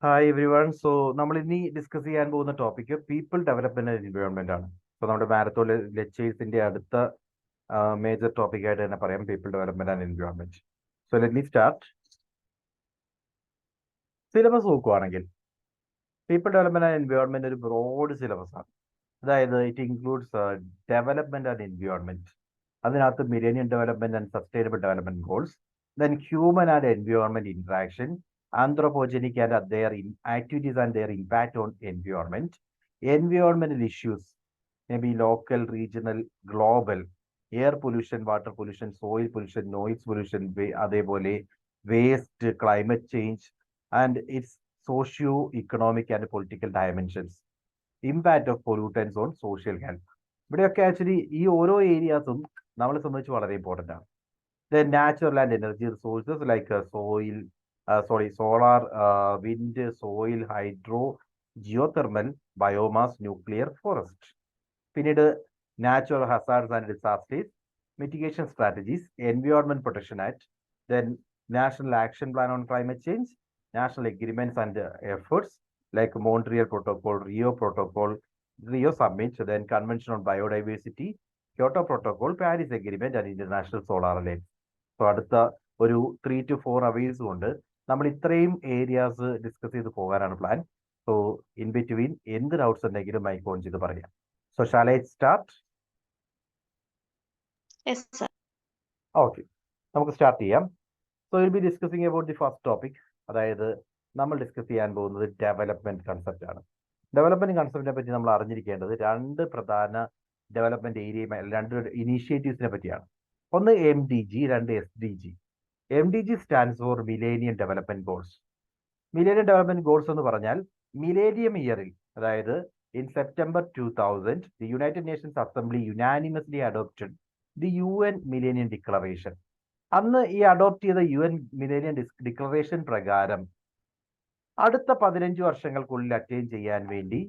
Hi every one. So നമ്മൾ ഇനി discuss ചെയ്യാൻ പോകുന്ന topic people development and environment ആണ്. സോ നമ്മുടെ മാരത്തോൺ ലെക്ചേഴ്സിന്റെ അടുത്ത മേജർ ടോപ്പിക് ആയിട്ട് തന്നെ പറയാം people development and environment. So let me start. Syllabus നോക്കുവാണെങ്കിൽ പീപ്പിൾ ഡെവലപ്മെന്റ് ആൻഡ് എൻവയോൺമെന്റ് ഒരു ബ്രോഡ് സിലബസ് ആണ്. അതായത് it includes development and environment. അതിനകത്ത് millennium development and sustainable development goals, then human and environment interaction, anthropogenic and their activities and their impact on environment, environmental issues, maybe local, regional, global, air pollution, water pollution, soil pollution, noise pollution, അതേപോലെ waste, climate change and its socio-economic and political dimensions, impact of pollutants on social health. ഇവിടെയൊക്കെ actually ഈ ഓരോ ഏരിയാസും നമ്മളെ സംബന്ധിച്ച് വളരെ important ആണ്. The natural and energy resources like solar, wind, soil, hydro, geothermal, biomass, nuclear, forest. പിന്നീട് natural hazards and disasters, mitigation strategies, Environment Protection Act, then National Action Plan on Climate Change, national agreements and efforts like Montreal Protocol, Rio Protocol, Rio Summit, then Convention on Biodiversity, Kyoto Protocol, Paris Agreement and International Solar Alliance. So അടുത്ത ഒരു 3 to 4 hours കൊണ്ട് നമ്മൾ ഇത്രയും areas discuss ചെയ്ത് പോകാനാണ് plan. So in between എന്ത് doubts ഉണ്ടെങ്കിലും mic on ചെയ്ത് പറയാം. So shall I start? Okay, നമുക്ക് സ്റ്റാർട്ട് ചെയ്യാം. So will be discussing about the first topic. അതായത് നമ്മൾ ഡിസ്കസ് ചെയ്യാൻ പോകുന്നത് ഡെവലപ്മെന്റ് കൺസെപ്റ്റ് ആണ്. ഡെവലപ്മെന്റ് കൺസെപ്റ്റിനെ പറ്റി നമ്മൾ അറിഞ്ഞിരിക്കേണ്ടത് രണ്ട് പ്രധാന ഡെവലപ്മെന്റ് ഏരിയ, രണ്ട് ഇനീഷ്യേറ്റീവ്സിനെ പറ്റിയാണ്. ഒന്ന് MDG, രണ്ട് SDG. MDG stands for millennium development goals. Millennium development goals എന്ന് പറഞ്ഞാൽ മിലേനിയം ഇയറിൽ, അതായത് in September 2000 the United Nations assembly unanimously adopted the UN millennium declaration. അന്ന് ഈ അഡോപ്റ്റ് ചെയ്ത UN മിലേനിയം ഡിക്ലറേഷൻ പ്രകാരം അടുത്ത 15 വർഷങ്ങൾക്കുള്ളിൽ അറ്റൈൻ ചെയ്യാൻ വേണ്ടി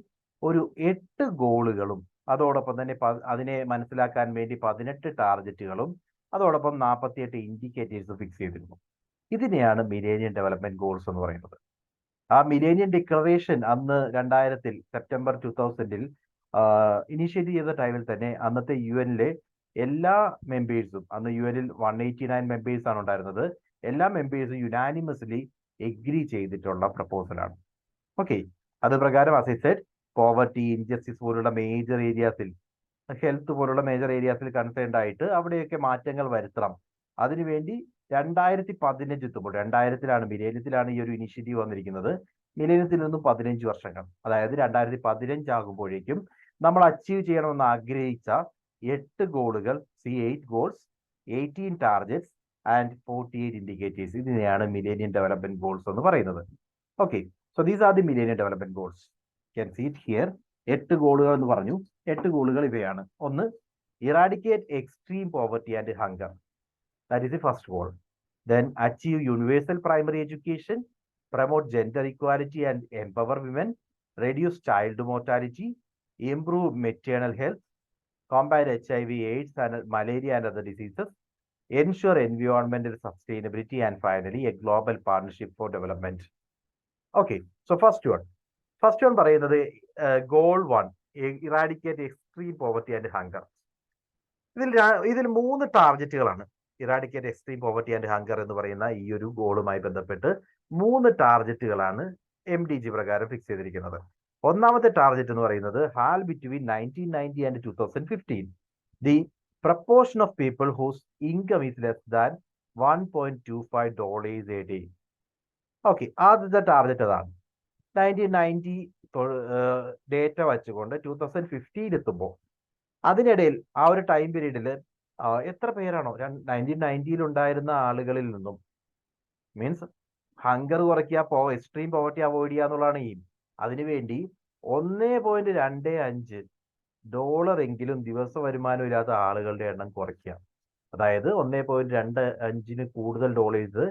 ഒരു 8 ഗോളുകളും അതോടൊപ്പം തന്നെ അതിനെ മനസ്സിലാക്കാൻ വേണ്ടി 18 ടാർഗറ്റുകളും അതോടൊപ്പം 48 ഇൻഡിക്കേറ്റേഴ്സ് ഫിക്സ് ചെയ്തിരുന്നു. ഇതിനെയാണ് മിലേനിയം ഡെവലപ്മെന്റ് ഗോൾസ് എന്ന് പറയുന്നത്. ആ മിലേനിയം ഡിക്ലറേഷൻ അന്ന് 2000 സെപ്റ്റംബർ 2000 ഇനിഷ്യേറ്റ് ചെയ്ത ടൈമിൽ തന്നെ അന്നത്തെ UN എല്ലാ മെമ്പേഴ്സും, അന്ന് UN 189 മെമ്പേഴ്സ് ആണ് ഉണ്ടായിരുന്നത്, എല്ലാ മെമ്പേഴ്സും യുനാനിമസ്ലി എഗ്രി ചെയ്തിട്ടുള്ള പ്രപ്പോസലാണ്. ഓക്കെ, അത് പ്രകാരം as I said, poverty, injustice പോലുള്ള മേജർ ഏരിയാസിൽ, ഹെൽത്ത് പോലുള്ള മേജർ ഏരിയാസിൽ കൺസേൺഡ് ആയിട്ട് അവിടെയൊക്കെ മാറ്റങ്ങൾ വരുത്തണം. അതിനുവേണ്ടി 2015 എത്തുമ്പോൾ, 2000 മിലേനിയത്തിലാണ് ഈ ഒരു ഇനിഷ്യേറ്റീവ് വന്നിരിക്കുന്നത്. മിലേനിയത്തിൽ നിന്നും 15 വർഷങ്ങൾ, അതായത് 2015 ആകുമ്പോഴേക്കും നമ്മൾ അച്ചീവ് ചെയ്യണമെന്ന് ആഗ്രഹിച്ച 8 ഗോളുകൾ, 8 ഗോൾസ്, 18 ടാർഗറ്റ്സ് ആൻഡ് 48 ഇൻഡിക്കേറ്റേഴ്സ്, ഇതിനെയാണ് മിലേനിയം ഡെവലപ്മെന്റ് ഗോൾസ് എന്ന് പറയുന്നത്. Okay, so these are the millennium development goals. Can see it here. 8 ഗോളുകൾ എന്ന് പറഞ്ഞു. 8 ഗോളുകൾ ഇവയാണ്. ഒന്ന്, eradicate extreme poverty and hunger, that is the first goal. Then achieve universal primary education, promote gender equality and empower women, reduce child mortality, improve maternal health, combat HIV, AIDS and malaria and other diseases, ensure environmental sustainability, and finally a global partnership for development. Okay, so first one പറയുന്നത് goal 1, eradicate extreme poverty and hunger. ഇതിൽ 3 ടാർഗറ്റുകളാണ്. Eradicate extreme poverty and hunger എന്ന് പറയുന്ന ഈ ഒരു ഗോളുമായി ബന്ധപ്പെട്ട് 3 ടാർഗറ്റുകളാണ് MDG പ്രകാരം fix ചെയ്തിരിക്കുന്നത്. ഒന്നാമത്തെ ടാർഗറ്റ് എന്ന് പറയുന്നത് halve between 1990 and 2015 the proportion of people whose income is less than $1.25 a day. Okay, ആദ്യത്തെ ടാർഗറ്റ് അതാണ്. 1990 ഡേറ്റ വെച്ചുകൊണ്ട് 2015 എത്തുമ്പോൾ അതിനിടയിൽ ആ ഒരു ടൈം പീരീഡിൽ എത്ര പേരാണോ 1990 ഉണ്ടായിരുന്ന ആളുകളിൽ നിന്നും, മീൻസ് ഹങ്കർ കുറയ്ക്കുക, എക്സ്ട്രീം പോവർട്ടി അവോയ്ഡ് ചെയ്യുക എന്നുള്ളതാണ് ഈ. അതിനുവേണ്ടി $1.25 എങ്കിലും ദിവസ വരുമാനം ഇല്ലാത്ത ആളുകളുടെ എണ്ണം കുറയ്ക്കുക. അതായത് 1.25 കൂടുതൽ ഡോളേഴ്സ്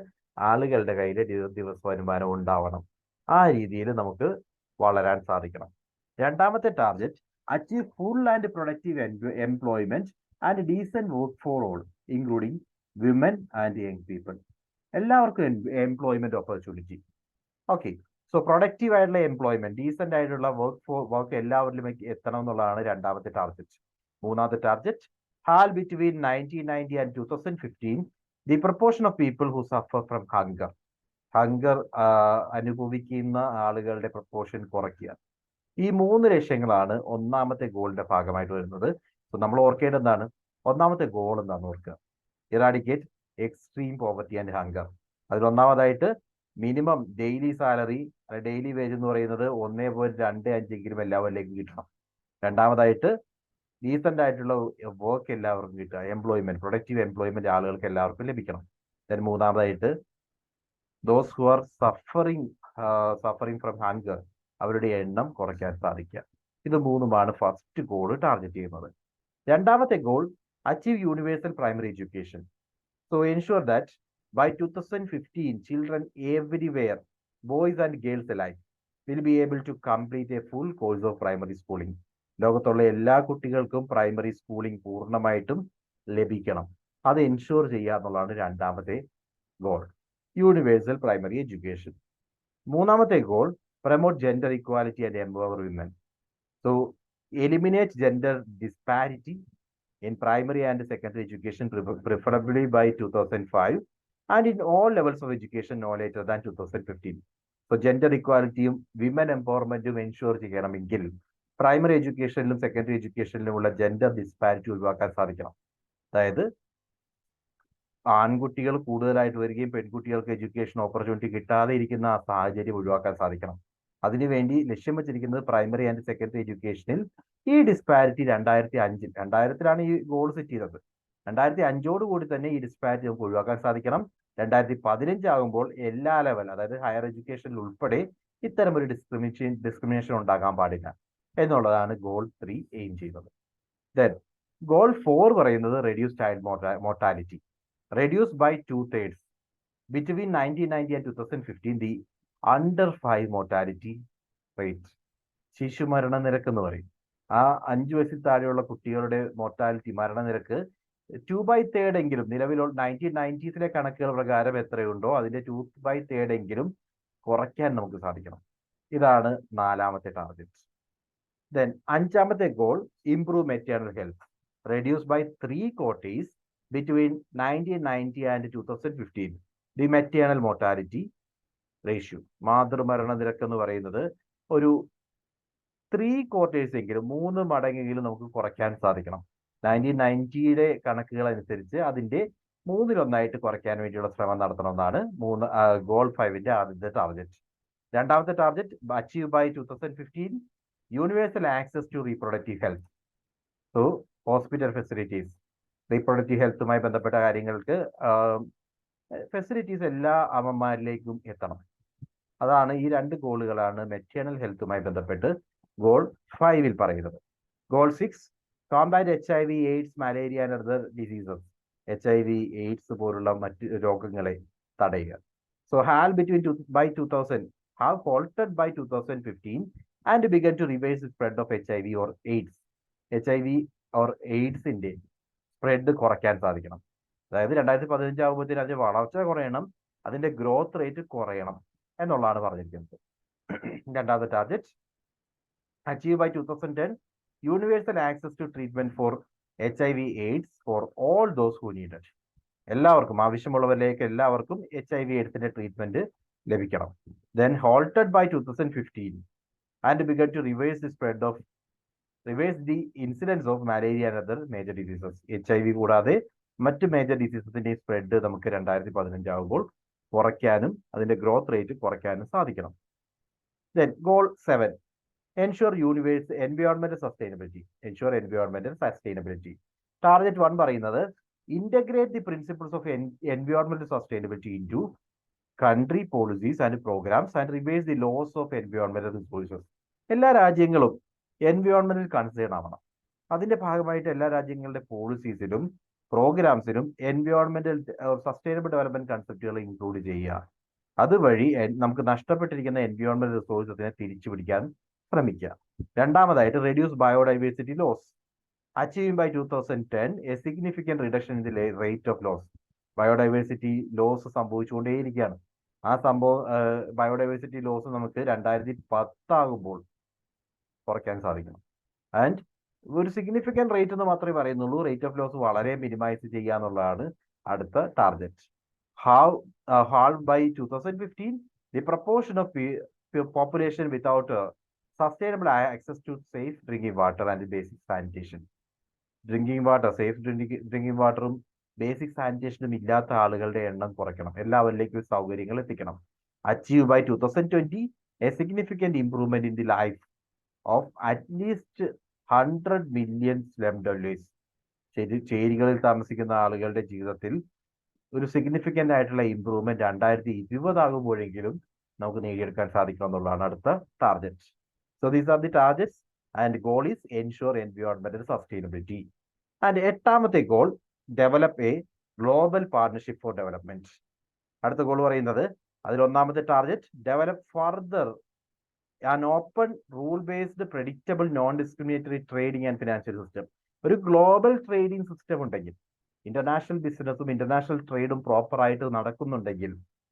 ആളുകളുടെ കയ്യിൽ ദിവസ വരുമാനം ഉണ്ടാവണം. ആ രീതിയിൽ നമുക്ക് വളരാൻ സാധിക്കണം. രണ്ടാമത്തെ target, achieve full and productive employment and decent work for all including women and young people. എല്ലാവർക്കും employment opportunity. Okay, so productive ആയിട്ടുള്ള എംപ്ലോയ്മെന്റ്, ഡീസെന്റ് ആയിട്ടുള്ള വർക്ക് എല്ലാവരിലും എത്തണം എന്നുള്ളതാണ് രണ്ടാമത്തെ ടാർഗറ്റ്. മൂന്നാമത്തെ target, halve between 1990 and 2015 the proportion of people who suffer from hunger അനുഭവിക്കുന്ന ആളുകളുടെ പ്രൊപ്പോർഷൻ കുറയ്ക്കുക. ഈ 3 ലക്ഷ്യങ്ങളാണ് ഒന്നാമത്തെ ഗോളിന്റെ ഭാഗമായിട്ട് വരുന്നത്. സോ നമ്മൾ ഓർക്കേണ്ടത് എന്താണ്? ഒന്നാമത്തെ ഗോൾ എന്താണെന്ന് ഓർക്കുക, eradicate extreme poverty and hunger. അതിലൊന്നാമതായിട്ട് minimum daily salary, daily wage എന്ന് പറയുന്നത് 1.25 എല്ലാവരിലേക്കും കിട്ടണം. രണ്ടാമതായിട്ട് ഡീസന്റ് ആയിട്ടുള്ള വർക്ക് എല്ലാവർക്കും കിട്ടുക, എംപ്ലോയ്മെന്റ്, പ്രൊഡക്റ്റീവ് എംപ്ലോയ്മെന്റ് ആളുകൾക്ക് എല്ലാവർക്കും ലഭിക്കണം. ദെൻ മൂന്നാമതായിട്ട് those who are suffering from hunger, അവരുടെ എണ്ണം കുറയ്ക്കാൻ സാധിക്കുക. ഇത് മൂന്നുമാണ് ഫസ്റ്റ് ഗോൾ ടാർഗറ്റ് ചെയ്യുന്നത്. രണ്ടാമത്തെ goal, achieve universal primary education. So ensure that by 2015 children everywhere, boys and girls alike, will be able to complete a full course of primary schooling. ലോകത്തുള്ള എല്ലാ കുട്ടികൾക്കും പ്രൈമറി സ്കൂളിംഗ് പൂർണ്ണമായിട്ടും ലഭിക്കണം. അത് ensure ചെയ്യുക എന്നുള്ളതാണ് രണ്ടാമത്തെ ഗോൾ, യൂണിവേഴ്സൽ പ്രൈമറി എഡ്യൂക്കേഷൻ. മൂന്നാമത്തെ goal, promote gender equality and empower women. So eliminate gender disparity in primary and secondary education, preferably by 2005, and in all levels of education no later than 2015. So gender equalityയും women എംപവർമെന്റും ensure ചെയ്യണമെങ്കിൽ primary എഡ്യൂക്കേഷനിലും secondary എഡ്യൂക്കേഷനിലുമുള്ള gender disparity ഒഴിവാക്കാൻ സാധിക്കണം. അതായത് ആൺകുട്ടികൾ കൂടുതലായിട്ട് വരികയും പെൺകുട്ടികൾക്ക് എഡ്യൂക്കേഷൻ ഓപ്പർച്യൂണിറ്റി കിട്ടാതെ ഇരിക്കുന്ന ആ സാഹചര്യം ഒഴിവാക്കാൻ സാധിക്കണം. അതിനുവേണ്ടി ലക്ഷ്യം വെച്ചിരിക്കുന്നത് പ്രൈമറി ആൻഡ് സെക്കൻഡറി എഡ്യൂക്കേഷനിൽ ഈ ഡിസ്പാരിറ്റി 2005-ലാണ് ഈ ഗോൾ സെറ്റ് ചെയ്തത്. 2005 കൂടി തന്നെ ഈ ഡിസ്പാരിറ്റി നമുക്ക് ഒഴിവാക്കാൻ സാധിക്കണം. 2015 ആകുമ്പോൾ എല്ലാ ലെവൽ, അതായത് ഹയർ എഡ്യൂക്കേഷനിൽ ഉൾപ്പെടെ ഇത്തരമൊരു ഡിസ്ക്രിമിനേഷൻ ഉണ്ടാകാൻ പാടില്ല എന്നുള്ളതാണ് ഗോൾ 3 എയിം ചെയ്യുന്നത്. ദെൻ ഗോൾ 4 പറയുന്നത് reduce child mortality. Reduce by 2/3 between 1990 and 2015 the under 5 mortality rate. ശിശു മരണനിരക്ക് എന്ന് പറയും. ആ 5 വയസ്സിൽ താഴെയുള്ള കുട്ടികളുടെ മോർട്ടാലിറ്റി മരണനിരക്ക് 2/3 എങ്കിലും, നിലവിലുള്ള 1990s കണക്കുകൾ പ്രകാരം എത്രയുണ്ടോ അതിന്റെ 2/3 എങ്കിലും കുറയ്ക്കാൻ നമുക്ക് സാധിക്കണം. ഇതാണ് നാലാമത്തെ ടാർഗറ്റ്. ദെൻ അഞ്ചാമത്തെ goal, improve maternal health. Reduce by 3 quarters between 1990 and 2015 the maternal mortality ratio. മാതൃമരണ നിരക്ക് എന്ന് പറയുന്നത് ഒരു 3 quarters എങ്കിലും, 3 മടങ്ങെങ്കിലും നമുക്ക് കുറയ്ക്കാൻ സാധിക്കണം. 1990 കണക്കുകൾ അനുസരിച്ച് അതിന്റെ 1/3 കുറയ്ക്കാൻ വേണ്ടിയുള്ള ശ്രമം നടത്തണമെന്നാണ് ഗോൾ 5ന്റെ ആദ്യത്തെ ടാർഗറ്റ്. രണ്ടാമത്തെ target, achieve by 2015 universal access to reproductive health. So hospital facilities, reproductive ഹെൽത്തുമായി ബന്ധപ്പെട്ട കാര്യങ്ങൾക്ക് ഫെസിലിറ്റീസ് എല്ലാ അമ്മമാരിലേക്കും എത്തണം. അതാണ് ഈ 2 ഗോളുകളാണ് മെറ്റേണൽ ഹെൽത്തുമായി ബന്ധപ്പെട്ട് ഗോൾ 5ൽ പറയുന്നത്. Goal 6, combat HIV, AIDS, malaria and other diseases. HIV, AIDS പോലുള്ള മറ്റ് രോഗങ്ങളെ തടയുക. So by 2000 have halted by 2015 and begun to reverse the spread of HIV or AIDS. HIV or AIDS-ന്റെ സ്പ്രെഡ് കുറയ്ക്കാൻ സാധിക്കണം. അതായത് 2015 ആകുമ്പോഴത്തേന് അതിന്റെ വളർച്ച കുറയണം, അതിന്റെ ഗ്രോത്ത് റേറ്റ് കുറയണം എന്നുള്ളതാണ് പറഞ്ഞിരിക്കുന്നത്. രണ്ടാമത്തെ target, achieve by 2010 universal access to treatment for HIV AIDS for all those who need it. എല്ലാവർക്കും, ആവശ്യമുള്ളവരിലേക്ക് എല്ലാവർക്കും HIV AIDS-ന്റെ ട്രീറ്റ്മെന്റ് ലഭിക്കണം. Then halted by 2015 and begun to reverse the incidence of malaria and other major diseases. HIV കൂടാതെ മറ്റ് major ഡിസീസസിന്റെ spread നമുക്ക് 2015 ആകുമ്പോൾ കുറയ്ക്കാനും അതിന്റെ ഗ്രോത്ത് റേറ്റ് കുറയ്ക്കാനും സാധിക്കണം. ദെൻ ഗോൾ 7, എൻഷുർ എൻവയോൺമെന്റൽ സസ്റ്റൈനബിലിറ്റി. ടാർഗറ്റ് 1 പറയുന്നത് integrate the principles of എൻവയോൺമെന്റൽ sustainability in to country policies and programmes and revise the loss of എൻവയോൺമെന്റൽ resources. എല്ലാ രാജ്യങ്ങളും എൻവയോൺമെന്റൽ കൺസേൺ ആവണം. അതിന്റെ ഭാഗമായിട്ട് എല്ലാ രാജ്യങ്ങളുടെ പോളിസീസിലും പ്രോഗ്രാംസിനും എൻവയോൺമെന്റൽ സസ്റ്റൈനബിൾ ഡെവലപ്മെന്റ് കൺസെപ്റ്റുകൾ ഇൻക്ലൂഡ് ചെയ്യുക. അതുവഴി നമുക്ക് നഷ്ടപ്പെട്ടിരിക്കുന്ന എൻവയോൺമെന്റൽ റിസോഴ്സസിനെ തിരിച്ചു പിടിക്കാൻ ശ്രമിക്കുക. രണ്ടാമതായിട്ട്, reduce biodiversity loss. Achieving by 2010 a significant reduction in the rate of loss. Biodiversity loss സംഭവിച്ചുകൊണ്ടേയിരിക്കുകയാണ്. ആ സംഭവം ബയോഡൈവേഴ്സിറ്റി ലോസ് നമുക്ക് 2010 കുറയ്ക്കാൻ സാധിക്കണം. ആൻഡ് ഒരു സിഗ്നിഫിക്കൻറ്റ് റേറ്റ് എന്ന് മാത്രമേ പറയുന്നുള്ളൂ. റേറ്റ് ഓഫ് ലോസ് വളരെ മിനിമൈസ് ചെയ്യുക എന്നുള്ളതാണ് അടുത്ത target. How by 2015 the proportion of population without sustainable access to safe drinking water and basic sanitation. Safe drinking വാട്ടറും ബേസിക് സാനിറ്റേഷനും ഇല്ലാത്ത ആളുകളുടെ എണ്ണം കുറയ്ക്കണം, എല്ലാവരിലേക്കും സൗകര്യങ്ങൾ എത്തിക്കണം. Achieve by 2020 a significant improvement in the life of at least 100 million slum dwellers. ചേരികളിൽ താമസിക്കുന്ന ആളുകളുടെ ജീവിതത്തിൽ ഒരു സിഗ്നിഫിക്കൻ്റ് ആയിട്ടുള്ള ഇംപ്രൂവ്മെന്റ് 2020 നമുക്ക് നേടിയെടുക്കാൻ സാധിക്കുക എന്നുള്ളതാണ് അടുത്ത target. So these are the targets and goal is ensure എൻവയോൺമെന്റൽ സസ്റ്റൈനബിലിറ്റി. ആൻഡ് 8ാമത്തെ goal develop a global partnership for development. അടുത്ത ഗോൾ പറയുന്നത് അതിൽ 1ാമത്തെ target develop further an open rule based predictable non discriminatory trading and financial system. ഒരു global trading system ഉണ്ടെങ്കിൽ, international ബിസിനസ്സും international ട്രേഡും പ്രോപ്പറായിട്ട് നടക്കുന്നുണ്ടെങ്കിൽ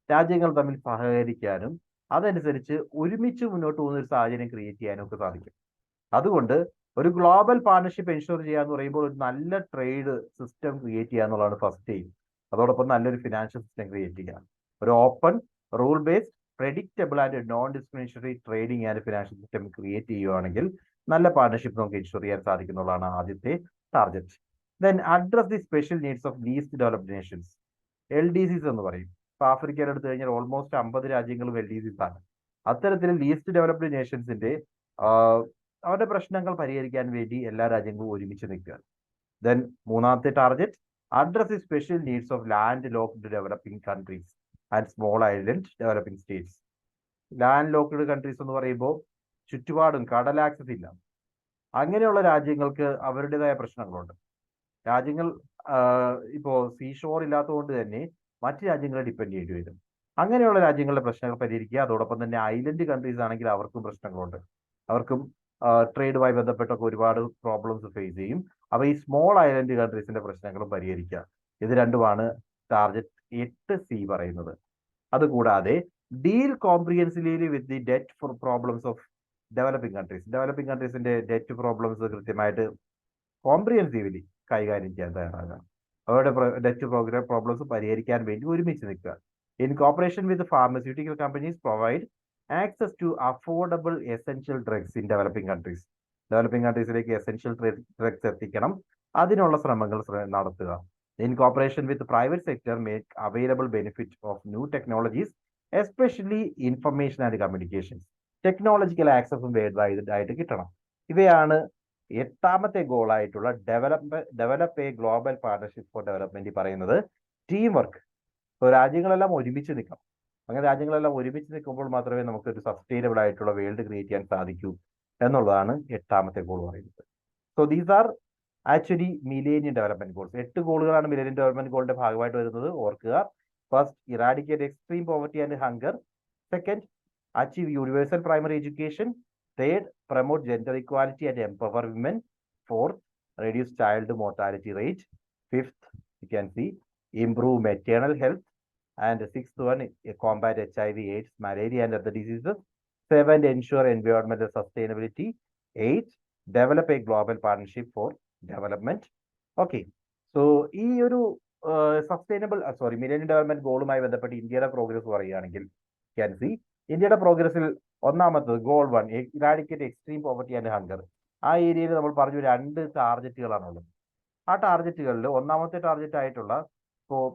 രാജ്യങ്ങൾ തമ്മിൽ സഹകരിക്കാനും അതനുസരിച്ച് ഒരുമിച്ച് മുന്നോട്ട് പോകുന്ന ഒരു സാഹചര്യം ക്രിയേറ്റ് ചെയ്യാനും ഒക്കെ സാധിക്കും. അതുകൊണ്ട് ഒരു ഗ്ലോബൽ പാർട്ണർഷിപ്പ് എൻഷുർ ചെയ്യുക എന്ന് പറയുമ്പോൾ ഒരു നല്ല ട്രേഡ് സിസ്റ്റം ക്രിയേറ്റ് ചെയ്യുക എന്നുള്ളതാണ് ഫസ്റ്റ് എയിം. അതോടൊപ്പം നല്ലൊരു ഫിനാൻഷ്യൽ സിസ്റ്റം ക്രിയേറ്റ് ചെയ്യുക, ഒരു open rule based predictable and non discriminatory trading and financial system create ചെയ്യുകയാണെങ്കിൽ നല്ല പാർട്ണർഷിപ്പ് നമുക്ക് എൻഷുർ ചെയ്യാൻ സാധിക്കുന്നുള്ളതാണ് ആദ്യത്തെ target. Then address the special needs of least developed Nations, LDCs എന്ന് പറയും. ഇപ്പൊ ആഫ്രിക്കയിൽ എടുത്തു കഴിഞ്ഞാൽ ഓൾമോസ്റ്റ് 50 രാജ്യങ്ങളും LDCs ആണ്. അത്തരത്തിൽ ലീസ്റ്റ് ഡെവലപ്ഡ് നേഷൻസിന്റെ അവരുടെ പ്രശ്നങ്ങൾ പരിഹരിക്കാൻ വേണ്ടി എല്ലാ രാജ്യങ്ങളും ഒരുമിച്ച് നിൽക്കുക. ദെൻ 3ാമത്തെ target address the special needs of land locked developing countries and small island developing states. Land locked countries എന്ന് പറയുമ്പോൾ ചുറ്റുപാടും കടൽ ആക്സസ് ഇല്ല, അങ്ങനെയുള്ള രാജ്യങ്ങൾക്ക് അവരുടേതായ പ്രശ്നങ്ങളുണ്ട്. രാജ്യങ്ങൾ ഇപ്പോൾ സീഷോർ ഇല്ലാത്തതുകൊണ്ട് തന്നെ മറ്റ് രാജ്യങ്ങളെ ഡിപ്പെൻഡ് ചെയ്യേണ്ടി വരും. അങ്ങനെയുള്ള രാജ്യങ്ങളുടെ പ്രശ്നങ്ങൾ പരിഹരിക്കുക. അതോടൊപ്പം തന്നെ ഐലൻഡ് കൺട്രീസ് ആണെങ്കിൽ അവർക്കും പ്രശ്നങ്ങളുണ്ട്, അവർക്കും ട്രേഡുമായി ബന്ധപ്പെട്ടൊക്കെ ഒരുപാട് പ്രോബ്ലംസ് ഫേസ് ചെയ്യും. അപ്പോൾ ഈ സ്മോൾ ഐലൻഡ് കൺട്രീസിന്റെ പ്രശ്നങ്ങളും പരിഹരിക്കുക. ഇത് രണ്ടുമാണ് ടാർഗറ്റ് 8C പറയുന്നത്. അതുകൂടാതെ deal comprehensively with the debt for problems of developing countries. Developing കൺട്രീസിന്റെ ഡെറ്റ് പ്രോബ്ലംസ് കൃത്യമായിട്ട് കോംപ്രിഹെൻസീവ്ലി കൈകാര്യം ചെയ്യാൻ തയ്യാറാകുക, അവരുടെ ഡെറ്റ് പ്രോബ്ലംസ് പരിഹരിക്കാൻ വേണ്ടി ഒരുമിച്ച് നിൽക്കുക. In cooperation with pharmaceutical companies provide access to affordable essential drugs in developing countries. Developing കൺട്രീസിലേക്ക് എസെൻഷ്യൽ ഡ്രഗ്സ് എത്തിക്കണം, അതിനുള്ള ശ്രമങ്ങൾ നടത്തുക. In cooperation with private sector make available benefit of new technologies especially information and communications. Technological ആക്സസും വേണ്ടതായിട്ട് കിട്ടണം. ഇവയാണ് 8ാമത്തെ ഗോളായിട്ടുള്ള develop a global partnership for development പറയുന്നത്. ടീം വർക്ക്, ഇപ്പോൾ രാജ്യങ്ങളെല്ലാം ഒരുമിച്ച് നിൽക്കണം. അങ്ങനെ രാജ്യങ്ങളെല്ലാം ഒരുമിച്ച് നിൽക്കുമ്പോൾ മാത്രമേ നമുക്ക് ഒരു സസ്റ്റൈനബിൾ ആയിട്ടുള്ള വേൾഡ് ക്രിയേറ്റ് ചെയ്യാൻ സാധിക്കൂ എന്നുള്ളതാണ് 8ാമത്തെ ഗോൾ പറയുന്നത്. So these are actually millennium development goals. 8 ഗോളുകളാണ് മിലേനിയം ഡെവലപ്മെന്റ് ഗോളിന്റെ ഭാഗമായിട്ട് വരുന്നത്, ഓർക്കുക. First, eradicate extreme poverty and hunger. Second, achieve universal primary education. Third, promote gender equality and empower women. Fourth, reduce child mortality rate. Fifth, you can see, improve maternal health. And 6th one, combat HIV, AIDS, malaria and other diseases. 7, ensure environmental sustainability. 8, develop a global partnership for development. Okay, so ഈ ഒരു millennium development ഗോളുമായി ബന്ധപ്പെട്ട് ഇന്ത്യയുടെ progress പറയുകയാണെങ്കിൽ can see ഇന്ത്യയുടെ പ്രോഗ്രസിൽ 1ാമത്തത് goal 1, eradicate extreme poverty and hunger. ആ ഏരിയയിൽ നമ്മൾ പറഞ്ഞു 2 ടാർഗറ്റുകളാണുള്ളത്. ആ ടാർഗറ്റുകളിൽ 1ാമത്തെ ടാർഗറ്റ് ആയിട്ടുള്ള ഇപ്പോൾ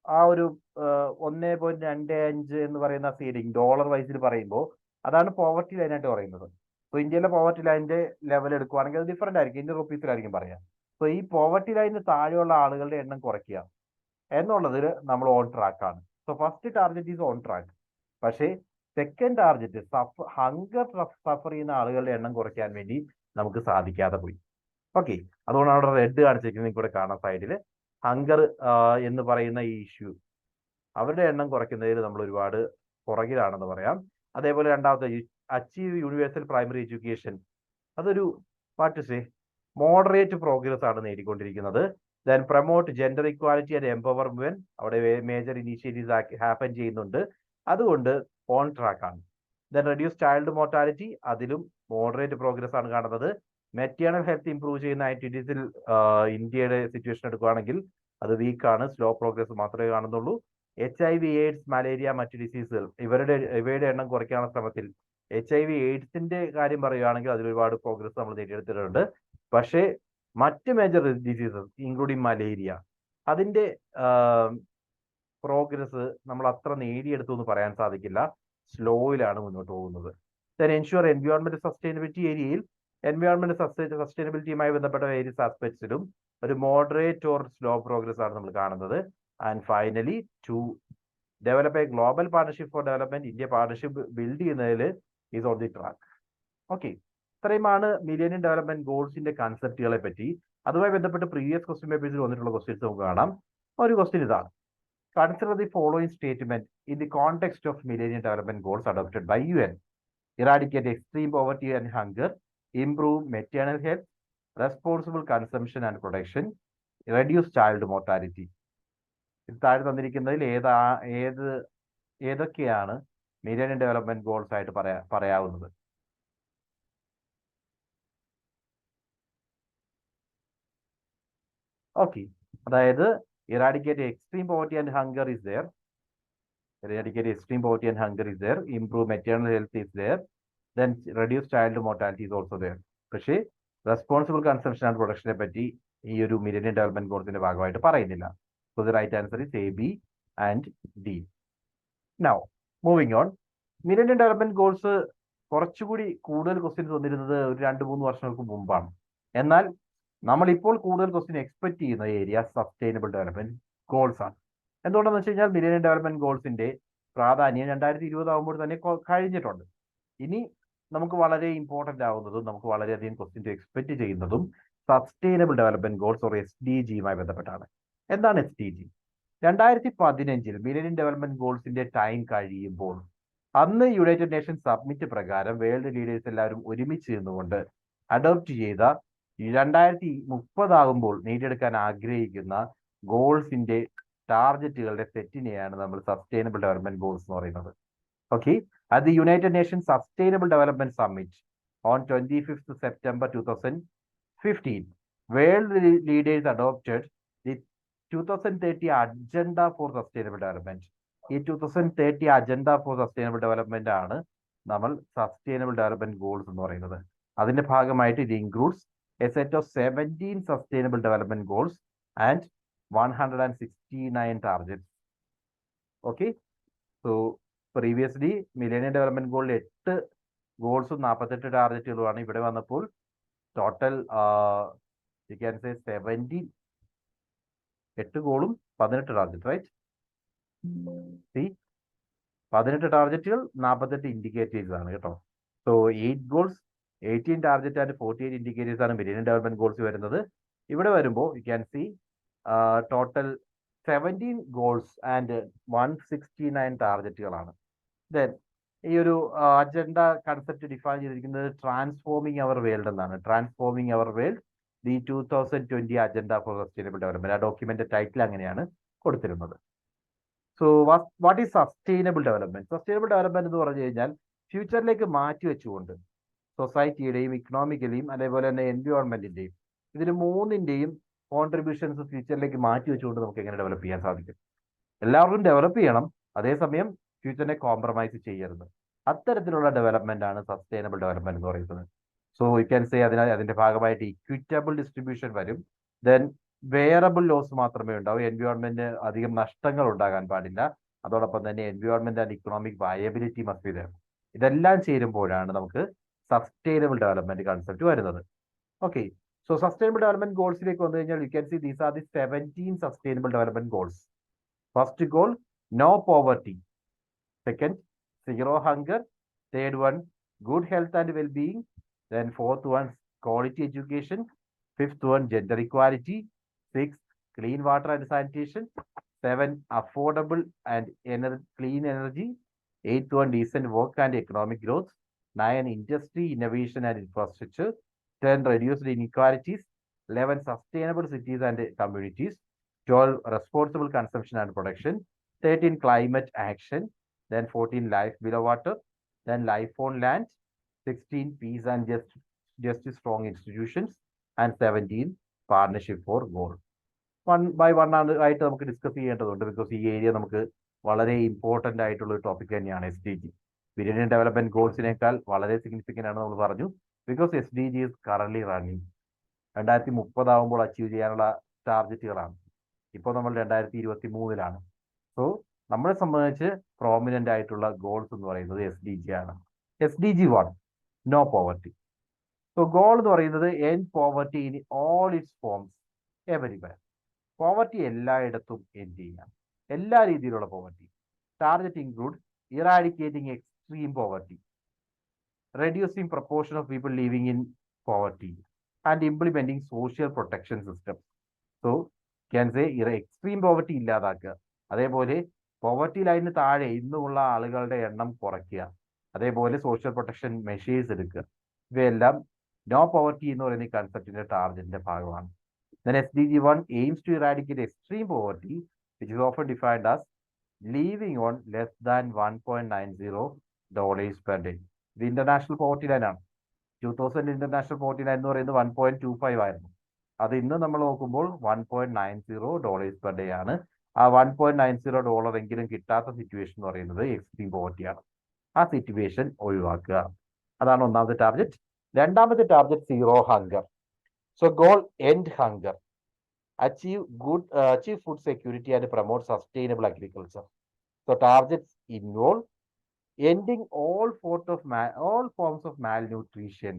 ആ ഒരു 1.25 എന്ന് പറയുന്ന സീഡിങ് ഡോളർ വൈസിൽ പറയുമ്പോൾ അതാണ് പോവർട്ടി ലൈനായിട്ട് പറയുന്നത്. അപ്പോൾ ഇന്ത്യയിലെ പോവർട്ടി ലൈനിന്റെ ലെവൽ എടുക്കുവാണെങ്കിൽ അത് ഡിഫറെന്റ് ആയിരിക്കും, ഇന്ത്യൻ റുപ്പീസിലായിരിക്കും പറയാം. അപ്പോൾ ഈ പോവർട്ടി ലൈനിന് താഴെയുള്ള ആളുകളുടെ എണ്ണം കുറയ്ക്കുക എന്നുള്ളതിൽ നമ്മൾ ഓൺ ട്രാക്കാണ്. So first target is on track. പക്ഷേ സെക്കൻഡ് ടാർഗറ്റ് ഹങ്കർ സഫർ ചെയ്യുന്ന ആളുകളുടെ എണ്ണം കുറയ്ക്കാൻ വേണ്ടി നമുക്ക് സാധിക്കാതെ പോയി. ഓക്കെ, അതുകൊണ്ടാണ് അവിടെ റെഡ് കാണിച്ചിരിക്കുന്നത്. നിങ്ങൾക്ക് ഇവിടെ കാണാം സൈഡിൽ ഹങ്കർ എന്ന് പറയുന്ന ഈ ഇഷ്യൂ, അവരുടെ എണ്ണം കുറയ്ക്കുന്നതിൽ നമ്മൾ ഒരുപാട് പുറകിലാണെന്ന് പറയാം. അതേപോലെ 2ാമത്തെ അച്ചീവ് യൂണിവേഴ്സൽ പ്രൈമറി എഡ്യൂക്കേഷൻ, അതൊരു മോഡറേറ്റ് പ്രോഗ്രസ് ആണ് നേടിക്കൊണ്ടിരിക്കുന്നത്. Then promote gender equality and empower women, അവിടെ മേജർ ഇനീഷ്യേറ്റീവ്സ് ഹാപ്പൻ ചെയ്യുന്നുണ്ട്. അതുകൊണ്ട് ഓൺ ട്രാക്ക് ആണ്. ദെൻ റെഡ്യൂസ് ചൈൽഡ് മോർട്ടാലിറ്റി, അതിലും മോഡറേറ്റ് പ്രോഗ്രസ് ആണ് കാണുന്നത്. മെറ്റേണൽ ഹെൽത്ത് ഇംപ്രൂവ് ചെയ്യുന്ന ആക്ടിവിറ്റീസിൽ ഇന്ത്യയുടെ സിറ്റുവേഷൻ എടുക്കുകയാണെങ്കിൽ അത് വീക്കാണ്, സ്ലോ പ്രോഗ്രസ് മാത്രമേ കാണുന്നുള്ളൂ. HIV, എയ്ഡ്സ്, മലേറിയ, മറ്റു ഡിസീസുകൾ ഇവയുടെ എണ്ണം കുറയ്ക്കാനുള്ള ശ്രമത്തിൽ HIV, എയ്ഡ്സിന്റെ കാര്യം പറയുകയാണെങ്കിൽ അതിൽ ഒരുപാട് പ്രോഗ്രസ് നമ്മൾ നേടിയെടുത്തിട്ടുണ്ട്. പക്ഷേ മറ്റ് മേജർ ഡിസീസസ് ഇൻക്ലൂഡിങ് മലേറിയ, അതിന്റെ പ്രോഗ്രസ് നമ്മൾ അത്ര നേടിയെടുത്തു എന്ന് പറയാൻ സാധിക്കില്ല, സ്ലോയിലാണ് മുന്നോട്ട് പോകുന്നത്. ദെൻ എൻഷുർ എൻവയോൺമെന്റ് സസ്റ്റൈനബിലിറ്റി ഏരിയയിൽ എൻവയോൺമെന്റ് സസ്റ്റൈനബിലിറ്റിയുമായി ബന്ധപ്പെട്ട വേരിയസ് ആസ്പെക്ട്സിലും ഒരു മോഡറേറ്റ് ഓർ സ്ലോ പ്രോഗ്രസ് ആണ് നമ്മൾ കാണുന്നത്. And finally to develop a global partnership for development, India partnership build ചെയ്യുന്നതിൽ is on the track. Okay, ഇത്രയുമാണ് മില്ലേനിയം ഡെവലപ്മെന്റ് ഗോൾസിന്റെ കൺസെപ്റ്റുകളെ പറ്റി. അതുമായി ബന്ധപ്പെട്ട് പ്രീവിയസ് ക്വസ്റ്റ്യൻ പേപ്പേഴ്സിൽ വന്നിട്ടുള്ള ക്വസ്റ്റ്യൻസ് നമുക്ക് കാണാം. ഒരു ക്വസ്റ്റ്യൻ ഇതാണ്: consider the following statement in the context of millennium development goals adopted by UN. Eradicate extreme poverty and hunger, improve maternal health, responsible consumption and production, reduce child mortality. ഇത് താഴെ തന്നിരിക്കുന്നതിൽ ഏതൊക്കെയാണ് millennium development goals ആയിട്ട് പറയാവുന്നത്? Okay, അതായത് eradicate extreme poverty and hunger is there. Eradicate extreme poverty and hunger is there. Improve maternal health is there. Then reduce child mortality is also there. പക്ഷേ responsible consumption and പ്രൊഡക്ഷനെ പറ്റി ഈ ഒരു millennium development ഗോൾസിന്റെ ഭാഗമായിട്ട് പറയുന്നില്ല. So the right answer is A, B and D. Now moving on. Millennium development goals കുറച്ചുകൂടി കൂടുതൽ ക്വസ്റ്റ്യൻസ് വന്നിരുന്നത് ഒരു 2-3 വർഷങ്ങൾക്ക് മുമ്പാണ്. എന്നാൽ നമ്മളിപ്പോൾ കൂടുതൽ ക്വസ്റ്റ്യൻ എക്സ്പെക്ട് ചെയ്യുന്ന ഏരിയ സസ്റ്റൈനബിൾ ഡെവലപ്മെന്റ് ഗോൾസ് ആണ്. എന്തുകൊണ്ടെന്ന് വെച്ച് കഴിഞ്ഞാൽ മില്ലേനിയം ഡെവലപ്മെന്റ് ഗോൾസിന്റെ പ്രാധാന്യം 2020 ആകുമ്പോൾ തന്നെ കഴിഞ്ഞിട്ടുണ്ട്. ഇനി നമുക്ക് വളരെ ഇമ്പോർട്ടന്റ് ആവുന്നതും നമുക്ക് വളരെയധികം ക്വസ്റ്റ്യൻ എക്സ്പെക്ട് ചെയ്യുന്നതും സസ്റ്റൈനബിൾ ഡെവലപ്മെന്റ് ഗോൾസ് ഓർ SDGയുമായി ബന്ധപ്പെട്ടാണ്. എന്താണ് SDG? 2015 മില്ലേനിയം ഡെവലപ്മെന്റ് ഗോൾസിന്റെ ടൈം കഴിയുമ്പോൾ അന്ന് യുണൈറ്റഡ് നേഷൻ സബ്മിറ്റ് പ്രകാരം വേൾഡ് ലീഡേഴ്സ് എല്ലാവരും ഒരുമിച്ച് നിന്നുകൊണ്ട് അഡോപ്റ്റ് ചെയ്ത 2030 ആകുമ്പോൾ നേടിയെടുക്കാൻ ആഗ്രഹിക്കുന്ന ഗോൾസിന്റെ ടാർഗറ്റുകളുടെ സെറ്റിനെയാണ് നമ്മൾ സസ്റ്റൈനബിൾ ഡെവലപ്മെന്റ് ഗോൾസ് എന്ന് പറയുന്നത്. Okay, at the United Nations Sustainable Development Summit on 25th September 2015, world leaders adopted the 2030 Agenda for Sustainable Development. ഈ 2030 Agenda for Sustainable Development ആണ് നമ്മൾ സസ്റ്റൈനബിൾ ഡെവലപ്മെന്റ് ഗോൾസ് എന്ന് പറയുന്നത്. അതിന്റെ ഭാഗമായിട്ട് ഇത് includes a set of 17 sustainable development goals and 169 targets. Okay, so previously millennium development ഗോളിൽ 8 ഗോൾസും 48 ടാർഗറ്റുകളുമാണ്. ഇവിടെ വന്നപ്പോൾ ടോട്ടൽ 8 ഗോളും 18 ടാർഗറ്റ്, റൈറ്റ്? 18 ടാർഗറ്റുകൾ, 48 ഇൻഡിക്കേറ്റേഴ്സ് ആണ് കേട്ടോ. So 8 goals, 18 target and 48 indicators ആണ് മില്ലേനിയം ഡെവലപ്മെന്റ് ഗോൾസ് വരുന്നത്. ഇവിടെ വരുമ്പോൾ you can see total 17 goals and 169 ടാർഗറ്റുകളാണ്. ദെൻ ഈ ഒരു അജണ്ട കൺസെപ്റ്റ് ഡിഫൈൻ ചെയ്തിരിക്കുന്നത് ട്രാൻസ്ഫോമിങ് അവർ വേൾഡ് എന്നാണ്. Transforming our world the 2020 agenda for sustainable development. ആ ഡോക്യുമെന്റ് ടൈറ്റിൽ അങ്ങനെയാണ് കൊടുത്തിരുന്നത്. So what is sustainable development? Sustainable development എന്ന് പറഞ്ഞു കഴിഞ്ഞാൽ ഫ്യൂച്ചറിലേക്ക് മാറ്റി വെച്ചുകൊണ്ട് സൊസൈറ്റിയുടെയും ഇക്കണോമിക്കലിയും അതേപോലെ തന്നെ എൻവയോൺമെന്റിന്റെയും ഇതിന് മൂന്നിന്റെയും കോൺട്രിബ്യൂഷൻസ് ഫ്യൂച്ചറിലേക്ക് മാറ്റി വെച്ചുകൊണ്ട് നമുക്ക് എങ്ങനെ ഡെവലപ്പ് ചെയ്യാൻ സാധിക്കും? എല്ലാവരും ഡെവലപ്പ് ചെയ്യണം, അതേസമയം ഫ്യൂച്ചറിനെ കോംപ്രമൈസ് ചെയ്യരുത്. അത്തരത്തിലുള്ള ഡെവലപ്മെന്റ് ആണ് സസ്റ്റൈനബിൾ ഡെവലപ്മെന്റ് എന്ന് പറയുന്നത്. സോ യു ക്യാൻ സേ അതിന്റെ ഭാഗമായിട്ട് ഇക്വിറ്റബിൾ ഡിസ്ട്രിബ്യൂഷൻ വരും. ദെൻ വെയറബിൾ ലോസ് മാത്രമേ ഉണ്ടാവൂ. എൻവയോൺമെന്റ് അധികം നഷ്ടങ്ങൾ ഉണ്ടാകാൻ പാടില്ല. അതോടൊപ്പം തന്നെ environment and economic viability must be there. ഇതെല്ലാം ചേരുമ്പോഴാണ് നമുക്ക് സസ്റ്റൈനബിൾ ഡെവലപ്മെന്റ് കൺസെപ്റ്റ് വരുന്നത്. ഓക്കെ, സോ സസ്റ്റൈനബിൾ ഡെവലപ്മെന്റ് ഗോൾസിലേക്ക് വന്നു കഴിഞ്ഞാൽ you can see these are the 17 sustainable development goals. First goal, no poverty. Second, zero hunger. Third one, good health and well-being. Then fourth one, quality education. Fifth one, gender equality. Sixth, clean water and sanitation. 7, affordable and clean energy. 8th one, decent work and economic growth. 9, industry, innovation and infrastructure. 10, reduced inequalities. 11, sustainable cities and communities. 12, responsible consumption and production. 13, climate action. then 14 life below water, then life on land, 16 peace and justice strong institutions, and 17 partnership for goal. 1 by 1 ആയിട്ട് നമുക്ക് discuss ചെയ്യേണ്ടതുണ്ട്, because ഈ area നമുക്ക് വളരെ important ആയിട്ടുള്ള ഒരു topic തന്നെയാണ് SDG. Millennium development ഗോൾസിനേക്കാൾ വളരെ സിഗ്നിഫിക്കൻ്റ് ആണ് നമ്മൾ പറഞ്ഞു, because SDG is current running. 2030 ആകുമ്പോൾ അച്ചീവ് ചെയ്യാനുള്ള ടാർഗറ്റുകളാണ്. ഇപ്പോൾ നമ്മൾ 2023-ലാണ്. സോ നമ്മളെ സംബന്ധിച്ച് പ്രോമിനൻ്റ് ആയിട്ടുള്ള ഗോൾസ് എന്ന് പറയുന്നത് SDG ആണ്. SDG 1, no poverty. So goal എന്ന് പറയുന്നത് end poverty in all its forms everywhere. Poverty എല്ലായിടത്തും എൻഡ് ചെയ്യാം, എല്ലാ രീതിയിലുള്ള poverty. Target include eradicating extreme poverty, reducing proportion of people living in poverty, and implementing social protection systems. So, can say extreme poverty ഇല്ലാതാക്കുക, അതേപോലെ poverty ലൈനിന് താഴെ ഇന്നുമുള്ള ആളുകളുടെ എണ്ണം കുറയ്ക്കുക, അതേപോലെ സോഷ്യൽ പ്രൊട്ടക്ഷൻ മെഷേഴ്സ് എടുക്കുക. ഇവയെല്ലാം നോ പോവർട്ടി എന്ന് പറയുന്ന ഈ കൺസെപ്റ്റിന്റെ ടാർഗറ്റിന്റെ ഭാഗമാണ്. Then SDG 1 aims to eradicate extreme poverty, which is often defined as living on less than $1.90 per day. ഇത് ഇന്റർനാഷണൽ പോവർട്ടി ലൈൻ ആണ്. 2000 ഇന്റർനാഷണൽ പോവർട്ടി ലൈൻ എന്ന് പറയുന്നത് 1.25 ആയിരുന്നു. അത് ഇന്ന് നമ്മൾ നോക്കുമ്പോൾ $1.90 പെർ ഡേ ആണ്. ആ $1.90 എങ്കിലും കിട്ടാത്ത സിറ്റുവേഷൻ എന്ന് പറയുന്നത് എക്സ്ട്രീം പോവർട്ടിയാണ്. ആ സിറ്റുവേഷൻ ഒഴിവാക്കുക, അതാണ് ഒന്നാമത്തെ ടാർഗറ്റ്. രണ്ടാമത്തെ target zero hunger. So goal end hunger, achieve food security and promote sustainable agriculture. So targets involve ending all forms of malnutrition,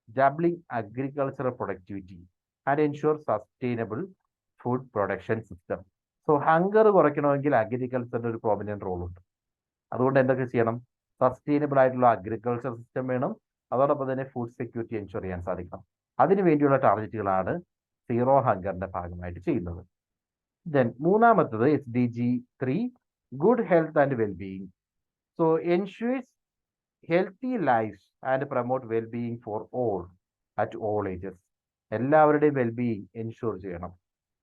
doubling agricultural productivity, and ensure sustainable food production system. So hunger കുറയ്ക്കണമെങ്കിൽ അഗ്രികൾച്ചറിന് ഒരു prominent role ഉണ്ട്. അതുകൊണ്ട് എന്തൊക്കെ ചെയ്യണം? Sustainable ആയിട്ടുള്ള agriculture system വേണം, അതോടൊപ്പം തന്നെ ഫുഡ് സെക്യൂരിറ്റി എൻഷുർ ചെയ്യാൻ സാധിക്കണം. അതിനു വേണ്ടിയുള്ള ടാർഗറ്റുകളാണ് സീറോ ഹങ്കറിന്റെ ഭാഗമായിട്ട് ചെയ്യുന്നത്. ദെൻ മൂന്നാമത്തത് SDG 3, good health and wellbeing. So ensures healthy life and promote wellbeing for all at all ages. എല്ലാവരുടെയും വെൽബീയിങ് എൻഷുർ ചെയ്യണം,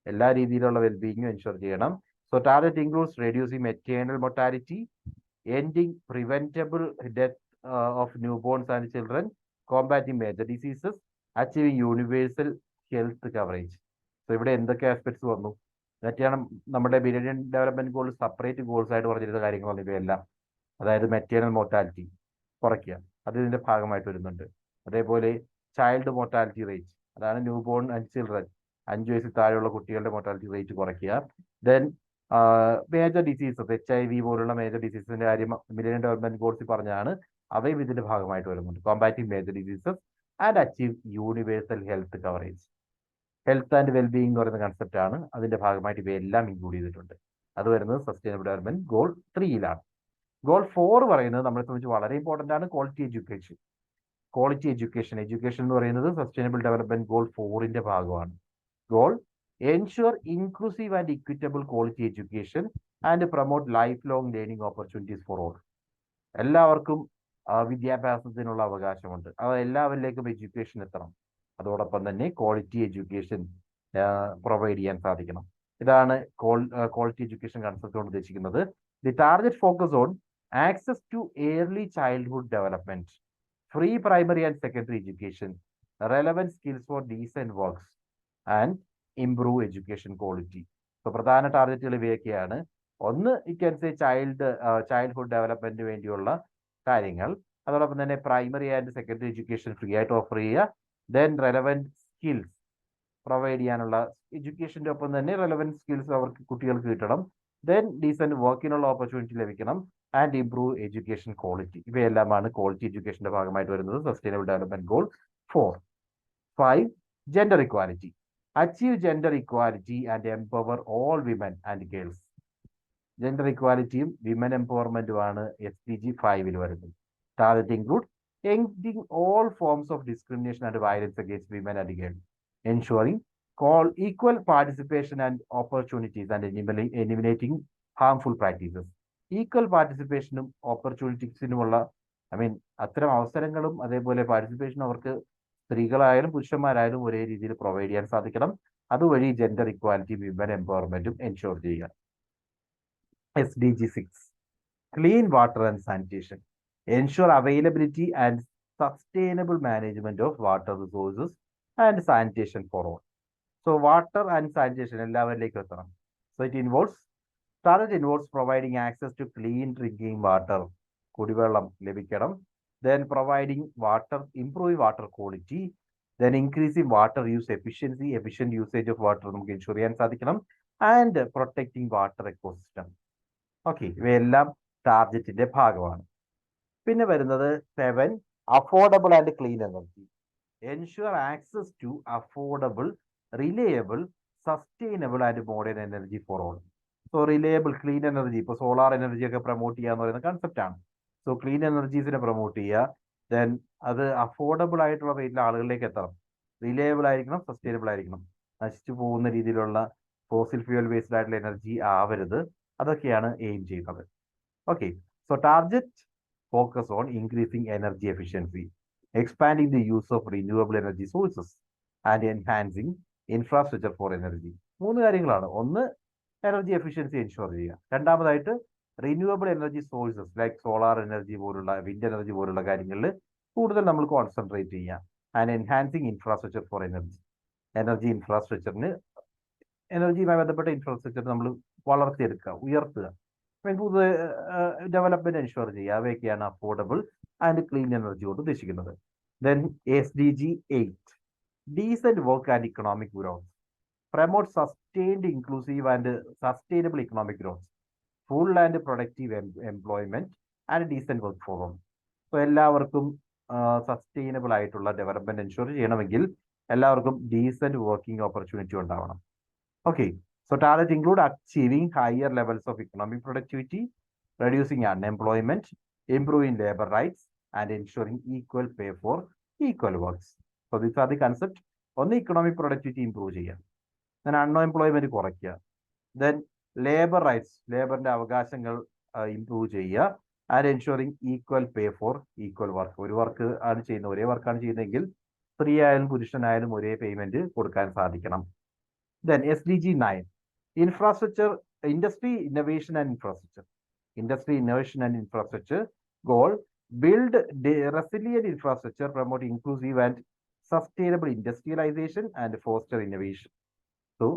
എല്ലാ രീതിയിലുള്ള വെൽബീയിങ്ങും എൻഷുർ ചെയ്യണം. So target includes reducing maternal mortality, ending preventable death of newborns and children, combating major diseases, achieving universal health coverage. So ഇവിടെ എന്തൊക്കെ aspects വന്നു? ഇതൊക്കെയാണ് നമ്മുടെ millennium development goal separate goals ആയിട്ട് പറഞ്ഞിരുന്ന കാര്യങ്ങളാണ് ഇവയെല്ലാം. അതായത് മെറ്റേണൽ മോർട്ടാലിറ്റി കുറയ്ക്കുക, അത് ഇതിന്റെ ഭാഗമായിട്ട് വരുന്നുണ്ട്. അതേപോലെ ചൈൽഡ് മോർട്ടാലിറ്റി റേറ്റ്, അതാണ് ന്യൂ ബോൺ ആൻഡ് ചിൽഡ്രൻ, 5 വയസ്സിൽ താഴെയുള്ള കുട്ടികളുടെ മോർട്ടാലിറ്റി റേറ്റ് കുറയ്ക്കുക. ദെൻ മേജർ ഡിസീസസ്, HIV പോലുള്ള മേജർ ഡിസീസിന്റെ കാര്യം മില്ലേനിയം ഡെവലപ്മെന്റ് ഗോൾസിൽ പറഞ്ഞാണ്, അവയും ഇതിന്റെ ഭാഗമായിട്ട് വരുന്നുണ്ട്. Combating major diseases and achieve universal health coverage. Health and wellbeing എന്ന് പറയുന്ന കൺസെപ്റ്റ് ആണ്, അതിന്റെ ഭാഗമായിട്ട് ഇവയെല്ലാം ഇൻക്ലൂഡ് ചെയ്തിട്ടുണ്ട്. അത് വരുന്നത് സസ്റ്റൈനബിൾ ഡെവലപ്മെന്റ് ഗോൾ 3-ലാണ്. ഗോൾ 4 പറയുന്നത് നമ്മളെ സംബന്ധിച്ച് വളരെ ഇമ്പോർട്ടന്റ് ആണ്, ക്വാളിറ്റി എഡ്യൂക്കേഷൻ. ക്വാളിറ്റി എഡ്യൂക്കേഷൻ എന്ന് പറയുന്നത് സസ്റ്റൈനബിൾ ഡെവലപ്മെന്റ് ഗോൾ 4-ന്റെ ഭാഗമാണ്. Goal ensure inclusive and equitable quality education and promote lifelong learning opportunities for all. എല്ലാവർക്കും വിദ്യാഭ്യാസത്തിനുള്ള അവകാശമുണ്ട്, അത് എല്ലാവരിലേക്കും എഡ്യൂക്കേഷൻ എത്തണം. അതോടൊപ്പം തന്നെ ക്വാളിറ്റി എഡ്യൂക്കേഷൻ പ്രൊവൈഡ് ചെയ്യാൻ സാധിക്കണം. ഇതാണ് ക്വാളിറ്റി എഡ്യൂക്കേഷൻ കൺസെപ്റ്റ് കൊണ്ട് ഉദ്ദേശിക്കുന്നത്. The target focus on access to early childhood development, free primary and secondary education, relevant skills for decent works and improve education quality. So പ്രധാന ടാർഗറ്റുകൾ ഇവയൊക്കെയാണ്. ഒന്ന്, ചൈൽഡ്ഹുഡ് ഡെവലപ്മെന്റിന് വേണ്ടിയുള്ള കാര്യങ്ങൾ, അതോടൊപ്പം തന്നെ primary and secondary education free ആയിട്ട് ഓഫർ ചെയ്യുക. ദെൻ റെലവൻറ്റ് സ്കിൽസ് പ്രൊവൈഡ് ചെയ്യാനുള്ള, എഡ്യൂക്കേഷൻ്റെ ഒപ്പം തന്നെ റെലവൻറ്റ് സ്കിൽസ് അവർക്ക് കുട്ടികൾക്ക് കിട്ടണം. ദെൻ ഡീസൻറ്റ് വർക്കിനുള്ള ഓപ്പർച്യൂണിറ്റി ലഭിക്കണം ആൻഡ് ഇംപ്രൂവ് എഡ്യൂക്കേഷൻ ക്വാളിറ്റി. ഇവയെല്ലാമാണ് ക്വാളിറ്റി എഡ്യൂക്കേഷന്റെ ഭാഗമായിട്ട് വരുന്നത് sustainable development goal 4. 5, gender equality. Achieve gender equality and empower all women and girls. Gender ഇക്വാലിറ്റിയും വിമൻ എംപവർമെന്റുമാണ് SDG 5-ൽ വരുന്നത്. Target include ending all forms of discrimination and violence against women and girls, ensuring equal participation and opportunities and eliminating harmful practices. Equal പാർട്ടിസിപ്പേഷനും ഓപ്പർച്യൂണിറ്റീസിനുമുള്ള അത്തരം അവസരങ്ങളും അതേപോലെ പാർട്ടിസിപ്പേഷനും അവർക്ക് സ്ത്രീകളായാലും പുരുഷന്മാരായാലും ഒരേ രീതിയിൽ പ്രൊവൈഡ് ചെയ്യാൻ സാധിക്കണം. അതുവഴി ജെൻഡർ ഇക്വാലിറ്റി വിമൻ എംപവർമെന്റും എൻഷുർ ചെയ്യുക. SDG 6, Clean water and sanitation. Ensure availability and sustainable management of water resources and sanitation for all. So water and sanitation എല്ലാവരിലേക്കും എത്തണം. So it involves providing access to clean drinking water. കുടിവെള്ളം ലഭിക്കണം. Then providing water, improving water quality. Then increasing water use efficiency, efficient usage of water നമുക്ക് ensure ചെയ്യാൻ സാധിക്കണം. And protecting water ecosystem. Okay, ഇവയെല്ലാം ടാർജറ്റിന്റെ ഭാഗമാണ്. പിന്നെ വരുന്നത് 7, affordable and clean energy. Ensure access to affordable, reliable, sustainable and modern energy for all. So reliable, clean energy, ഇപ്പോൾ solar energy ഒക്കെ പ്രൊമോട്ട് ചെയ്യുക എന്ന് പറയുന്ന കൺസെപ്റ്റ് ആണ്. സോ ക്ലീൻ എനർജീസിനെ പ്രൊമോട്ട് ചെയ്യുക, ദെൻ അത് അഫോർഡബിൾ ആയിട്ടുള്ള റേറ്റിൽ ആളുകളിലേക്ക് എത്തണം, റിലയബിൾ ആയിരിക്കണം, സസ്റ്റൈനബിൾ ആയിരിക്കണം, നശിച്ചു പോകുന്ന രീതിയിലുള്ള ഫോസിൽ ഫ്യൂൽ ബേസ്ഡ് ആയിട്ടുള്ള എനർജി ആവരുത്. അതൊക്കെയാണ് എയിം ചെയ്യുന്നത്. Okay, so target focus on increasing energy efficiency, expanding the use of renewable energy sources and enhancing infrastructure for energy. 3 കാര്യങ്ങളാണ്. ഒന്ന്, എനർജി എഫിഷ്യൻസി എൻഷുർ ചെയ്യുക. രണ്ടാമതായിട്ട് renewable energy sources like solar energy പോലുള്ള, wind energy പോലുള്ള കാര്യങ്ങളിൽ കൂടുതൽ നമ്മൾ concentrate ചെയ്യുക. And enhancing infrastructure for energy. Energy ഇൻഫ്രാസ്ട്രക്ചറിന്, എനർജിയുമായി ബന്ധപ്പെട്ട ഇൻഫ്രാസ്ട്രക്ചർ നമ്മൾ വളർത്തിയെടുക്കുക, ഉയർത്തുക, പുതിയ ഡെവലപ്മെന്റ് എൻഷുർ ചെയ്യുക. അവയൊക്കെയാണ് അഫോർഡബിൾ ആൻഡ് ക്ലീൻ എനർജി കൊണ്ട് ഉദ്ദേശിക്കുന്നത്. Then SDG 8, decent work and economic growth. Promote sustained, inclusive and sustainable economic growth, full and productive employment and decent work for all. So എല്ലാവർക്കും sustainable ആയിട്ടുള്ള development ensure ചെയ്യണമെങ്കിൽ എല്ലാവർക്കും decent working opportunity ഉണ്ടാവണം. Okay, so target include achieving higher levels of economic productivity, reducing unemployment, improving labor rights, and ensuring equal pay for equal works. So these are the concepts. On the economic productivity improve ചെയ്യാം, then unemployment കുറയ്ക്കുക, then labor rights, ലേബറിന്റെ അവകാശങ്ങൾ improve ചെയ്യുക, and ensuring equal pay for equal work. ഒരു work ആണ് ചെയ്യുന്നത്, ഒരേ വർക്കാണ് ചെയ്യുന്നതെങ്കിൽ സ്ത്രീ ആയാലും പുരുഷനായാലും ഒരേ പേയ്മെന്റ് കൊടുക്കാൻ സാധിക്കണം. Then SDG 9, infrastructure, industry, innovation and infrastructure. Industry, innovation and infrastructure goal, build resilient infrastructure, promote inclusive and sustainable industrialization and foster innovation. So,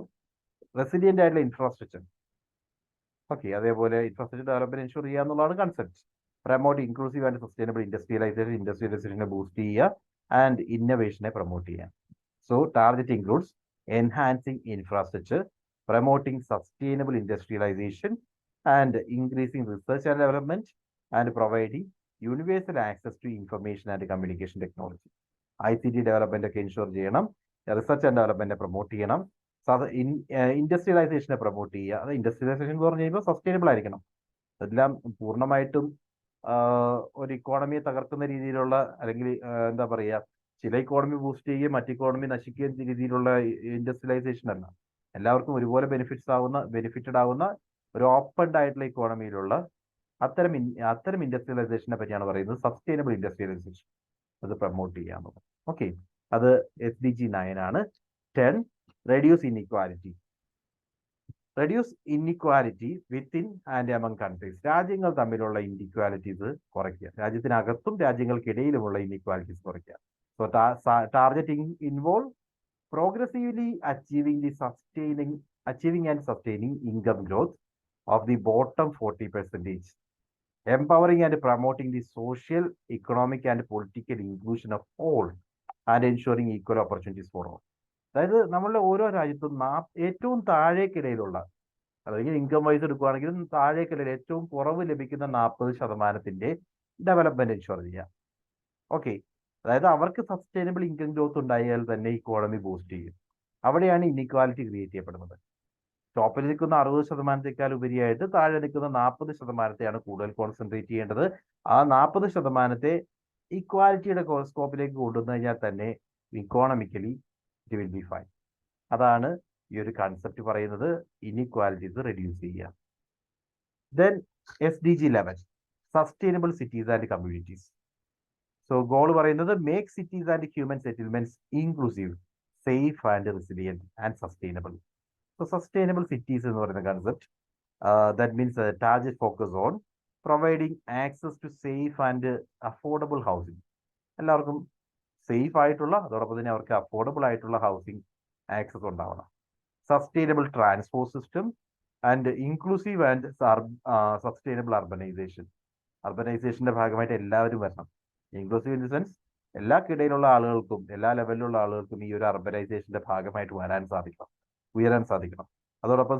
resilient ആയിട്ടുള്ള ഇൻഫ്രാസ്ട്രക്ചർ. ഓക്കെ, അതേപോലെ ഇൻഫ്രാസ്ട്രക്ചർ ഡെവലപ്മെന്റ് എൻഷുർ ചെയ്യുക എന്നുള്ളതാണ് concept. Promote inclusive and sustainable industrialisation, ഇൻഡസ്ട്രിയലൈസേഷനെ boost ചെയ്യുക, and ഇന്നോവേഷനെ promote ചെയ്യുക. So target includes enhancing infrastructure, promoting sustainable industrialization, and increasing research and development, and providing universal access to information and communication technology. ICT development ഒക്കെ ensure ചെയ്യണം, research and development promote ചെയ്യണം, ഇൻഡസ്ട്രിയലൈസേഷനെ promote ചെയ്യുക. അത് industrialisation എന്ന് പറഞ്ഞു കഴിയുമ്പോൾ sustainable ആയിരിക്കണം. അതെല്ലാം പൂർണ്ണമായിട്ടും ഒരു ഇക്കോണമിയെ തകർക്കുന്ന രീതിയിലുള്ള, അല്ലെങ്കിൽ എന്താ പറയുക, ചില ഇക്കോണമി ബൂസ്റ്റ് ചെയ്യുകയും മറ്റ് ഇക്കോണമി നശിക്കുകയും രീതിയിലുള്ള ഇൻഡസ്ട്രിയലൈസേഷൻ അല്ല. എല്ലാവർക്കും ഒരുപോലെ ബെനിഫിറ്റഡ് ആവുന്ന ഒരു ഓപ്പൺ ആയിട്ടുള്ള ഇക്കോണമിയിലുള്ള അത്തരം ഇൻഡസ്ട്രിയലൈസേഷനെ പറ്റിയാണ് പറയുന്നത് സസ്റ്റൈനബിൾ ഇൻഡസ്ട്രിയലൈസേഷൻ. അത് പ്രൊമോട്ട് ചെയ്യാവുന്നത്. ഓക്കെ, അത് SDG 9 ആണ്. 10, reduce inequality. Reduce inequality within and among countries. രാജ്യങ്ങൾ തമ്മിലുള്ള ഇൻഇക്വാലിറ്റീസ് കുറയ്ക്കുക, രാജ്യത്തിനകത്തും രാജ്യങ്ങൾക്കിടയിലുമുള്ള ഇൻഇക്വാലിറ്റീസ് കുറയ്ക്കുക. So targeting involve progressively achieving and sustaining income growth of the bottom 40%, empowering and promoting the social, economic and political inclusion of all, and ensuring equal opportunities for all. അതായത് നമ്മളുടെ ഓരോ രാജ്യത്തും ഏറ്റവും താഴേക്കിടയിലുള്ള, അല്ലെങ്കിൽ income vice എടുക്കുകയാണെങ്കിൽ താഴേക്കിടയിൽ ഏറ്റവും കുറവ് ലഭിക്കുന്ന 40% ഡെവലപ്മെന്റ് എൻഷുർ ചെയ്യുക. ഓക്കെ, അതായത് അവർക്ക് സസ്റ്റൈനബിൾ ഇൻകം ഗ്രോത്ത് ഉണ്ടായാൽ തന്നെ ഇക്കോണമി ബൂസ്റ്റ് ചെയ്യും. അവിടെയാണ് ഇൻഇക്വാലിറ്റി ക്രിയേറ്റ് ചെയ്യപ്പെടുന്നത്. ടോപ്പിൽ നിൽക്കുന്ന 60%-ത്തേക്കാൾ ഉപരിയായിട്ട് താഴെ നിൽക്കുന്ന 40%-ത്തെയാണ് കൂടുതൽ കോൺസെൻട്രേറ്റ് ചെയ്യേണ്ടത്. ആ 40%-ത്തെ ഇക്വാലിറ്റിയുടെ സ്കോപ്പിലേക്ക് കൊണ്ടുവന്നു കഴിഞ്ഞാൽ തന്നെ economically it will be fine. അതാണ് ഈ ഒരു കൺസെപ്റ്റ് പറയുന്നത്, ഇൻഇക്വാലിറ്റീസ് റെഡ്യൂസ് ചെയ്യുക. Then SDG 11, sustainable cities and communities. So goal പറയുന്നത് make cities and human settlements inclusive, safe and resilient and sustainable. So sustainable cities എന്ന് പറയുന്ന concept, that means target focus on providing access to safe and affordable housing. എല്ലാവർക്കും safe ആയിട്ടുള്ള, അതോടൊപ്പം തന്നെ അവർക്ക് affordable ആയിട്ടുള്ള housing access ഉണ്ടാവണം. Sustainable transport system and inclusive and sustainable urbanisation. അർബനൈസേഷന്റെ ഭാഗമായിട്ട് എല്ലാവരും വരണം. ഇൻക്ലൂസീവ് ഇൻ ദി സെൻസ് എല്ലാക്കിടയിലുള്ള ആളുകൾക്കും, എല്ലാ ലെവലിലുള്ള ആളുകൾക്കും ഈ ഒരു അർബനൈസേഷന്റെ ഭാഗമായിട്ട് ഉയരാൻ സാധിക്കണം. അതോടൊപ്പം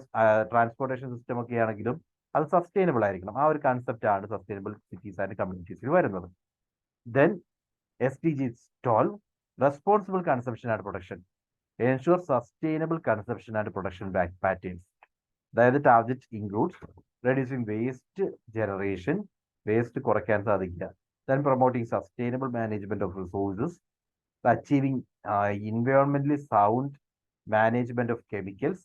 ട്രാൻസ്പോർട്ടേഷൻ സിസ്റ്റം ഒക്കെ ആണെങ്കിലും അത് സസ്റ്റൈനബിൾ ആയിരിക്കണം. ആ ഒരു കൺസെപ്റ്റ് ആണ് സസ്റ്റൈനബിൾ സിറ്റീസ് ആൻഡ് കമ്മ്യൂണിറ്റീസിൽ വരുന്നത്. Then SDGs 12, responsible consumption and production, ensure sustainable consumption and production patterns. അതായത് target includes reducing waste generation, waste കുറയ്ക്കാൻ സാധിക്കുക. Then promoting sustainable management of resources, achieving environmentally sound management of chemicals,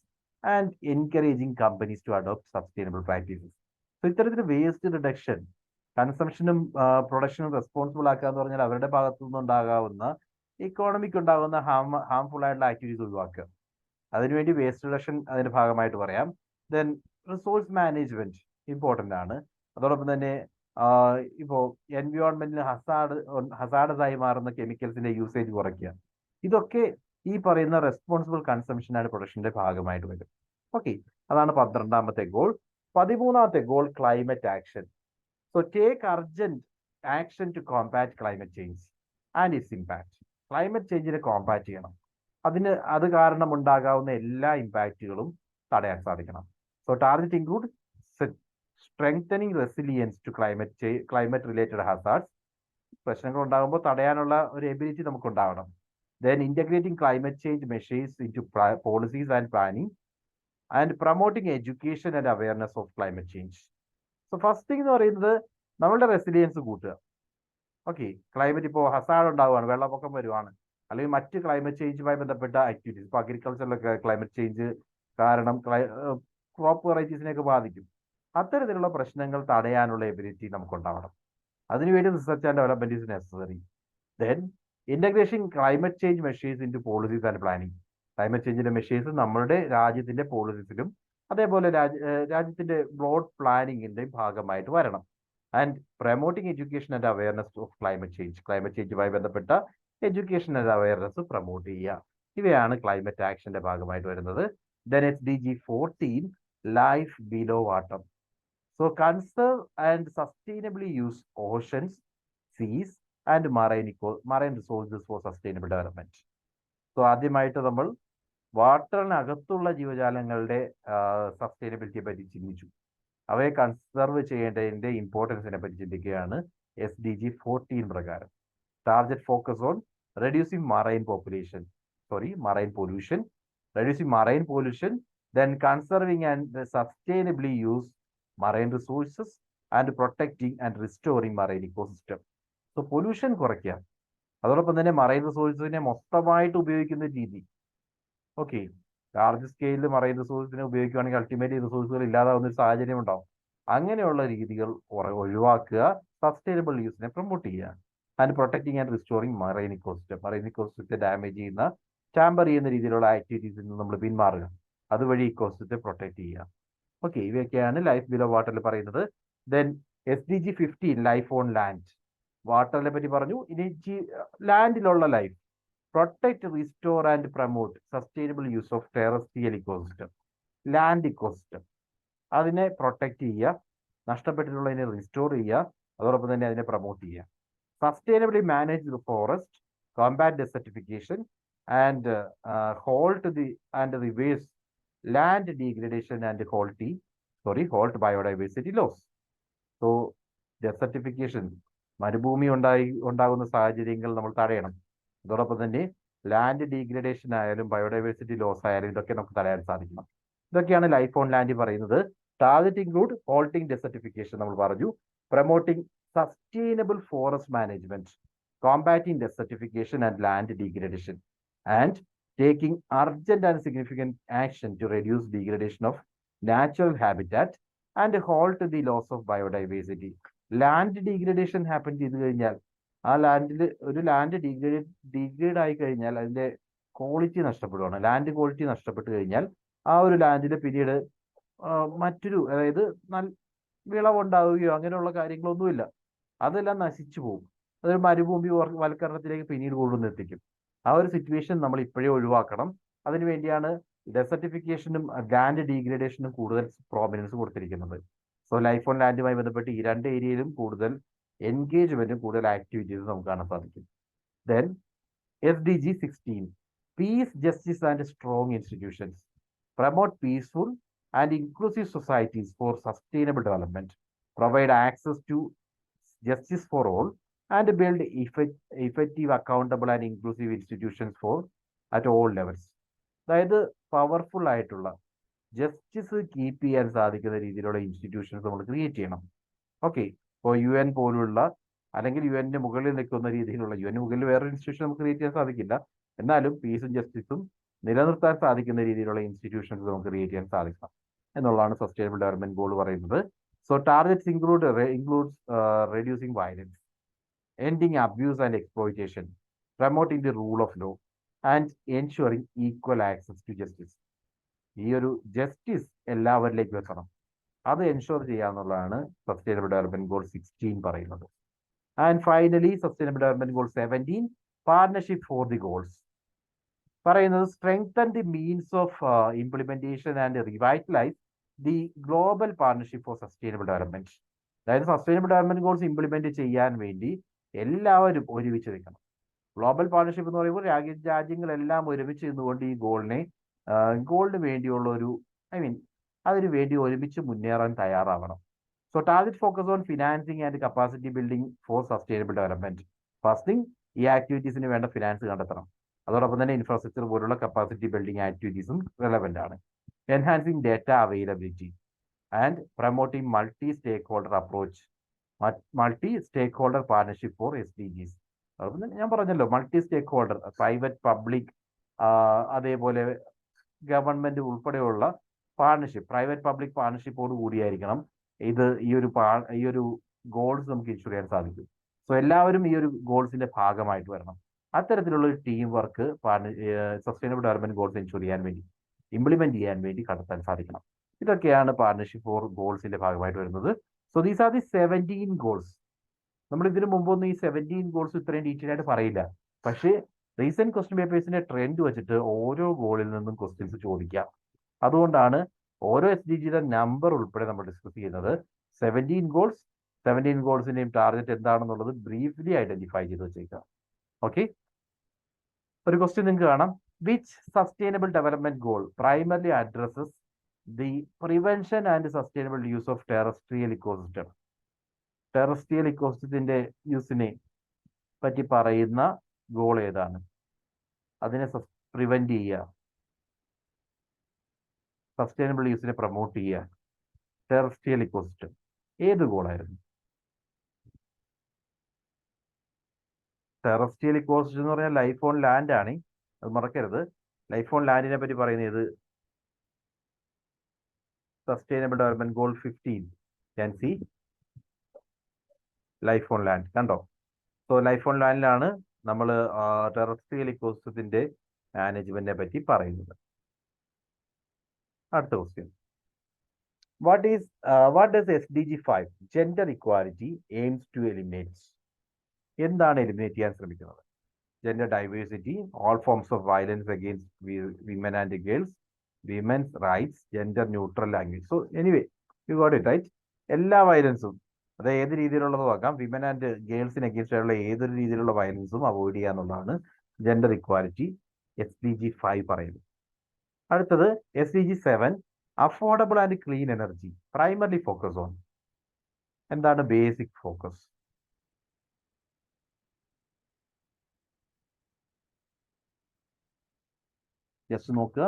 and encouraging companies to adopt sustainable practices. So ഇത്തരത്തിൽ waste reduction, കൺസംഷനും പ്രൊഡക്ഷനും responsible ആക്കുക എന്ന് പറഞ്ഞാൽ അവരുടെ ഭാഗത്തു നിന്നുണ്ടാകാവുന്ന economic ഉണ്ടാകുന്ന ഹാംഫുൾ ആയിട്ടുള്ള ആക്ടിവിറ്റീസ് ഒഴിവാക്കുക. അതിനുവേണ്ടി വേസ്റ്റ് റിഡക്ഷൻ അതിന്റെ ഭാഗമായിട്ട് പറയാം. ദെൻ റിസോഴ്സ് മാനേജ്മെന്റ് ഇമ്പോർട്ടൻ്റ് ആണ്. അതോടൊപ്പം തന്നെ ഇപ്പോൾ എൻവയോൺമെന്റിന് ഹസാഡസ് ആയി മാറുന്ന കെമിക്കൽസിന്റെ യൂസേജ് കുറയ്ക്കുക. ഇതൊക്കെ ഈ പറയുന്ന റെസ്പോൺസിബിൾ കൺസംഷൻ ആൻഡ് പ്രൊഡക്ഷന്റെ ഭാഗമായിട്ട് വരും. ഓക്കെ, അതാണ് 12ാമത്തെ ഗോൾ. 13ാമത്തെ goal climate action. So take urgent action to combat climate change and its impact. Climate ചേഞ്ചിനെ കോമ്പാറ്റ് ചെയ്യണം. അത് കാരണം ഉണ്ടാകാവുന്ന എല്ലാ ഇമ്പാക്റ്റുകളും തടയാൻ സാധിക്കണം. So target include strengthening resilience to climate related hazards. പ്രശ്നങ്ങൾ ഉണ്ടാകുമ്പോൾ തടയാനുള്ള ഒരു എബിലിറ്റി നമുക്ക് ഉണ്ടാവണം. Then integrating climate change measures into policies and planning, and promoting education and awareness of climate change. So first thing എന്ന് പറയുന്നത് നമ്മളുടെ റെസിലിയൻസ് കൂട്ടുക. ഓക്കെ, ക്ലൈമറ്റ് ഇപ്പോൾ ഹസാർഡ് ഉണ്ടാവുകയാണ്, വെള്ളപ്പൊക്കം വരുവാണ്, അല്ലെങ്കിൽ മറ്റ് ക്ലൈമറ്റ് ചേഞ്ചുമായി ബന്ധപ്പെട്ട ആക്ടിവിറ്റീസ്, ഇപ്പോൾ അഗ്രികൾച്ചറിലൊക്കെ ക്ലൈമറ്റ് ചേഞ്ച് കാരണം ക്രോപ്പ് വെറൈറ്റീസിനെയൊക്കെ ബാധിക്കും. അത്തരത്തിലുള്ള പ്രശ്നങ്ങൾ തടയാനുള്ള എബിലിറ്റി നമുക്കുണ്ടാവണം. അതിനുവേണ്ടി research and development is necessary. Then integration climate change measures into policies and planning. Climate ചേഞ്ചിന്റെ മെഷേഴ്സ് നമ്മുടെ രാജ്യത്തിന്റെ പോളിസീസിലും അതേപോലെ രാജ്യത്തിന്റെ ബ്രോഡ് പ്ലാനിങ്ങിന്റെയും ഭാഗമായിട്ട് വരണം. And promoting education and awareness of climate ചേഞ്ചുമായി ബന്ധപ്പെട്ട എഡ്യൂക്കേഷൻ ആൻഡ് അവയർനെസ് പ്രൊമോട്ട് ചെയ്യുക. ഇവയാണ് ക്ലൈമറ്റ് ആക്ഷന്റെ ഭാഗമായിട്ട് വരുന്നത്. Then SDG 14, life below water. So conserve and sustainably use oceans, seas and marine resources for sustainable development. So ആദ്യമായിട്ട് നമ്മൾ വാട്ടറിനകത്തുള്ള ജീവജാലങ്ങളുടെ സസ്റ്റൈനബിലിറ്റിയെ പറ്റി ചിന്തിച്ചു. അവയെ കൺസർവ് ചെയ്യേണ്ടതിന്റെ ഇമ്പോർട്ടൻസിനെ പറ്റി ചിന്തിക്കുകയാണ് SDG 14 പ്രകാരം. Target focus on reducing marine pollution, then conserving and sustainably use marine resources and protecting and restoring marine ecosystem. So pollution കുറയ്ക്കുക, അതോടൊപ്പം തന്നെ മറൈൻ റിസോഴ്സിനെ മൊത്തമായിട്ട് ഉപയോഗിക്കുന്ന രീതി. ഓക്കെ, ലാർജ് സ്കെയിലിൽ മറൈൻ റിസോഴ്സിനെ ഉപയോഗിക്കുകയാണെങ്കിൽ അൾട്ടിമേറ്റ് റിസോഴ്സുകൾ ഇല്ലാതാവുന്ന ഒരു സാഹചര്യം ഉണ്ടാവും. അങ്ങനെയുള്ള രീതികൾ ഒഴിവാക്കുക, സസ്റ്റൈനബിൾ യൂസിനെ പ്രൊമോട്ട് ചെയ്യുക. And protecting and restoring marine ഇക്കോസിസ്റ്റത്തെ ഡാമേജ് ചെയ്യുന്ന, ടാമ്പർ ചെയ്യുന്ന രീതിയിലുള്ള ആക്ടിവിറ്റീസിൽ നിന്ന് നമ്മൾ പിന്മാറുക. അതുവഴി ഇക്കോസിസ്റ്റത്തെ പ്രൊട്ടക്ട് ചെയ്യുക. ഓക്കെ, ഇവയൊക്കെയാണ് ലൈഫ് ബിലോ വാട്ടറിൽ പറയുന്നത്. Then SDG 15, life on land. വാട്ടറിനെ പറ്റി പറഞ്ഞു. ഇനി ലാൻഡിലുള്ള life, protect, restore and promote sustainable use of terrestrial ecosystem. Land ecosystem അതിനെ പ്രൊട്ടക്ട് ചെയ്യുക, നഷ്ടപ്പെട്ടിട്ടുള്ളതിനെ റിസ്റ്റോർ ചെയ്യുക, അതോടൊപ്പം തന്നെ അതിനെ പ്രൊമോട്ട് ചെയ്യുക. Sustainably manage the forest, combat desertification and reverse land degradation and halt biodiversity loss. So desertification, മരുഭൂമി ഉണ്ടാകുന്ന സാഹചര്യങ്ങൾ നമ്മൾ തടയണം. അതോടൊപ്പം തന്നെ ലാൻഡ് ഡീഗ്രഡേഷൻ ആയാലും ബയോഡൈവേഴ്സിറ്റി ലോസ് ആയാലും ഇതൊക്കെ നമുക്ക് തടയാൻ സാധിക്കണം. ഇതൊക്കെയാണ് ലൈഫ് ഓൺ ലാൻഡ് പറയുന്നത്. ടാർഗറ്റ് ഇൻക്ലൂഡ് ഹോൾട്ടിംഗ് ഡെസർട്ടിഫിക്കേഷൻ നമ്മൾ പറഞ്ഞു, promoting sustainable forest management, combating desertification and land degradation, and taking urgent and significant action to reduce degradation of natural habitat and halt the loss of biodiversity. Land degradation happen ചെയ്ത് കഴിഞ്ഞാൽ, ആ ഒരു land degrade ആയി കഴിഞ്ഞാൽ അതിന്റെ quality നഷ്ടപ്പെടുകയാണ്. Land quality നഷ്ടപ്പെട്ട് കഴിഞ്ഞാൽ ആ ഒരു ലാൻഡിൽ പിന്നീട് മറ്റൊരു, അതായത് വിളവുണ്ടാവുകയോ അങ്ങനെയുള്ള കാര്യങ്ങളൊന്നുമില്ല. അതെല്ലാം നശിച്ചു പോകും. അതൊരു മരുഭൂമി വൽക്കരണത്തിലേക്ക് പിന്നീട് കൊണ്ടുവന്നെത്തിക്കും. ആ ഒരു സിറ്റുവേഷൻ നമ്മൾ ഇപ്പോഴേ ഒഴിവാക്കണം. അതിനുവേണ്ടിയാണ് ഡെസർട്ടിഫിക്കേഷനും ലാൻഡ് ഡീഗ്രഡേഷനും കൂടുതൽ പ്രോമിനൻസ് കൊടുത്തിരിക്കുന്നത്. സോ ലൈഫ് ഓൺ ലാൻഡുമായി ബന്ധപ്പെട്ട് ഈ രണ്ട് ഏരിയയിലും കൂടുതൽ എൻഗേജ്മെന്റും കൂടുതൽ ആക്ടിവിറ്റീസും നമുക്ക് കാണാൻ സാധിക്കും. Then SDG 16, Peace, Justice and Strong Institutions, promote peaceful and inclusive societies for sustainable development, provide access to justice for all, and build effective, accountable and inclusive institutions at all levels. അതായത് powerful ആയിട്ടുള്ള justice keep ചെയ്യാൻ സാധിക്കുന്ന രീതിയിലുള്ള institutions നമ്മൾ create ചെയ്യണം. Okay, ഇപ്പോൾ UN പോലുള്ള അല്ലെങ്കിൽ UN മുകളിൽ നിൽക്കുന്ന രീതിയിലുള്ള UN മുകളിൽ വേറൊരു ഇൻസ്റ്റിറ്റ്യൂഷൻ നമുക്ക് ക്രിയേറ്റ് ചെയ്യാൻ സാധിക്കില്ല. എന്നാലും പീസും ജസ്റ്റിസും നിലനിർത്താൻ സാധിക്കുന്ന രീതിയിലുള്ള ഇൻസ്റ്റിറ്റ്യൂഷൻസ് നമുക്ക് ക്രിയേറ്റ് ചെയ്യാൻ സാധിക്കണം എന്നുള്ളതാണ് സസ്റ്റൈനബിൾ ഡെവലപ്മെന്റ് ഗോൾ പറയുന്നത്. So targets includes reducing violence, ending abuse and exploitation, promoting the rule of law and ensuring equal access to justice. ഈ ഒരു ജസ്റ്റിസ് എല്ലാവരിലേക്കും എത്തണം, അത് എൻഷുർ ചെയ്യാന്നുള്ളതാണ് സസ്റ്റൈനബിൾ ഡെവലപ്മെന്റ് ഗോൾ 16 പറയുന്നത്. And finally sustainable development goal 17, partnership for the goals, പറയുന്നത് strengthen the means of implementation and revitalise the global partnership for sustainable development. അതായത് sustainable development goals implement ചെയ്യാൻ വേണ്ടി എല്ലാവരും ഒരുമിച്ച് നിൽക്കണം. ഗ്ലോബൽ പാർട്ണർഷിപ്പ് എന്ന് പറയുമ്പോൾ രാജ്യങ്ങളെല്ലാം ഒരുമിച്ച് നിന്നുകൊണ്ട് ഈ ഗോളിന് വേണ്ടിയുള്ള ഒരു അതിനു വേണ്ടി ഒരുമിച്ച് മുന്നേറാൻ തയ്യാറാവണം. So target focus on financing and capacity building for sustainable development. First thing, ഈ ആക്ടിവിറ്റീസിന് വേണ്ട ഫിനാൻസ് കണ്ടെത്തണം. അതോടൊപ്പം തന്നെ ഇൻഫ്രാസ്ട്രക്ചർ പോലുള്ള കപ്പാസിറ്റി ബിൽഡിംഗ് ആക്ടിവിറ്റീസും റെലവെന്റ് ആണ്. Enhancing data availability and promoting multi stakeholder approach, multi stakeholder partnership for SDGs. അതുപോലെ തന്നെ ഞാൻ പറഞ്ഞല്ലോ, multi stakeholder, private, public, അതേപോലെ ഗവൺമെന്റ് ഉൾപ്പെടെയുള്ള പാർട്ണർഷിപ്പ്, പ്രൈവറ്റ് പബ്ലിക് പാർട്ണർഷിപ്പോട് കൂടിയായിരിക്കണം ഈ ഒരു ഗോൾസ് നമുക്ക് ഇൻഷുർ ചെയ്യാൻ സാധിക്കും. സോ എല്ലാവരും ഈ ഒരു ഗോൾസിന്റെ ഭാഗമായിട്ട് വരണം. അത്തരത്തിലുള്ള ഒരു team work sustainable development goals insure ചെയ്യാൻ വേണ്ടി, ഇംപ്ലിമെന്റ് ചെയ്യാൻ വേണ്ടി കണ്ടെത്താൻ സാധിക്കണം. ഇതൊക്കെയാണ് പാർട്ണർഷിപ്പ് ഫോർ ഗോൾസിന്റെ ഭാഗമായിട്ട് വരുന്നത്. So these are the 17 goals. നമ്മൾ ഇതിനു മുമ്പൊന്നും ഈ 17 ഗോൾസ് ഇത്രയും ഡീറ്റെയിൽ ആയിട്ട് പറയില്ല. പക്ഷേ റീസെന്റ് ക്വസ്റ്റ്യൻ പേപ്പേഴ്സിന്റെ ട്രെൻഡ് വെച്ചിട്ട് ഓരോ ഗോളിൽ നിന്നും ക്വസ്റ്റ്യൻസ് ചോദിക്കാം. അതുകൊണ്ടാണ് ഓരോ SDGയുടെ നമ്പർ ഉൾപ്പെടെ നമ്മൾ ഡിസ്കസ് ചെയ്യുന്നത്. 17 ഗോൾസിന്റെയും ടാർഗറ്റ് എന്താണെന്നുള്ളത് ബ്രീഫ്ലി ഐഡന്റിഫൈ ചെയ്ത് വെച്ചേക്കാം. ഓക്കെ, ഒരു ക്വസ്റ്റ്യൻ നിങ്ങൾക്ക് കാണാം. Which sustainable development goal primarily addresses the prevention and sustainable use of terrestrial ecosystem. Terrestrial ഇക്കോസിസ്റ്റത്തിന്റെ യൂസിനെ പറ്റി പറയുന്ന ഗോൾ ഏതാണ്? അതിനെ പ്രിവെന്റ് ചെയ്യുക, സസ്റ്റൈനബിൾ യൂസിനെ പ്രൊമോട്ട് ചെയ്യുക, ടെറസ്ട്രിയൽ ഇക്കോസിസ്റ്റം. ഏത് ഗോളായിരുന്നു? ടെറസ്ട്രിയൽ ഇക്കോസിസ്റ്റം എന്ന് പറഞ്ഞാൽ ലൈഫ് ഓൺ ലാൻഡ് ആണ്. അത് മറക്കരുത്. ലൈഫ് ഓൺ ലാൻഡിനെ പറ്റി പറയുന്നത് sustainable development goal 15. Can see life on land, കണ്ടോ? സോ ലൈഫ് ഓൺ ലാൻഡിലാണ് നമ്മൾ ടെറസ്ട്രിയൽ ഇക്കോസിസ്റ്റത്തിന്റെ മാനേജ്മെന്റിനെ പറ്റി പറയുന്നത്. അടുത്ത question, what does SDG 5 gender equality aims to eliminate? എന്താണ് എലിമിനേറ്റ് ചെയ്യാൻ ശ്രമിക്കുന്നത്? Gender diversity, all forms of violence against women and girls, women's rights, gender neutral language. So anyway you got it right. എല്ലാ വയലൻസും, അത് ഏത് രീതിയിലുള്ളത് നോക്കാം, women and ഗേൾസിന് against ആയിട്ടുള്ള ഏതൊരു രീതിയിലുള്ള വയലൻസും അവോയ്ഡ് ചെയ്യുക എന്നുള്ളതാണ് ജെൻഡർ ഇക്വാലിറ്റി SDG 5 പറയുന്നത്. അടുത്തത് SDG 7, affordable and clean energy primarily focus on. എന്താണ് ബേസിക് ഫോക്കസ്? ജസ്റ്റ് നോക്കുക.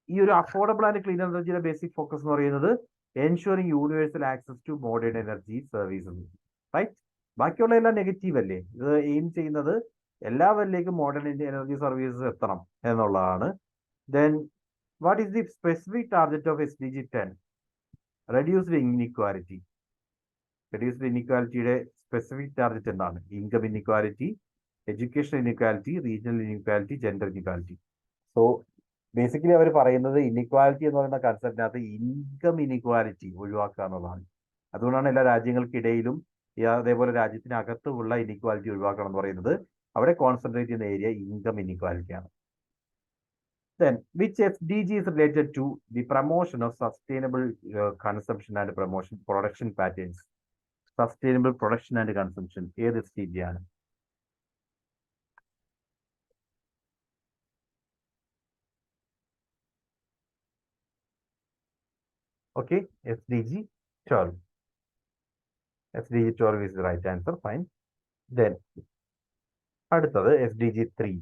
ഈ ഒരു അഫോർഡബിൾ ആൻഡ് ക്ലീൻ എനർജിയുടെ ബേസിക് ഫോക്കസ് എന്ന് പറയുന്നത് ensuring universal access to modern energy services, right? ബാക്കിയുള്ള എല്ലാം നെഗറ്റീവ് അല്ലേ? ഇത് എയിം ചെയ്യുന്നത് എല്ലാവരിലേക്കും മോഡേൺ എനർജി സർവീസസ് എത്തണം എന്നുള്ളതാണ്. Then what is the specific target of SDG 10? Reduced inequality. Reduced ഇൻഇക്വാലിറ്റിയുടെ സ്പെസിഫിക് ടാർഗറ്റ് എന്താണ്? Income inequality, education inequality, regional inequality, gender inequality. So basically അവർ പറയുന്നത് ഇൻഇക്വാലിറ്റി എന്ന് പറയുന്ന കൺസെപ്റ്റിനകത്ത് ഇൻകം ഇൻഇക്വാലിറ്റി ഒഴിവാക്കുക എന്നുള്ളതാണ്. അതുകൊണ്ടാണ് എല്ലാ രാജ്യങ്ങൾക്കിടയിലും അതേപോലെ രാജ്യത്തിനകത്തുമുള്ള ഇനിക്വാലിറ്റി ഒഴിവാക്കണം എന്ന് പറയുന്നത്. അവിടെ കോൺസെൻട്രേറ്റ് ചെയ്യുന്ന ഏരിയ ഇൻകം ഇനിക്വാലിറ്റിയാണ്. Then, which SDG is related to the promotion of sustainable consumption and production patterns? Sustainable production and consumption. ഏത് SDG ആണ്? Okay, SDG 12. SDG 12 is the right answer. Fine. Then, അടുത്തത് SDG 3.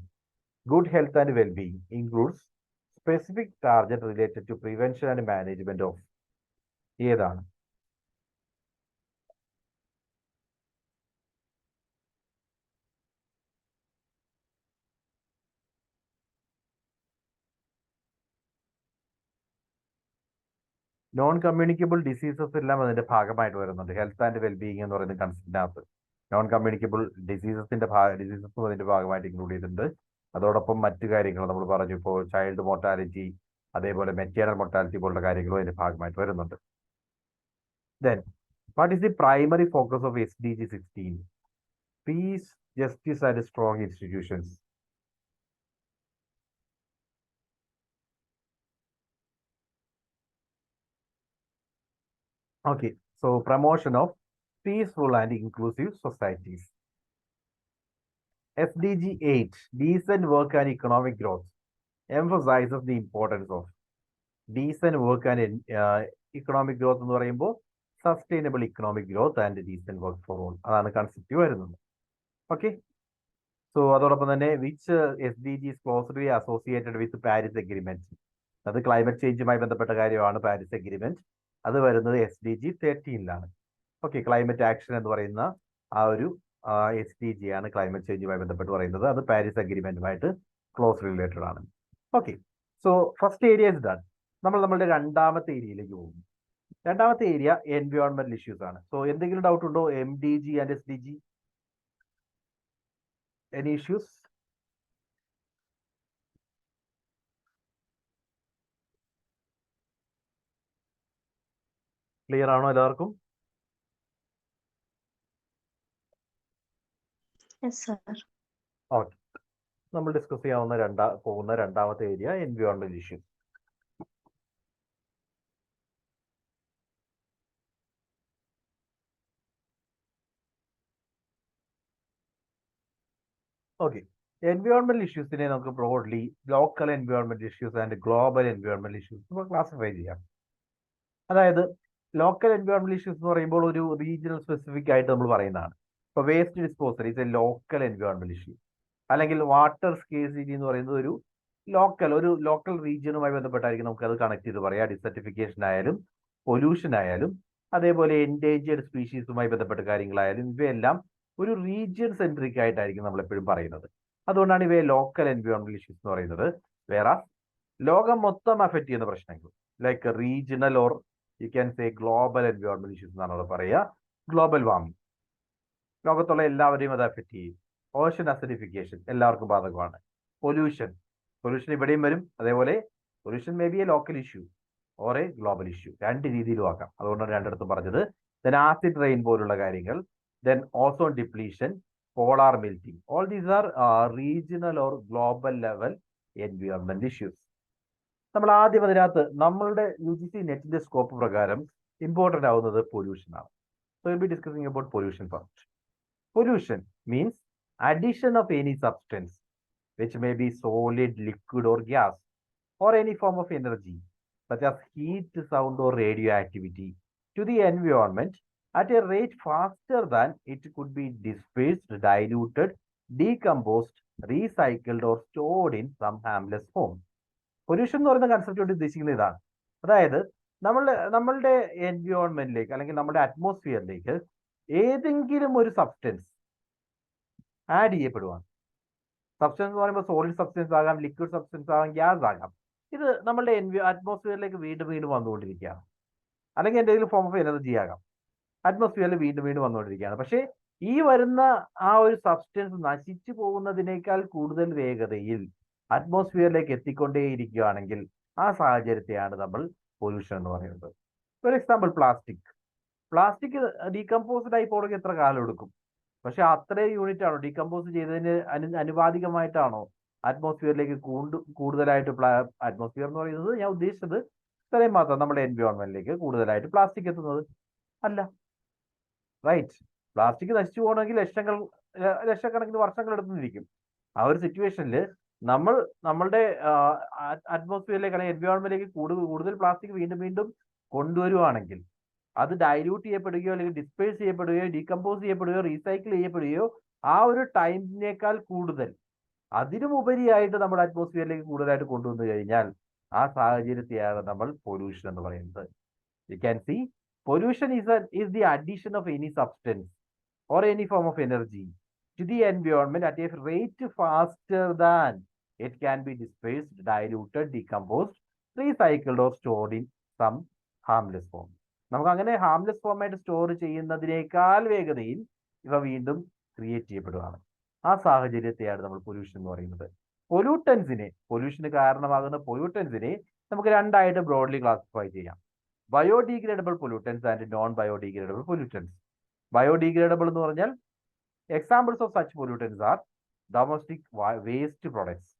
Good health and well-being includes specific target related to prevention and management of. ഏതാണ്? Non communicable diseases എല്ലാം അതിന്റെ ഭാഗമായിട്ട് വരുന്നുണ്ട്. Health and wellbeing എന്ന് പറയുന്ന കൺസെപ്റ്റിനകത്ത് നോൺ കമ്മ്യൂണിക്കബിൾ ഡിസീസസും അതിന്റെ ഭാഗമായിട്ട് ഇൻക്ലൂഡ് ചെയ്തിട്ടുണ്ട്. അതോടൊപ്പം മറ്റു കാര്യങ്ങൾ നമ്മൾ പറഞ്ഞു, ഇപ്പോൾ ചൈൽഡ് മോർട്ടാലിറ്റി, അതേപോലെ മെറ്റേണൽ മോർട്ടാലിറ്റി പോലുള്ള കാര്യങ്ങളും അതിന്റെ ഭാഗമായിട്ട് വരുന്നുണ്ട്. Then, what is the primary focus of SDG 16? Peace, justice and strong institutions. Okay, so promotion of peaceful and inclusive societies. SDG 8, decent work and economic growth, emphasizes the importance of decent work and economic growth എന്ന് പറയുമ്പോൾ sustainable economic growth and decent work for all, അതാണ് concept വരുന്നത്. Okay, so അതോടൊപ്പം തന്നെ which SDG is closely associated with Paris agreement. അത് climate ചേഞ്ചുമായി ബന്ധപ്പെട്ട കാര്യമാണ് പാരീസ് എഗ്രിമെന്റ്. അത് വരുന്നത് SDG 13 ഓക്കെ, ക്ലൈമറ്റ് ആക്ഷൻ എന്ന് പറയുന്ന ആ ഒരു SDG ആണ് ക്ലൈമറ്റ് ചേഞ്ചുമായി ബന്ധപ്പെട്ട് പറയുന്നത്. അത് പാരീസ് അഗ്രിമെന്റുമായിട്ട് ക്ലോസ് റിലേറ്റഡ് ആണ്. Okay, so first area is done. നമ്മൾ നമ്മളുടെ രണ്ടാമത്തെ ഏരിയയിലേക്ക് പോകും. രണ്ടാമത്തെ ഏരിയ എൻവയോൺമെന്റൽ ഇഷ്യൂസ് ആണ്. സോ എന്തെങ്കിലും ഡൗട്ട് ഉണ്ടോ? MDG and SDG, any issues? Clear ആണോ എല്ലാവർക്കും? ഓക്കെ, നമ്മൾ ഡിസ്കസ് ചെയ്യാവുന്ന പോകുന്ന രണ്ടാമത്തെ ഏരിയ എൻവയോൺമെന്റൽ ഇഷ്യൂസ്. ഓക്കെ, എൻവയോൺമെന്റൽ ഇഷ്യൂസിനെ നമുക്ക് broadly local എൻവയോൺമെന്റൽ issues and global എൻവയോൺമെന്റൽ ഇഷ്യൂസ് ക്ലാസിഫൈ ചെയ്യാം. അതായത് ലോക്കൽ എൻവയോൺമെന്റൽ ഇഷ്യൂസ് എന്ന് പറയുമ്പോൾ ഒരു റീജിയണൽ സ്പെസിഫിക് ആയിട്ട് നമ്മൾ പറയുന്നതാണ്. ഇപ്പൊ waste disposal is a local എൻവയോൺമെന്റൽ ഇഷ്യൂ, അല്ലെങ്കിൽ വാട്ടർ സ്കേസിറ്റി എന്ന് പറയുന്നത് ഒരു ലോക്കൽ റീജിയനുമായി ബന്ധപ്പെട്ടായിരിക്കും നമുക്ക് അത് കണക്ട് ചെയ്ത് പറയാം. ഡിസർട്ടിഫിക്കേഷൻ ആയാലും പൊല്യൂഷൻ ആയാലും അതേപോലെ എൻഡേഞ്ചേർഡ് സ്പീഷീസുമായി ബന്ധപ്പെട്ട കാര്യങ്ങളായാലും ഇവയെല്ലാം ഒരു റീജിയൻ സെൻട്രിക് ആയിട്ടായിരിക്കും നമ്മൾ എപ്പോഴും പറയുന്നത്. അതുകൊണ്ടാണ് ഇവയെ ലോക്കൽ എൻവയോൺമെന്റൽ ഇഷ്യൂസ് എന്ന് പറയുന്നത്. വേറെ ലോകം മൊത്തം അഫക്റ്റ് ചെയ്യുന്ന പ്രശ്നങ്ങൾ like regional or you can say global എൻവയോൺമെന്റൽ ഇഷ്യൂസ് എന്നാണ് അവിടെ പറയുക. ഗ്ലോബൽ വാർമിംഗ് ലോകത്തുള്ള എല്ലാവരെയും അത് അഫക്റ്റ് ചെയ്യും. ഓഷൻ അസിഡിഫിക്കേഷൻ എല്ലാവർക്കും ബാധകമാണ്. പൊല്യൂഷൻ ഇവിടെയും വരും. അതേപോലെ pollution may be A local issue or A global issue, രണ്ട് രീതിയിലും ആക്കാം. അതുകൊണ്ടാണ് രണ്ടിടത്തും പറഞ്ഞത്. ദെൻ ആസിഡ് റെയിൻ പോലുള്ള കാര്യങ്ങൾ, then ozone depletion, polar melting, all these are regional or global level environment issues. നമ്മൾ ആദ്യം അതിനകത്ത് നമ്മളുടെ UGC നെറ്റിന്റെ സ്കോപ്പ് പ്രകാരം ഇമ്പോർട്ടന്റ് ആവുന്നത് പൊല്യൂഷൻ ആണ്. So will be discussing about pollution first. Pollution means addition of any substance which may be solid, liquid or gas or any form of energy such as heat, sound or radioactivity to the environment at a rate faster than it could be dispersed, diluted, decomposed, recycled or stored in some harmless form. Pollution എന്ന് പറയുന്ന concept കൊണ്ട് ഉദ്ദേശിക്കുന്നത് ഇതാണ്. അതായത് നമ്മളുടെ എൻവയോൺമെന്റിലേക്ക് അല്ലെങ്കിൽ നമ്മുടെ അറ്റ്മോസ്ഫിയറിലേക്ക് ഏതെങ്കിലും ഒരു സബ്സ്റ്റൻസ് ആഡ് ചെയ്യപ്പെടുവാണ്. സബ്സ്റ്റൻസ് എന്ന് പറയുമ്പോൾ സോളിഡ് സബ്സ്റ്റൻസ് ആകാം, ലിക്വിഡ് സബ്സ്റ്റൻസ് ആകാം, ഗ്യാസ് ആകാം. ഇത് നമ്മളുടെ അറ്റ്മോസ്ഫിയറിലേക്ക് വീണ്ടും വന്നുകൊണ്ടിരിക്കുകയാണ്. അല്ലെങ്കിൽ എന്തെങ്കിലും ഫോം ഓഫ് എനർജി ആകാം, അറ്റ്മോസ്ഫിയറിൽ വീണ്ടും വന്നുകൊണ്ടിരിക്കുകയാണ്. പക്ഷേ ഈ വരുന്ന ആ ഒരു സബ്സ്റ്റൻസ് നശിച്ചു പോകുന്നതിനേക്കാൾ കൂടുതൽ വേഗതയിൽ അറ്റ്മോസ്ഫിയറിലേക്ക് എത്തിക്കൊണ്ടേയിരിക്കുകയാണെങ്കിൽ ആ സാഹചര്യത്തെയാണ് നമ്മൾ പൊല്യൂഷൻ എന്ന് പറയുന്നത്. ഫോർ എക്സാമ്പിൾ പ്ലാസ്റ്റിക് ഡീകമ്പോസ്ഡ് ആയി പോകണമെങ്കിൽ എത്ര കാലം എടുക്കും? പക്ഷെ അത്രയും യൂണിറ്റ് ആണോ ഡീകമ്പോസ് ചെയ്തതിന് അനുപാതികമായിട്ടാണോ അറ്റ്മോസ്ഫിയറിലേക്ക് കൂടുതലായിട്ട് അറ്റ്മോസ്ഫിയർ എന്ന് പറയുന്നത് ഞാൻ ഉദ്ദേശിച്ചത് ഇത്രയും മാത്രം നമ്മുടെ എൻവയോൺമെന്റിലേക്ക് കൂടുതലായിട്ട് പ്ലാസ്റ്റിക് എത്തുന്നത് അല്ല. റൈറ്റ്. പ്ലാസ്റ്റിക് നശിച്ചു പോകണമെങ്കിൽ ലക്ഷക്കണക്കിന് വർഷങ്ങൾ എടുത്തിരിക്കും. ആ ഒരു സിറ്റുവേഷനിൽ നമ്മളുടെ അറ്റ്മോസ്ഫിയറിലേക്ക് അല്ലെങ്കിൽ എൻവയോൺമെന്റിലേക്ക് കൂടുതൽ പ്ലാസ്റ്റിക് വീണ്ടും വീണ്ടും കൊണ്ടുവരുവാണെങ്കിൽ അത് ഡൈല്യൂട്ട് ചെയ്യപ്പെടുകയോ അല്ലെങ്കിൽ ഡിസ്പേഴ്സ് ചെയ്യപ്പെടുകയോ ഡീകമ്പോസ് ചെയ്യപ്പെടുകയോ റീസൈക്കിൾ ചെയ്യപ്പെടുകയോ ആ ഒരു ടൈമിനേക്കാൾ കൂടുതൽ അതിനുമുപരിയായിട്ട് നമ്മുടെ അറ്റ്മോസ്ഫിയറിലേക്ക് കൂടുതലായിട്ട് കൊണ്ടുവന്നു കഴിഞ്ഞാൽ ആ സാഹചര്യത്തെയാണ് നമ്മൾ പൊല്യൂഷൻ എന്ന് പറയുന്നത്. U can C pollution is the addition of any substance or any form of energy to the environment at a rate faster than it can be dispersed, diluted, decomposed, recycled or stored in some harmless form. നമുക്ക് അങ്ങനെ harmless ഫോമായിട്ട് store ചെയ്യുന്നതിനേക്കാൾ വേഗതയിൽ ഇവ വീണ്ടും create ചെയ്യപ്പെടുകയാണ്. ആ സാഹചര്യത്തെയാണ് നമ്മൾ pollution എന്ന് പറയുന്നത്. പൊല്യൂഷന് കാരണമാകുന്ന പൊല്യൂട്ടൻസിനെ നമുക്ക് രണ്ടായിട്ട് ബ്രോഡ്ലി ക്ലാസിഫൈ ചെയ്യാം. Biodegradable pollutants and non biodegradable pollutants. Biodegradable എന്ന് പറഞ്ഞാൽ examples of such pollutants are domestic waste products,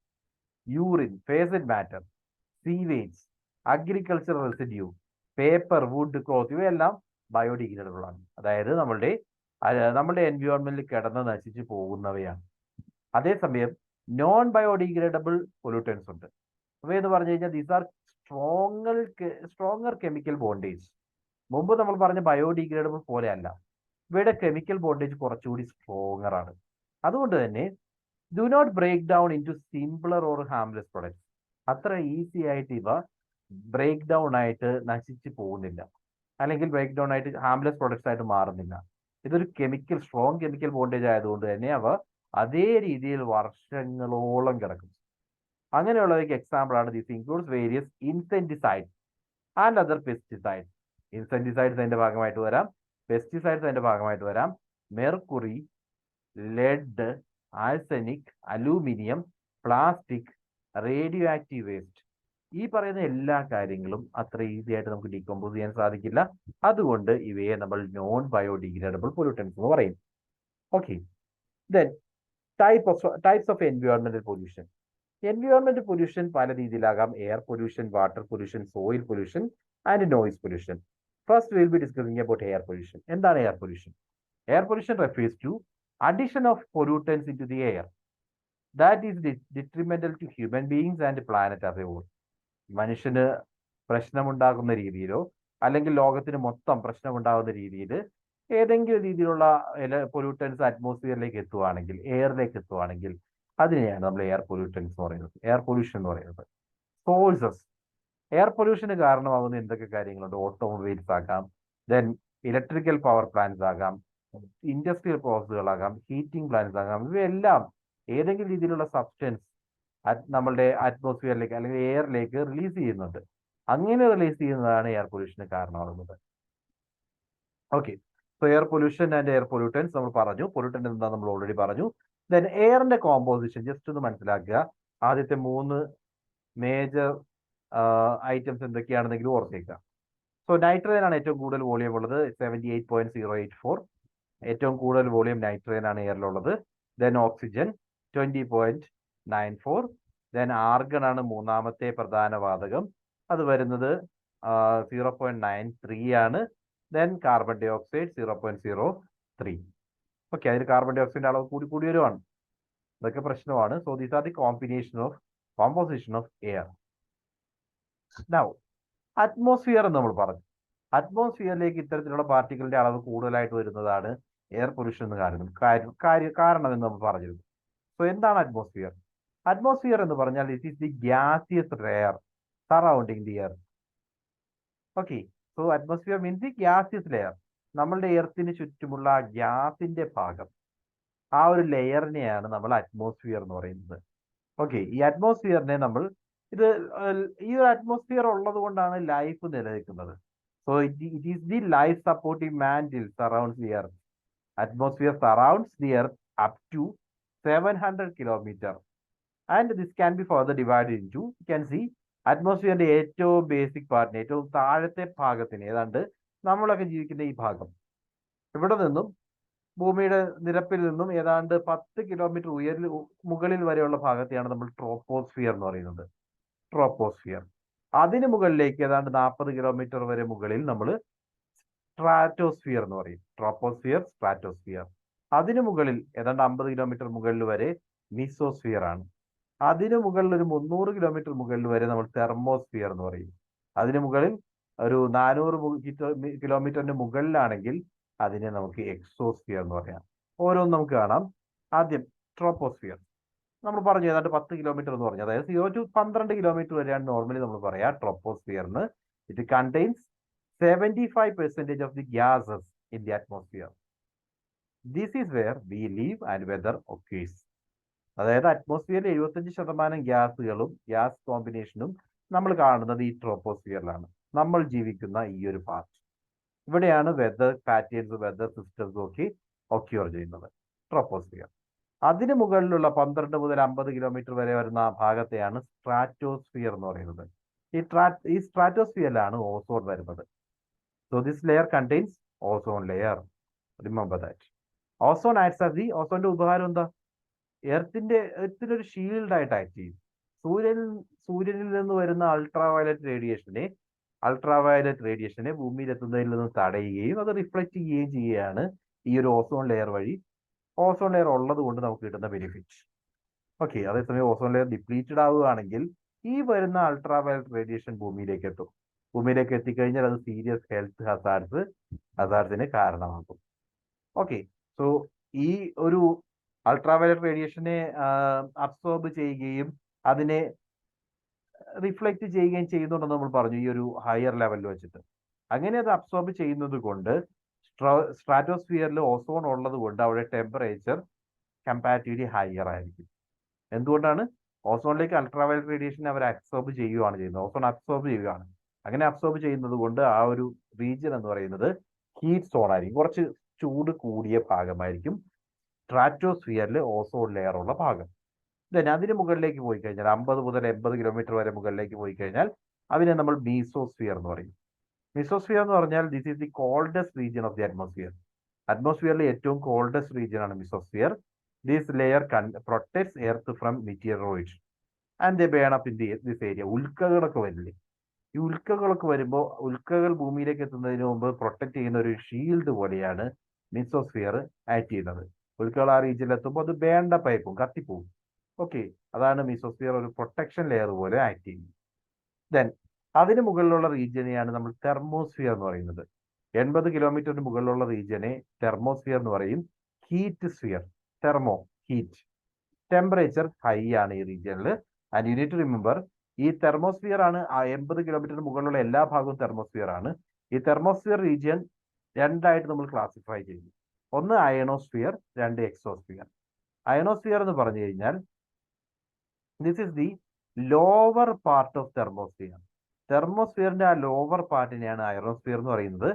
urine, ഫേസഡ് matter, sewage, agriculture residue, paper, wood, cloth ഇവയെല്ലാം ബയോഡീഗ്രേഡബിൾ ആണ്. അതായത് നമ്മളുടെ എൻവയോൺമെന്റിൽ കിടന്ന് നശിച്ചു പോകുന്നവയാണ്. അതേസമയം നോൺ ബയോഡീഗ്രേഡബിൾ പൊല്യൂട്ടൻസ് ഉണ്ട്. ഇവയെന്ന് പറഞ്ഞു കഴിഞ്ഞാൽ these are stronger chemical bondage. മുമ്പ് നമ്മൾ പറഞ്ഞ ബയോഡീഗ്രേഡബിൾ പോലെയല്ല, ഇവയുടെ കെമിക്കൽ ബോണ്ടേജ് കുറച്ചുകൂടി സ്ട്രോങ്ങർ ആണ്. അതുകൊണ്ട് തന്നെ do not break down into simpler or harmless products. അത്ര ഈസി ആയിട്ട് ഇവ ബ്രേക്ക് ഡൗൺ ആയിട്ട് നശിച്ചു പോകുന്നില്ല, അല്ലെങ്കിൽ ബ്രേക്ക് ഡൗൺ ആയിട്ട് ഹാംലെസ് പ്രൊഡക്ട്സ് ആയിട്ട് മാറുന്നില്ല. ഇതൊരു സ്ട്രോങ് കെമിക്കൽ ബോണ്ടേജ് ആയതുകൊണ്ട് തന്നെ അവ അതേ രീതിയിൽ വർഷങ്ങളോളം കിടക്കും. അങ്ങനെയുള്ളവയ്ക്ക് എക്സാമ്പിൾ ആണ് this includes various insecticides and other pesticides. Insecticides അതിന്റെ ഭാഗമായിട്ട് വരാം, പെസ്റ്റിസൈഡ്സ് അതിന്റെ ഭാഗമായിട്ട് വരാം. Mercury, lead, arsenic, aluminium, plastic, radioactive waste, ഈ പറയുന്ന എല്ലാ കാര്യങ്ങളും അത്ര ഈസി ആയിട്ട് നമുക്ക് ഡീകമ്പോസ് ചെയ്യാൻ സാധിക്കില്ല. അതുകൊണ്ട് ഇവയെ നമ്മൾ നോൺ ബയോഡിഗ്രേഡബിൾ പൊല്യൂട്ടൻസ് എന്ന് പറയും. ഓക്കെ, ദെൻ ടൈപ്സ് ഓഫ് എൻവയോൺമെന്റൽ പൊല്യൂഷൻ. എൻവയോൺമെന്റൽ പൊല്യൂഷൻ പല രീതിയിലാകാം. Air pollution, water pollution, soil pollution and noise pollution. First will be discussing about air pollution. എന്താണ് air pollution? Air pollution refers to addition of pollutants into the air that is detrimental to human beings and planet as a whole. മനുഷ്യന് പ്രശ്നമുണ്ടാകുന്ന രീതിയിലോ അല്ലെങ്കിൽ ലോകത്തിന് മൊത്തം പ്രശ്നമുണ്ടാകുന്ന രീതിയിൽ ഏതെങ്കിലും രീതിയിലുള്ള pollutants അറ്റ്മോസ്ഫിയറിലേക്ക് എത്തുവാണെങ്കിൽ, എയറിലേക്ക് എത്തുവാണെങ്കിൽ അതിനെയാണ് നമ്മൾ എയർ പൊല്യൂട്ടൻസ് എന്ന് പറയുന്നത്, എയർ പൊല്യൂഷൻ എന്ന് പറയുന്നത്. സോഴ്സസ്. എയർ പൊല്യൂഷന് കാരണമാകുന്ന എന്തൊക്കെ കാര്യങ്ങളുണ്ട്? ഓട്ടോമൊബൈൽസ് ആകാം, ദെൻ ഇലക്ട്രിക്കൽ പവർ പ്ലാന്റ്സ് ആകാം, ഇൻഡസ്ട്രിയൽ പ്രോസസ്സുകളാകാം, ഹീറ്റിംഗ് പ്ലാന്റ്സ് ആകാം. ഇവയെല്ലാം ഏതെങ്കിലും രീതിയിലുള്ള സബ്സ്റ്റൻസ് നമ്മളുടെ അറ്റ്മോസ്ഫിയറിലേക്ക് അല്ലെങ്കിൽ എയറിലേക്ക് റിലീസ് ചെയ്യുന്നുണ്ട്. അങ്ങനെ റിലീസ് ചെയ്യുന്നതാണ് എയർ പൊല്യൂഷന് കാരണമാകുന്നത്. Okay, so air pollution and air pollutants നമ്മൾ പറഞ്ഞു. പൊല്യൂട്ടൻ എന്താ നമ്മൾ ഓൾറെഡി പറഞ്ഞു. ദെൻ എയറിന്റെ കോമ്പോസിഷൻ ജസ്റ്റ് ഒന്ന് മനസ്സിലാക്കുക. ആദ്യത്തെ 3 മേജർ ഐറ്റംസ് എന്തൊക്കെയാണെന്നെങ്കിലും ഓർത്തേക്കുക. സോ നൈട്രജൻ ആണ് ഏറ്റവും കൂടുതൽ വോളിയം ഉള്ളത്, 78.084. ഏറ്റവും കൂടുതൽ വോളിയം നൈട്രജൻ ആണ് എയറിലുള്ളത്. Then oxygen 20.94. ദെൻ ആർഗൺ ആണ് മൂന്നാമത്തെ പ്രധാന വാതകം, അത് വരുന്നത് 0.93 ആണ്. Then carbon dioxide 0.03. Okay, അതിന് കാർബൺ ഡൈ ഓക്സൈഡിന്റെ അളവ് കൂടി വരുവാണ്. ഇതൊക്കെ പ്രശ്നമാണ്. So these are the composition of air. Now atmosphere എന്ന് നമ്മൾ പറഞ്ഞു. അറ്റ്മോസ്ഫിയറിലേക്ക് ഇത്തരത്തിലുള്ള പാർട്ടിക്കിളിന്റെ അളവ് കൂടുതലായിട്ട് വരുന്നതാണ് എയർ പൊല്യൂഷൻ എന്ന് കാരണം എന്ന് നമ്മൾ പറഞ്ഞിരുന്നു. സോ എന്താണ് അറ്റ്മോസ്ഫിയർ? അറ്റ്മോസ്ഫിയർ എന്ന് പറഞ്ഞാൽ it is the gaseous layer surrounding the earth. Okay, so atmosphere means the gaseous layer. നമ്മളുടെ എർത്തിന് ചുറ്റുമുള്ള ഗ്യാസിന്റെ ഭാഗം, ആ ഒരു ലെയറിനെയാണ് നമ്മൾ അറ്റ്മോസ്ഫിയർ എന്ന് പറയുന്നത്. ഓക്കെ, ഈ അറ്റ്മോസ്ഫിയറിനെ നമ്മൾ ഈ ഒരു അറ്റ്മോസ്ഫിയർ ഉള്ളത് കൊണ്ടാണ് ലൈഫ് നിലനിൽക്കുന്നത്. So it is the life supporting mantle surrounds the earth. Atmosphere surrounds the earth up to 700 kilometer and this can be further divided into, you can see atmosphere ഏറ്റവും basic പാർട്ടിന്, ഏറ്റവും താഴത്തെ ഭാഗത്തിന് ഏതാണ്ട് നമ്മളൊക്കെ ജീവിക്കുന്ന ഈ ഭാഗം, ഇവിടെ നിന്നും ഭൂമിയുടെ നിരപ്പിൽ നിന്നും ഏതാണ്ട് 10 കിലോമീറ്റർ മുകളിൽ വരെയുള്ള ഭാഗത്തെയാണ് നമ്മൾ ട്രോപ്പോസ്ഫിയർ എന്ന് പറയുന്നത്. ട്രോപ്പോസ്ഫിയർ. അതിന് മുകളിലേക്ക് ഏതാണ്ട് 40 കിലോമീറ്റർ വരെ മുകളിൽ നമ്മൾ സ്ട്രാറ്റോസ്ഫിയർ എന്ന് പറയും. Troposphere, stratosphere. അതിനു മുകളിൽ ഏതാണ്ട് 50 കിലോമീറ്റർ മുകളിൽ വരെ മീസോസ്ഫിയർ ആണ്. അതിനു മുകളിൽ ഒരു 300 കിലോമീറ്റർ മുകളിൽ വരെ നമ്മൾ തെർമോസ്ഫിയർ എന്ന് പറയും. അതിനു മുകളിൽ ഒരു 400 കിലോമീറ്ററിന് മുകളിലാണെങ്കിൽ അതിനെ നമുക്ക് എക്സോസ്ഫിയർ എന്ന് പറയാം. ഓരോന്നും നമുക്ക് കാണാം. ആദ്യം ട്രോപ്പോസ്ഫിയർ. നമ്മൾ പറഞ്ഞു ഏതാണ്ട് 10 കിലോമീറ്റർ എന്ന് പറഞ്ഞു, അതായത് 0 to 12 കിലോമീറ്റർ വരെയാണ് നോർമലി നമ്മൾ പറയാ ട്രോപ്പോസ്ഫിയറിന്. It contains 75% of the gases in the atmosphere. This is where we live and weather occurs. അതായത് അറ്റ്മോസ്ഫിയറിൽ 75% ഗ്യാസുകളും ഗ്യാസ് കോമ്പിനേഷനും നമ്മൾ കാണുന്നത് ഈ ട്രോപ്പോസ്ഫിയറിലാണ്. നമ്മൾ ജീവിക്കുന്ന ഈ ഒരു പാർട്ട്. ഇവിടെയാണ് വെതർ പാറ്റേൺസ്, വെതർ സിസ്റ്റംസും ഒക്കെ ഒക്യൂർ ചെയ്യുന്നത്. ട്രോപ്പോസ്ഫിയർ. അതിന് മുകളിലുള്ള 12 മുതൽ 50 കിലോമീറ്റർ വരെ വരുന്ന ഭാഗത്തെയാണ് സ്ട്രാറ്റോസ്ഫിയർ എന്ന് പറയുന്നത്. ഈ സ്ട്രാറ്റോസ്ഫിയറിലാണ് ഓസോൺ വരുന്നത്. So this layer contains ozone layer. Remember that. Ozone acts as the ഓസോന്റെ ഉപകാരം എന്താ? എർത്തിനൊരു ഷീൽഡ് ആയിട്ട് ആക്ട് ചെയ്യും. സൂര്യനിൽ നിന്ന് വരുന്ന അൾട്രാവയലറ്റ് റേഡിയേഷനെ ഭൂമിയിൽ എത്തുന്നതിൽ നിന്ന് തടയുകയും അത് റിഫ്ലക്ട് ചെയ്യുകയും ചെയ്യുകയാണ് ഈ ഒരു ഓസോൺ ലെയർ വഴി. ഓസോൺ ലെയർ ഉള്ളത് കൊണ്ട് നമുക്ക് കിട്ടുന്ന ബെനിഫിറ്റ്. ഓക്കെ. അതേസമയം ഓസോൺ ലെയർ ഡിപ്ലീറ്റഡ് ആവുകയാണെങ്കിൽ ഈ വരുന്ന അൾട്രാവയലറ്റ് റേഡിയേഷൻ ഭൂമിയിലേക്ക് എത്തും. ഭൂമിയിലേക്ക് എത്തിക്കഴിഞ്ഞാൽ അത് സീരിയസ് ഹെൽത്ത് ഹസാർഡ്സിന് കാരണമാകും. ഓക്കെ. സോ ഈ ഒരു അൾട്രാവയലറ്റ് റേഡിയേഷനെ അബ്സോർബ് ചെയ്യുകയും അതിനെ റിഫ്ലക്ട് ചെയ്യുകയും ചെയ്യുന്നുണ്ടെന്ന് നമ്മൾ പറഞ്ഞു ഈ ഒരു ഹയർ ലെവലിൽ വെച്ചിട്ട്. അങ്ങനെ അത് അബ്സോർബ് ചെയ്യുന്നത് കൊണ്ട് സ്ട്രാറ്റോസ്ഫിയറിൽ ഓസോൺ ഉള്ളത് കൊണ്ട് അവിടെ ടെമ്പറേച്ചർ കമ്പാരിറ്റീവ്ലി ഹയർ ആയിരിക്കും. എന്തുകൊണ്ടാണ്? ഓസോണിലേക്ക് അൾട്രാവയലറ്റ് റേഡിയേഷൻ അവർ അബ്സോർബ് ചെയ്യുകയാണ് ചെയ്യുന്നത്. ഓസോൺ അബ്സോർബ് ചെയ്യുകയാണ്. അങ്ങനെ അബ്സോർബ് ചെയ്യുന്നത് കൊണ്ട് ആ ഒരു റീജിയൻ എന്ന് പറയുന്നത് ഹീറ്റ് സോൺ ആയിരിക്കും. കുറച്ച് ചൂട് കൂടിയ ഭാഗമായിരിക്കും സ്ട്രാറ്റോസ്ഫിയറിൽ ഓസോൺ ലെയർ ഉള്ള ഭാഗം. ദെൻ അതിന് മുകളിലേക്ക് പോയി കഴിഞ്ഞാൽ 50 മുതൽ 80 കിലോമീറ്റർ വരെ മുകളിലേക്ക് പോയി കഴിഞ്ഞാൽ അതിനെ നമ്മൾ മീസോസ്ഫിയർ എന്ന് പറയും. മീസോസ്ഫിയർ എന്ന് പറഞ്ഞാൽ this is the coldest region of the atmosphere. അറ്റ്മോസ്ഫിയറിലെ ഏറ്റവും കോൾഡസ്റ്റ് റീജിയൻ ആണ് mesosphere. This layer protects earth from meteoroids and they burn up in this area. ഉൽക്കകളൊക്കെ വരില്ലേ? ഈ ഉൽക്കകളൊക്കെ വരുമ്പോൾ ഉൽക്കകൾ ഭൂമിയിലേക്ക് എത്തുന്നതിന് മുമ്പ് പ്രൊട്ടക്ട് ചെയ്യുന്ന ഒരു ഷീൽഡ് പോലെയാണ് മീസോസ്ഫിയർ ആക്ട് ചെയ്യുന്നത്. ഉൽക്കകൾ ആ റീജിയനിൽ എത്തുമ്പോൾ അത് ബേണ്ടപ്പ് ആയിപ്പോവും, കത്തിപ്പോവും. ഓക്കെ. അതാണ് മീസോസ്ഫിയർ ഒരു പ്രൊട്ടക്ഷൻ ലെയർ പോലെ ആക്ട് ചെയ്യുന്നത്. ദെൻ അതിന് മുകളിലുള്ള റീജിയനെയാണ് നമ്മൾ തെർമോസ്ഫിയർ എന്ന് പറയുന്നത്. 80 കിലോമീറ്ററിന് മുകളിലുള്ള റീജിയനെ തെർമോസ്ഫിയർ എന്ന് പറയും. Heat sphere. Thermo, heat. Temperature high ആണ് ഈ റീജിയനിൽ. And you need to remember, ഈ തെർമോസ്ഫിയർ ആണ് ആ 80 കിലോമീറ്ററിന് മുകളിലുള്ള എല്ലാ ഭാഗവും തെർമോസ്ഫിയർ ആണ്. ഈ തെർമോസ്ഫിയർ റീജിയൻ രണ്ടായിട്ട് നമ്മൾ ക്ലാസിഫൈ ചെയ്യുന്നു. ഒന്ന് അയണോസ്ഫിയർ, രണ്ട് എക്സോസ്ഫിയർ. അയണോസ്ഫിയർ എന്ന് പറഞ്ഞു കഴിഞ്ഞാൽ this is the lower part of thermosphere. തെർമോസ്ഫിയറിന്റെ ആ ലോവർ പാർട്ടിനെയാണ് അയണോസ്ഫിയർ എന്ന് പറയുന്നത്.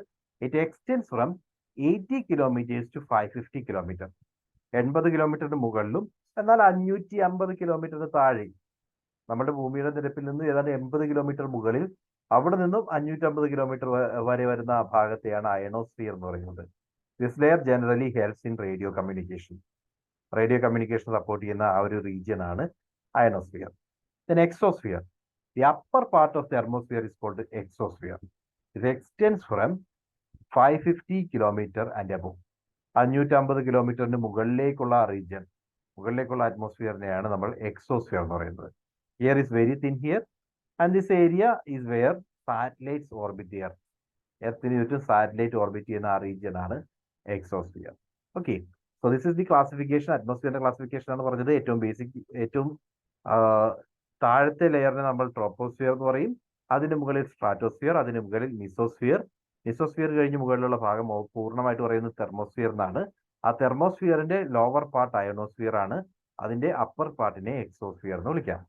It extends from 80 kilometres to 550 kilometre. 80 കിലോമീറ്ററിന് മുകളിലും എന്നാൽ 550 കിലോമീറ്ററിന് താഴെയും. നമ്മുടെ ഭൂമിയുടെ നിരപ്പിൽ നിന്ന് ഏതാണ്ട് 80 കിലോമീറ്റർ മുകളിൽ, അവിടെ നിന്നും 550 കിലോമീറ്റർ വരെ വരുന്ന ആ ഭാഗത്തെയാണ് അയണോസ്ഫിയർ എന്ന് പറയുന്നത്. This layer generally helps in radio communication. Radio communication support ചെയ്യുന്ന ആ ഒരു റീജിയൻ ആണ് ionosphere. Then exosphere. The upper part of the thermosphere is called exosphere. It extends from 550 kilometre and above. 550 കിലോമീറ്ററിന് മുകളിലേക്കുള്ള റീജിയൻ, മുകളിലേക്കുള്ള അറ്റ്മോസ്ഫിയറിനെയാണ് നമ്മൾ എക്സോസ്ഫിയർ എന്ന് പറയുന്നത്. Air is very thin here, and this area is where satellites orbit the Earth. എർത്തിന് ചുറ്റും satellite orbit ചെയ്യുന്ന ആ region ആണ് exosphere. Okay. So this is the classification. അറ്റ്മോസ്ഫിയറിന്റെ ക്ലാസിഫിക്കേഷൻ ആണ് പറഞ്ഞത്. ഏറ്റവും താഴത്തെ ലെയറിനെ നമ്മൾ ട്രോപ്പോസ്ഫിയർ എന്ന് പറയും. അതിന് മുകളിൽ സ്ട്രാറ്റോസ്ഫിയർ, അതിന് മുകളിൽ മീസോസ്ഫിയർ. മീസോസ്ഫിയർ കഴിഞ്ഞ് മുകളിലുള്ള ഭാഗം പൂർണ്ണമായിട്ട് പറയുന്നത് തെർമോസ്ഫിയർ എന്നാണ്. ആ തെർമോസ്ഫിയറിന്റെ ലോവർ പാർട്ട് അയണോസ്ഫിയർ ആണ്. അതിന്റെ അപ്പർ പാർട്ടിനെ എക്സോസ്ഫിയർ എന്ന് വിളിക്കാം.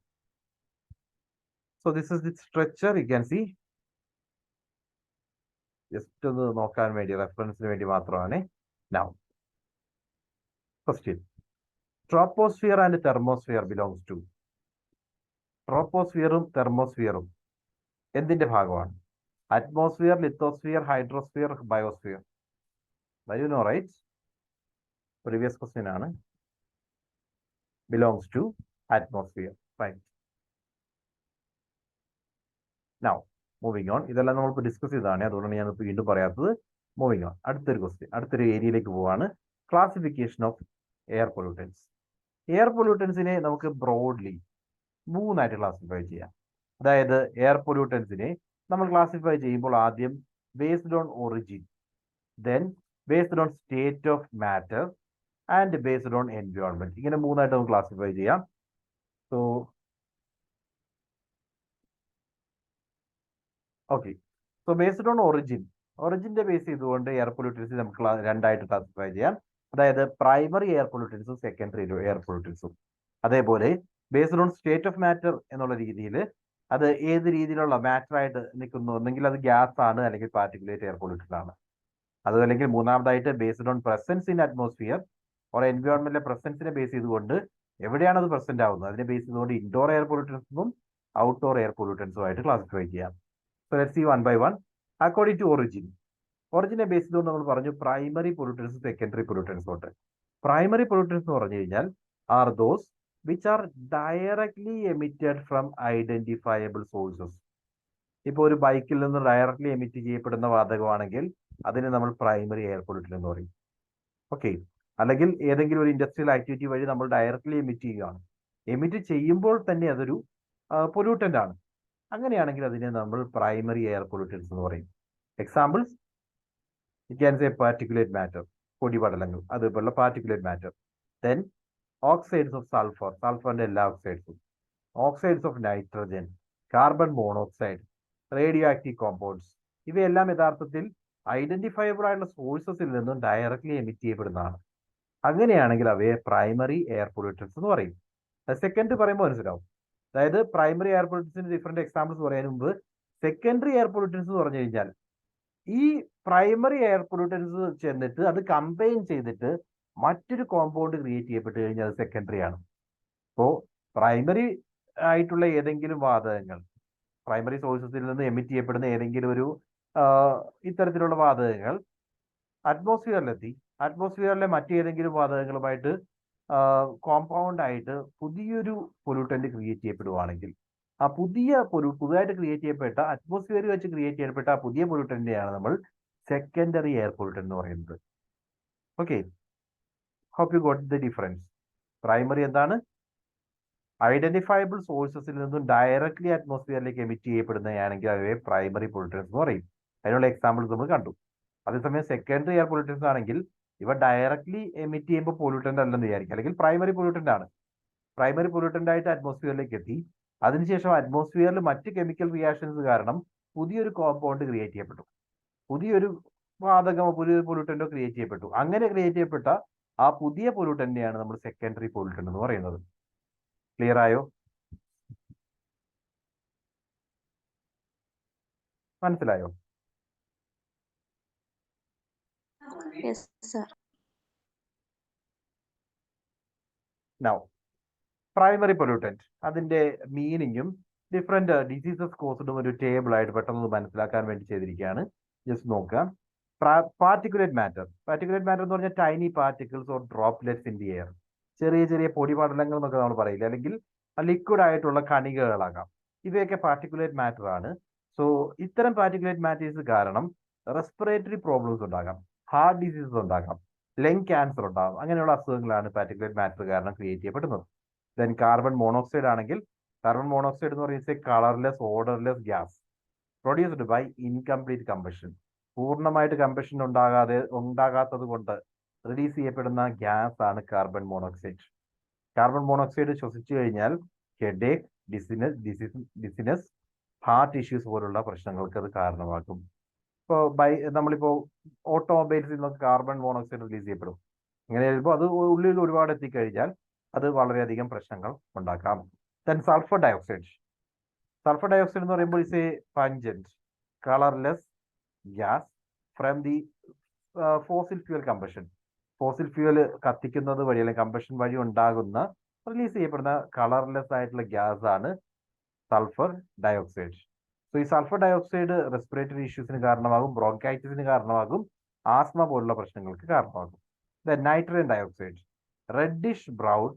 So this is the structure you can see. Just ഒന്ന് നോക്കാൻ വേണ്ടി, റെഫറൻസിന് വേണ്ടി മാത്രമാണ്. Now, question. Troposphere and thermosphere belongs to. ട്രോപ്പോസ്ഫിയറും തെർമോസ്ഫിയറും എന്തിന്റെ ഭാഗമാണ്? Atmosphere, lithosphere, hydrosphere, biosphere. You know, right? Previous question ആണ്. Belongs to atmosphere. Fine. Now, moving on. ഇതെല്ലാം നമ്മൾ ഡിസ്കസ് ചെയ്തതാണ്, അതുകൊണ്ടാണ് ഞാൻ വീണ്ടും പറയാത്തത്. Moving on. അടുത്തൊരു ക്വസ്റ്റ്യൻ, അടുത്തൊരു ഏരിയയിലേക്ക് പോവാണ്. Classification of air pollutants. Air പൊല്യൂട്ടൻസിനെ നമുക്ക് ബ്രോഡ്ലി 3ആയിട്ട് ക്ലാസിഫൈ ചെയ്യാം. അതായത് എയർ പൊല്യൂട്ടൻസിനെ നമ്മൾ ക്ലാസിഫൈ ചെയ്യുമ്പോൾ ആദ്യം based on origin, then based on state of matter and based on environment. ഇങ്ങനെ 3ആയിട്ട് നമുക്ക് ക്ലാസിഫൈ ചെയ്യാം. So okay, so based on ഒറിജിന്റെ ബേസ് ചെയ്തുകൊണ്ട് എയർ പൊല്യൂട്ടൻസ് നമുക്ക് 2ആയിട്ട് ക്ലാസിഫൈ ചെയ്യാം. അതായത് പ്രൈമറി എയർ പൊല്യൂട്ടൻസും സെക്കൻഡറി എയർ പൊല്യൂട്ടൻസും. അതേപോലെ based on state of matter എന്നുള്ള രീതിയിൽ അത് ഏത് രീതിയിലുള്ള മാറ്റർ ആയിട്ട് നിൽക്കുന്നു, ഒന്നെങ്കിൽ അത് ഗ്യാസ് ആണ് അല്ലെങ്കിൽ പാർട്ടിക്കുലേറ്റ് എയർ പൊല്യൂട്ടൻ ആണ്. അത് അല്ലെങ്കിൽ മൂന്നാമതായിട്ട് based on presence in atmosphere or എൻവയോൺമെന്റിലെ പ്രസൻസിനെ ബേസ് ചെയ്തുകൊണ്ട് എവിടെയാണ് അത് പ്രസന്റ് ആവുന്നത് അതിനെ ബേസ് ചെയ്തുകൊണ്ട് ഇൻഡോർ എയർ പൊല്യൂട്ടൻസും ഔട്ട്ഡോർ എയർ പൊല്യൂട്ടൻസും ആയിട്ട് ക്ലാസിഫൈ ചെയ്യാം. So let's see one by one. According to ഒറിജിനെ ബേസ് ചെയ്തുകൊണ്ട് നമ്മൾ പറഞ്ഞു പ്രൈമറി പൊല്യൂട്ടൻസ്, സെക്കൻഡറി പൊല്യൂട്ടൻസ് ഉണ്ട്. പ്രൈമറി പൊല്യൂട്ടൻസ് എന്ന് പറഞ്ഞു കഴിഞ്ഞാൽ are those which are directly emitted from identifiable sources. ഇപ്പോൾ ഒരു ബൈക്കിൽ നിന്ന് ഡയറക്ട്ലി എമിറ്റ് ചെയ്യപ്പെടുന്ന വാതകമാണെങ്കിൽ അതിനെ നമ്മൾ പ്രൈമറി എയർ പൊല്യൂട്ടൻ എന്ന് പറയും. ഓക്കെ, അല്ലെങ്കിൽ ഏതെങ്കിലും ഒരു ഇൻഡസ്ട്രിയൽ ആക്ടിവിറ്റി വഴി നമ്മൾ ഡയറക്ട്ലി എമിറ്റ് ചെയ്യുകയാണ്, എമിറ്റ് ചെയ്യുമ്പോൾ തന്നെ അതൊരു പൊല്യൂട്ടന്റ് ആണ്. അങ്ങനെയാണെങ്കിൽ അതിനെ നമ്മൾ പ്രൈമറി എയർ പൊല്യൂട്ടൻസ് എന്ന് പറയും. Examples it can say particulate matter, പൊടിപടലങ്ങൾ, അതുപോലുള്ള particulate matter. Then oxides of sulphur, സൾഫറിന്റെ എല്ലാ ഓക്സൈഡ്സും, oxides of nitrogen, carbon monoxide, radioactive compounds. ഇവയെല്ലാം യഥാർത്ഥത്തിൽ ഐഡന്റിഫയബിൾ ആയിട്ടുള്ള സോഴ്സസിൽ നിന്നും ഡയറക്ട്ലി എമിറ്റ് ചെയ്യപ്പെടുന്നതാണ്. അങ്ങനെയാണെങ്കിൽ അവയെ പ്രൈമറി എയർ പൊല്യൂട്ടൻസ് എന്ന് പറയും. സെക്കൻഡ് പറയുമ്പോൾ മനസ്സിലാവും. അതായത് പ്രൈമറി എയർ പൊല്യൂട്ടൻസിന് ഡിഫറെന്റ് എക്സാമ്പിൾസ് പറയാൻ മുമ്പ് സെക്കൻഡറി എയർ പൊല്യൂട്ടൻസ് എന്ന് പറഞ്ഞു കഴിഞ്ഞാൽ ഈ പ്രൈമറി എയർ പൊല്യൂട്ടൻസ് ചെന്നിട്ട് അത് കമ്പൈൻ ചെയ്തിട്ട് മറ്റൊരു കോമ്പൗണ്ട് ക്രിയേറ്റ് ചെയ്യപ്പെട്ട് കഴിഞ്ഞാൽ അത് സെക്കൻഡറി ആണ്. അപ്പോൾ പ്രൈമറി ആയിട്ടുള്ള ഏതെങ്കിലും വാതകങ്ങൾ, പ്രൈമറി സോഴ്സസിൽ നിന്ന് എമിറ്റ് ചെയ്യപ്പെടുന്ന ഏതെങ്കിലും ഒരു ഇത്തരത്തിലുള്ള വാതകങ്ങൾ അറ്റ്മോസ്ഫിയറിലെത്തി അറ്റ്മോസ്ഫിയറിലെ മറ്റേതെങ്കിലും വാതകങ്ങളുമായിട്ട് കോമ്പൗണ്ട് ആയിട്ട് പുതിയൊരു പൊല്യൂട്ടന്റ് ക്രിയേറ്റ് ചെയ്യപ്പെടുവാണെങ്കിൽ ആ പുതുതായിട്ട് ക്രിയേറ്റ് ചെയ്യപ്പെട്ട അറ്റ്മോസ്ഫിയറിൽ വെച്ച് ക്രിയേറ്റ് ചെയ്യപ്പെട്ട ആ പുതിയ പൊല്യൂട്ടന്റിനെയാണ് നമ്മൾ സെക്കൻഡറി എയർ പൊല്യൂട്ടൻ എന്ന് പറയുന്നത്. Okay, hope you got the difference. Primary എന്താണ്? ഐഡന്റിഫയബിൾ സോഴ്സസിൽ നിന്നും ഡയറക്ട്ലി അറ്റ്മോസ്ഫിയറിലേക്ക് എമിറ്റ് ചെയ്യപ്പെടുന്നതാണെങ്കിൽ അവയെ പ്രൈമറി പൊല്യൂട്ടൻസ് എന്ന് പറയും. അതിനുള്ള എക്സാമ്പിൾസ് നമ്മൾ കണ്ടു. അതേസമയം സെക്കൻഡറി എയർ പൊല്യൂട്ടൻസ് ആണെങ്കിൽ ഇവ ഡയറക്ട്ലി എമിറ്റ് ചെയ്യുമ്പോൾ പൊല്യൂട്ടന്റ് അല്ലെന്ന് വിചാരിക്കും, അല്ലെങ്കിൽ പ്രൈമറി പൊല്യൂട്ടന്റ് ആണ്. പ്രൈമറി പൊല്യൂട്ടന്റ് ആയിട്ട് അറ്റ്മോസ്ഫിയറിലേക്ക് എത്തി, അതിനുശേഷം അറ്റ്മോസ്ഫിയറിൽ മറ്റ് കെമിക്കൽ റിയാക്ഷൻസ് കാരണം പുതിയൊരു കോമ്പൗണ്ട് ക്രിയേറ്റ് ചെയ്യപ്പെട്ടു, പുതിയൊരു വാതകമോ പുതിയൊരു പൊല്യൂട്ടന്റോ ക്രിയേറ്റ് ചെയ്യപ്പെട്ടു. അങ്ങനെ ക്രിയേറ്റ് ചെയ്യപ്പെട്ട ആ പുതിയ പൊല്യൂട്ടന്റിനെയാണ് നമ്മൾ സെക്കൻഡറി പൊല്യൂട്ടന്റ് എന്ന് പറയുന്നത്. ക്ലിയർ ആയോ? മനസ്സിലായോ? Yes, sir. Now, primary pollutant അതിന്റെ മീനിങ്ങും ഡിഫറെന്റ് ഡിസീസസ് കോസ്ഡും ഒരു ടേബിൾ ആയിട്ട് പെട്ടെന്ന് മനസ്സിലാക്കാൻ വേണ്ടി ചെയ്തിരിക്കുകയാണ്. ജസ്റ്റ് നോക്കാം. പാർട്ടിക്കുലേറ്റ് മാറ്റർ എന്ന് പറഞ്ഞാൽ tiny particles or droplets in the air. ചെറിയ ചെറിയ പൊടിപടലങ്ങൾ എന്നൊക്കെ നമ്മൾ പറയില്ല, അല്ലെങ്കിൽ ലിക്വിഡ് ആയിട്ടുള്ള കണികകളാകാം. ഇവയൊക്കെ പാർട്ടിക്കുലേറ്റ് മാറ്റർ ആണ്. സോ ഇത്തരം പാർട്ടിക്കുലേറ്റ് മാറ്റേഴ്സ് കാരണം റെസ്പിറേറ്ററി പ്രോബ്ലംസ് ഉണ്ടാകാം, ഹാർട്ട് ഡിസീസസ് ഉണ്ടാകാം, ലങ് ക്യാൻസർ ഉണ്ടാകും. അങ്ങനെയുള്ള അസുഖങ്ങളാണ് പാർട്ടിക്കുലേറ്റ് മാറ്റർ കാരണം ക്രിയേറ്റ് ചെയ്യപ്പെടുന്നത്. ദെൻ കാർബൺ മോണോക്സൈഡ് ആണെങ്കിൽ കാർബൺ മോണോക്സൈഡ് എന്ന് പറയുന്നത് colourless odourless gas produced by incomplete combustion. പൂർണ്ണമായിട്ട് കമ്പഷൻ ഉണ്ടാകാത്തത് കൊണ്ട് റിലീസ് ചെയ്യപ്പെടുന്ന ഗ്യാസ് ആണ് കാർബൺ മോണോക്സൈഡ്. കാർബൺ മോണോക്സൈഡ് ശ്വസിച്ചു കഴിഞ്ഞാൽ ഹെഡേക്ക്, ഡിസിനസ്, ഹാർട്ട് ഇഷ്യൂസ് പോലുള്ള പ്രശ്നങ്ങൾക്ക് അത് കാരണമാക്കും. ഇപ്പോൾ നമ്മളിപ്പോൾ ഓട്ടോമൊബൈൽസിൽ നിന്നൊക്കെ കാർബൺ മോണോക്സൈഡ് റിലീസ് ചെയ്യപ്പെടും. അങ്ങനെ വരുമ്പോൾ അത് ഉള്ളിൽ ഒരുപാട് എത്തിക്കഴിഞ്ഞാൽ അത് വളരെയധികം പ്രശ്നങ്ങൾ ഉണ്ടാക്കാം. ദെൻ സൾഫർ ഡയോക്സൈഡ് എന്ന് പറയുമ്പോൾ is A pungent colourless gas from the fossil fuel combustion. Fossil fuel കത്തിക്കുന്നത് വഴി അല്ലെങ്കിൽ കമ്പഷൻ വഴി ഉണ്ടാകുന്ന റിലീസ് ചെയ്യപ്പെടുന്ന കളർലെസ് ആയിട്ടുള്ള ഗ്യാസ് ആണ് സൾഫർ ഡയോക്സൈഡ്. സോ ഈ സൾഫർ ഡയോക്സൈഡ് റെസ്പിറേറ്ററി ഇഷ്യൂസിന് കാരണമാകും, ബ്രോങ്കൈറ്റിസിന് കാരണമാകും, ആസ്മ പോലുള്ള പ്രശ്നങ്ങൾക്ക് കാരണമാകും. Nitrogen dioxide reddish brown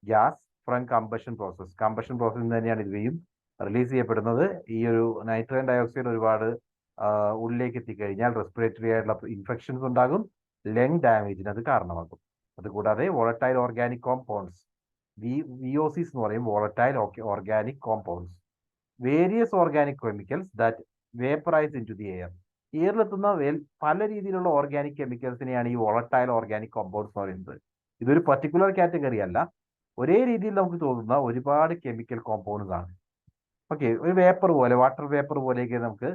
gas from combustion process. Combustion പ്രോസസ്സിൽ തന്നെയാണ് ഇവയും റിലീസ് ചെയ്യപ്പെടുന്നത്. ഈ ഒരു നൈട്രജൻ ഡയോക്സൈഡ് ഒരുപാട് ഉള്ളിലേക്ക് എത്തിക്കഴിഞ്ഞാൽ റെസ്പിറേറ്ററി ആയിട്ടുള്ള ഇൻഫെക്ഷൻസ് ഉണ്ടാകും, ലങ് ഡാമേജിന് അത് കാരണമാകും. അതുകൂടാതെ വോളറ്റൈൽ ഓർഗാനിക് കോമ്പൗണ്ട്സ്, VOCs എന്ന് പറയും, volatile organic compounds, various organic chemicals that vaporise into the air. എയറിലെത്തുന്ന പല രീതിയിലുള്ള ഓർഗാനിക് കെമിക്കൽസിനെയാണ് ഈ വോളറ്റൈൽ ഓർഗാനിക് കോമ്പൗണ്ട്സ് എന്ന് പറയുന്നത്. ഇതൊരു പർട്ടിക്കുലർ കാറ്റഗറി അല്ല, ഒരേ രീതിയിൽ നമുക്ക് തോന്നുന്ന ഒരുപാട് കെമിക്കൽ കോമ്പൗണ്ട്സ് ആണ്. ഓക്കെ, ഒരു വേപ്പർ പോലെ, വാട്ടർ വേപ്പർ പോലെയൊക്കെ നമുക്ക്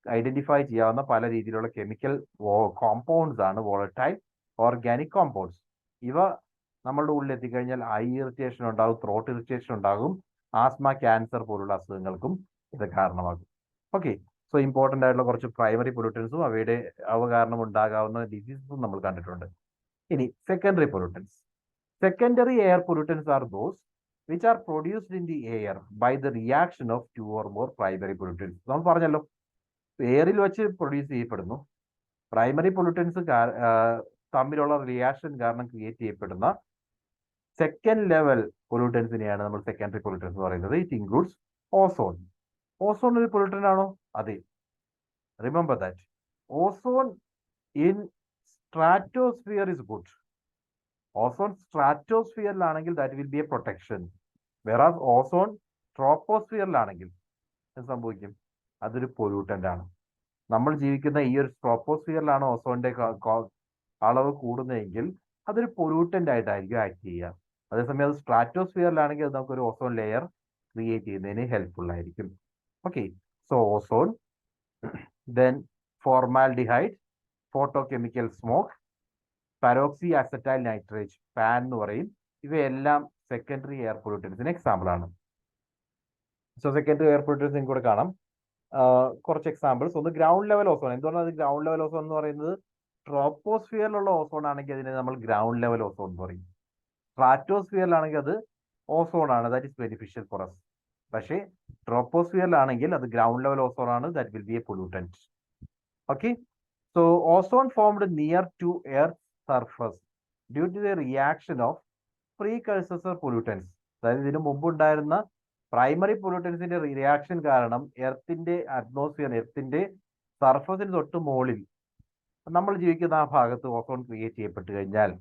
ഐഡന്റിഫൈ ചെയ്യാവുന്ന പല രീതിയിലുള്ള കെമിക്കൽ കോമ്പൗണ്ട്സ് ആണ് വോളറ്റൈൽ ഓർഗാനിക് കോമ്പൗണ്ട്സ്. ഇവ നമ്മളുടെ ഉള്ളിൽ എത്തിക്കഴിഞ്ഞാൽ ഐ ഇറിറ്റേഷൻ ഉണ്ടാകും, ത്രോട്ട് ഇറിറ്റേഷൻ ഉണ്ടാകും, ആസ്മ, ക്യാൻസർ പോലുള്ള അസുഖങ്ങൾക്കും ഇത് കാരണമാകും. ഓക്കെ, സോ ഇമ്പോർട്ടൻ്റ് ആയിട്ടുള്ള കുറച്ച് പ്രൈമറി പൊല്യൂട്ടൻസും അവ കാരണം ഉണ്ടാകാവുന്ന ഡിസീസസും നമ്മൾ കണ്ടിട്ടുണ്ട്. ഇനി secondary pollutants. Secondary air pollutants are those which are produced in the air by the reaction of two or more primary pollutants. നമ്മൾ പറഞ്ഞല്ലോ, എയറിൽ വെച്ച് പ്രൊഡ്യൂസ് ചെയ്യപ്പെടുന്നു. പ്രൈമറി പൊല്യൂട്ടൻസ് തമ്മിലുള്ള റിയാക്ഷൻ കാരണം ക്രിയേറ്റ് ചെയ്യപ്പെടുന്ന സെക്കൻഡ് ലെവൽ പൊല്യൂട്ടൻസിനെയാണ് നമ്മൾ സെക്കൻഡറി പൊല്യൂട്ടൻസ് എന്ന് പറയുന്നത്. It includes ozone. ഓസോൺ ഒരു പൊല്യൂട്ടൻ ആണോ? അതെ. Remember that ozone in stratosphere is good. Ozone സ്ട്രാറ്റോസ്ഫിയറിലാണെങ്കിൽ that will be a protection. Whereas ozone ട്രോപ്പോസ്ഫിയറിലാണെങ്കിൽ എന്ത് സംഭവിക്കും? അതൊരു പൊല്യൂട്ടന്റ് ആണ്. നമ്മൾ ജീവിക്കുന്ന ഈ ഒരു ട്രോപ്പോസ്ഫിയറിലാണ് ഓസോണിന്റെ അളവ് കൂടുന്നതെങ്കിൽ അതൊരു പൊല്യൂട്ടന്റ് ആയിട്ടായിരിക്കും ആക്ട് ചെയ്യുക. അതേസമയം അത് സ്ട്രാറ്റോസ്ഫിയറിലാണെങ്കിൽ അത് നമുക്കൊരു ഓസോൺ ലെയർ ക്രിയേറ്റ് ചെയ്യുന്നതിന് ഹെൽപ്ഫുൾ ആയിരിക്കും. Okay, so ozone, then formaldehyde, photochemical smoke, peroxy acetyl nitrate, pan എന്ന് പറയും. ഇവയെല്ലാം സെക്കൻഡറി എയർ പൊല്യൂട്ടൻസിന് എക്സാമ്പിൾ ആണ്. സോ സെക്കൻഡറി എയർ പൊല്യൂട്ടൻസ് കൂടെ കാണാം. കുറച്ച് എക്സാമ്പിൾസ്. ഒന്ന് ഗ്രൗണ്ട് ലെവൽ ഓസോൺ. എന്തുകൊണ്ടാണ് അത് ഗ്രൗണ്ട് ലെവൽ ഓസോൺ എന്ന് പറയുന്നത്? ട്രോപ്പോസ്ഫിയറിലുള്ള ഓസോൺ ആണെങ്കിൽ അതിനെ നമ്മൾ ഗ്രൗണ്ട് ലെവൽ ഓസോൺ എന്ന് പറയും. സ്ട്രാറ്റോസ്ഫിയറിലാണെങ്കിൽ അത് ഓസോൺ ആണ്, that is beneficial for us. പക്ഷേ ട്രോപ്പോസ്ഫിയറിലാണെങ്കിൽ അത് ഗ്രൗണ്ട് ലെവൽ ഓസോൺ ആണ്, that will be a pollutant. Okay, so ozone formed near to earth surface due to the reaction of precursor pollutants. അതായത് ഇതിനു മുമ്പ് ഉണ്ടായിരുന്ന പ്രൈമറി പൊല്യൂട്ടൻസിന്റെ റിയാക്ഷൻ കാരണം എർത്തിന്റെ അറ്റ്മോസ്ഫിയർ, എർത്തിന്റെ സർഫസിന് തൊട്ട് മുകളിൽ നമ്മൾ ജീവിക്കുന്ന ആ ഭാഗത്ത് ഓസോൺ ക്രിയേറ്റ് ചെയ്യപ്പെട്ട് കഴിഞ്ഞാൽ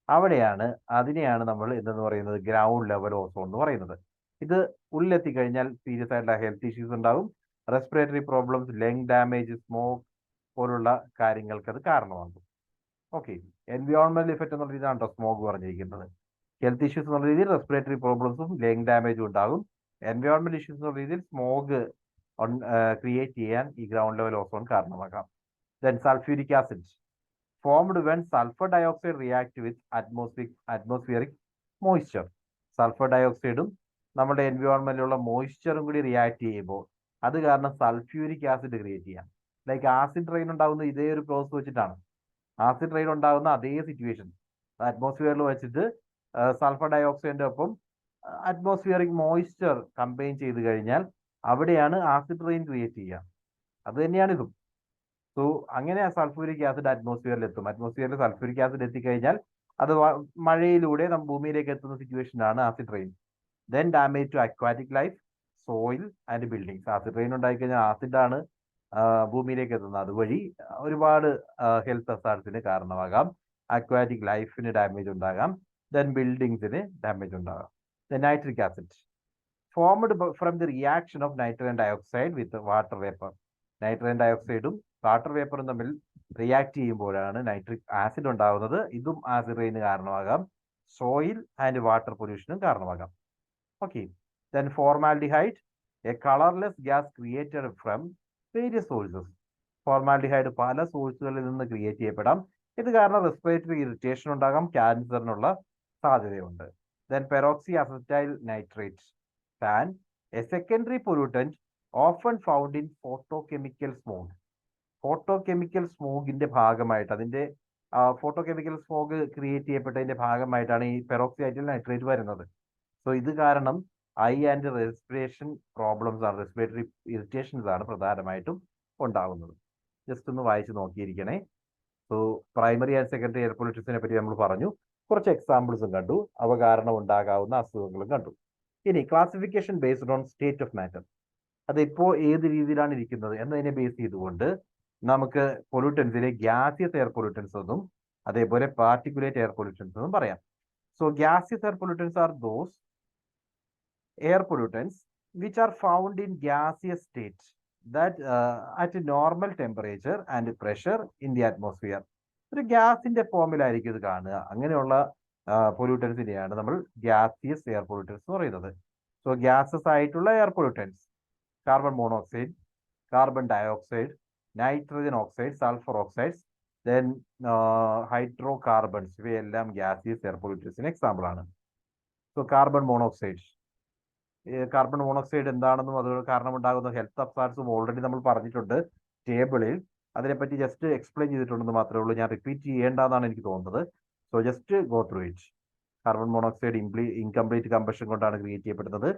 അതിനെയാണ് നമ്മൾ എന്തെന്ന് പറയുന്നത്? ഗ്രൗണ്ട് ലെവൽ ഓസോൺ എന്ന് പറയുന്നത്. ഇത് ഉള്ളിലെത്തിക്കഴിഞ്ഞാൽ സീരിയസ് ആയിട്ടുള്ള ഹെൽത്ത് ഇഷ്യൂസ് ഉണ്ടാകും, respiratory problems, lung damage, smoke പോലുള്ള കാര്യങ്ങൾക്ക് അത് കാരണമാകും. ഓക്കെ, എൻവയോൺമെന്റൽ ഇഫക്റ്റ് എന്നുള്ള രീതിയിലാണ് സ്മോക്ക് പറഞ്ഞിരിക്കുന്നത്. ഹെൽത്ത് ഇഷ്യൂസ് എന്നുള്ള രീതിയിൽ റെസ്പിറേറ്ററി പ്രോബ്ലംസും ലങ് ഡാമേജും ഉണ്ടാകും. എൻവയോൺമെന്റ് ഇഷ്യൂസ് എന്നുള്ള രീതിയിൽ സ്മോഗ് ക്രിയേറ്റ് ചെയ്യാൻ ഈ ഗ്രൗണ്ട് ലെവൽ ഓസോൺ കാരണമാകാം. Then sulphuric acid formed when sulphur dioxide react with atmospheric moisture. Sulphur ഡയോക്സൈഡും നമ്മുടെ എൻവയോൺമെന്റിലുള്ള മോയ്സ്ചറും കൂടി റിയാക്ട് ചെയ്യുമ്പോൾ അത് കാരണം സൾഫ്യൂരിക് ആസിഡ് ക്രിയേറ്റ് ചെയ്യാം. ലൈക്ക് ആസിഡ് റെയിൻ ഉണ്ടാകുന്നത് ഇതേ ഒരു പ്രോസസ് വെച്ചിട്ടാണ്. ആസിഡ് റെയിൻ ഉണ്ടാകുന്ന അതേ സിറ്റുവേഷൻ അറ്റ്മോസ്ഫിയറിൽ വെച്ചിട്ട് സൾഫർ ഡയോക്സൈഡിന്റെ ഒപ്പം അറ്റ്മോസ്ഫിയറിക് മോയ്സ്ചർ കമ്പൈൻ ചെയ്ത് കഴിഞ്ഞാൽ അവിടെയാണ് ആസിഡ് റെയിൻ ക്രിയേറ്റ് ചെയ്യുക. അത് തന്നെയാണ് ഇതും. സോ അങ്ങനെ സൾഫ്യൂരിക് ആസിഡ് അറ്റ്മോസ്ഫിയറിൽ എത്തും. അറ്റ്മോസ്ഫിയറിൽ സൾഫ്യൂരിക് ആസിഡ് എത്തിക്കഴിഞ്ഞാൽ അത് മഴയിലൂടെ ഭൂമിയിലേക്ക് എത്തുന്ന സിറ്റുവേഷനാണ് acid rain. Then damage to aquatic life, soil and buildings. Acid rain ഉണ്ടായിക്കഴിഞ്ഞാൽ ആസിഡാണ് ഭൂമിയിലേക്ക് എത്തുന്നത്. അതുവഴി ഒരുപാട് ഹെൽത്ത് ഹസാർഡ്സിന് കാരണമാകാം. അക്വാറ്റിക് ലൈഫിന് ഡാമേജ് ഉണ്ടാകാം. ദെൻ ബിൽഡിങ്സിന് ഡാമേജ് ഉണ്ടാകാം. Then nitric acid formed from the reaction of nitrogen dioxide with water vapour. Nitrogen ഡയോക്സൈഡും വാട്ടർ വേപ്പറും തമ്മിൽ റിയാക്ട് ചെയ്യുമ്പോഴാണ് നൈട്രിക് ആസിഡ് ഉണ്ടാകുന്നത്. ഇതും ആസിഡ് റെയിന് കാരണമാകാം. സോയിൽ ആൻഡ് വാട്ടർ പൊല്യൂഷനും കാരണമാകാം. Okay, then formaldehyde, a colourless gas created from various sources. Formaldehyde പല സോഴ്സുകളിൽ നിന്ന് ക്രിയേറ്റ് ചെയ്യപ്പെടാം. ഇത് കാരണം റെസ്പിറേറ്ററി ഇറിറ്റേഷൻ ഉണ്ടാകാം, ക്യാൻസറിനുള്ള സാധ്യതയുണ്ട്. Then peroxy acetyl nitrate, PAN, a secondary pollutant often found in photochemical smog. Photochemical സ്മോഗിന്റെ ഭാഗമായിട്ട് അതിന്റെ ഫോട്ടോകെമിക്കൽ സ്മോഗ് ക്രിയേറ്റ് ചെയ്യപ്പെട്ടതിന്റെ ഭാഗമായിട്ടാണ് ഈ പെറോക്സി അസറ്റൈൽ നൈട്രേറ്റ് വരുന്നത്. സോ ഇത് കാരണം ഐ ആൻഡ് റെസ്പിറേഷൻ പ്രോബ്ലംസ് ആണ്, റെസ്പിറേറ്ററി ഇറിറ്റേഷൻസ് ആണ് പ്രധാനമായിട്ടും ഉണ്ടാകുന്നത്. ജസ്റ്റ് ഒന്ന് വായിച്ച് നോക്കിയിരിക്കണേ. So primary and secondary air പൊല്യൂഷൻസിനെ പറ്റി നമ്മൾ പറഞ്ഞു, കുറച്ച് എക്സാമ്പിൾസും കണ്ടു, അവ കാരണം ഉണ്ടാകാവുന്ന അസുഖങ്ങളും കണ്ടു. ഇനി classification based on state of matter, അതിപ്പോൾ ഏത് രീതിയിലാണ് ഇരിക്കുന്നത് എന്നതിനെ ബേസ് ചെയ്തുകൊണ്ട് നമുക്ക് പൊല്യൂട്ടൻസിലെ ഗ്യാസിയസ് എയർ പൊല്യൂട്ടൻസ് എന്നും അതേപോലെ പാർട്ടിക്കുലേറ്റ് എയർ പൊല്യൂട്ടൻസ് എന്നും പറയാം. So gaseous air pollutants are those air pollutants which are found in gaseous state that at a normal temperature and pressure in the atmosphere. ഒരു ഗ്യാസിന്റെ ഫോമിലായിരിക്കും ഇത് കാണുക. അങ്ങനെയുള്ള പൊല്യൂട്ടൻസിനെയാണ് നമ്മൾ ഗ്യാസിയസ് എയർ പൊല്യൂട്ടൻസ് എന്ന് പറയുന്നത്. സോ ഗ്യാസസ് ആയിട്ടുള്ള air pollutants carbon monoxide, carbon dioxide, nitrogen oxide, sulphur oxides, then hydro carbons, ഇവയെല്ലാം ഗ്യാസിയസ് എയർ പൊല്യൂട്ടൻസിന് എക്സാമ്പിൾ ആണ്. സോ കാർബൺ മോണോക്സൈഡ് എന്താണെന്നും അത് കാരണം ഉണ്ടാകുന്ന ഹെൽത്ത് അഫ്സാർട്സും ഓൾറെഡി നമ്മൾ പറഞ്ഞിട്ടുണ്ട് ടേബിളിൽ. അതിനെപ്പറ്റി ജസ്റ്റ് എക്സ്പ്ലെയിൻ ചെയ്തിട്ടുണ്ടെന്ന് മാത്രമേ ഉള്ളൂ, ഞാൻ റിപ്പീറ്റ് ചെയ്യേണ്ടതാണ് എനിക്ക് തോന്നുന്നത്. So just go through it. Carbon monoxide incomplete combustion കൊണ്ടാണ് ക്രിയേറ്റ് ചെയ്യപ്പെടുന്നത്.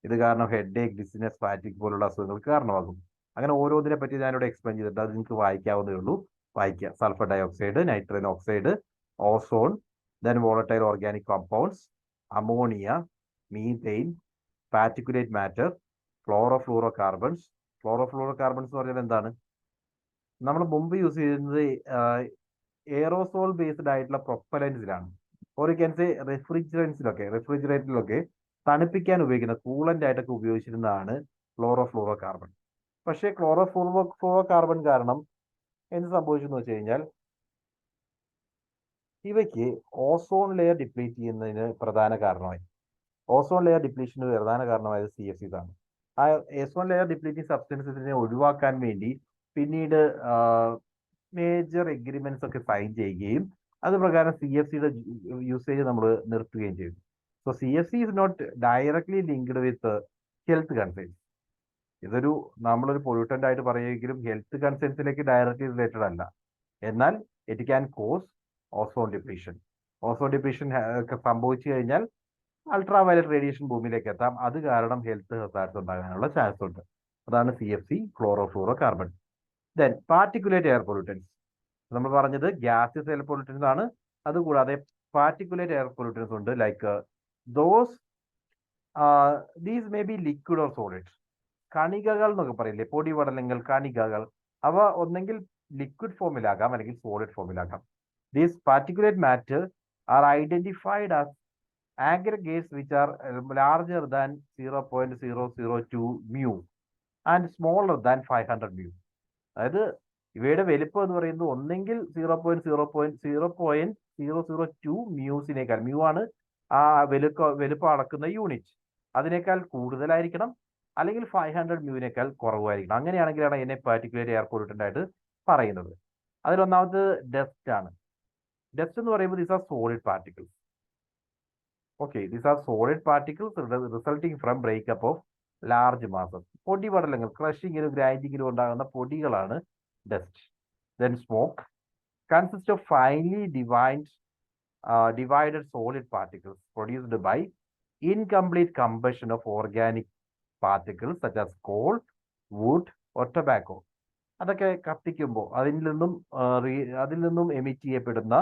ഇത് കാരണം ഹെഡ് ഏക്ക്, ഡിസിനെസ്, ഫാറ്റിക് പോലുള്ള അസുഖങ്ങൾക്ക് കാരണമാകും. അങ്ങനെ ഓരോന്നിനെ പറ്റി ഞാനിവിടെ എക്സ്പ്ലെയിൻ ചെയ്തിട്ട് അത് നിങ്ങൾക്ക് വായിക്കാവുന്നേ ഉള്ളൂ, വായിക്കുക. Sulphur dioxide, nitrogen oxide, ozone, then volatile organic compounds, ammonia, methane, particulate matter, fluoro carbons എന്ന് പറഞ്ഞാൽ എന്താണ്? നമ്മൾ മുമ്പ് യൂസ് ചെയ്യുന്നത് എയറോസോൾ ബേസ്ഡ് ആയിട്ടുള്ള പ്രൊപ്പലൻസിലാണ്, ഓർ യു ക്യാൻ സേ റെഫ്രിജറേറ്ററിലൊക്കെ തണുപ്പിക്കാൻ ഉപയോഗിക്കുന്ന കൂളന്റ് ആയിട്ടൊക്കെ ഉപയോഗിച്ചിരുന്നതാണ് ഫ്ലോറോ കാർബൺ. പക്ഷേ ഫ്ലോറോ കാർബൺ കാരണം എന്ത് സംഭവിച്ചു എന്ന് വെച്ച് കഴിഞ്ഞാൽ ഇവയ്ക്ക് ഓസോൺ ലെയർ ഡിപ്ലീറ്റ് ചെയ്യുന്നതിന് പ്രധാന കാരണമായി. ഓസോൺ ലെയർ ഡിപ്ലീഷന് പ്രധാന കാരണമായത് CFCs ആണ്. ആ ഓസോൺ ലെയർ ഡിപ്ലീറ്റിംഗ് സബ്സ്റ്റൻസിനെ ഒഴിവാക്കാൻ വേണ്ടി പിന്നീട് മേജർ എഗ്രിമെന്റ്സ് ഒക്കെ സൈൻ ചെയ്യുകയും അത് പ്രകാരം CFCയുടെ യൂസേജ് നമ്മൾ നിർത്തുകയും ചെയ്തു. So CFC is not directly linked with health concerns. ഇതൊരു നമ്മളൊരു പൊല്യൂട്ടന്റ് ആയിട്ട് പറയുമെങ്കിലും ഹെൽത്ത് കൺസേൺസിലേക്ക് ഡയറക്ട്ലി റിലേറ്റഡ് അല്ല. എന്നാൽ it can cos ozone depletion. Ozone depletion ഒക്കെ സംഭവിച്ചു കഴിഞ്ഞാൽ അൾട്രാ വയലറ്റ് റേഡിയേഷൻ ഭൂമിയിലേക്ക് എത്താം. അത് കാരണം ഹെൽത്ത് ഹസാർഡ്സ് ഉണ്ടാകാനുള്ള ചാൻസ് ഉണ്ട്. അതാണ് CFC, fluoro carbon. Then particulate air pollutants, നമ്മൾ പറഞ്ഞത് ഗ്യാസസ് എയർ പൊല്യൂട്ടൻസ് ആണ്. അതുകൂടാതെ പാർട്ടിക്കുലേറ്റ് എയർ പൊല്യൂട്ടൻസ് ഉണ്ട്. Like these may be liquid or solid. കണികകൾ എന്നൊക്കെ പറയില്ലേ, പൊടിപടലങ്ങൾ, കണികകൾ, അവ ഒന്നെങ്കിൽ ലിക്വിഡ് ഫോമിലാകാം അല്ലെങ്കിൽ സോളിഡ് ഫോമിലാകാം. These particulate matter are identified as aggregates which are larger than 0.002 mu and smaller than 500 mu. അതായത് ഇവയുടെ വലിപ്പം എന്ന് പറയുന്നത് ഒന്നെങ്കിൽ 0.002 മ്യൂസിനേക്കാൾ, മ്യൂ ആണ് ആ വലിപ്പം അളക്കുന്ന യൂണിറ്റ്, അതിനേക്കാൾ കൂടുതലായിരിക്കണം, അല്ലെങ്കിൽ 500 മ്യൂവിനേക്കാൾ കുറവായിരിക്കണം. അങ്ങനെയാണെങ്കിലാണ് ഇതിനെ പാർട്ടിക്കുലേറ്റ് എയർ പൊല്യൂട്ടന്റ് ആയിട്ട് പറയുന്നത്. അതിലൊന്നാമത് ഡസ്റ്റ് ആണ്. ഡസ്റ്റ് എന്ന് പറയുമ്പോൾ these R solid particles. Okay, these are solid particles resulting from breakup of large masses. പൊടിപടലങ്ങൾ, ക്രഷിങ്ങിലും ഗ്രൈൻഡിങ്ങിലും ഉണ്ടാകുന്ന പൊടികളാണ് dust. Then smoke consists of finely divided solid particles produced by incomplete combustion of organic particles such as coal, wood or tobacco. അതൊക്കെ കത്തിക്കുമ്പോൾ അതിൽ നിന്നും emit ചെയ്യപ്പെടുന്ന,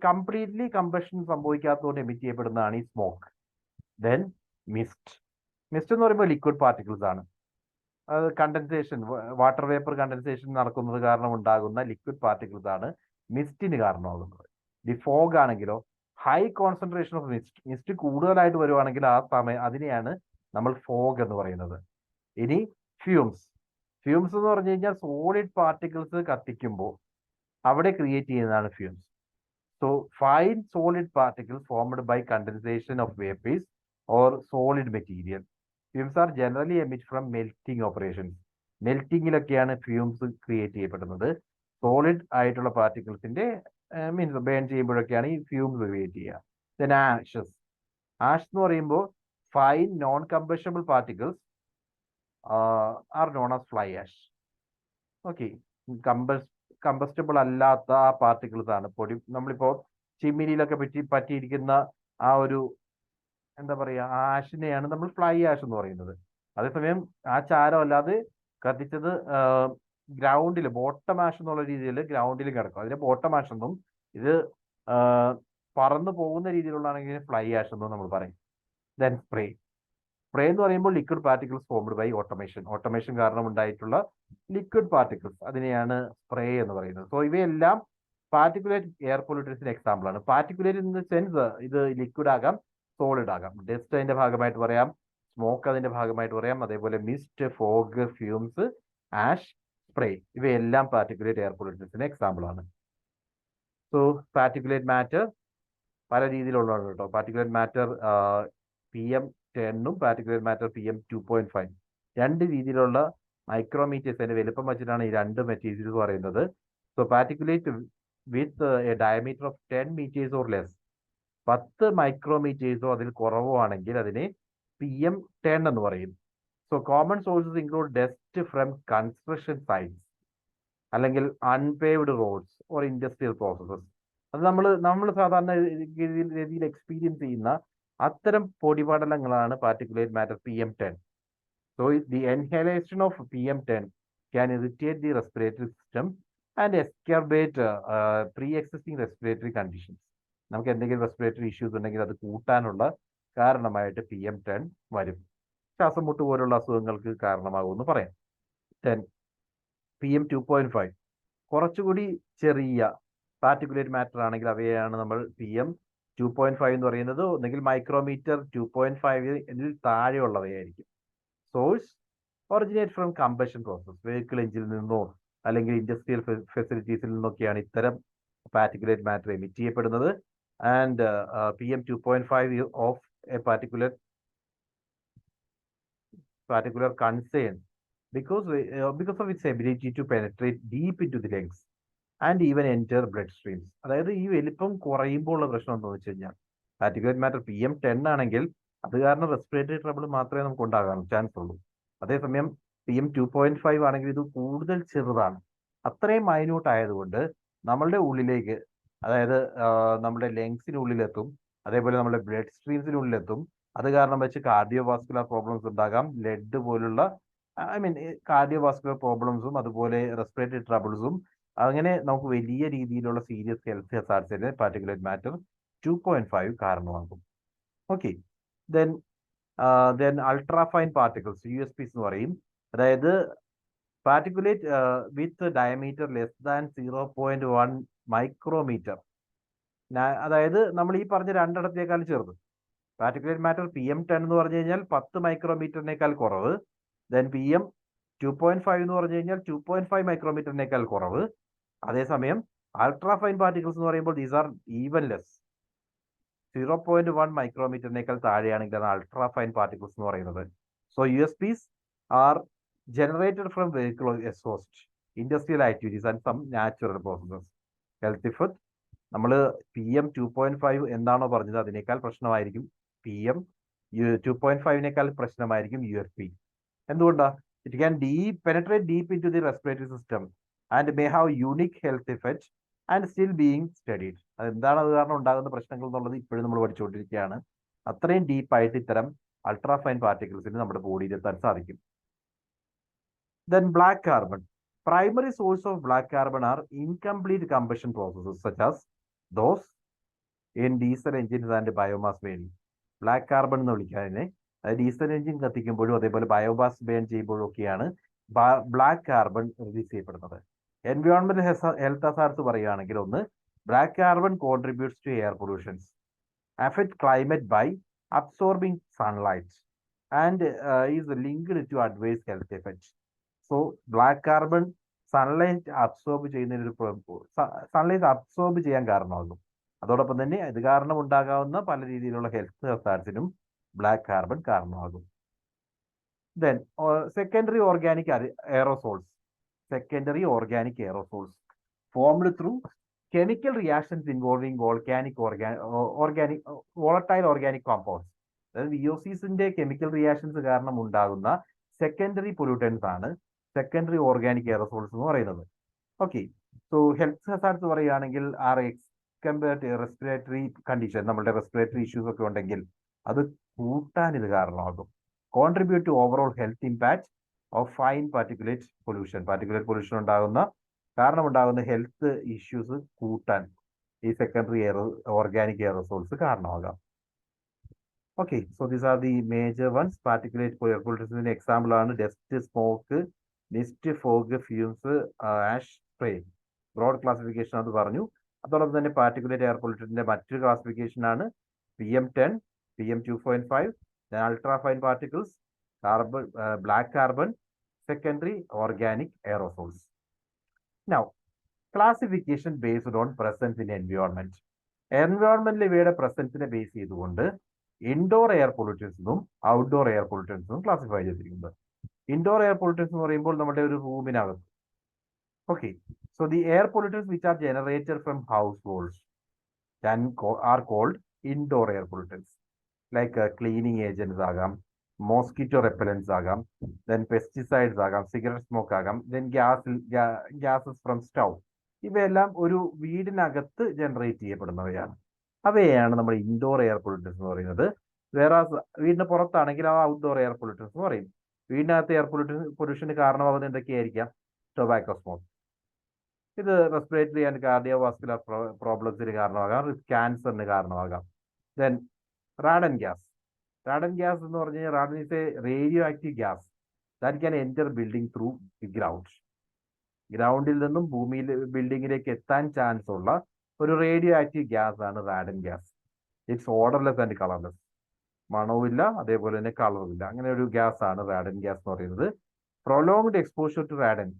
completely combustion സംഭവിക്കാത്തതുകൊണ്ട് emit ചെയ്യപ്പെടുന്നതാണ് ഈ smoke. Then mist എന്ന് പറയുമ്പോൾ liquid particles ആണ്. അത് condensation, water vapour condensation നടക്കുന്നത് കാരണം ഉണ്ടാകുന്ന ലിക്വിഡ് പാർട്ടിക്കിൾസ് ആണ് മിസ്റ്റിന് കാരണമാകുന്നത്. ദി ഫോഗ് ആണെങ്കിലോ ഹൈ കോൺസെൻട്രേഷൻ ഓഫ് മിസ്റ്റ് കൂടുതലായിട്ട് വരുവാണെങ്കിൽ ആ സമയം അതിനെയാണ് നമ്മൾ ഫോഗ് എന്ന് പറയുന്നത്. ഇനി ഫ്യൂംസ് എന്ന് പറഞ്ഞു കഴിഞ്ഞാൽ സോളിഡ് പാർട്ടിക്കിൾസ് കത്തിക്കുമ്പോൾ അവിടെ ക്രിയേറ്റ് ചെയ്യുന്നതാണ് fumes. So fine solid particles formed by condensation of vapours or solid material. Fumes are generally emit from melting operations. മെൽറ്റിങ്ങിലൊക്കെയാണ് ഫ്യൂംസ് ക്രിയേറ്റ് ചെയ്യപ്പെടുന്നത്. സോളിഡ് ആയിട്ടുള്ള പാർട്ടിക്കിൾസിന്റെ മീൻസ് ബേൺ ചെയ്യുമ്പോഴൊക്കെയാണ് ഈ ഫ്യൂംസ് ക്രിയേറ്റ് ചെയ്യുക. ദെൻ ആഷ് എന്ന് പറയുമ്പോൾ fine non combustible particles are known as fly ash. Okay, combustible അല്ലാത്ത ആ പാർട്ടിക്കിൾസ് ആണ് പൊടി. നമ്മളിപ്പോ ചിമ്മിനിയിലൊക്കെ പറ്റിയിരിക്കുന്ന ആ ഒരു എന്താ പറയുക, ആഷിനെയാണ് നമ്മൾ ഫ്ലൈ ആഷ് എന്ന് പറയുന്നത്. അതേസമയം ആ ചാരം അല്ലാതെ കത്തിച്ചത് ഗ്രൗണ്ടിൽ ബോട്ടം ആഷ് എന്നുള്ള രീതിയിൽ ഗ്രൗണ്ടിൽ കിടക്കും, അതിന് ബോട്ടം ആഷ് എന്നും ഇത് ആ, പറന്നു പോകുന്ന രീതിയിലുള്ളതാണെങ്കിൽ ഫ്ലൈ ആഷ് എന്നും നമ്മൾ പറയും. Then spray. സ്പ്രേ എന്ന് പറയുമ്പോൾ liquid particles formed by automation കാരണം ഉണ്ടായിട്ടുള്ള ലിക്വിഡ് പാർട്ടിക്കിൾസ്, അതിനെയാണ് സ്പ്രേ എന്ന് പറയുന്നത്. സോ ഇവയെല്ലാം പാർട്ടിക്കുലേറ്റ് എയർ പൊല്യൂട്ടൻസിന് എക്സാമ്പിൾ ആണ്. പാർട്ടിക്കുലേറ്റ് ഇൻ ദ സെൻസ് ഇത് ലിക്വിഡ് ആകാം, സോളിഡ് ആകാം. ഡസ്റ്റ് അതിന്റെ ഭാഗമായിട്ട് പറയാം, സ്മോക്ക് അതിന്റെ ഭാഗമായിട്ട് പറയാം, അതേപോലെ mist, fog, fumes, ash, spray, ഇവയെല്ലാം പാർട്ടിക്കുലേറ്റ് എയർ പൊല്യൂട്ടൻസിന് എക്സാമ്പിൾ ആണ്. സോ പാർട്ടിക്കുലേറ്റ് മാറ്റർ പല രീതിയിലുള്ളതാണ് കേട്ടോ. പാർട്ടിക്കുലേറ്റ് മാറ്റർ PM10ഉം പാർട്ടിക്കുലേറ്റ് മാറ്റർ PM2.5 രണ്ട് രീതിയിലുള്ള മൈക്രോമീറ്റേഴ്സ്, അതിന്റെ വലുപ്പം വെച്ചിട്ടാണ് ഈ രണ്ട് മെറ്റീരിയൽസ് പറയുന്നത്. So particulate with a diameter of 10 meters or less, 10 മൈക്രോമീറ്റേഴ്സോ അതിൽ കുറവോ ആണെങ്കിൽ അതിനെ PM10 എന്ന് പറയും. So common sources include dust from construction sites, അല്ലെങ്കിൽ unpaved roads or industrial processes. അത് നമ്മൾ സാധാരണ രീതിയിൽ എക്സ്പീരിയൻസ് ചെയ്യുന്ന അത്തരം പൊടിപടലങ്ങളാണ് particulate matter PM10. So the inhalation of PM10 can irritate the respiratory system and exacerbate pre existing respiratory conditions. നമുക്ക് എന്തെങ്കിലും റെസ്പിറേറ്ററി ഇഷ്യൂസ് ഉണ്ടെങ്കിൽ അത് കൂട്ടാനുള്ള കാരണമായിട്ട് PM10 വരും. ശ്വാസം മുട്ട് പോലുള്ള അസുഖങ്ങൾക്ക് കാരണമാകുമെന്ന് പറയാം. ദെൻ PM2.5 കുറച്ചുകൂടി ചെറിയ പാർട്ടിക്കുലേറ്റ് മാറ്റർ ആണെങ്കിൽ അവയാണ് നമ്മൾ PM2.5 എന്ന് പറയുന്നത്. ഒന്നെങ്കിൽ മൈക്രോമീറ്റർ 2.5 താഴെയുള്ളവയായിരിക്കും. Source originate from combustion process, vehicle എഞ്ചിനിൽ നിന്നോ അല്ലെങ്കിൽ ഇൻഡസ്ട്രിയൽ ഫെസിലിറ്റീസിൽ നിന്നൊക്കെയാണ് ഇത്തരം പാർട്ടിക്കുലേറ്റ് മാറ്റർ എമിറ്റ് ചെയ്യപ്പെടുന്നത്. And PM2.5 of a particular concern because of its ability to penetrate deep into the lungs and even enter blood streams. അതായത് ഈ വലിപ്പം കുറയുമ്പോൾ ഉള്ള പ്രശ്നം എന്താണെന്ന് വെച്ച് കഴിഞ്ഞാൽ, പാർട്ടിക്കുലേറ്റ് മാറ്റർ PM10 ആണെങ്കിൽ അത് കാരണം റെസ്പിറേറ്ററി ട്രബിൾ മാത്രമേ നമുക്ക് ഉണ്ടാകാൻ ചാൻസ് ഉള്ളൂ. അതേസമയം PM2.5 ആണെങ്കിൽ ഇത് കൂടുതൽ ചെറുതാണ്, അത്രയും മൈന്യൂട്ട് ആയതുകൊണ്ട് നമ്മളുടെ ഉള്ളിലേക്ക്, അതായത് നമ്മുടെ ലങ്സിനുള്ളിലെത്തും, അതേപോലെ നമ്മുടെ ബ്ലഡ് സ്ട്രീംസിനുള്ളിലെത്തും. അത് കാരണം വെച്ച് കാർഡിയോവാസ്കുലർ പ്രോബ്ലംസ് ഉണ്ടാകാം, ലെഡ് പോലുള്ള കാർഡിയോവാസ്കുലർ പ്രോബ്ലംസും അതുപോലെ റെസ്പിറേറ്ററി ട്രബിൾസും, അങ്ങനെ നമുക്ക് വലിയ രീതിയിലുള്ള സീരിയസ് ഹെൽത്ത് ഹസാർഡ്സിന് പാർട്ടിക്കുലേറ്റ് മാറ്റർ 2.5 കാരണമാകും. Okay, then ultrafine particles, USPs എന്ന് പറയും. അതായത് particulate with diameter less than 0.1 micrometre. അതായത് നമ്മൾ ഈ പറഞ്ഞ രണ്ടിടത്തേക്കാൾ ചെറുത്. പാർട്ടിക്കുലേറ്റ് മാറ്റർ PM10 എന്ന് പറഞ്ഞു കഴിഞ്ഞാൽ 10 മൈക്രോമീറ്ററിനേക്കാൾ കുറവ്. ദെൻ PM2.5 എന്ന് പറഞ്ഞു കഴിഞ്ഞാൽ 2.5 മൈക്രോമീറ്ററിനേക്കാൾ കുറവ്. അതേസമയം അൾട്രാഫൈൻ പാർട്ടിക്കിൾസ് എന്ന് പറയുമ്പോൾ ദീസ് ആർ ഈവൻ ലെസ്, 0.1 മൈക്രോമീറ്ററിനേക്കാൾ താഴെയാണെങ്കിലാണ് അൾട്രാഫൈൻ പാർട്ടിക്കിൾസ് എന്ന് പറയുന്നത്. So USPs are generated from vehicle exhaust, industrial activities and some natural processes. Health effect, നമ്മൾ PM2.5 എന്താണോ പറഞ്ഞത് അതിനേക്കാൾ പ്രശ്നമായിരിക്കും PM2.5-നേക്കാൾ പ്രശ്നമായിരിക്കും USP. എന്തുകൊണ്ടാ? It can penetrate deep into the respiratory system and may have unique health effect and still being studied. അതെന്താണ് അത് കാരണം ഉണ്ടാകുന്ന പ്രശ്നങ്ങൾ എന്നുള്ളത് ഇപ്പോഴും നമ്മൾ പഠിച്ചുകൊണ്ടിരിക്കുകയാണ്. അത്രയും ഡീപ്പായിട്ട് ഇത്തരം അൾട്രാഫൈൻ പാർട്ടിക്കിൾസിന് നമ്മുടെ ബോഡിയിൽ എത്താൻ സാധിക്കും. Then black carbon. Primary source of black carbon are incomplete combustion processes such as those in diesel engines and biomass burning. Black carbon എന്ന് വിളിക്കാതിനെ, അതായത് ഡീസൽ എഞ്ചിൻ കത്തിക്കുമ്പോഴും അതേപോലെ ബയോമാസ് ബേൺ ചെയ്യുമ്പോഴും ഒക്കെയാണ് ബ്ലാക്ക് കാർബൺ റിലീസ് ചെയ്യപ്പെടുന്നത്. എൻവയോൺമെന്റൽ ഹെൽത്ത് ഹസാർഡ്സ് പറയുകയാണെങ്കിൽ, ഒന്ന്, black carbon contributes to air pollutions, affect climate by absorbing sunlight and is linked to adverse health effects. So black carbon sunlight absorb ചെയ്യാൻ കാരണമാകും. അതോടൊപ്പം തന്നെ ഇത് കാരണം ഉണ്ടാകാവുന്ന പല രീതിയിലുള്ള ഹെൽത്ത് ഹസാർഡ്സിനും ബ്ലാക്ക് കാർബൺ കാരണമാകും. Then secondary organic aerosols. Secondary organic aerosols formed through chemical reactions involving volatile organic compounds. അതായത് VOCsന്റെ കെമിക്കൽ റിയാക്ഷൻസ് കാരണം ഉണ്ടാകുന്ന സെക്കൻഡറി പൊല്യൂട്ടൻസ് ആണ് സെക്കൻഡറി ഓർഗാനിക് എയറോസോൾസ് എന്ന് പറയുന്നത്. ഓക്കെ, സോ ഹെൽത്ത് ഹസാർഡ്സ് പറയുകയാണെങ്കിൽ റെസ്പിറേറ്ററി കണ്ടീഷൻ, നമ്മുടെ റെസ്പിറേറ്ററി ഇഷ്യൂസ് ഒക്കെ ഉണ്ടെങ്കിൽ അത് കൂട്ടാൻ ഇത് കാരണമാകും. Contribute to overall health impact of fine particulate pollution കാരണമുണ്ടാകുന്ന ഹെൽത്ത് ഇഷ്യൂസ് കൂട്ടാൻ ഈ സെക്കൻഡറി എയർ ഓർഗാനിക് എയറോസോൾസ് കാരണമാകാം. Okay, so these are the major ones. Particulate air പൊല്യൂഷൻസിന്റെ എക്സാമ്പിൾ ആണ് dust, smoke, mist, fog, fumes, ash, spray. Broad classification അത് പറഞ്ഞു. അതോടൊപ്പം തന്നെ പാർട്ടിക്കുലേറ്റ് എയർ പൊല്യൂഷന്റെ മറ്റൊരു ക്ലാസിഫിക്കേഷൻ ആണ് PM10, PM2.5, ultrafine particles, carbon, black carbon, secondary organic aerosols. Now classification based on presence in environment. എൻവയോൺമെന്റിൽ ഇവയുടെ പ്രസൻസിനെ ബേസ് ചെയ്തുകൊണ്ട് ഇൻഡോർ എയർ പൊല്യൂഷൻസും ഔട്ട്ഡോർ എയർ പൊല്യൂഷൻസും ക്ലാസിഫൈ ചെയ്തിരിക്കുന്നത്. ഇൻഡോർ എയർ പൊല്യൂഷൻസ് എന്ന് പറയുമ്പോൾ നമ്മുടെ ഒരു റൂമിനകത്ത്. Okay, so the air pollutions which are generated from households are called indoor air pollutions. Like cleaning agents ആകാം, മോസ്കിറ്റോ റെപ്പലൻസ് ആകാം, ദെൻ പെസ്റ്റിസൈഡ്സ് ആകാം, സിഗരറ്റ് സ്മോക്ക് ആകാം, ദെൻ ഗ്യാസസ് ഫ്രം സ്റ്റൗ. ഇവയെല്ലാം ഒരു വീടിനകത്ത് ജനറേറ്റ് ചെയ്യപ്പെടുന്നവയാണ്. അവയെയാണ് നമ്മൾ ഇൻഡോർ എയർ പൊല്യൂഷൻസ് എന്ന് പറയുന്നത്. വേറെ വീടിന് പുറത്താണെങ്കിൽ ആ ഔട്ട്ഡോർ എയർ പൊല്യൂഷൻസ് എന്ന് പറയും. വീടിനകത്ത് എയർ പൊല്യൂഷന് കാരണമാകുന്നത് എന്തൊക്കെയായിരിക്കാം? Tobacco smoke. ഇത് റെസ്പിറേറ്ററി ആൻഡ് കാർഡിയോവാസ്കുലർ പ്രോബ്ലംസിന് കാരണമാകാം, ക്യാൻസറിന് കാരണമാകാം. Then radon gas. Radon gas എന്ന് പറഞ്ഞു കഴിഞ്ഞാൽ radon is a radioactive gas that can enter building through the ground. ഗ്രൗണ്ടിൽ നിന്നും ഭൂമിയിൽ ബിൽഡിങ്ങിലേക്ക് എത്താൻ ചാൻസ് ഉള്ള ഒരു റേഡിയോ ആക്റ്റീവ് ഗ്യാസ് ആണ് radon gas. It's odourless and colourless. മണവുമില്ല, അതേപോലെ തന്നെ കളറുമില്ല. അങ്ങനെ ഒരു ഗ്യാസ് ആണ് റാഡൻ ഗ്യാസ് എന്ന് പറയുന്നത്. Prolonged exposure to radon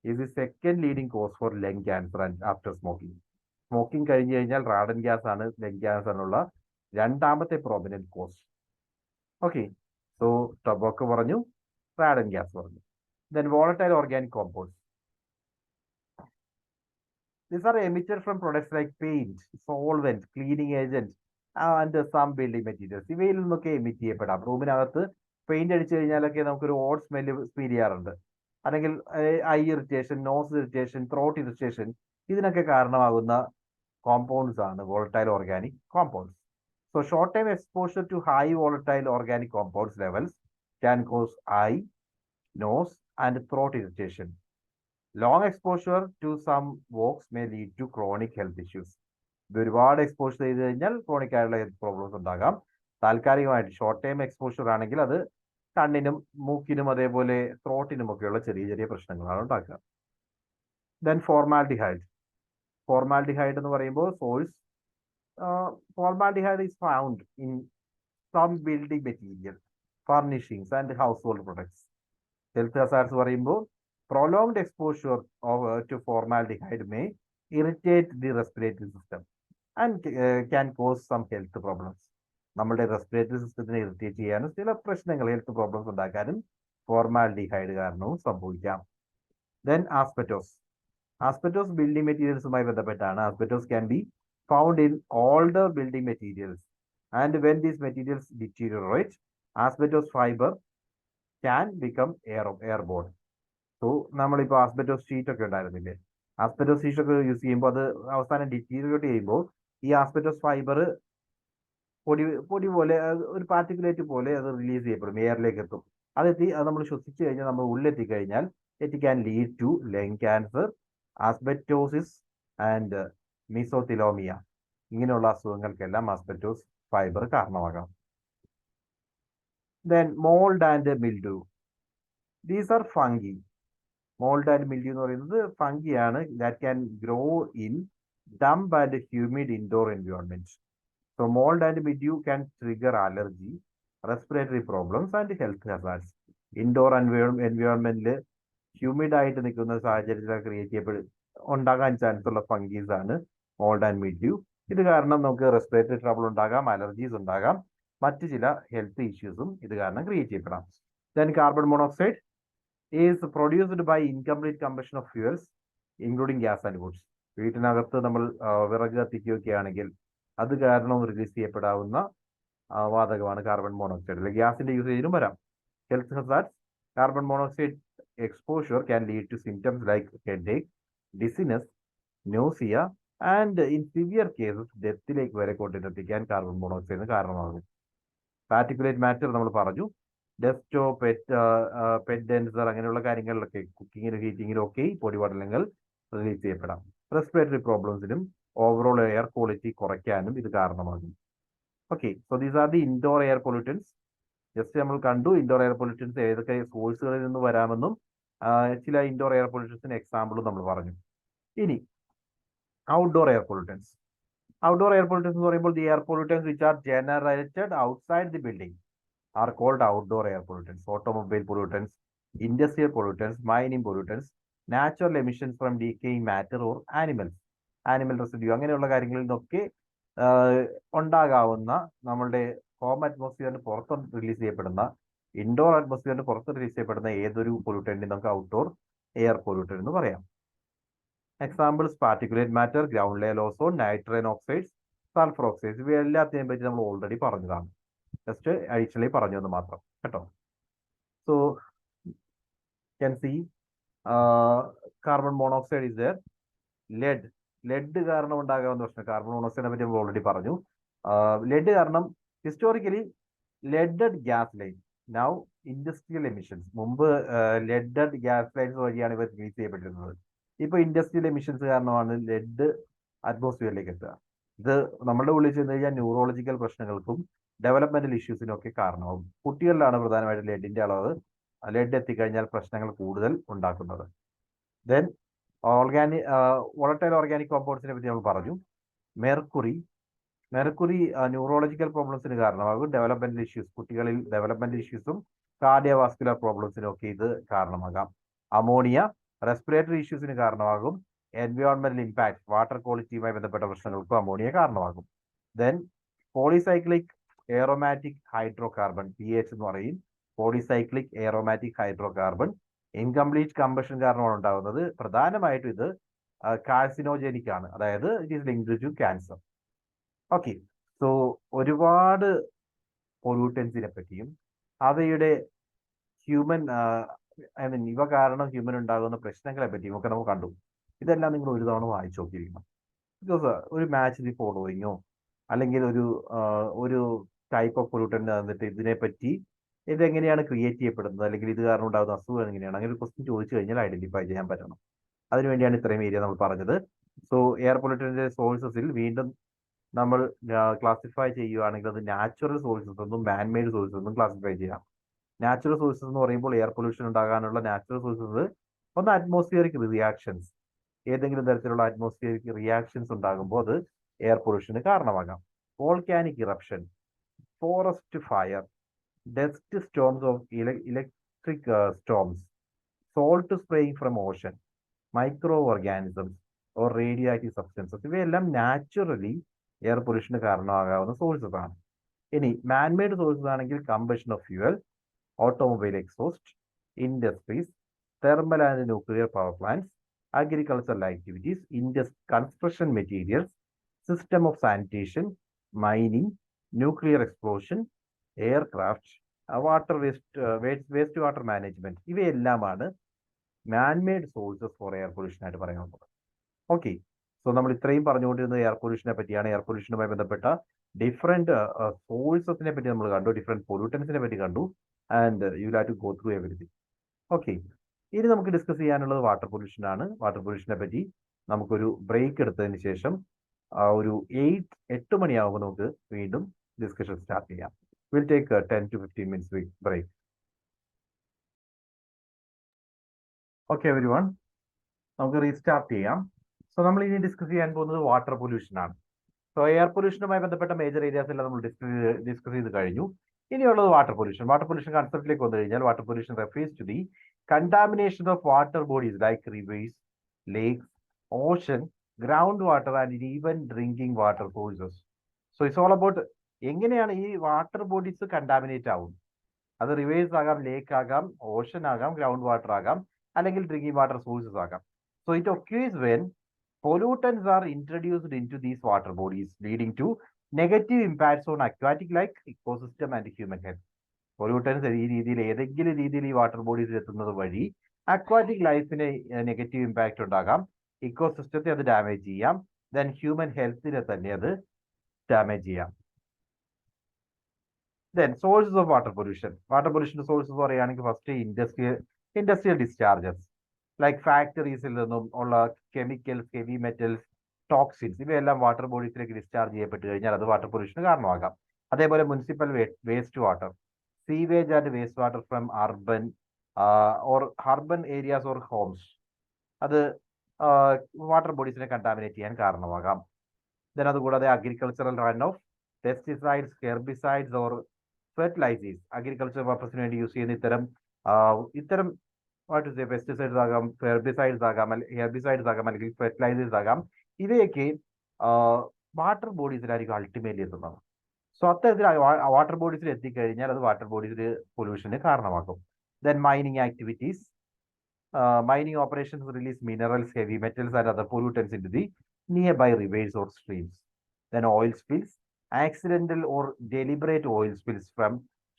is the second leading cause for lung cancer and after smoking. Smoking കഴിഞ്ഞു കഴിഞ്ഞാൽ റാഡൻ ഗ്യാസ് ആണ് ലങ് ക്യാൻസറിനുള്ള രണ്ടാമത്തെ prominent cause. Okay, so tobacco പറഞ്ഞു, റാഡൻ ഗ്യാസ് പറഞ്ഞു. Then volatile organic compounds. These are emitted from products like paint, solvent, cleaning agent and some building materials. ഇവയിൽ നിന്നൊക്കെ emit ചെയ്യപ്പെടാം. റൂമിനകത്ത് പെയിന്റ് അടിച്ചു കഴിഞ്ഞാലൊക്കെ നമുക്കൊരു ഓഡ് സ്മെല്ല് ഫീൽ ചെയ്യാറുണ്ട്. അല്ലെങ്കിൽ eye irritation, nose irritation, throat irritation, ഇതിനൊക്കെ കാരണമാകുന്ന കോമ്പൗണ്ട്സ് ആണ് volatile organic compounds. So short time exposure to high volatile organic compounds levels can cause eye, nose and throat irritation. Long exposure to some VOCs may lead to chronic health issues. ഇത് ഒരുപാട് exposure ചെയ്ത് കഴിഞ്ഞാൽ chronic ആയിട്ടുള്ള health problems ഉണ്ടാകാം. താൽക്കാലികമായിട്ട് short time exposure ആണെങ്കിൽ അത് കണ്ണിനും മൂക്കിനും അതേപോലെ ത്രോട്ടിനും ഒക്കെയുള്ള ചെറിയ ചെറിയ പ്രശ്നങ്ങളാണ് ഉണ്ടാക്കുക. Then formaldehyde. ഫോർമാൽഡിഹൈഡ് എന്ന് പറയുമ്പോൾ source formaldehyde is found in some building material, furnishings and household products. Health hazards പറയുമ്പോൾ prolonged exposure to formaldehyde may irritate the respiratory system and can cause some health problems. നമ്മുടെ respiratory സിസ്റ്റത്തിനെ irritate ചെയ്യാനും ചില പ്രശ്നങ്ങൾ, health problems ഉണ്ടാക്കാനും formaldehyde കാരണവും സംഭവിക്കാം. Then asbestos. Asbestos building മെറ്റീരിയൽസുമായി ബന്ധപ്പെട്ടാണ്. Asbestos can be found in older building materials and when these materials deteriorate asbestos fibre can become airborne. So നമ്മളിപ്പോൾ asbestos sheet ഒക്കെ ഉണ്ടായിരുന്നില്ലേ, ആസ്ബറ്റോസ് ഷീറ്റ് ഒക്കെ യൂസ് ചെയ്യുമ്പോൾ അത് അവസാനം ഡിറ്റീരിയേറ്റ് ചെയ്യുമ്പോൾ ഈ ആസ്ബറ്റോസ് ഫൈബർ പൊടി പോലെ ഒരു പാർട്ടിക്കുലേറ്റ് പോലെ അത് റിലീസ് ചെയ്യപ്പെടും, എയറിലേക്ക് എത്തും. അത് നമ്മൾ ശ്വസിച്ചു കഴിഞ്ഞാൽ നമ്മൾ ഉള്ളിലെത്തി കഴിഞ്ഞാൽ it can lead to lung cancer, asbestosis and mesothelioma. ഇങ്ങനെയുള്ള അസുഖങ്ങൾക്കെല്ലാം ആസ്ബറ്റോസ് ഫൈബർ കാരണമാകാം. Then mould and mildew. These are fungi. Mould and mildew എന്ന് പറയുന്നത് ഫംഗിയാണ് that can grow in damp and humid indoor environment. So mould and mildew can trigger allergy, respiratory problems and health hazards. Indoor എൻവയോൺമെന്റിൽ humid ആയിട്ട് നിൽക്കുന്ന സാഹചര്യത്തിൽ ഉണ്ടാകാൻ chance ഉള്ള ഫംഗീസ് ആണ് മോൾഡ് ആൻഡ് മിൽഡ്യൂ. ഇത് കാരണം നമുക്ക് റെസ്പിറേറ്ററി ട്രബിൾ ഉണ്ടാകാം, അലർജീസ് ഉണ്ടാകാം, മറ്റു ചില ഹെൽത്ത് ഇഷ്യൂസും ഇത് കാരണം ക്രിയേറ്റ് ചെയ്യപ്പെടാം. Then carbon monoxide is produced by incomplete combustion of fuels including gas and woods. വീട്ടിനകത്ത് നമ്മൾ വിറക് കത്തിക്കുകയാണെങ്കിൽ അത് കാരണം റിലീസ് ചെയ്യപ്പെടാവുന്ന വാതകമാണ് കാർബൺ മോണോക്സൈഡ്. ഗ്യാസിന്റെ യൂസേജിനും വരാം. Health hazards. Carbon monoxide exposure can lead to symptoms like headache, dizziness, nausea and in severe cases ഡെത്തിലേക്ക് വരെ കൊണ്ടെത്തിക്കാൻ കാർബൺ മോണോക്സൈഡിന് കാരണമാകും. പാർട്ടിക്കുലേറ്റ് മാറ്റർ നമ്മൾ പറഞ്ഞു. ഡസ്റ്റോ പെറ്റ് ഡെൻസർ അങ്ങനെയുള്ള കാര്യങ്ങളിലൊക്കെ കുക്കിങ്ങിലും ഹീറ്റിങ്ങിലും ഒക്കെ ഈ പൊടിപടലങ്ങൾ റിലീസ് ചെയ്യപ്പെടാം. റെസ്പിറേറ്ററി പ്രോബ്ലംസിനും ഓവറോൾ എയർ ക്വാളിറ്റി കുറയ്ക്കാനും ഇത് കാരണമാകും. Okay, so these are the indoor air pollutants. Just നമ്മൾ കണ്ടു ഇൻഡോർ എയർ പൊല്യൂട്ടൻസ് ഏതൊക്കെ സോഴ്സുകളിൽ നിന്ന് വരാമെന്നും ചില ഇൻഡോർ എയർ പൊല്യൂട്ടൻസിന് എക്സാമ്പിളും നമ്മൾ പറഞ്ഞു. ഇനി outdoor air pollutants. Outdoor air pollutants എന്ന് പറയുമ്പോൾ the air pollutants which are generated outside the building are called outdoor air pollutants. Automobile pollutants, industrial pollutants, mining pollutants, natural emissions from decaying matter or animal residue അങ്ങനെയുള്ള കാര്യങ്ങളിൽ നിന്നൊക്കെ ഉണ്ടാകാവുന്ന നമ്മളുടെ home അറ്റ്മോസ്ഫിയറിന് പുറത്ത് release ചെയ്യപ്പെടുന്ന indoor അറ്റ്മോസ്ഫിയറിന് പുറത്ത് release ചെയ്യപ്പെടുന്ന ഏതൊരു പൊല്യൂട്ടന്റിനും നമുക്ക് ഔട്ട്ഡോർ എയർ പൊല്യൂട്ടൻ എന്ന് പറയാം. Examples particulate matter, ground layer ozone, nitrogen oxides, sulphur oxides ഇവ എല്ലാത്തിനെയും പറ്റി നമ്മൾ ഓൾറെഡി പറഞ്ഞതാണ്. ജസ്റ്റ് അഡീഷണലി പറഞ്ഞു എന്ന് മാത്രം കേട്ടോ. So can see carbon monoxide is there. Lead കാരണം ഉണ്ടാകാവുന്ന പ്രശ്നം, കാർബൺ മോണോക്സൈഡിനെ പറ്റി നമ്മൾ ഓൾറെഡി പറഞ്ഞു. ലെഡ് കാരണം historically leaded gas line, now industrial emissions. മുമ്പ് ലെഡഡ് ഗ്യാസ് ലൈൻസ് വഴിയാണ് ഇവർ റിലീസ് ചെയ്യപ്പെട്ടിരുന്നത്. ഇപ്പൊ ഇൻഡസ്ട്രിയൽ എമിഷൻസ് കാരണമാണ് ലെഡ് അറ്റ്മോസ്ഫിയറിലേക്ക് എത്തുക. ഇത് നമ്മുടെ ഉള്ളിൽ ചെന്ന് കഴിഞ്ഞാൽ ന്യൂറോളജിക്കൽ പ്രശ്നങ്ങൾക്കും ഡെവലപ്മെന്റൽ ഇഷ്യൂസിനും ഒക്കെ കാരണമാകും. കുട്ടികളിലാണ് പ്രധാനമായിട്ടും ലെഡിന്റെ അളവ്, ലെഡ് എത്തിക്കഴിഞ്ഞാൽ പ്രശ്നങ്ങൾ കൂടുതൽ ഉണ്ടാക്കുന്നത്. ദെൻ വോളറ്റൈൽ ഓർഗാനിക് കോമ്പൗണ്ട്സിനെ പറ്റി നമ്മൾ പറഞ്ഞു. മെർക്കുറി ന്യൂറോളജിക്കൽ പ്രോബ്ലംസിന് കാരണമാകും. ഡെവലപ്മെന്റൽ ഇഷ്യൂസ്, കുട്ടികളിൽ ഡെവലപ്മെന്റൽ ഇഷ്യൂസും കാർഡിയോവാസ്കുലർ പ്രോബ്ലംസിനും ഒക്കെ ഇത് കാരണമാകാം. അമോണിയ റെസ്പിറേറ്ററി ഇഷ്യൂസിന് കാരണമാകും. എൻവയോൺമെന്റൽ ഇമ്പാക്ട്, വാട്ടർ ക്വാളിറ്റിയുമായി ബന്ധപ്പെട്ട പ്രശ്നങ്ങൾക്കും അമോണിയ കാരണമാകും. Then polycyclic aromatic hydrocarbon, PH എന്ന് പറയും. Polycyclic aromatic hydrocarbon incomplete combustion കാരണമാണ് ഉണ്ടാകുന്നത്. പ്രധാനമായിട്ടും ഇത് കാർസിനോജനിക് ആണ്, അതായത് it is linked to cancer. Okay, so ഒരുപാട് പൊല്യൂട്ടൻസിനെ പറ്റിയും അവയുടെ ഹ്യൂമൻ ഇവ കാരണം ഹ്യൂമൻ ഉണ്ടാകുന്ന പ്രശ്നങ്ങളെ പറ്റിയും ഒക്കെ നമുക്ക് കണ്ടു. ഇതെല്ലാം നിങ്ങൾ ഒരു തവണ വായിച്ചു നോക്കിയിരിക്കണം. ബിക്കോസ് ഒരു മാച്ച് ദി ഫോളോയിങ്ങോ അല്ലെങ്കിൽ ഒരു ടൈപ്പ് ഓഫ് പൊല്യൂട്ടന്റ് തന്നിട്ട് ഇതിനെപ്പറ്റി ഇതെങ്ങനെയാണ് ക്രിയേറ്റ് ചെയ്യപ്പെടുന്നത് അല്ലെങ്കിൽ ഇത് കാരണം ഉണ്ടാകുന്ന അസുഖം എങ്ങനെയാണ്, അങ്ങനെ ഒരു ക്വസ്റ്റ്യൻ ചോദിച്ചു കഴിഞ്ഞാൽ ഐഡന്റിഫൈ ചെയ്യാൻ പറ്റണം. അതിനുവേണ്ടിയാണ് ഇത്രയും ഏരിയ നമ്മൾ പറഞ്ഞത്. സോ എയർ പൊല്യൂട്ടന്റിന്റെ സോഴ്സസിൽ വീണ്ടും നമ്മൾ ക്ലാസിഫൈ ചെയ്യുകയാണെങ്കിൽ അത് നാച്ചുറൽ സോഴ്സസ് എന്നും മാൻമെയ്ഡ് സോഴ്സസ് എന്നും ക്ലാസിഫൈ ചെയ്യാം. നാച്ചുറൽ സോഴ്സസ് എന്ന് പറയുമ്പോൾ എയർ പൊല്യൂഷൻ ഉണ്ടാകാനുള്ള നാച്ചുറൽ സോഴ്സസ് ഒന്ന് അറ്റ്മോസ്ഫിയറിക് റിയാക്ഷൻസ്, ഏതെങ്കിലും തരത്തിലുള്ള അറ്റ്മോസ്ഫിയറിക് റിയാക്ഷൻസ് ഉണ്ടാകുമ്പോൾ അത് എയർ പൊല്യൂഷന് കാരണമാകാം. Volcanic eruption, forest fire, dust storms of electric storms, salt spraying from Ocean, micro organisms or radio active substances ഇവയെല്ലാം നാച്ചുറലി എയർ പൊല്യൂഷന് കാരണമാകാവുന്ന സോഴ്സസ് ആണ്. ഇനി മാൻമെയ്ഡ് സോഴ്സസ് ആണെങ്കിൽ combustion of fuel, automobile exhaust, industries, thermal and nuclear power plants, agricultural activities, construction materials, system of sanitation, mining, nuclear explosion, aircraft, waste water management ഇവയെല്ലാമാണ് manmade sources for air pollution ആയിട്ട് പറയുന്നത്. Okay, so നമ്മൾ ഇത്രയും പറഞ്ഞുകൊണ്ടിരുന്നത് air പൊല്യൂഷനെ പറ്റിയാണ്. Air പൊല്യൂഷനുമായി ബന്ധപ്പെട്ട different സോഴ്സസിനെ പറ്റി നമ്മൾ കണ്ടു, ഡിഫറെന്റ് പൊല്യൂട്ടൻസിനെ പറ്റി കണ്ടു, and you have to go through everything. Okay, ഇനി നമുക്ക് ഡിസ്കസ് ചെയ്യാനുള്ളത് വാട്ടർ പൊല്യൂഷൻ ആണ്. വാട്ടർ പൊല്യൂഷനെ പറ്റി നമുക്കൊരു ബ്രേക്ക് എടുത്തതിന് ശേഷം ഒരു 8 മണിയാകുമ്പോൾ നമുക്ക് വീണ്ടും ഡിസ്കഷൻ സ്റ്റാർട്ട് ചെയ്യാം. Will take 10 to 15 minutes break. Okay everyone, നമുക്ക് റീസ്റ്റാർട്ട് ചെയ്യാം. സോ നമ്മൾ ഇനി ഡിസ്കസ് ചെയ്യാൻ പോകുന്നത് വാട്ടർ പൊല്യൂഷൻ ആണ്. സോ എയർ പൊല്യൂഷനുമായി ബന്ധപ്പെട്ട മേജർ ഏരിയാസ് എല്ലാം നമ്മൾ ഡിസ്കസ് ചെയ്ത് കഴിഞ്ഞു. ഇനിയുള്ളത് വാട്ടർ പൊല്യൂഷൻ. വാട്ടർ പൊല്യൂഷൻ കൺസെപ്റ്റിലേക്ക് വന്നു കഴിഞ്ഞാൽ water pollution refers to the contamination of water bodies like rivers, lakes, ocean, groundwater and even drinking water sources. So it's all about എങ്ങനെയാണ് ഈ വാട്ടർ ബോഡീസ് കണ്ടാമിനേറ്റ് ആവും. അത് റിവേഴ്സ് ആകാം, ലേക്ക് ആകാം, Ocean ആകാം, ഗ്രൗണ്ട് വാട്ടർ ആകാം, അല്ലെങ്കിൽ ഡ്രിങ്കിങ് വാട്ടർ സോഴ്സസ് ആകാം. So it occurs when pollutants are introduced into these water bodies leading to negative impacts on aquatic life, ecosystem and human health. Pollutants ഈ രീതിയിൽ ഏതെങ്കിലും രീതിയിൽ ഈ വാട്ടർ ബോഡീസിൽ എത്തുന്നത് വഴി അക്വാറ്റിക് ലൈഫിന് നെഗറ്റീവ് ഇമ്പാക്റ്റ് ഉണ്ടാകാം, ഇക്കോസിസ്റ്റത്തെ അത് ഡാമേജ് ചെയ്യാം, ദെൻ ഹ്യൂമൻ ഹെൽത്തിനെ തന്നെ അത് ഡാമേജ് ചെയ്യാം. Then sources of water pollution. Water പൊല്യൂഷൻ്റെ സോഴ്സസ് പറയുകയാണെങ്കിൽ ഫസ്റ്റ് ഇൻഡസ്ട്രിയൽ ഡിസ്ചാർജസ് ലൈക്ക് ഫാക്ടറീസിൽ നിന്നും ഉള്ള കെമിക്കൽസ്, ഹെവി മെറ്റൽസ്, ടോക്സിൻസ് ഇവയെല്ലാം വാട്ടർ ബോഡീസിലേക്ക് ഡിസ്ചാർജ് ചെയ്യപ്പെട്ട് കഴിഞ്ഞാൽ അത് വാട്ടർ പൊല്യൂഷന് കാരണമാകാം. അതേപോലെ municipal waste water, sewage and waste water from urban areas or homes, അത് വാട്ടർ ബോഡീസിനെ കണ്ടാമിനേറ്റ് ചെയ്യാൻ കാരണമാകാം. ദെൻ അതുകൂടാതെ agricultural run off pesticides, herbicides or fertilizers, agriculture പർപ്പസിന് വേണ്ടി യൂസ് ചെയ്യുന്ന ഇത്തരം പെസ്റ്റിസൈഡ്സ് ആകാം, ഹെർബിസൈഡ്സ് ആകാം, അല്ലെങ്കിൽ ഫെർട്ടിലൈസേഴ്സ് ആകാം. ഇവയൊക്കെ വാട്ടർ ബോഡീസിലായിരിക്കും അൾട്ടിമേറ്റ്ലി എത്തുന്നത്. സോ അത്തരത്തിൽ വാട്ടർ ബോഡീസിൽ എത്തിക്കഴിഞ്ഞാൽ അത് വാട്ടർ ബോഡീസിൽ പൊല്യൂഷന് കാരണമാക്കും. Then mining activities, mining operations release minerals, heavy metals and other pollutants into the nearby rivers or streams. Then oil spills, accidental or deliberate oil spills from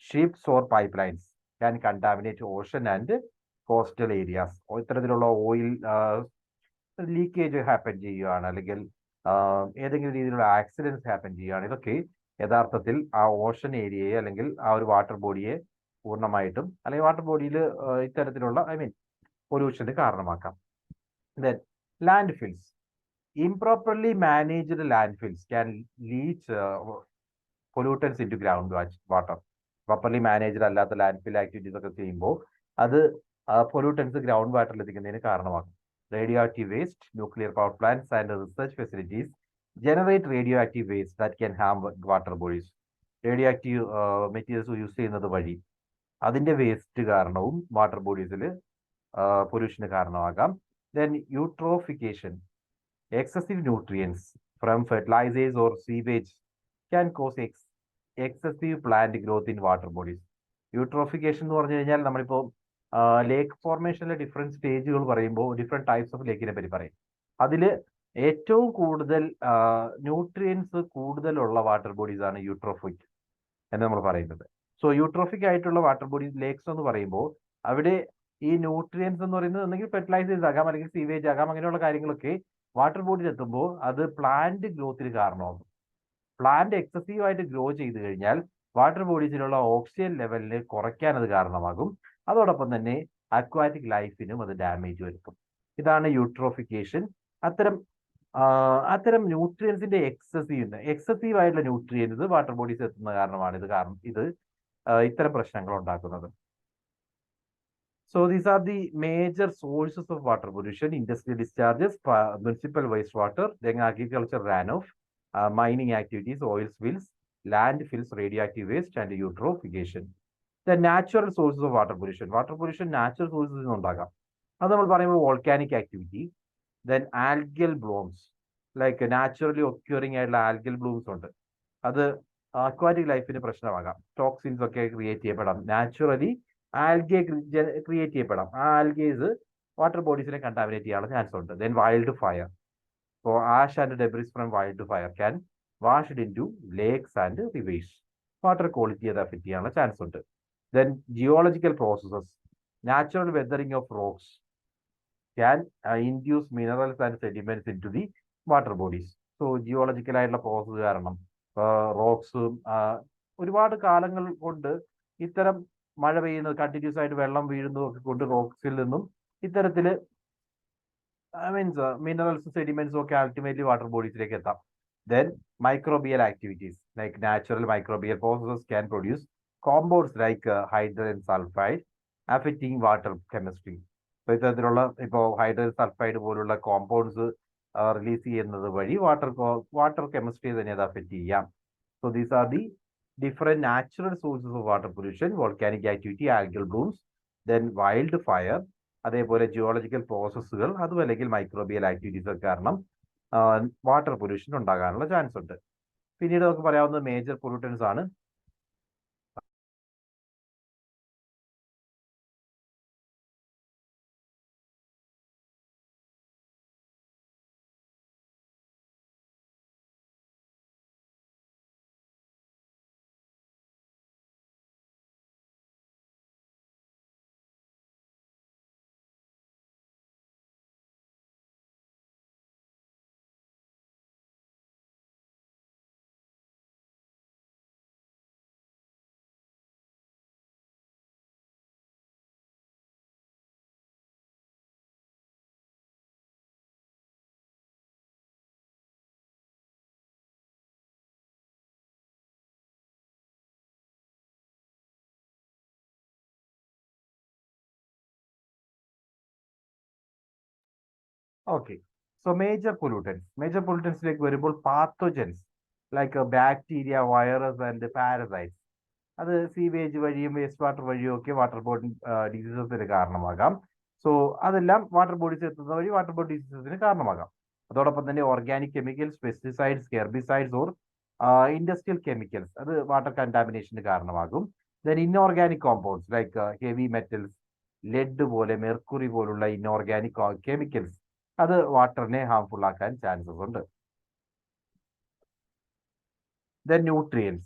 ships or pipelines can contaminate ocean and coastal areas. ഇത്തരത്തിലുള്ള oil leakage happen ചെയ്യുകയാണ്, അല്ലെങ്കിൽ ഏതെങ്കിലും രീതിയിലുള്ള accidents happen ചെയ്യുകയാണ്. ഇതൊക്കെ യഥാർത്ഥത്തിൽ ആ Ocean ഏരിയയെ അല്ലെങ്കിൽ ആ ഒരു വാട്ടർ ബോഡിയെ പൂർണ്ണമായിട്ടും അല്ലെങ്കിൽ വാട്ടർ ബോഡിയിൽ ഇത്തരത്തിലുള്ള പൊല്യൂഷന് കാരണമാക്കാം. Then landfills, improperly managed landfills can leach pollutants into ground water. Properly managed അല്ലാത്ത ലാൻഡ് ഫിൽ ആക്ടിവിറ്റീസ് ഒക്കെ ചെയ്യുമ്പോൾ അത് പൊല്യൂട്ടൻസ് ഗ്രൗണ്ട് വാട്ടറിൽ എത്തിക്കുന്നതിന് കാരണമാകും. Radioactive waste, nuclear power plants and research facilities generate radioactive waste that can harm water bodies. Radioactive materials use ചെയ്യുന്നത് വഴി അതിന്റെ വേസ്റ്റ് കാരണവും വാട്ടർ ബോഡീസിൽ പൊല്യൂഷന് കാരണമാകാം. Then eutrophication, excessive nutrients from fertilisers or sewage can cause excessive plant growth in water bodies. Eutrophication എന്ന് പറഞ്ഞു കഴിഞ്ഞാൽ നമ്മളിപ്പോൾ ലേക്ക് ഫോർമേഷനിലെ ഡിഫറെൻറ്റ് സ്റ്റേജുകൾ പറയുമ്പോൾ ഡിഫറെൻറ്റ് ടൈപ്സ് ഓഫ് ലേക്കിനെ പറ്റി പറയും. അതിൽ ഏറ്റവും കൂടുതൽ ന്യൂട്രിയൻസ് കൂടുതലുള്ള വാട്ടർ ബോഡീസ് ആണ് യൂട്രോഫിക് എന്ന് നമ്മൾ പറയുന്നത്. സോ യൂട്രോഫിക് ആയിട്ടുള്ള വാട്ടർ ബോഡീസ് ലേക്സ് എന്ന് പറയുമ്പോൾ അവിടെ ഈ ന്യൂട്രിയൻസ് എന്ന് പറയുന്നത് ഒന്നെങ്കിൽ ഫെർട്ടിലൈസേഴ്സ് ആകാം, അല്ലെങ്കിൽ സീവേജ് ആകാം, അങ്ങനെയുള്ള കാര്യങ്ങളൊക്കെ വാട്ടർ ബോഡിയിൽ എത്തുമ്പോൾ അത് പ്ലാന്റ് ഗ്രോത്തിന് കാരണമാകും. പ്ലാന്റ് എക്സസീവ് ആയിട്ട് ഗ്രോ ചെയ്ത് കഴിഞ്ഞാൽ വാട്ടർ ബോഡീസിലുള്ള ഓക്സിജൻ ലെവലിന് കുറയ്ക്കാൻ അത് കാരണമാകും. അതോടൊപ്പം തന്നെ അക്വാറ്റിക് ലൈഫിനും അത് ഡാമേജ് വരുത്തും. ഇതാണ് യൂട്രോഫിക്കേഷൻ. അത്തരം ന്യൂട്രിയൻസിന്റെ എക്സസീവ് ആയിട്ടുള്ള ന്യൂട്രിയൻസ് വാട്ടർ ബോഡീസ് എത്തുന്ന കാരണമാണ് ഇത് ഇത്തരം പ്രശ്നങ്ങൾ ഉണ്ടാക്കുന്നത്. So these are the major sources of water pollution: industrial discharges, municipal wastewater, then agriculture runoff, mining activities, oil spills, landfills, radioactive waste, and eutrophication. The natural sources of water pollution. Water pollution natural sources ഉണ്ടാകാം. അത് നമ്മൾ പറയുമ്പോൾ volcanic activity, then algal blooms, like naturally occurring ആയിട്ടുള്ള algal blooms ഉണ്ട്. അത് aquatic ലൈഫിന് പ്രശ്നമാകാം. Toxins ഒക്കെ ക്രിയേറ്റ് ചെയ്യപ്പെടാം. നാച്ചുറലി ആൽഗെ ക്രിയേറ്റ് ചെയ്യപ്പെടാം. ആ ആൽഗേസ് വാട്ടർ ബോഡീസിനെ കണ്ടാമിനേറ്റ് ചെയ്യാനുള്ള ചാൻസ് ഉണ്ട്. Then wildfire, so ash and debris from wildfire can washed into lakes and rivers. Water quality അത് അഫക്റ്റ് ചെയ്യാനുള്ള ചാൻസ് ഉണ്ട്. Then geological processes, natural weathering of rocks can induce minerals and sediments into the water bodies. So geological ആയിട്ടുള്ള process കാരണം റോക്സും ഒരുപാട് കാലങ്ങൾ കൊണ്ട് ഇത്തരം മഴ പെയ്യുന്നത് കണ്ടിന്യൂസ് ആയിട്ട് വെള്ളം വീഴുന്നതും ഒക്കെ കൊണ്ട് റോക്സിൽ നിന്നും ഇത്തരത്തിൽ മിനറൽസും സെഡിമെന്റ്സും ഒക്കെ അൾട്ടിമേറ്റ്ലി വാട്ടർ ബോഡീസിലേക്ക് എത്താം. Then microbial activities like natural microbial processes can produce compounds like hydrogen sulphide affecting water chemistry. അപ്പോൾ ഇത്തരത്തിലുള്ള ഇപ്പോൾ ഹൈഡ്രജൻ സൾഫൈഡ് പോലുള്ള കോമ്പൗണ്ട്സ് റിലീസ് ചെയ്യുന്നത് വഴി വാട്ടർ കെമിസ്ട്രി തന്നെ അത് അഫക്റ്റ് ചെയ്യാം. So these are the different natural sources of water pollution: volcanic activity, algal blooms, then wildfire, അതേപോലെ ജിയോളജിക്കൽ പ്രോസസ്സുകൾ, അതും അല്ലെങ്കിൽ മൈക്രോബിയൽ ആക്ടിവിറ്റീസ് കാരണം വാട്ടർ പൊല്യൂഷൻ ഉണ്ടാകാനുള്ള ചാൻസ് ഉണ്ട്. പിന്നീട് നമുക്ക് പറയാവുന്നത് മേജർ പൊല്യൂട്ടൻസ് ആണ്. Okay. So major pollutants. Major pollutants like variable pathogens like bacteria, virus and parasites. അത് സീവേജ് വഴിയും വേസ്റ്റ് വാട്ടർ വഴിയും ഒക്കെ വാട്ടർ ബോഡി ഡിസീസസിന് കാരണമാകാം. സോ അതെല്ലാം വാട്ടർ ബോഡീസ് എത്തുന്ന വഴി വാട്ടർ ബോഡി ഡിസീസസിന് കാരണമാകാം. അതോടൊപ്പം തന്നെ organic chemicals, pesticides, herbicides or industrial chemicals അത് വാട്ടർ കണ്ടാമിനേഷന് കാരണമാകും. Then inorganic compounds like heavy metals, lead പോലെ, മെർക്കുറി പോലുള്ള ഇൻഓർഗാനിക് കെമിക്കൽസ് അത് വാട്ടറിനെ ഹാംഫുൾ ആക്കാൻ ചാൻസസ് ഉണ്ട്. Then nutrients.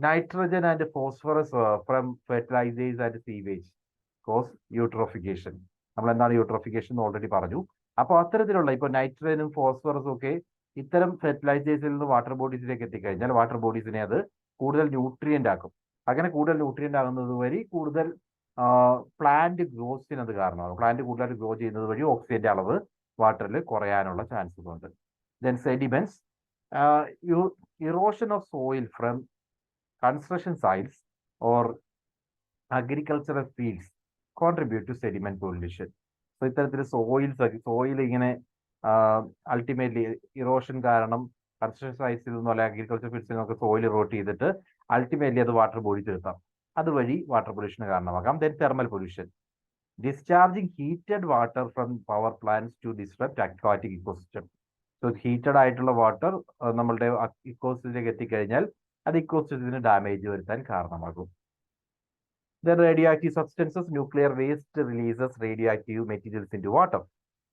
Nitrogen and phosphorus from fertilizers and sewage cause eutrophication. നമ്മൾ എന്താണ് യൂട്രോഫിക്കേഷൻ എന്ന് ഓൾറെഡി പറഞ്ഞു. അപ്പോൾ അത്തരത്തിലുള്ള ഇപ്പോൾ നൈട്രജനും ഫോസ്ഫറസും ഒക്കെ ഇത്തരം ഫെർട്ടിലൈസേഴ്സിൽ നിന്ന് വാട്ടർ ബോഡീസിലേക്ക് എത്തിക്കഴിഞ്ഞാൽ വാട്ടർ ബോഡീസിനെ അത് കൂടുതൽ ന്യൂട്രിയന്റ് ആക്കും. അങ്ങനെ കൂടുതൽ ന്യൂട്രിയന്റ് ആകുന്നത് വഴി കൂടുതൽ പ്ലാന്റ് ഗ്രോത്തിന് അത് കാരണമാകും. പ്ലാന്റ് കൂടുതൽ ഗ്രോ ചെയ്യുന്നത് വഴി ഓക്സിജന്റെ അളവ് വാട്ടറിൽ കുറയാനുള്ള ചാൻസസ് ഉണ്ട്. Then sediments. Erosion of soil from construction sites or agricultural fields contribute to sediment pollution. So ഇത്തരത്തിൽ സോയിൽ ഇങ്ങനെ അൾട്ടിമേറ്റ്ലി ഇറോഷൻ കാരണം കൺസ്ട്രക്ഷൻ സൈറ്റ്സിൽ നിന്നോ അല്ലെങ്കിൽ അഗ്രികൾച്ചർ ഫീൽഡ്സിൽ നിന്നൊക്കെ സോയിൽ ഇറോട്ട് ചെയ്തിട്ട് അൾട്ടിമേറ്റ്ലി അത് വാട്ടർ ബോഡി തീർത്താം. അതുവഴി വാട്ടർ പൊല്യൂഷന് കാരണമാകാം. Then thermal pollution. Discharging heated water from power plants to disrupt aquatic ecosystem. So heated ആയിട്ടുള്ള വാട്ടർ നമ്മളുടെ ഇക്കോസിസ്റ്റത്തിലേക്ക് എത്തിക്കഴിഞ്ഞാൽ അത് ഇക്കോസിസ്റ്റത്തിന് ഡാമേജ് വരുത്താൻ കാരണമാകും. Then radioactive substances. Nuclear waste releases radioactive materials into water.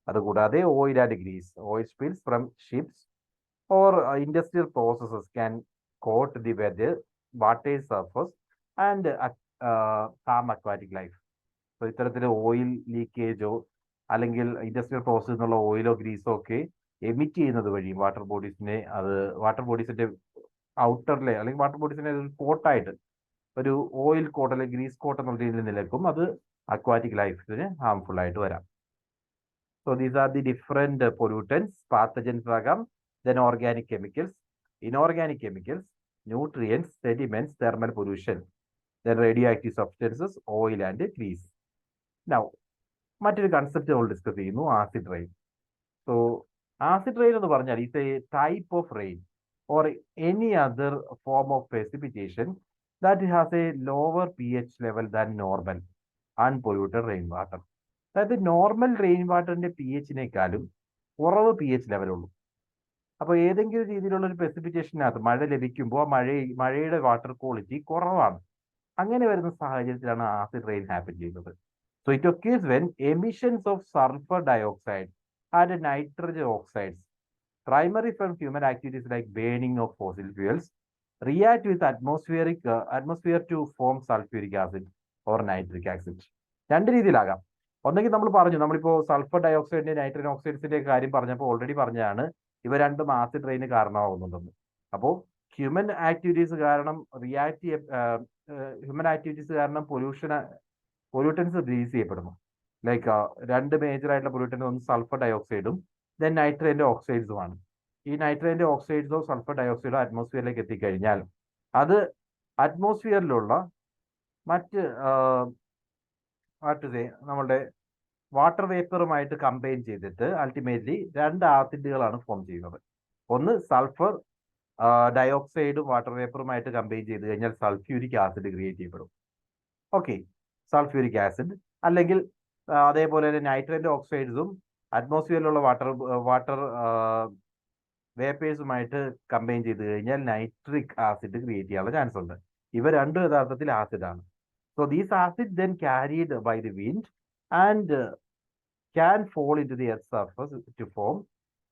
അതുകൂടാതെ oil and grease, oil spills from ships or industrial processes can coat the weather water surface and harm aquatic life. So ഇത്തരത്തിൽ oil ലീക്കേജോ അല്ലെങ്കിൽ industrial പ്രോസസ്സിൽ നിന്നുള്ള ഓയിലോ ഗ്രീസോ ഒക്കെ emit ചെയ്യുന്നത് വഴി വാട്ടർ ബോഡീസിന്റെ ഔട്ടറിലെ അല്ലെങ്കിൽ വാട്ടർ ബോഡീസിന്റെ ഒരു കോട്ടായിട്ട് ഒരു ഓയിൽ കോട്ട് അല്ലെങ്കിൽ ഗ്രീസ് കോട്ട് എന്നുള്ള രീതിയിൽ നിലനിൽക്കും. അത് അക്വാറ്റിക് ലൈഫിന് ഹാംഫുൾ ആയിട്ട് വരാം. So these are the different pollutants. Pathogens ആകാം, then organic chemicals, inorganic chemicals, nutrients, sediments, thermal pollution, then radioactive substances, oil and grease. Now മറ്റൊരു കൺസെപ്റ്റ് നമ്മൾ ഡിസ്കസ് ചെയ്യുന്നു, acid rain. So acid rain എന്ന് പറഞ്ഞാൽ it's a type of rain or any other form of precipitation that has a lower pH level than normal unpolluted rainwater. അതായത് normal rain വാട്ടറിന്റെ P എച്ചിനേക്കാളും കുറവ് P H ലെവലുള്ളൂ. അപ്പോൾ ഏതെങ്കിലും രീതിയിലുള്ള ഒരു പ്രസിപ്പിറ്റേഷനകത്ത് മഴ ലഭിക്കുമ്പോൾ മഴയുടെ വാട്ടർ ക്വാളിറ്റി കുറവാണ്. അങ്ങനെ വരുന്ന സാഹചര്യത്തിലാണ് ആസിഡ് റെയിൻ ഹാപ്പൻ ചെയ്യുന്നത്. So it occurs when emissions of sulphur dioxide and nitrogen oxides primary from human activities like burning of fossil fuels react with atmosphere to form sulfuric acid or nitric acid. രണ്ട് രീതിയിലാകാം. ഒന്നെങ്കിൽ നമ്മളിപ്പോ sulphur ഡയോക്സൈഡിന്റെ nitrogen ഓക്സൈഡ്സിന്റെ കാര്യം പറഞ്ഞപ്പോൾ already പറഞ്ഞതാണ് ഇവ രണ്ടും acid റെയിന് കാരണമാകുന്നുണ്ടെന്ന്. അപ്പോൾ ഹ്യൂമൻ ആക്ടിവിറ്റീസ് കാരണം പൊല്യൂട്ടൻസ് റിലീസ് ചെയ്യപ്പെടുന്നു. ലൈക്ക് രണ്ട് മേജർ ആയിട്ടുള്ള പൊല്യൂട്ടൻസ്, ഒന്ന് സൾഫർ ഡയോക്സൈഡും ദെൻ നൈട്രജന്റെ ഓക്സൈഡ്സുമാണ്. ഈ നൈട്രജന്റെ ഓക്സൈഡ്സോ സൾഫർ ഡയോക്സൈഡോ അറ്റ്മോസ്ഫിയറിലേക്ക് എത്തിക്കഴിഞ്ഞാൽ അത് അറ്റ്മോസ്ഫിയറിലുള്ള മറ്റ് നമ്മളുടെ വാട്ടർ വേപ്പറുമായിട്ട് കമ്പൈൻ ചെയ്തിട്ട് അൾട്ടിമേറ്റ്ലി രണ്ട് ആസിഡുകളാണ് ഫോം ചെയ്യുന്നത്. ഒന്ന് സൾഫർ ഡയോക്സൈഡും വാട്ടർ വേപ്പറുമായിട്ട് കമ്പൈൻ ചെയ്ത് കഴിഞ്ഞാൽ സൾഫ്യൂരിക് ആസിഡ് ക്രിയേറ്റ് ചെയ്യപ്പെടും. Okay, sulphuric acid. അല്ലെങ്കിൽ അതേപോലെ തന്നെ നൈട്രജന്റെ ഓക്സൈഡ്സും അറ്റ്മോസ്ഫിയറിലുള്ള വാട്ടർ വേപ്പേഴ്സുമായിട്ട് കമ്പൈൻ ചെയ്ത് കഴിഞ്ഞാൽ നൈട്രിക് ആസിഡ് ക്രിയേറ്റ് ചെയ്യാനുള്ള ചാൻസ് ഉണ്ട്. ഇവ രണ്ടും യഥാർത്ഥത്തിൽ ആസിഡാണ്. So these acid then carried by the wind and can fall into the earth surface to form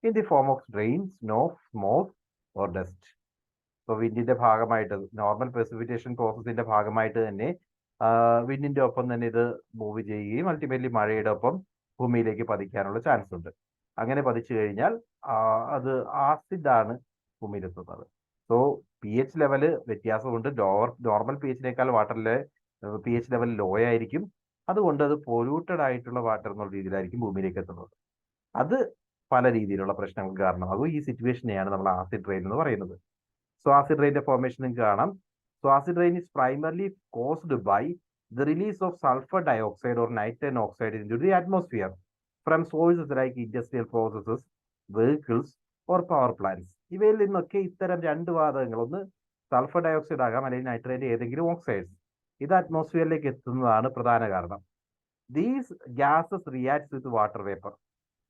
in the form of rain, snow, smoke or dust. So വിൻഡിന്റെ ഭാഗമായിട്ട്, normal precipitation പ്രോസസ്സിന്റെ ഭാഗമായിട്ട് തന്നെ വിൻഡിന്റെ ഒപ്പം തന്നെ ഇത് മൂവ് ചെയ്യുകയും ultimately മഴയുടെ ഒപ്പം ഭൂമിയിലേക്ക് പതിക്കാനുള്ള ചാൻസ് ഉണ്ട്. അങ്ങനെ പതിച്ചു കഴിഞ്ഞാൽ അത് ആസിഡാണ് ഭൂമിയിലെത്തുന്നത്. സോ പി എച്ച് ലെവല് വ്യത്യാസമുണ്ട്. നോർമൽ പി എച്ചിനേക്കാൾ വാട്ടറിലെ പി എച്ച് ലെവൽ ലോ ആയിരിക്കും. അതുകൊണ്ട് അത് പൊല്യൂട്ടഡ് ആയിട്ടുള്ള വാട്ടർ എന്നുള്ള രീതിയിലായിരിക്കും ഭൂമിയിലേക്ക് എത്തുന്നത്. അത് പല രീതിയിലുള്ള പ്രശ്നങ്ങൾക്ക് കാരണമാകും. ഈ സിറ്റുവേഷനെയാണ് നമ്മൾ ആസിഡ് റെയിൻ എന്ന് പറയുന്നത്. സോ ആസിഡ് റെയിൻ്റെ ഫോർമേഷൻ നിങ്ങൾക്ക് കാണാം. So acid rain is primarily caused by the release of sulfur dioxide or nitrogen oxide into the atmosphere from sources like industrial processes, vehicles or power plants. ഇവയിൽ നിന്നൊക്കെ ഇത്തരം രണ്ട് വാതകങ്ങൾ, ഒന്ന് സൾഫർ ഡയോക്സൈഡ് ആകാം അല്ലെങ്കിൽ നൈട്രേറ്റ് ഏതെങ്കിലും ഓക്സൈഡ്സ്, ഇത് അറ്റ്മോസ്ഫിയറിലേക്ക് എത്തുന്നതാണ് പ്രധാന കാരണം. These gases reacts with water vapour.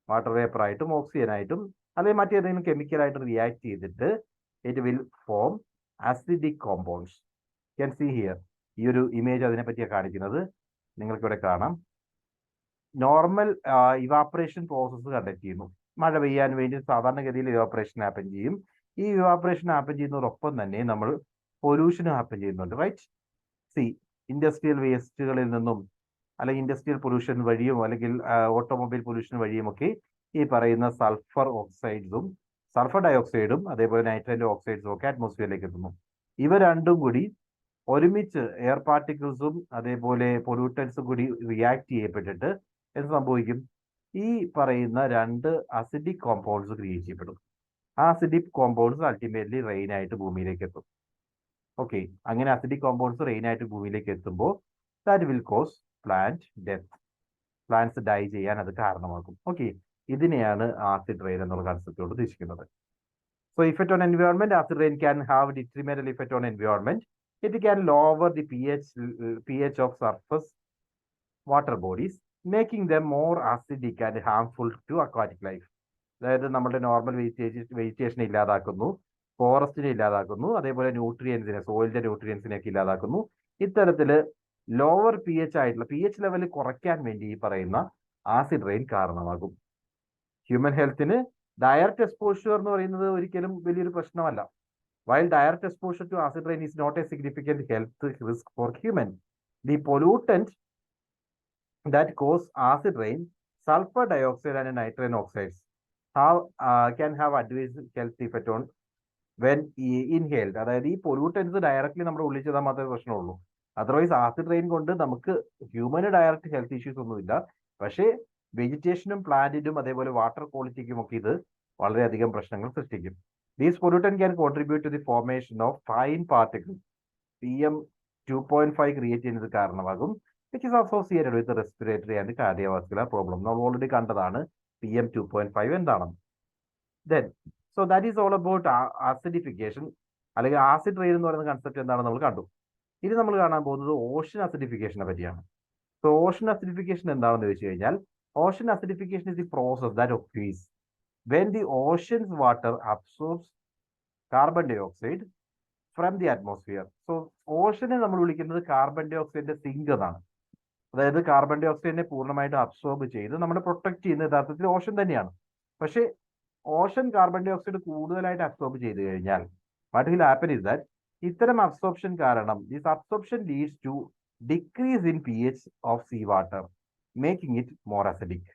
Water vapour ആയിട്ടും ഓക്സിജൻ ആയിട്ടും അല്ലെങ്കിൽ മറ്റേതെങ്കിലും കെമിക്കലായിട്ട് റിയാക്ട് ചെയ്തിട്ട് it will form acidic compounds. Can see here. ഈ ഒരു ഇമേജ് അതിനെപ്പറ്റിയാണ് കാണിക്കുന്നത്. നിങ്ങൾക്കിവിടെ കാണാം. നോർമൽ ഇവാപ്പറേഷൻ പ്രോസസ്സ് കണ്ടക്ട് ചെയ്യുന്നു. മഴ പെയ്യാൻ വേണ്ടി സാധാരണഗതിയിൽ ഇവാപ്പറേഷൻ ഹാപ്പൻ ചെയ്യും. ഈ ഇവാപ്പറേഷൻ ഹാപ്പൻ ചെയ്യുന്നതോടൊപ്പം തന്നെ നമ്മൾ പൊല്യൂഷൻ ഹാപ്പൻ ചെയ്യുന്നുണ്ട്. റൈറ്റ്. സി, ഇൻഡസ്ട്രിയൽ വേസ്റ്റുകളിൽ നിന്നും അല്ലെങ്കിൽ ഇൻഡസ്ട്രിയൽ പൊല്യൂഷൻ വഴിയും അല്ലെങ്കിൽ ഓട്ടോമൊബൈൽ പൊല്യൂഷൻ വഴിയും ഒക്കെ ഈ പറയുന്ന സൾഫർ ഓക്സൈഡ്സും സൾഫർ ഡയോക്സൈഡും അതേപോലെ നൈട്രേറ്റ് ഓക്സൈഡ്സും ഒക്കെ അറ്റ്മോസ്ഫിയറിലേക്ക് എത്തുന്നു. ഇവ രണ്ടും കൂടി ഒരുമിച്ച് എയർ പാർട്ടിക്കിൾസും അതേപോലെ പൊല്യൂട്ടൻസും കൂടി റിയാക്ട് ചെയ്യപ്പെട്ടിട്ട് എന്ത് സംഭവിക്കും? ഈ പറയുന്ന രണ്ട് അസിഡിക് കോമ്പൗണ്ട്സ് ക്രിയേറ്റ് ചെയ്യപ്പെടും. ആ അസിഡിക് കോമ്പൗണ്ട്സ് അൾട്ടിമേറ്റ്ലി റെയിൻ ആയിട്ട് ഭൂമിയിലേക്ക് എത്തും. ഓക്കെ, അങ്ങനെ അസിഡിക് കോമ്പൗണ്ട്സ് റെയിൻ ആയിട്ട് ഭൂമിയിലേക്ക് എത്തുമ്പോൾ that will cause plant death. Plants die ചെയ്യാൻ അത് കാരണമാകും. ഓക്കെ, ഇതിനെയാണ് ആസിഡ് റെയിൻ എന്നുള്ള കൺസെപ്റ്റോട് ഉദ്ദേശിക്കുന്നത്. So effect on environment, acid rain can have detrimental effect on environment. It can lower the pH of surface water bodies, making them more acidic and harmful to aquatic life. അതായത് നമ്മുടെ normal വെജിറ്റേഷനെ ഇല്ലാതാക്കുന്നു, ഫോറസ്റ്റിനെ ഇല്ലാതാക്കുന്നു, അതേപോലെ ന്യൂട്രിയൻസിനെ, സോയിലിന്റെ ന്യൂട്രിയൻസിനെ ഒക്കെ ഇല്ലാതാക്കുന്നു. ഇത്തരത്തില് lower pH ആയിട്ടുള്ള pH level കുറയ്ക്കാൻ വേണ്ടി ഈ പറയുന്ന ആസിഡ് റെയിൻ കാരണമാകും. ഹ്യൂമൻ ഹെൽത്തിന് ഡയറക്റ്റ് എക്സ്പോഷർ എന്ന് പറയുന്നത് ഒരിക്കലും വലിയൊരു പ്രശ്നമല്ല. While direct exposure to acid rain is not a significant health risk for human, the pollutant that cause acid rain, sulfur dioxide and nitrogen oxides, can have adverse health effect on when inhaled. അതായത് ഈ pollutants directly നമ്മുടെ ഉള്ളിൽ ചെയ്താൽ മാത്രമേ പ്രശ്നമുള്ളൂ. Otherwise acid rain കൊണ്ട് നമുക്ക് human direct health issues ഒന്നുമില്ല. പക്ഷേ വെജിറ്റേഷനും പ്ലാന്റിനും അതേപോലെ വാട്ടർ ക്വാളിറ്റിക്കും ഒക്കെ ഇത് വളരെയധികം പ്രശ്നങ്ങൾ സൃഷ്ടിക്കും. These pollutants can contribute to the formation of fine particles, PM2.5 create ചെയ്യുന്നത് കാരണമാകും, which is associated with the respiratory and cardiovascular problem. നമ്മൾ ഓൾറെഡി കണ്ടതാണ് PM2.5 എന്താണെന്ന്. Then, so that is all about acidification, അല്ലെങ്കിൽ ആസിഡ് റെയിൻ എന്ന് പറയുന്ന concept എന്താണെന്ന് നമ്മൾ കണ്ടു. ഇനി നമ്മൾ കാണാൻ പോകുന്നത് ഓഷൻ അസിഡിഫിക്കേഷനെ പറ്റിയാണ്. സോ ഓഷൻ അസിഡിഫിക്കേഷൻ എന്താണെന്ന് ചോദിച്ചു കഴിഞ്ഞാൽ, Ocean acidification is the process that occurs when the ocean's water absorbs carbon dioxide from the atmosphere. So ഓഷനെ നമ്മൾ വിളിക്കുന്നത് കാർബൺ ഡൈ ഓക്സൈഡിന്റെ സിങ്ക് എന്നാണ്. അതായത് കാർബൺ ഡൈ ഓക്സൈഡിനെ പൂർണ്ണമായിട്ട് അബ്സോർബ് ചെയ്ത് നമ്മളെ പ്രൊട്ടക്ട് ചെയ്യുന്ന യഥാർത്ഥത്തിൽ ഓഷൻ തന്നെയാണ്. പക്ഷേ ഓഷൻ കാർബൺ ഡൈ ഓക്സൈഡ് കൂടുതലായിട്ട് അബ്സോർബ് ചെയ്ത് കഴിഞ്ഞാൽ what will happen is that ഇത്തരം അബ്സോർപ്ഷൻ കാരണം this absorption leads to decrease in pH of sea water, making it more acidic.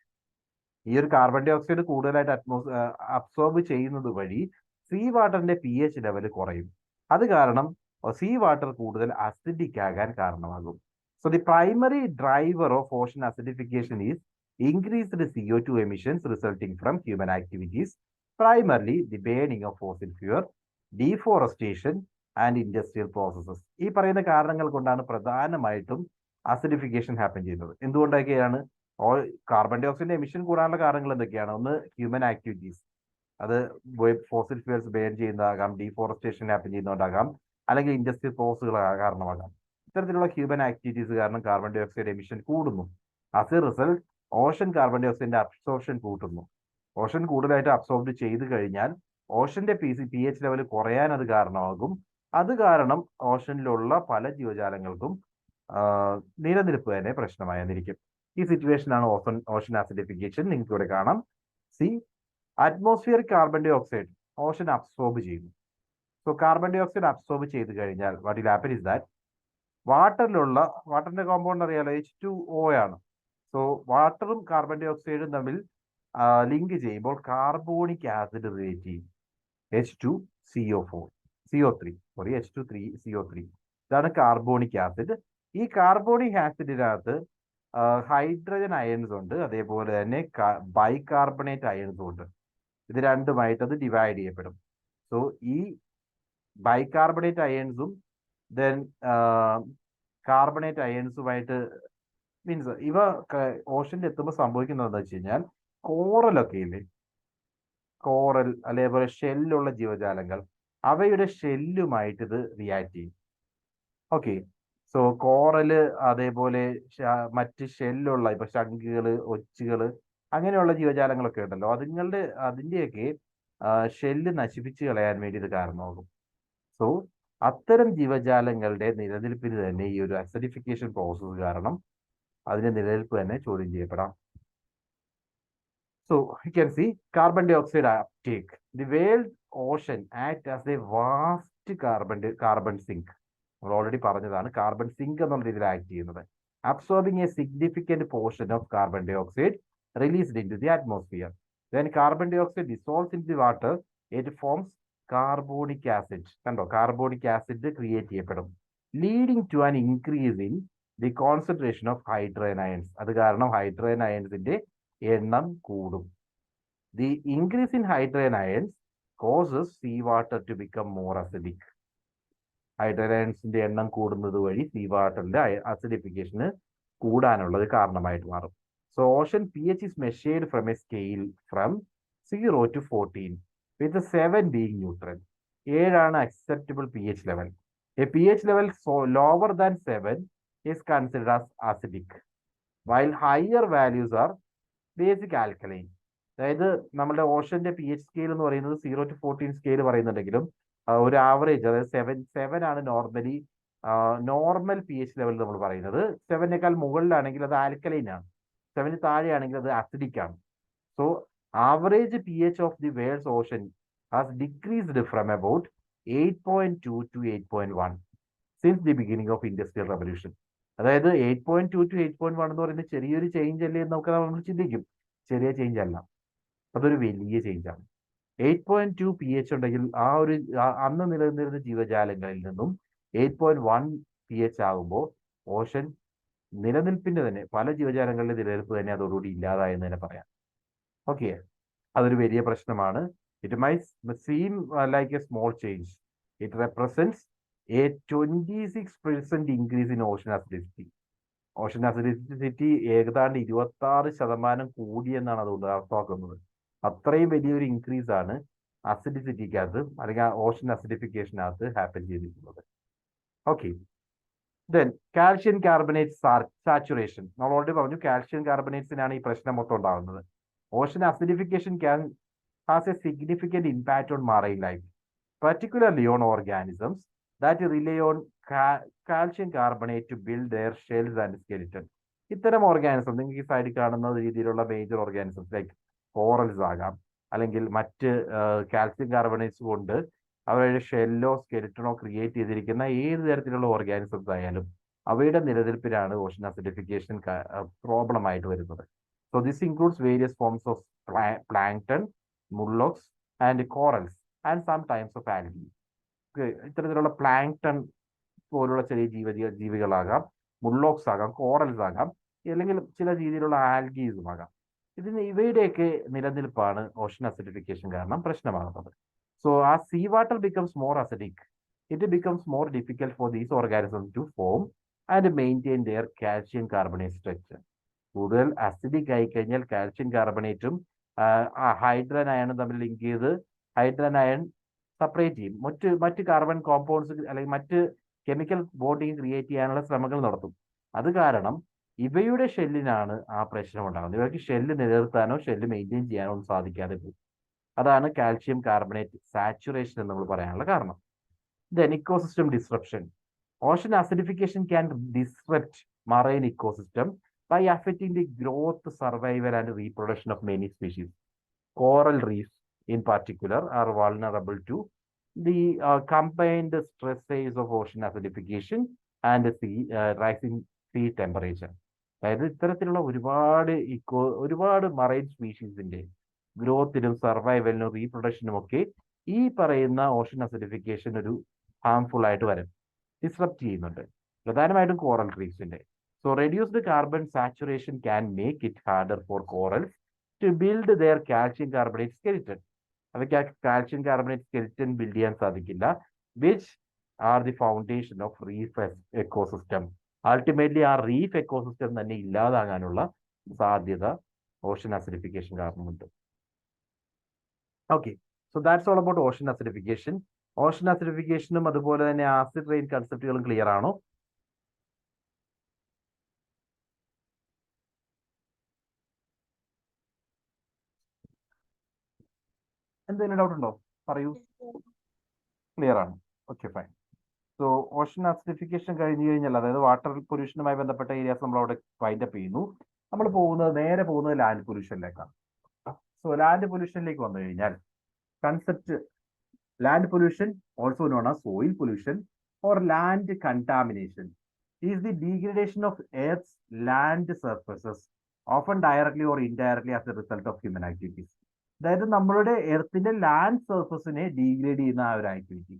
ഈ ഒരു കാർബൺ ഡൈ ഓക്സൈഡ് കൂടുതലായിട്ട് അബ്സോർബ് ചെയ്യുന്നത് വഴി സീ വാട്ടറിന്റെ pH ലെവൽ കുറയും. അത് കാരണം സീ വാട്ടർ കൂടുതൽ അസിഡിക് ആകാൻ കാരണമാകും. So the primary driver of ocean acidification is increased CO2 emissions resulting from human activities, primarily the burning of fossil fuel, deforestation and industrial processes. ഈ പറയുന്ന കാരണങ്ങൾ കൊണ്ടാണ് പ്രധാനമായിട്ടും അസിഡിഫിക്കേഷൻ ഹാപ്പൻ ചെയ്യുന്നത്. എന്തുകൊണ്ടൊക്കെയാണ്? കാർബൺ ഡൈ ഓക്സൈഡിന്റെ എമിഷൻ കൂടാനുള്ള കാരണങ്ങൾ എന്തൊക്കെയാണ്? ഒന്ന് ഹ്യൂമൻ ആക്ടിവിറ്റീസ്, അത് ഫോസിൽ ഫ്യൂൽസ് ബേൺ ചെയ്യുന്നതാകാം, ഡീഫോറസ്റ്റേഷൻ ഹാപ്പൻ ചെയ്യുന്നതുകൊണ്ടാകാം, അല്ലെങ്കിൽ ഇൻഡസ്ട്രിയൽ പ്രോസസ്സുകൾ കാരണമാകാം. ഇത്തരത്തിലുള്ള ഹ്യൂമൻ ആക്ടിവിറ്റീസ് കാരണം കാർബൺ ഡൈ ഓക്സൈഡ് എമിഷൻ കൂടുന്നു. As A result ocean carbon ഡൈ ഓക്സൈഡിന്റെ അബ്സോർപ്ഷൻ കൂട്ടുന്നു. ഓഷൻ കൂടുതലായിട്ട് അബ്സോർബ് ചെയ്ത് കഴിഞ്ഞാൽ ഓഷന്റെ pH ലെവൽ കുറയാൻ അത് കാരണമാകും. അത് കാരണം ഓഷനിലുള്ള പല ജീവജാലങ്ങൾക്കും നിലനിൽപ്പ് തന്നെ പ്രശ്നമായിരിക്കും. ഈ സിറ്റുവേഷൻ ആണ് ഓഷൻ ആസിഡിഫിക്കേഷൻ. നിങ്ങൾക്ക് ഇവിടെ കാണാം. See, atmospheric carbon dioxide ocean absorb ചെയ്യുന്നു. So carbon dioxide absorb ചെയ്ത് കഴിഞ്ഞാൽ what will happen is that വാട്ടറിന്റെ കോമ്പൗണ്ട് അറിയാലോ, H2O ആണ്. സോ വാട്ടറും കാർബൺ ഡൈ ഓക്സൈഡും തമ്മിൽ ലിങ്ക് ചെയ്യുമ്പോൾ കാർബോണിക് ആസിഡ് റിലേറ്റ് ചെയ്യും. H2CO3. ഇതാണ് കാർബോണിക് ആസിഡ്. ഈ കാർബോണിക് ആസിഡിനകത്ത് ഹൈഡ്രജൻ അയൺസ് ഉണ്ട്, അതേപോലെ തന്നെ ബൈകാർബണേറ്റ് അയൺസും ഉണ്ട്. ഇത് രണ്ടുമായിട്ട് അത് ഡിവൈഡ് ചെയ്യപ്പെടും. സോ ഈ ബൈകാർബണേറ്റ് അയൺസും ദെൻ കാർബണേറ്റ് അയൺസുമായിട്ട് മീൻസ് ഇവ ഓഷനിൽ എത്തുമ്പോൾ സംഭവിക്കുന്നത് എന്താ വെച്ച് കഴിഞ്ഞാൽ കോറലൊക്കെ ഇല്ലേ, കോറൽ അതേപോലെ ഷെല്ലുള്ള ജീവജാലങ്ങൾ അവയുടെ ഷെല്ലുമായിട്ട് ഇത് റിയാക്ട് ചെയ്യും. ഓക്കെ, സോ കോറല് അതേപോലെ മറ്റ് ഷെല്ലുള്ള ഇപ്പൊ ശംഖുകള്, ഒച്ചുകള് അങ്ങനെയുള്ള ജീവജാലങ്ങളൊക്കെ ഉണ്ടല്ലോ, അതിന്റെയൊക്കെ ഷെല്ല് നശിപ്പിച്ച് കളയാൻ വേണ്ടി ഇത് കാരണമാകും. സോ അത്തരം ജീവജാലങ്ങളുടെ നിലനിൽപ്പിന് തന്നെ ഈ ഒരു അസിഡിഫിക്കേഷൻ പ്രോസസ്സ് കാരണം അതിന്റെ നിലനിൽപ്പ് തന്നെ ചോദ്യം ചെയ്യപ്പെടാം. So you can see carbon dioxide uptake. The world ocean act as a vast carbon sink. നമ്മൾ ഓൾറെഡി പറഞ്ഞതാണ് കാർബൺ സിങ്ക് എന്നുള്ള രീതിയിൽ ആക്ട് ചെയ്യുന്നത്. Absorbing a significant portion of carbon dioxide released into the atmosphere. Then carbon dioxide dissolves in the water, it forms carbonic acid. കണ്ടോ, carbonic acid create ചെയ്യപ്പെടും, leading to an increase in the concentration of hydrogen ions. അത് കാരണം hydrogen അയൺസിന്റെ എണ്ണം കൂടും. The increase in hydrogen ions causes sea water to become more acidic. Hydrogen അയൺസിന്റെ എണ്ണം കൂടുന്നത് വഴി സീ വാട്ടറിന്റെ അസിഡിഫിക്കേഷന് കൂടാനുള്ളത് കാരണമായിട്ട് മാറും. So Ocean P H is measured from A scale from 0 to 14 with 7 being neutral. 7 acceptable P H level. A P H level lower than 7 is considered as acidic, while higher values are basic alkaline. അതായത് നമ്മുടെ ഓഷന്റെ P H scale എന്ന് പറയുന്നത് 0 to 14 scale പറയുന്നുണ്ടെങ്കിലും ഒരു average, അതായത് 7 ആണ് normally normal P H level നമ്മൾ പറയുന്നത്. 7 മുകളിലാണെങ്കിൽ അത് ആൽക്കലൈൻ ആണ്, 7 താഴെയാണെങ്കിൽ അത് അസിഡിക് ആണ്. So average P H of the worlds Ocean has decreased from about 8.2 to 8.1 since the beginning of industrial revolution. അതായത് 8.2 to 8.1 എന്ന് പറയുന്നത് ചെറിയൊരു ചേഞ്ച് അല്ലേ എന്ന് നമ്മൾ ചിന്തിക്കും. ചെറിയ ചേഞ്ച് അല്ല, അതൊരു വലിയ ചേഞ്ചാണ്. 8.2 പി എച്ച് ഉണ്ടെങ്കിൽ അന്ന് നിലനിന്നിരുന്ന ജീവജാലങ്ങളിൽ നിന്നും 8.1 പി എച്ച് ആകുമ്പോൾ ഓഷൻ നിലനിൽപ്പിന്റെ തന്നെ പല ജീവജാലങ്ങളുടെ നിലനിൽപ്പ് തന്നെ അതോടുകൂടി ഇല്ലാതായെന്ന് തന്നെ പറയാം. ഓക്കെ, അതൊരു വലിയ പ്രശ്നമാണ്. It might seam like A small change. It represents a 26% increase in ocean acidity. Ocean acidity ഏതാണ്ട് 26% കൂടിയെന്നാണ് അതുകൊണ്ട് അർത്ഥമാക്കുന്നത്. അത്രയും വലിയൊരു ഇൻക്രീസ് ആണ് അസിഡിസിറ്റിക്കകത്ത് അല്ലെങ്കിൽ ഓഷൻ അസിഡിഫിക്കേഷനകത്ത് ഹാപ്പൻ ചെയ്തിരിക്കുന്നത്. Okay, then calcium carbonate saturation. നമ്മൾ ഓൾറെഡി പറഞ്ഞു കാൽഷ്യം കാർബണേറ്റ്സിനാണ് ഈ പ്രശ്നം മൊത്തം ഉണ്ടാകുന്നത്. Ocean acidification has A significant impact on marine life, particularly on organisms that rely on calcium carbonate to build their shells and skeleton. ഇത്തരം organism നിങ്ങൾക്ക് ഈ സൈഡിൽ കാണുന്ന രീതിയിലുള്ള മേജർ ഓർഗാനിസംസ് ലൈക്ക് കോറൽസ് ആകാം, അല്ലെങ്കിൽ മറ്റ് കാൽസ്യം കാർബണേറ്റ്സ് കൊണ്ട് അവരുടെ ഷെല്ലോ സ്കെലിറ്റണോ ക്രിയേറ്റ് ചെയ്തിരിക്കുന്ന ഏത് തരത്തിലുള്ള ഓർഗാനിസംസ് ആയാലും അവയുടെ നിലനിൽപ്പിലാണ് ഓഷൻ അസിഡിഫിക്കേഷൻ പ്രോബ്ലം ആയിട്ട് വരുന്നത്. So this includes various forms of plankton, molluscs and corals and some times of algae. ഇത്തരത്തിലുള്ള പ്ലാങ്ക്ടൺ പോലുള്ള ചെറിയ ജീവികളാകാം, മുള്ളോക്സ് ആകാം, കോറൽസ് ആകാം, അല്ലെങ്കിൽ ചില രീതിയിലുള്ള ആൽഗീസും ആകാം. ഇവയുടെയൊക്കെ നിലനിൽപ്പാണ് ഓഷൻ അസിഡിഫിക്കേഷൻ കാരണം പ്രശ്നമാകുന്നത്. So as seawater becomes more acidic, it becomes more difficult for these organisms to form and maintain their calcium carbonate structure. കൂടുതൽ അസിഡിക് ആയി കഴിഞ്ഞാൽ കാൽഷ്യം കാർബണേറ്റും ഹൈഡ്രജൻ അയണും തമ്മിൽ ലിങ്ക് ചെയ്ത് ഹൈഡ്രജൻ അയൺ സെപ്പറേറ്റ് ചെയ്യും, മറ്റ് കാർബൺ കോമ്പൗണ്ട്സ് അല്ലെങ്കിൽ മറ്റ് കെമിക്കൽ ബോണ്ടിങ് ക്രിയേറ്റ് ചെയ്യാനുള്ള ശ്രമങ്ങൾ നടത്തും. അത് കാരണം ഇവയുടെ ഷെല്ലിനാണ് ആ പ്രശ്നം ഉണ്ടാകുന്നത്. ഇവർക്ക് ഷെല്ല് നിലനിർത്താനോ ഷെല്ല് മെയിൻറ്റെയിൻ ചെയ്യാനോ ഒന്നും സാധിക്കാതെ പോകും. അതാണ് കാൽഷ്യം കാർബണേറ്റ് സാച്ചുറേഷൻ എന്ന് നമ്മൾ പറയാനുള്ള കാരണം. Then ecosystem disruption. Ocean acidification can disrupt marine ecosystem by affecting the growth, survival and reproduction of many species. Coral reefs in particular are vulnerable to the combined stresses of ocean acidification and rising sea temperature. അതായത് ഇത്തരത്തിലുള്ള ഒരുപാട് marine സ്പീഷീസിന്റെ ഗ്രോത്തിനും സർവൈവലിനും റീപ്രൊഡക്ഷനും ഒക്കെ ഈ പറയുന്ന Ocean acidification ഒരു harmful ആയിട്ട് വരും, disrupt ചെയ്യുന്നുണ്ട്, പ്രധാനമായിട്ടും coral റീഫ്സിന്റെ. So reduced carbon saturation can make it harder for corals to build their calcium carbonate skeleton. അവയ്ക്ക് ആ കാൽഷ്യം കാർബണേറ്റ് സ്കെലിറ്റൻ ബിൽഡ് ചെയ്യാൻ സാധിക്കില്ല, which are the foundation of reef ecosystem. Ultimately ആ reef ecosystem തന്നെ ഇല്ലാതാകാനുള്ള സാധ്യത ocean acidification കാരണമുണ്ട്. Okay, so that's all about ocean acidification. Ocean അസിഡിഫിക്കേഷനും അതുപോലെ തന്നെ ആസിഡ് റെയിൻ കൺസെപ്റ്റുകളും ക്ലിയർ ആണോ? എന്തെങ്കിലും ഡൗട്ട് ഉണ്ടോ? പറയൂ. ക്ലിയർ ആണ്. Okay, fine. So Ocean acidification കഴിഞ്ഞു കഴിഞ്ഞാൽ, അതായത് വാട്ടർ പൊല്യൂഷനുമായി ബന്ധപ്പെട്ട ഏരിയാസ് നമ്മൾ അവിടെ വൈൻഡ് അപ്പ് ചെയ്യുന്നു. നമ്മൾ നേരെ പോകുന്നത് ലാൻഡ് പൊല്യൂഷനിലേക്കാണ്. സോ ലാൻഡ് പൊല്യൂഷനിലേക്ക് വന്നു കഴിഞ്ഞാൽ concept land pollution, also known as soil pollution or land contamination, is the degradation of Earth's land surfaces, often directly or indirectly as a result of human activities. അതായത് നമ്മളുടെ എർത്തിന്റെ land സർഫസിനെ degrade ചെയ്യുന്ന ആ ഒരു activity,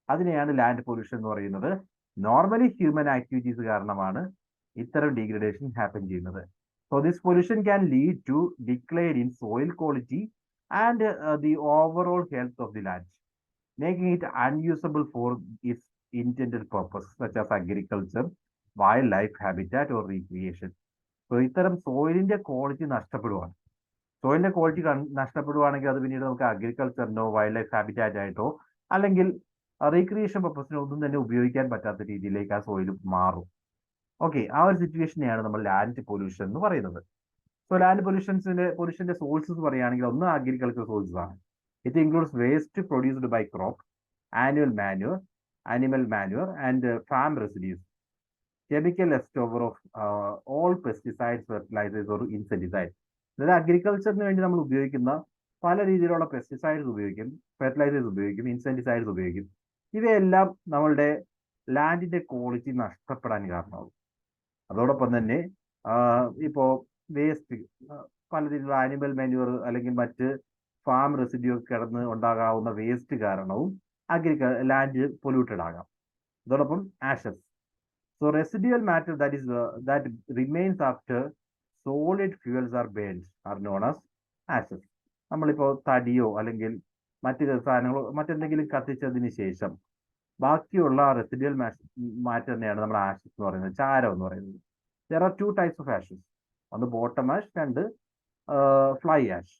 അതിനെയാണ് land pollution എന്ന് പറയുന്നത്. Normally human activities കാരണമാണ് ഇത്തരം ഡീഗ്രഡേഷൻ ഹാപ്പൻ ചെയ്യുന്നത്. So this pollution can lead to decline in soil quality and the overall health of the land, making it unusable for its intended purpose, such as agriculture, wildlife habitat or recreation. So ഇത്തരം സോയിലിന്റെ quality നഷ്ടപ്പെടുവാണ്. സോയിലിന്റെ quality നഷ്ടപ്പെടുവാണെങ്കിൽ അത് പിന്നീട് നമുക്ക് അഗ്രികൾച്ചറിനോ wild life habitat ആയിട്ടോ അല്ലെങ്കിൽ recreation പർപ്പസിനോ ഒന്നും തന്നെ ഉപയോഗിക്കാൻ പറ്റാത്ത രീതിയിലേക്ക് ആ സോയിൽ മാറും. ഓക്കെ, ആ ഒരു സിറ്റുവേഷനെയാണ് നമ്മൾ ലാൻഡ് പൊല്യൂഷൻ എന്ന് പറയുന്നത്. സോ ലാൻഡ് പൊല്യൂഷന്റെ സോഴ്സസ് പറയുകയാണെങ്കിൽ ഒന്ന് അഗ്രികൾച്ചർ സോഴ്സസ് ആണ്. It includes waste produced by crop, animal manure, and farm residues, chemical leftover of all pesticides, fertilizers or insecticides. അതായത് അഗ്രികൾച്ചറിന് വേണ്ടി നമ്മൾ ഉപയോഗിക്കുന്ന പല രീതിയിലുള്ള പെസ്റ്റിസൈഡ്സ് ഉപയോഗിക്കും, ഫെർട്ടിലൈസേഴ്സ് ഉപയോഗിക്കും, ഇൻസെക്ടിസൈഡ്സ് ഉപയോഗിക്കും. ഇവയെല്ലാം നമ്മളുടെ ലാൻഡിന്റെ ക്വാളിറ്റി നഷ്ടപ്പെടാൻ കാരണമാകും. അതോടൊപ്പം തന്നെ ഇപ്പോ വേസ്റ്റ്, പല രീതിയിലുള്ള ആനിമൽ മാന്യൂർ അല്ലെങ്കിൽ മറ്റ് ഫാം റെസിഡ്യൂ കിടന്ന് ഉണ്ടാകാവുന്ന വേസ്റ്റ് കാരണവും ലാൻഡ് പൊല്യൂട്ടഡ് ആകാം. അതോടൊപ്പം ashes. So residual matter that remains after solid fuels are burned are known as ashes. നമ്മളിപ്പോൾ തടിയോ അല്ലെങ്കിൽ മറ്റ് സാധനങ്ങളോ മറ്റെന്തെങ്കിലും കത്തിച്ചതിന് ശേഷം ബാക്കിയുള്ള റെസിഡ്യൂവൽ മാറ്ററിനെയാണ് നമ്മൾ ആഷസ് എന്ന് പറയുന്നത്, ചാരം എന്ന് പറയുന്നത്. There are 2 types of ashes. ഒന്ന് ബോട്ടം ആഷ്, രണ്ട് ഫ്ലൈ ആഷ്.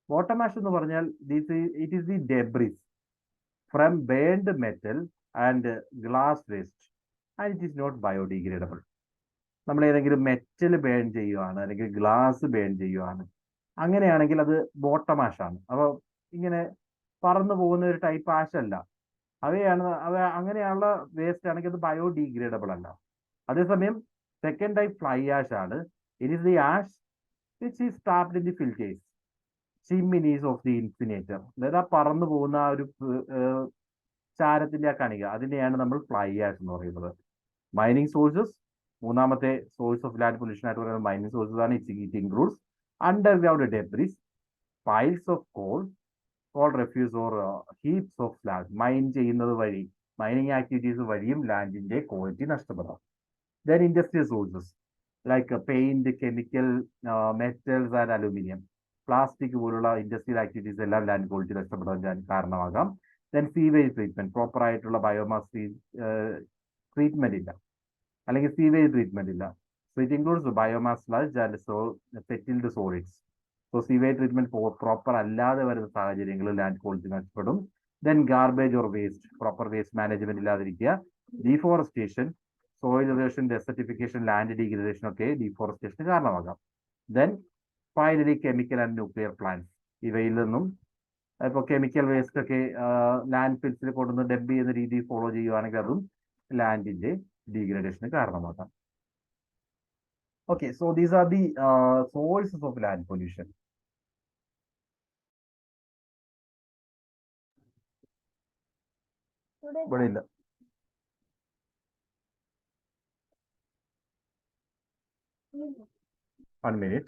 ബോട്ടം ആഷ് എന്ന് പറഞ്ഞാൽ it is the debris from burned metal and glass waste and it is not biodegradable. നമ്മൾ ഏതെങ്കിലും മെറ്റൽ ബേൺ ചെയ്യുകയാണ് അല്ലെങ്കിൽ ഗ്ലാസ് ബേൺ ചെയ്യുകയാണ്, അങ്ങനെയാണെങ്കിൽ അത് ബോട്ടം ആഷാണ്. അപ്പോൾ ഇങ്ങനെ പറന്നു പോകുന്ന ഒരു ടൈപ്പ് ആഷ് അല്ല. അങ്ങനെയുള്ള വേസ്റ്റ് ആണെങ്കിൽ അത് ബയോഡിഗ്രേഡബിൾ അല്ല. അതേസമയം സെക്കൻഡ് ടൈപ്പ് ഫ്ലൈ ആഷ് ആണ്. It is the ash which is trapped in the filters, chimneys of the incinerator. അതായത് ആ പറന്നു പോകുന്ന ആ ഒരു ചാരത്തിന്റെ ആ കണിക, അതിനെയാണ് നമ്മൾ ഫ്ലൈ ആഷ് എന്ന് പറയുന്നത്. മൈനിങ് സോഴ്സസ്, മൂന്നാമത്തെ സോഴ്സ് ഓഫ് ലാൻഡ് പൊല്യൂഷൻ ആയിട്ട് പറയുന്നത് മൈനിങ് സോഴ്സസ് ആണ്. It includes underground debris, piles of call refuse or heaps of slag. Mine ചെയ്യുന്നത് വഴി, മൈനിങ് ആക്ടിവിറ്റീസ് വഴിയും ലാൻഡിന്റെ ക്വാളിറ്റി നഷ്ടപ്പെടാം. Then industrial sources like paint, chemical, metals and aluminium, plastic പോലുള്ള industrial activities എല്ലാം land quality നഷ്ടപ്പെടാൻ കാരണമാകാം. Then sewage treatment, proper ആയിട്ടുള്ള biomass treatment ഇല്ല അല്ലെങ്കിൽ സീവേജ് ട്രീറ്റ്മെന്റ് ഇല്ല. So it includes biomass sludge and settled solids. So sewage treatment proper അല്ലാതെ വരുന്ന സാഹചര്യങ്ങളിൽ ലാൻഡ് ക്വാളിറ്റി നഷ്ടപ്പെടും. Then garbage or waste, proper waste management ഇല്ലാതിരിക്കുക. Deforestation, soil erosion, desertification, land degradation ഒക്കെ ഡീഫോറസ്റ്റേഷന് കാരണമാകാം. Then finally chemical and nuclear plants. ഇവയിൽ നിന്നും ഇപ്പോൾ കെമിക്കൽ വേസ്റ്റ് ഒക്കെ ലാൻഡ് ഫിൽസിൽ കൊണ്ടുവന്ന് ഡംപ് ചെയ്യുന്ന രീതി ഫോളോ ചെയ്യുവാണെങ്കിൽ അതും ലാൻഡിന്റെ ഡീഗ്രേഡേഷന് കാരണമാകാം. Okay, so these are the sources of land pollution. ഇവിടെ ഇല്ല. One minute.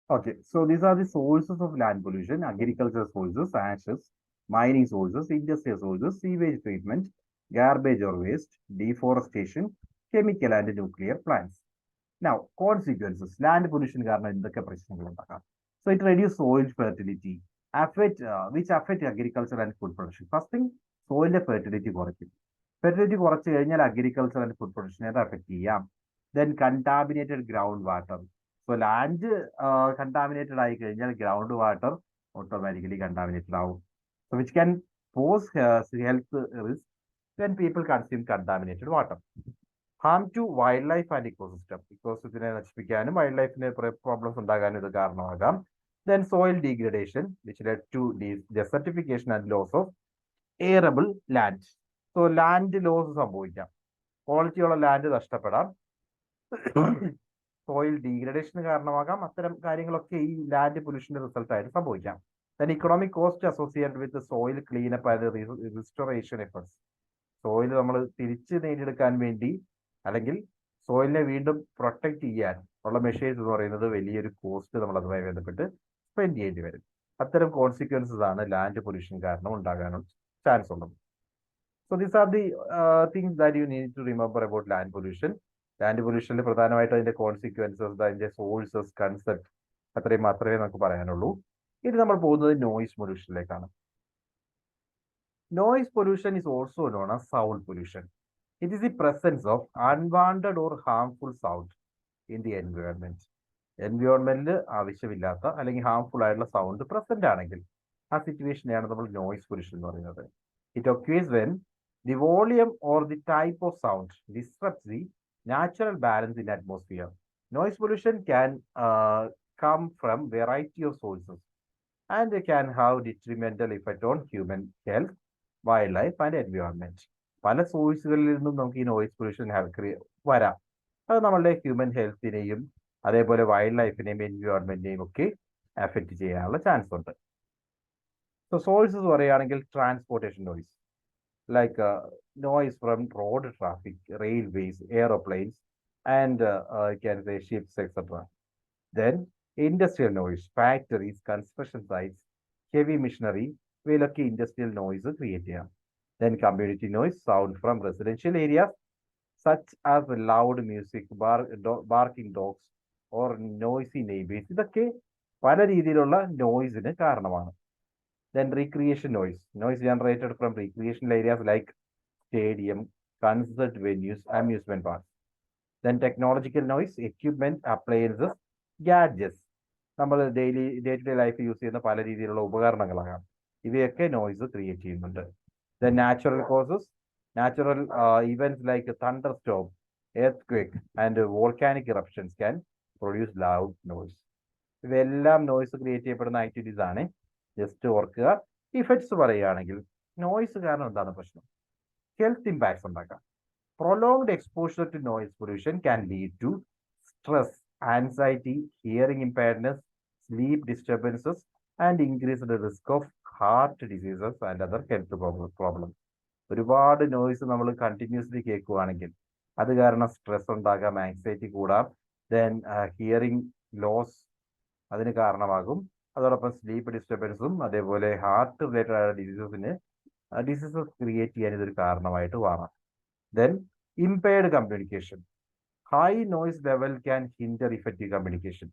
Okay, so these are the sources of land pollution: agricultural sources, ashes, mining sources, industrial sources, sewage treatment, garbage or waste, deforestation, chemical and nuclear plants. Now, consequences. Land pollution കാരണം എന്തൊക്കെ പ്രശ്നങ്ങൾ ഉണ്ടാക്കാം? So it reduces soil fertility, which affect agriculture and food production. First thing, soil fertility കുറയ്ക്കും. Fertility കുറച്ച് കഴിഞ്ഞാൽ agriculture and food production affect ചെയ്യാം. Then contaminated groundwater. So land contaminated ആയി കഴിഞ്ഞാൽ ground water automatically contaminated ആവും. So which can pose health risk when people consume contaminated water. Harm to wildlife and ecosystem. ഇക്കോസിസ്റ്റത്തിനെ നശിപ്പിക്കാനും wild ലൈഫിന് problems ഉണ്ടാകാനും ഇത് കാരണമാകാം. Then soil degradation, which led to desertification and loss of arable land. So land loss സംഭവിക്കാം, ക്വാളിറ്റിയുള്ള land നഷ്ടപ്പെടാം, soil ഡീഗ്രഡേഷന് കാരണമാകാം. അത്തരം കാര്യങ്ങളൊക്കെ ഈ ലാൻഡ് പൊല്യൂഷന്റെ റിസൾട്ട് ആയിട്ട് സംഭവിക്കാം. Then economic cost associated with the soil cleanup and restoration efforts. Soil നമ്മൾ തിരിച്ച് നേടിയെടുക്കാൻ വേണ്ടി അല്ലെങ്കിൽ സോയിലിനെ വീണ്ടും പ്രൊട്ടക്ട് ചെയ്യാൻ ഉള്ള മെഷേഴ്സ് എന്ന് പറയുന്നത് വലിയൊരു കോസ്റ്റ് നമ്മൾ അതുമായി ബന്ധപ്പെട്ട് സ്പെൻഡ് ചെയ്യേണ്ടി വരും. അത്തരം കോൺസിക്വൻസസ് ആണ് ലാൻഡ് പൊല്യൂഷൻ കാരണം ഉണ്ടാകാനുള്ള ചാൻസ് ഉള്ളത്. So these are the things that you need to remember about land pollution. Land പൊല്യൂഷനിൽ പ്രധാനമായിട്ടും അതിന്റെ കോൺസിക്വൻസസ്, അതിന്റെ സോഴ്സസ്, കൺസെപ്റ്റ്, അത്രയും മാത്രമേ നമുക്ക് പറയാനുള്ളൂ. ഇനി നമ്മൾ പോകുന്നത് noise പൊല്യൂഷനിലേക്കാണ്. Noise pollution is also known as sound pollution. It is the presence of unwanted or harmful sound in the environment. എൻവയോൺമെന്റിൽ ആവശ്യമില്ലാത്ത അല്ലെങ്കിൽ ഹാംഫുൾ ആയിട്ടുള്ള സൗണ്ട് പ്രസന്റ് ആണെങ്കിൽ ആ സിറ്റുവേഷനെയാണ് നമ്മൾ നോയിസ് പൊല്യൂഷൻ എന്ന് പറയുന്നത്. It occurs when the volume or the type of sound disrupts the natural balance in atmosphere. Noise pollution can come from variety of sources and can have detrimental effect on human health, wildlife and environment. പല സോഴ്സുകളിൽ നിന്നും നമുക്ക് ഈ noise pollution വരാം. അത് നമ്മളുടെ human ഹെൽത്തിനെയും അതേപോലെ wild ലൈഫിനെയും എൻവയോൺമെന്റിനെയും ഒക്കെ അഫക്റ്റ് ചെയ്യാനുള്ള ചാൻസ് ഉണ്ട്. സോ സോഴ്സസ് പറയുകയാണെങ്കിൽ transportation noise, like noise from road traffic, railways, aeroplanes and can say ships etcetera. Then industrial noise, factories, construction sites, heavy machinery, ഇവയിലൊക്കെ ഇൻഡസ്ട്രിയൽ നോയിസ് ക്രിയേറ്റ് ചെയ്യാം. Then community noise, sound from residential areas such as loud music, barking dogs or noisy neighbors. ഇതൊക്കെ പല രീതിയിലുള്ള നോയിസിന് കാരണമാണ്. Then recreation noise, noise generated from recreational areas like stadium, concert venues, amusement parks. Then technological noise, equipment, appliances, gadgets. നമ്മൾ day to day life use ചെയ്യുന്ന പല രീതിയിലുള്ള ഉപകരണങ്ങളാകാം, ഇവയൊക്കെ നോയിസ് ക്രിയേറ്റ് ചെയ്യുന്നുണ്ട്. The natural causes, natural events like thunderstorm, earthquake and volcanic eruptions can produce loud noise. ഇവയെല്ലാം noise create ചെയ്യപ്പെടുന്ന activities ആണ്. ജസ്റ്റ് ഓർക്കുക. ഇഫക്ട്സ് പറയുകയാണെങ്കിൽ നോയിസ് കാരണം എന്താണ് പ്രശ്നം? ഹെൽത്ത് ഇമ്പാക്ട്സ് ഉണ്ടാക്കാം. Prolonged exposure to noise pollution can lead to stress, anxiety, hearing impairedness, sleep disturbances and increased risk of heart diseases and other health problem. ഒരുപാട് noise നമ്മൾ continuously കേൾക്കുകയാണെങ്കിൽ അത് കാരണം സ്ട്രെസ് ഉണ്ടാകാം, ആങ്സൈറ്റി കൂടാം, ദെൻ ഹിയറിംഗ് ലോസ് അതിന് കാരണമാകും. അതോടൊപ്പം സ്ലീപ്പ് ഡിസ്റ്റർബൻസും അതേപോലെ ഹാർട്ട് റിലേറ്റഡ് ആയ ഡിസീസസ് ക്രിയേറ്റ് ചെയ്യാൻ ഇതൊരു കാരണമായിട്ട് മാറാം. Then impaired communication, high noise level can hinder effective communication.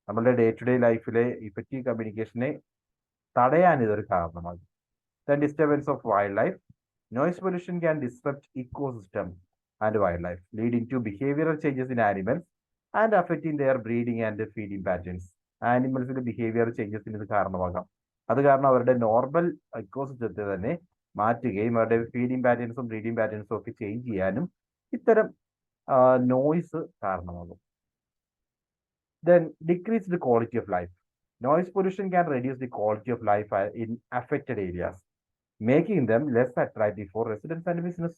നമ്മുടെ ഡേ ടു ഡേ ലൈഫിലെ ഇഫക്റ്റീവ് കമ്മ്യൂണിക്കേഷനെ തടയാൻ ഇതൊരു കാരണമാകും. Then disturbance of wildlife, noise pollution can disrupt ecosystem and wildlife, leading to behavioural changes in animals and affecting their breeding and feeding patterns. ആനിമൽസിന്റെ behaviour ചേഞ്ചസിന് ഇത് കാരണമാകാം. അത് കാരണം അവരുടെ നോർമൽ ഇക്കോസിസ്റ്റത്തെ തന്നെ മാറ്റുകയും അവരുടെ ഫീഡിംഗ് പാറ്റേൺസും ബ്രീഡിംഗ് പാറ്റേൺസും ഒക്കെ ചേഞ്ച് ചെയ്യാനും ഇത്തരം നോയിസ് കാരണമാകും. Then decreased quality of life. Noise pollution can reduce the quality of life in affected areas, making them less attractive for residents and business.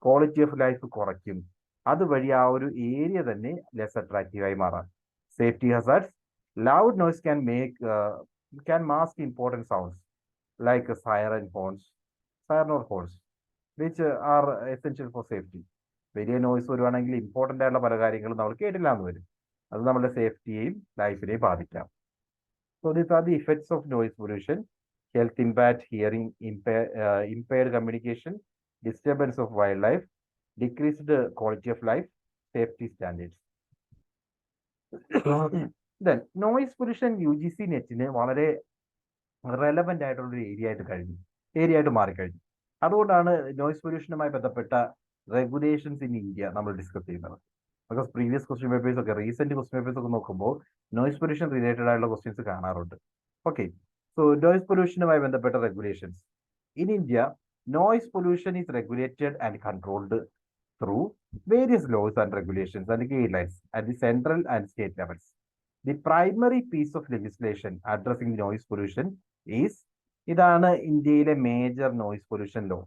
Quality of life കുറയ്ക്കും, അതുവഴി ആ ഒരു area തന്നെ less attractive ആയി മാറാം. Safety hazards, loud noise can mask important sounds like siren or horns, which are essential for safety. വലിയ noise വരുവാണെങ്കിൽ important ആയിട്ടുള്ള പല കാര്യങ്ങളും നമ്മൾ കേട്ടില്ല എന്ന് വരും. അത് നമ്മുടെ സേഫ്റ്റിയെയും ലൈഫിനെയും ബാധിക്കാം. So these are the effects of noise pollution: health impact, hearing impaired communication, disturbance of wildlife, decreased quality of life, safety standards. Then noise pollution UGC നെറ്റിന് വളരെ റെലവെന്റ് ആയിട്ടുള്ള ഒരു ഏരിയ ആയിട്ട് മാറിക്കഴിഞ്ഞു. അതുകൊണ്ടാണ് നോയിസ് പൊല്യൂഷനുമായി ബന്ധപ്പെട്ട റെഗുലേഷൻസ് ഇൻ ഇന്ത്യ നമ്മൾ discuss ചെയ്യുന്നത്. Because previous question papers ഒക്കെ റീസെന്റ് ക്വസ്റ്റ്യൻ പേപ്പേഴ്സ് ഒക്കെ നോക്കുമ്പോൾ നോയിസ് പൊല്യൂഷൻ റിലേറ്റഡ് ആയിട്ടുള്ള ക്വസ്റ്റ്യൻസ് കാണാറുണ്ട്. ഓക്കെ, സോ നോയിസ് പൊല്യൂഷനുമായി ബന്ധപ്പെട്ട regulations in India. Noise pollution is regulated and controlled through various laws and regulations and guidelines at the central and state levels. The primary piece of legislation addressing noise pollution is ഇതാണ് ഇന്ത്യയിലെ major noise pollution law,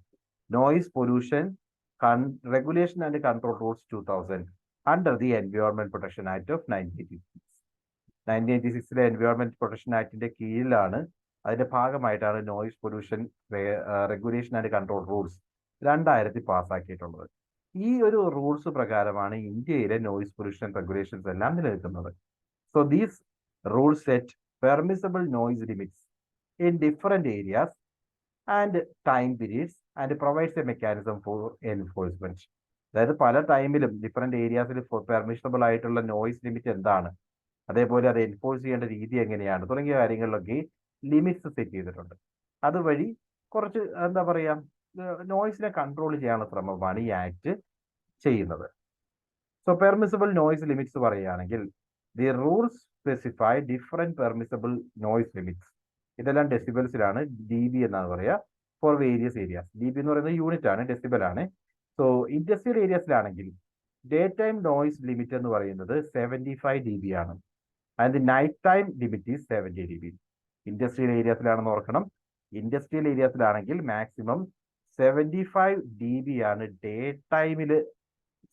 noise pollution regulation and control rules 2000 under the environment protection act of 1986. 1986 environment protection ആക്ടിന്റെ കീഴിലാണ്, അതിന്റെ ഭാഗമായിട്ടാണ് noise pollution regulation and control rules 2000 പാസ്സാക്കിയിട്ടുള്ളത്. ഈ ഒരു rules പ്രകാരമാണ് ഇന്ത്യയിലെ നോയിസ് പൊല്യൂഷൻ റെഗുലേഷൻസ് എല്ലാം നിലനിൽക്കുന്നത്. So these rules set permissible noise limits in different areas and time periods and provides a mechanism for enforcement. അതായത് പല ടൈമിലും ഡിഫറെന്റ് ഏരിയാസിൽ പെർമിസിബിൾ ആയിട്ടുള്ള നോയിസ് ലിമിറ്റ് എന്താണ്, അതേപോലെ അത് എൻഫോഴ്സ് ചെയ്യേണ്ട രീതി എങ്ങനെയാണ് തുടങ്ങിയ കാര്യങ്ങളിലൊക്കെ ലിമിറ്റ്സ് സെറ്റ് ചെയ്തിട്ടുണ്ട്. അതുവഴി കുറച്ച് എന്താ പറയാ, നോയിസിനെ കൺട്രോൾ ചെയ്യാനുള്ള ശ്രമമാണ് ഈ ആക്ട് ചെയ്യുന്നത്. സോ പെർമിസിബിൾ നോയിസ് ലിമിറ്റ്സ് പറയുകയാണെങ്കിൽ the rules specify different permissible noise limits. ഇതെല്ലാം ഡെസിബിൾസിലാണ്, DB എന്നാണ് പറയുക, ഫോർ വേരിയസ് ഏരിയാസ്. DB എന്ന് പറയുന്നത് യൂണിറ്റ് ആണ്, ഡെസിബൽ ആണ്. സോ ഇൻഡസ്ട്രിയൽ ഏരിയാസിലാണെങ്കിൽ ഡേ ടൈം നോയിസ് ലിമിറ്റ് എന്ന് പറയുന്നത് 75 dB ആണ്. And the night time limit is 70 dB. Industrial ഏരിയാസിലാണെന്ന് ഓർക്കണം. ഇൻഡസ്ട്രിയൽ ഏരിയാസിലാണെങ്കിൽ മാക്സിമം 75 dB ആണ് ഡേ ടൈമിൽ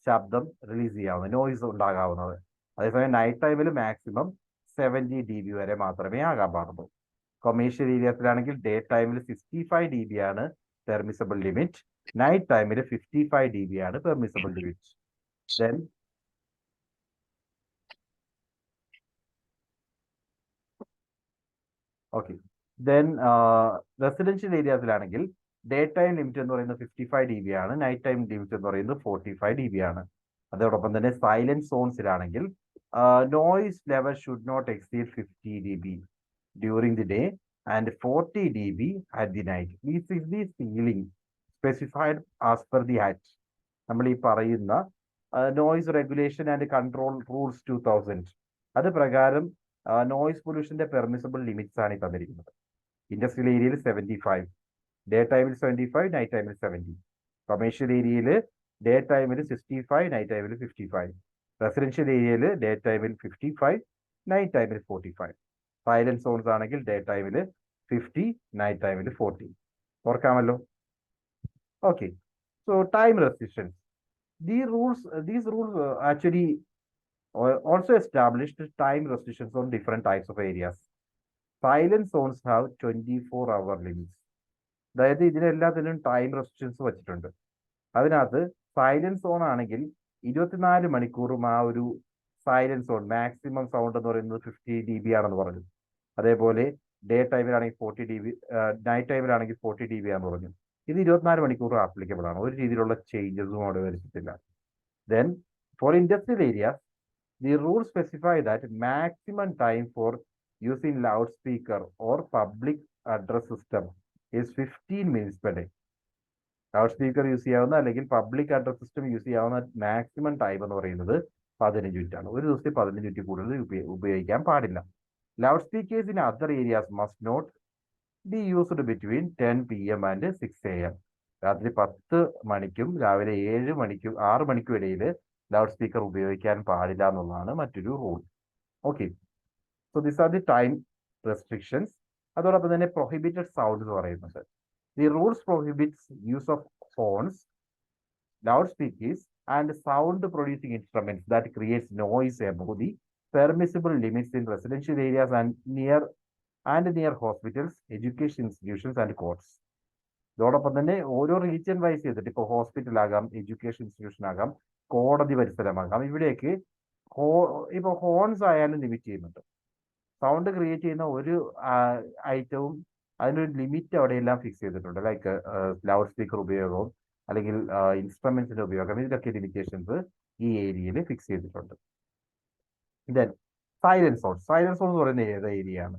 ശബ്ദം റിലീസ് ചെയ്യാവുന്നത്, നോയിസ് ഉണ്ടാകാവുന്നത്. അതേസമയം നൈറ്റ് ടൈമിൽ മാക്സിമം 70 dB വരെ മാത്രമേ ആകാൻ പാടുള്ളൂ. കൊമേഴ്ഷ്യൽ ഏരിയാസിലാണെങ്കിൽ ഡേ ടൈമിൽ 65 dB ആണ് പെർമിസിബിൾ ലിമിറ്റ്, നൈറ്റ് ടൈമിൽ 55 dB ആണ് permissible limit. Then okay, then residential ഏരിയാസിലാണെങ്കിൽ ഡേ ടൈം ലിമിറ്റ് എന്ന് പറയുന്നത് 55 dB ആണ്, നൈറ്റ് ടൈം ലിമിറ്റ് എന്ന് പറയുന്നത് 45 dB ആണ്. അതോടൊപ്പം തന്നെ സൈലന്റ് സോൺസിലാണെങ്കിൽ noise level should not exceed 50 dB during the day and 40 dB at the night. This is the ceiling specified as per the act. നമ്മൾ ഈ പറയുന്ന noise regulation and control rules 2000 അത് പ്രകാരം നോയിസ് പൊല്യൂഷന്റെ പെർമിസിബിൾ ലിമിറ്റ്സ് ആണ് ഈ തന്നിരിക്കുന്നത്. Industrial ഏരിയയിൽ 75, day ടൈമിൽ 75, നൈറ്റ് ടൈമിൽ 70. കൊമേഴ്ഷ്യൽ ഏരിയയിൽ ഡേ ടൈമിൽ 65, നൈറ്റ് ടൈമിൽ 55. റെസിഡൻഷ്യൽ ഏരിയയിൽ ഡേ ടൈമിൽ 55, നൈറ്റ് ടൈമിൽ 45. സൈലന്റ് സോൺസ് ആണെങ്കിൽ ഡേ ടൈമിൽ 50, നൈറ്റ് ടൈമിൽ 40. ഓർക്കാമല്ലോ. Okay, so time restrictions. These rules actually also established time restrictions on different types of areas. Silent zones have 24-hour limits. അതായത് ഇതിനെല്ലാത്തിനും ടൈം റെസ്ട്രിക്ഷൻസ് വെച്ചിട്ടുണ്ട്. അതിനകത്ത് സൈലന്റ് സോൺ ആണെങ്കിൽ 24 മണിക്കൂറും ആ ഒരു സൈലന്റ് സോൺ മാക്സിമം സൗണ്ട് എന്ന് പറയുന്നത് 50 dB ആണെന്ന് പറഞ്ഞു. അതേപോലെ ഡേ ടൈമിലാണെങ്കിൽ 40 dB, നൈറ്റ് ടൈമിലാണെങ്കിൽ 40 dB ആണെന്ന് പറഞ്ഞു. ഇത് 24 മണിക്കൂർ ആപ്ലിക്കബിൾ ആണ്, ഒരു രീതിയിലുള്ള ചേഞ്ചസും അവിടെ വരുത്തിയിട്ടില്ല. Then for industrial areas the rules specify that maximum time for using loudspeaker or public address system is 15 minutes per day. Loud use ചെയ്യാവുന്ന അല്ലെങ്കിൽ പബ്ലിക് അഡ്രസ് സിസ്റ്റം യൂസ് ചെയ്യാവുന്ന മാക്സിമം ടൈം എന്ന് പറയുന്നത് 15 മിനിറ്റ് ആണ്. ഒരു ദിവസത്തിൽ 15 മിനിറ്റ് കൂടുതൽ ഉപയോഗിക്കാൻ പാടില്ല. Loud speakers in other areas must not be used between 10 PM and 6 AM. രാത്രി 10 മണിക്കും രാവിലെ 6 മണിക്കും ഇടയിൽ ലൗഡ് സ്പീക്കർ ഉപയോഗിക്കാൻ പാടില്ല എന്നുള്ളതാണ് മറ്റൊരു rule. Okay, so this are the time restrictions. അതോടൊപ്പം തന്നെ പ്രൊഹിബിറ്റഡ് സൗണ്ട് എന്ന് പറയുന്നുണ്ട്. The rules prohibits use of horns, loud speakers and sound producing instruments that creates noise above the permissible limits in residential areas and near hospitals, education institutions and courts. ഇതോടൊപ്പം തന്നെ ഓരോ region vice ചെയ്തിട്ട് ഇപ്പോൾ hospital ആകാം, education institution ആകാം, കോടതി പരിസരമാകാം, ഇവിടെയൊക്കെ ഇപ്പോൾ ഹോൺസ് ആയാലും ലിമിറ്റ് ചെയ്യുന്നുണ്ട്. സൗണ്ട് ക്രിയേറ്റ് ചെയ്യുന്ന ഒരു ഐറ്റവും അതിനൊരു ലിമിറ്റ് അവിടെയെല്ലാം ഫിക്സ് ചെയ്തിട്ടുണ്ട്. ലൈക്ക് ലൗഡ് സ്പീക്കർ ഉപയോഗവും അല്ലെങ്കിൽ ഇൻസ്ട്രുമെന്റ്സിന്റെ ഉപയോഗം, ഇതിലൊക്കെ ലിമിറ്റേഷൻസ് ഈ ഏരിയയിൽ ഫിക്സ് ചെയ്തിട്ടുണ്ട്. Then silence zone. Silence zone എന്ന് പറയുന്ന ഏത് ഏരിയ ആണ്?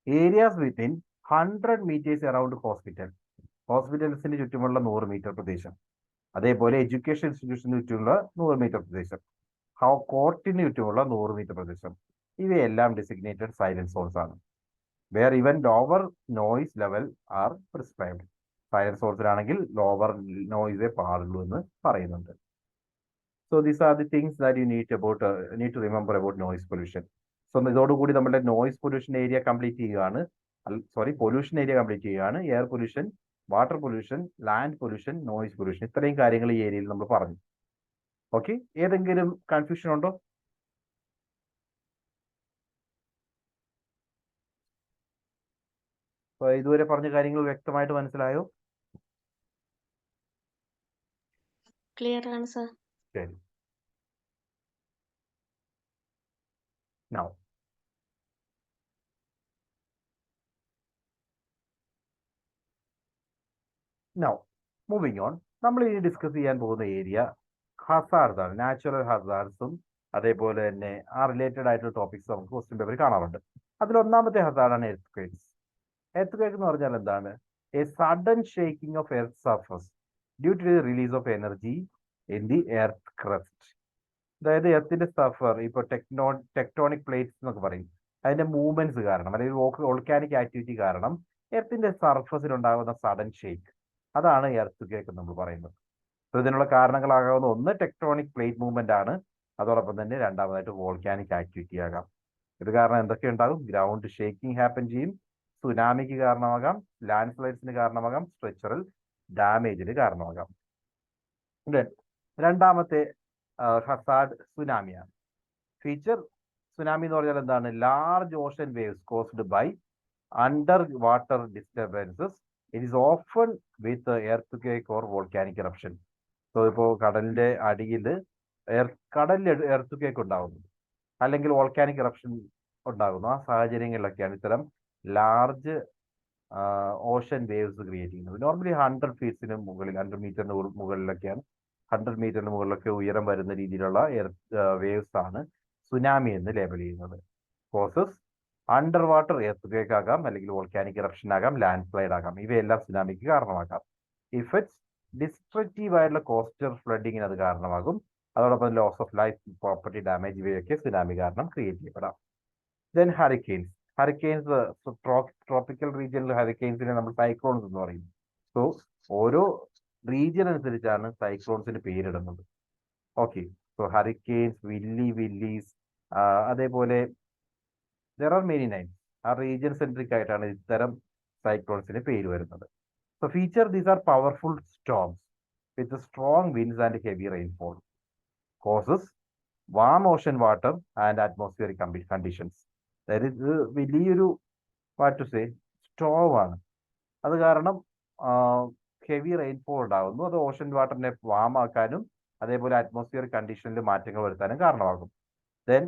Areas within 100 meters around hospital. ഹോസ്പിറ്റൽസിന് ചുറ്റുമുള്ള 100 മീറ്റർ പ്രദേശം. അതേപോലെ എഡ്യൂക്കേഷൻ ഇൻസ്റ്റിറ്റ്യൂഷന് ചുറ്റുമുള്ള 100 മീറ്റർ പ്രദേശം. കോർട്ടിന് ചുറ്റുമുള്ള 100 മീറ്റർ പ്രദേശം. ഇവയെല്ലാം ഡെസിഗ്നേറ്റഡ് സൈലൻസ് സോൺസ് ആണ്. Where even lower noise level are prescribed. Silence സോൺസിലാണെങ്കിൽ ലോവർ നോയ്സേ പാടുള്ളൂ എന്ന് പറയുന്നുണ്ട്. So these are the things that you need to remember about noise pollution. So ഇതോടുകൂടി നമ്മുടെ നോയ്സ് പൊല്യൂഷൻ ഏരിയ കംപ്ലീറ്റ് ചെയ്യുകയാണ്. പൊല്യൂഷൻ ഏരിയ കംപ്ലീറ്റ് ചെയ്യുകയാണ്. Air pollution, water pollution, land pollution, noise pollution, ഇത്രയും കാര്യങ്ങൾ ഈ ഏരിയയിൽ നമ്മൾ പറഞ്ഞു. ഓക്കെ, ഏതെങ്കിലും കൺഫ്യൂഷൻ ഉണ്ടോ? ഇതുവരെ പറഞ്ഞ കാര്യങ്ങൾ വ്യക്തമായിട്ട് മനസ്സിലായോ? ക്ലിയർ ആണ് സർ. ശരി. Now, moving on. നമ്മൾ ഇനി ഡിസ്കസ് ചെയ്യാൻ പോകുന്ന ഏരിയ ഹസാർഡ്സ് ആണ്. നാച്ചുറൽ ഹസാർഡ്സും അതേപോലെ തന്നെ ആ റിലേറ്റഡ് ആയിട്ടുള്ള ടോപ്പിക്സ് നമുക്ക് ക്വസ്റ്റ്യൻ പേപ്പറിൽ കാണാറുണ്ട്. അതിൽ ഒന്നാമത്തെ ഹസാർഡാണ് എർത്ത് ക്വേക്ക് എന്ന് പറഞ്ഞാൽ എന്താണ്? A sudden shaking of earth surface due to the release of energy in the earth crust. അതായത് എർത്തിന്റെ സർഫർ, ഇപ്പോൾ ടെക്ടോണിക് പ്ലേറ്റ്സ് എന്നൊക്കെ പറയും, അതിന്റെ മൂവ്മെന്റ്സ് കാരണം അല്ലെങ്കിൽ വോൾക്കാനിക് ആക്ടിവിറ്റി കാരണം എർത്തിന്റെ സർഫസിൽ ഉണ്ടാകുന്ന സഡൻ ഷേക്ക്, അതാണ് എർത്ത് ക്വേക്ക് നമ്മൾ പറയുന്നത്. സോ ഇതിനുള്ള കാരണങ്ങളാകാവുന്ന ഒന്ന് ടെക്ടോണിക് പ്ലേറ്റ് മൂവ്മെന്റ് ആണ്. അതോടൊപ്പം തന്നെ രണ്ടാമതായിട്ട് വോൾക്കാനിക് ആക്ടിവിറ്റി ആകാം. ഇത് കാരണം എന്തൊക്കെ ഉണ്ടാകും? ഗ്രൗണ്ട് ഷേക്കിംഗ് ഹാപ്പൻ ചെയ്യും, സുനാമിക്ക് കാരണമാകാം, ലാൻഡ് സ്ലൈഡ്സിന് കാരണമാകാം, സ്ട്രക്ചറൽ ഡാമേജിന് കാരണമാകാം. രണ്ടാമത്തെ ഹസാർഡ് സുനാമിയാണ്. ഫീച്ചർ സുനാമി എന്ന് പറഞ്ഞാൽ എന്താണ്? Large ocean waves caused by under water disturbances. It is often with earth quake or volcanic eruption. So ഇപ്പോൾ കടലിന്റെ അടിയിൽ കടലിൽ എർത്ത് ക്വേക്ക് ഉണ്ടാകുന്നു അല്ലെങ്കിൽ വോൾക്കാനിക് ഇറപ്ഷൻ ഉണ്ടാകുന്നു. ആ സാഹചര്യങ്ങളിലൊക്കെയാണ് ഇത്തരം ലാർജ് ഓഷൻ വേവ്സ് ക്രിയേറ്റ് ചെയ്യുന്നത്. നോർമലി 100 ഫീറ്റ്സിന് മുകളിൽ, 100 മീറ്ററിന് മുകളിലൊക്കെയാണ്, 100 മീറ്ററിന് മുകളിലൊക്കെ ഉയരം വരുന്ന രീതിയിലുള്ള വേവ്സ് ആണ് സുനാമി എന്ന് ലേബൽ ചെയ്യുന്നത്. Causes under water earth quake ആകാം, അല്ലെങ്കിൽ വോൾക്കാനിക് ഇറപ്ഷൻ ആകാം, ലാൻഡ് സ്ലൈഡ് ആകാം. ഇവയെല്ലാം സുനാമിക്ക് കാരണമാകാം. ഇഫക്ട്സ് ഡിസ്ട്രക്റ്റീവ് ആയിട്ടുള്ള കോസ്റ്റൽ ഫ്ലഡിങ്ങിന് അത് കാരണമാകും. അതോടൊപ്പം loss of life, property damage, ഇവയൊക്കെ സുനാമി കാരണം ക്രിയേറ്റ് ചെയ്യപ്പെടാം. Then hurricanes. ട്രോപ്പിക്കൽ റീജിയനിൽ ഹറിക്കെയിൻസിനെ നമ്മൾ സൈക്ലോൺസ് എന്ന് പറയും. സോ ഓരോ റീജിയൻ അനുസരിച്ചാണ് സൈക്ലോൺസിന് പേരിടുന്നത്. ഓക്കെ, സോ ഹറിക്കെയിൻസ്, വില്ലീസ്, അതേപോലെ there are many names. ആ റീജിയൻ സെൻട്രിക് ആയിട്ടാണ് ഇത്തരം സൈക്ലോൺസിന് പേര് വരുന്നത്. So feature, these are powerful storms with strong winds and heavy rainfall. Causes warm Ocean water and atmospheric conditions. അതായത് ഇത് വലിയൊരു സ്റ്റോം ആണ്. അത് കാരണം ഹെവി റെയിൻഫോൾ ഉണ്ടാകുന്നു. അത് ഓഷൻ വാട്ടറിനെ വാം ആക്കാനും അതേപോലെ അറ്റ്മോസ്ഫിയറിക് കണ്ടീഷനിൽ മാറ്റങ്ങൾ വരുത്താനും കാരണമാകും. ദെൻ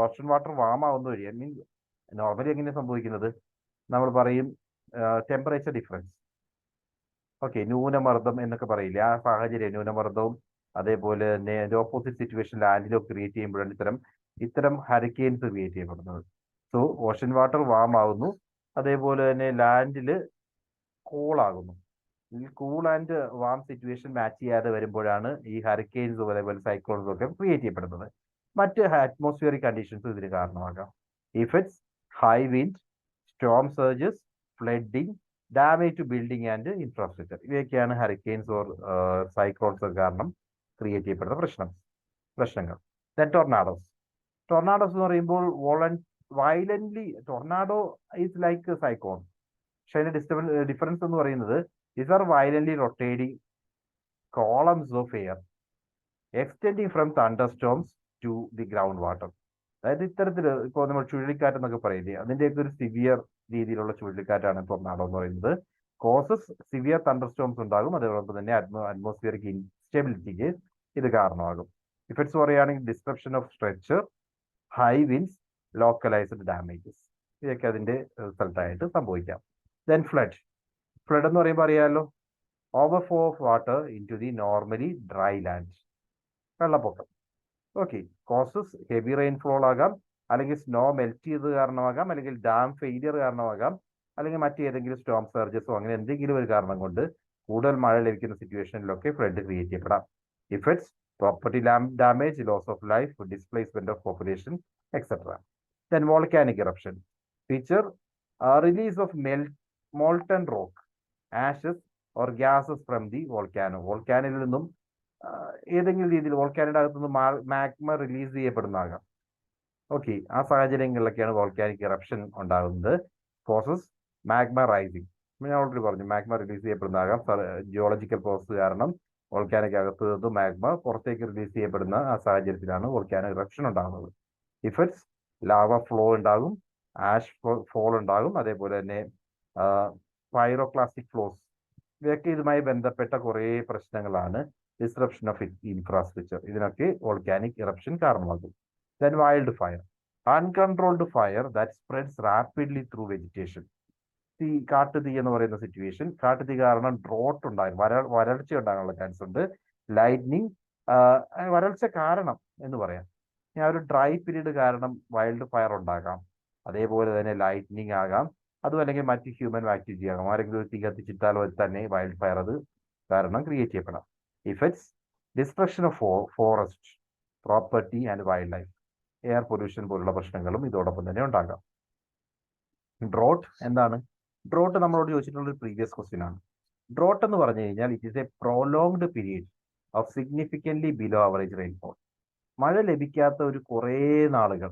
ഓഷൻ വാട്ടർ വാം ആവുന്ന വഴി, ഐ മീൻ നോർമലി എങ്ങനെയാണ് സംഭവിക്കുന്നത്? നമ്മൾ പറയും ടെമ്പറേച്ചർ ഡിഫറൻസ്. ഓക്കെ, ന്യൂനമർദ്ദം എന്നൊക്കെ പറയില്ലേ, ആ സാഹചര്യം ന്യൂനമർദ്ദവും അതേപോലെ തന്നെ ഓപ്പോസിറ്റ് സിറ്റുവേഷൻ ലാൻഡിലോ ക്രിയേറ്റ് ചെയ്യുമ്പോഴാണ് ഇത്തരം ഹരിക്കെയിൻസ് ക്രിയേറ്റ് ചെയ്യപ്പെടുന്നത്. സോ ഓഷൻ വാട്ടർ വാം ആകുന്നു, അതേപോലെ തന്നെ ലാൻഡിൽ കൂളാകുന്നു. ഈ cool and warm situation match ചെയ്യാതെ വരുമ്പോഴാണ് ഈ ഹരിക്കെയിൻസും അതേപോലെ സൈക്ലോൺസും ഒക്കെ ക്രിയേറ്റ് ചെയ്യപ്പെടുന്നത്. മറ്റ് അറ്റ്മോസ്ഫിയറിക് കണ്ടീഷൻസ് ഇതിന് കാരണമാകാം. Effects high wind, storm surges, flooding, damage to building and infrastructure. ഇവയൊക്കെയാണ് ഹറിക്കെയിൻസ് ഓർ സൈക്ലോൺസ് കാരണം ക്രിയേറ്റ് ചെയ്യപ്പെടുന്ന പ്രശ്നങ്ങൾ. Then tornadoes. ടൊർണാഡോസ് എന്ന് പറയുമ്പോൾ violently, tornado is like cyclone. പക്ഷെ അതിന്റെ ഡിഫറൻസ് എന്ന് പറയുന്നത്, these are violently rotating columns of air extending from thunderstorms to the ground water. അതായത് ഇത്തരത്തിൽ ഇപ്പോൾ നമ്മൾ ചുഴലിക്കാറ്റ് എന്നൊക്കെ പറയില്ലേ, അതിൻ്റെയൊക്കെ ഒരു സിവിയർ രീതിയിലുള്ള ചുഴലിക്കാറ്റാണ് ടൊർണാഡോ എന്ന് പറയുന്നത്. കോസസ് സിവിയർ തണ്ടർസ്റ്റോംസ് ഉണ്ടാകും, അതോടൊപ്പം തന്നെ അറ്റ്മോസ്ഫിയറിക് ഇൻസ്റ്റെബിലിറ്റിക്ക് ഇത് കാരണമാകും. ഇഫക്ട്സ് പറയുകയാണെങ്കിൽ disruption of structure, high winds, localised damages, ഇതൊക്കെ അതിന്റെ റിസൾട്ടായിട്ട് സംഭവിക്കാം. ദെൻ ഫ്ലഡ് എന്ന് പറയുമ്പോൾ അറിയാമല്ലോ, overflow of water into the normally dry land, വെള്ളപ്പൊക്കം. ഓക്കെ, കോസസ് ഹെവി റെയിൻഫോൾ ആകാം, അല്ലെങ്കിൽ സ്നോ മെൽറ്റ് ചെയ്ത് കാരണമാകാം, അല്ലെങ്കിൽ ഡാം ഫെയിലിയർ കാരണമാകാം, അല്ലെങ്കിൽ മറ്റേതെങ്കിലും സ്റ്റോം സർജസോ അങ്ങനെ എന്തെങ്കിലും ഒരു കാരണം കൊണ്ട് കൂടുതൽ മഴ ലഭിക്കുന്ന സിറ്റുവേഷനിലൊക്കെ ഫ്ലഡ് ക്രിയേറ്റ് ചെയ്യപ്പെടാം. Effects property damage, loss of life, displacement of population, etcetera. Then volcanic eruption feature release of molten rock, ashes or gases from the volcano. വോൾക്കാനിൽ നിന്നും ഏതെങ്കിലും രീതിയിൽ വോൾക്കാനയുടെ അകത്തുനിന്ന് മാഗ്മ റിലീസ് ചെയ്യപ്പെടുന്നതാകാം. ഓക്കെ, ആ സാഹചര്യങ്ങളിലൊക്കെയാണ് വോൾക്കാനിക് ഇറപ്ഷൻ ഉണ്ടാകുന്നത്. Process magma rising, ഞാൻ already പറഞ്ഞു, magma release ചെയ്യപ്പെടുന്നതാകാം. Geological process കാരണം വോൾക്കാനിക് അകത്ത് നിന്ന് മാഗ്മ പുറത്തേക്ക് റിലീസ് ചെയ്യപ്പെടുന്ന ആ സാഹചര്യത്തിലാണ് വോൾക്കാനോ ഇറപ്ഷൻ ഉണ്ടാകുന്നത്. ഇഫക്ട്സ് ലാവ ഫ്ലോ ഉണ്ടാകും, ആഷ് ഫോൾ ഉണ്ടാകും, അതേപോലെ തന്നെ പൈറോക്ലാസ്റ്റിക് ഫ്ലോസ്. ഇവയൊക്കെ ഇതുമായി ബന്ധപ്പെട്ട കുറേ പ്രശ്നങ്ങളാണ്. ഡിസ്റപ്ഷൻ ഓഫ് ഇൻഫ്രാസ്ട്രക്ചർ, ഇതിനൊക്കെ വോൾക്കാനിക് ഇറപ്ഷൻ കാരണമാകും. Then wild fire, uncontrolled fire that spreads rapidly through vegetation. കാട്ടുതീ എന്ന് പറയുന്ന സിറ്റുവേഷൻ, കാട്ടുതീ കാരണം ഡ്രോട്ട് ഉണ്ടാകും, വരൾച്ച ഉണ്ടാകാനുള്ള ചാൻസ് ഉണ്ട്. ലൈറ്റ്നിങ്, വരൾച്ച കാരണം എന്ന് പറയാം. ആ ഒരു ഡ്രൈ പീരീഡ് കാരണം വൈൽഡ് ഫയർ ഉണ്ടാകാം. അതേപോലെ തന്നെ ലൈറ്റ്നിങ് ആകാം, അതും അല്ലെങ്കിൽ മറ്റ് ഹ്യൂമൻ ആക്ടിവിറ്റി ആകാം. ആരെങ്കിലും ഒരു തീ കത്തിച്ചിട്ടാൽ തന്നെ വൈൽഡ് ഫയർ അത് കാരണം ക്രിയേറ്റ് ചെയ്യപ്പെടാം. Effects destruction of forest, property and wildlife, air pollution പോലുള്ള പ്രശ്നങ്ങളും ഇതോടൊപ്പം തന്നെ ഉണ്ടാകാം. ഡ്രോട്ട് എന്താണ്? ഡ്രോട്ട് നമ്മളോട് ചോദിച്ചിട്ടുള്ള ഒരു പ്രീവിയസ് ക്വസ്റ്റ്യൻ ആണ്. ഡ്രോട്ട് എന്ന് പറഞ്ഞു കഴിഞ്ഞാൽ it is A പ്രോലോങ്ഡ് period of significantly below average rainfall. മഴ ലഭിക്കാത്ത ഒരു കുറേ നാളുകൾ,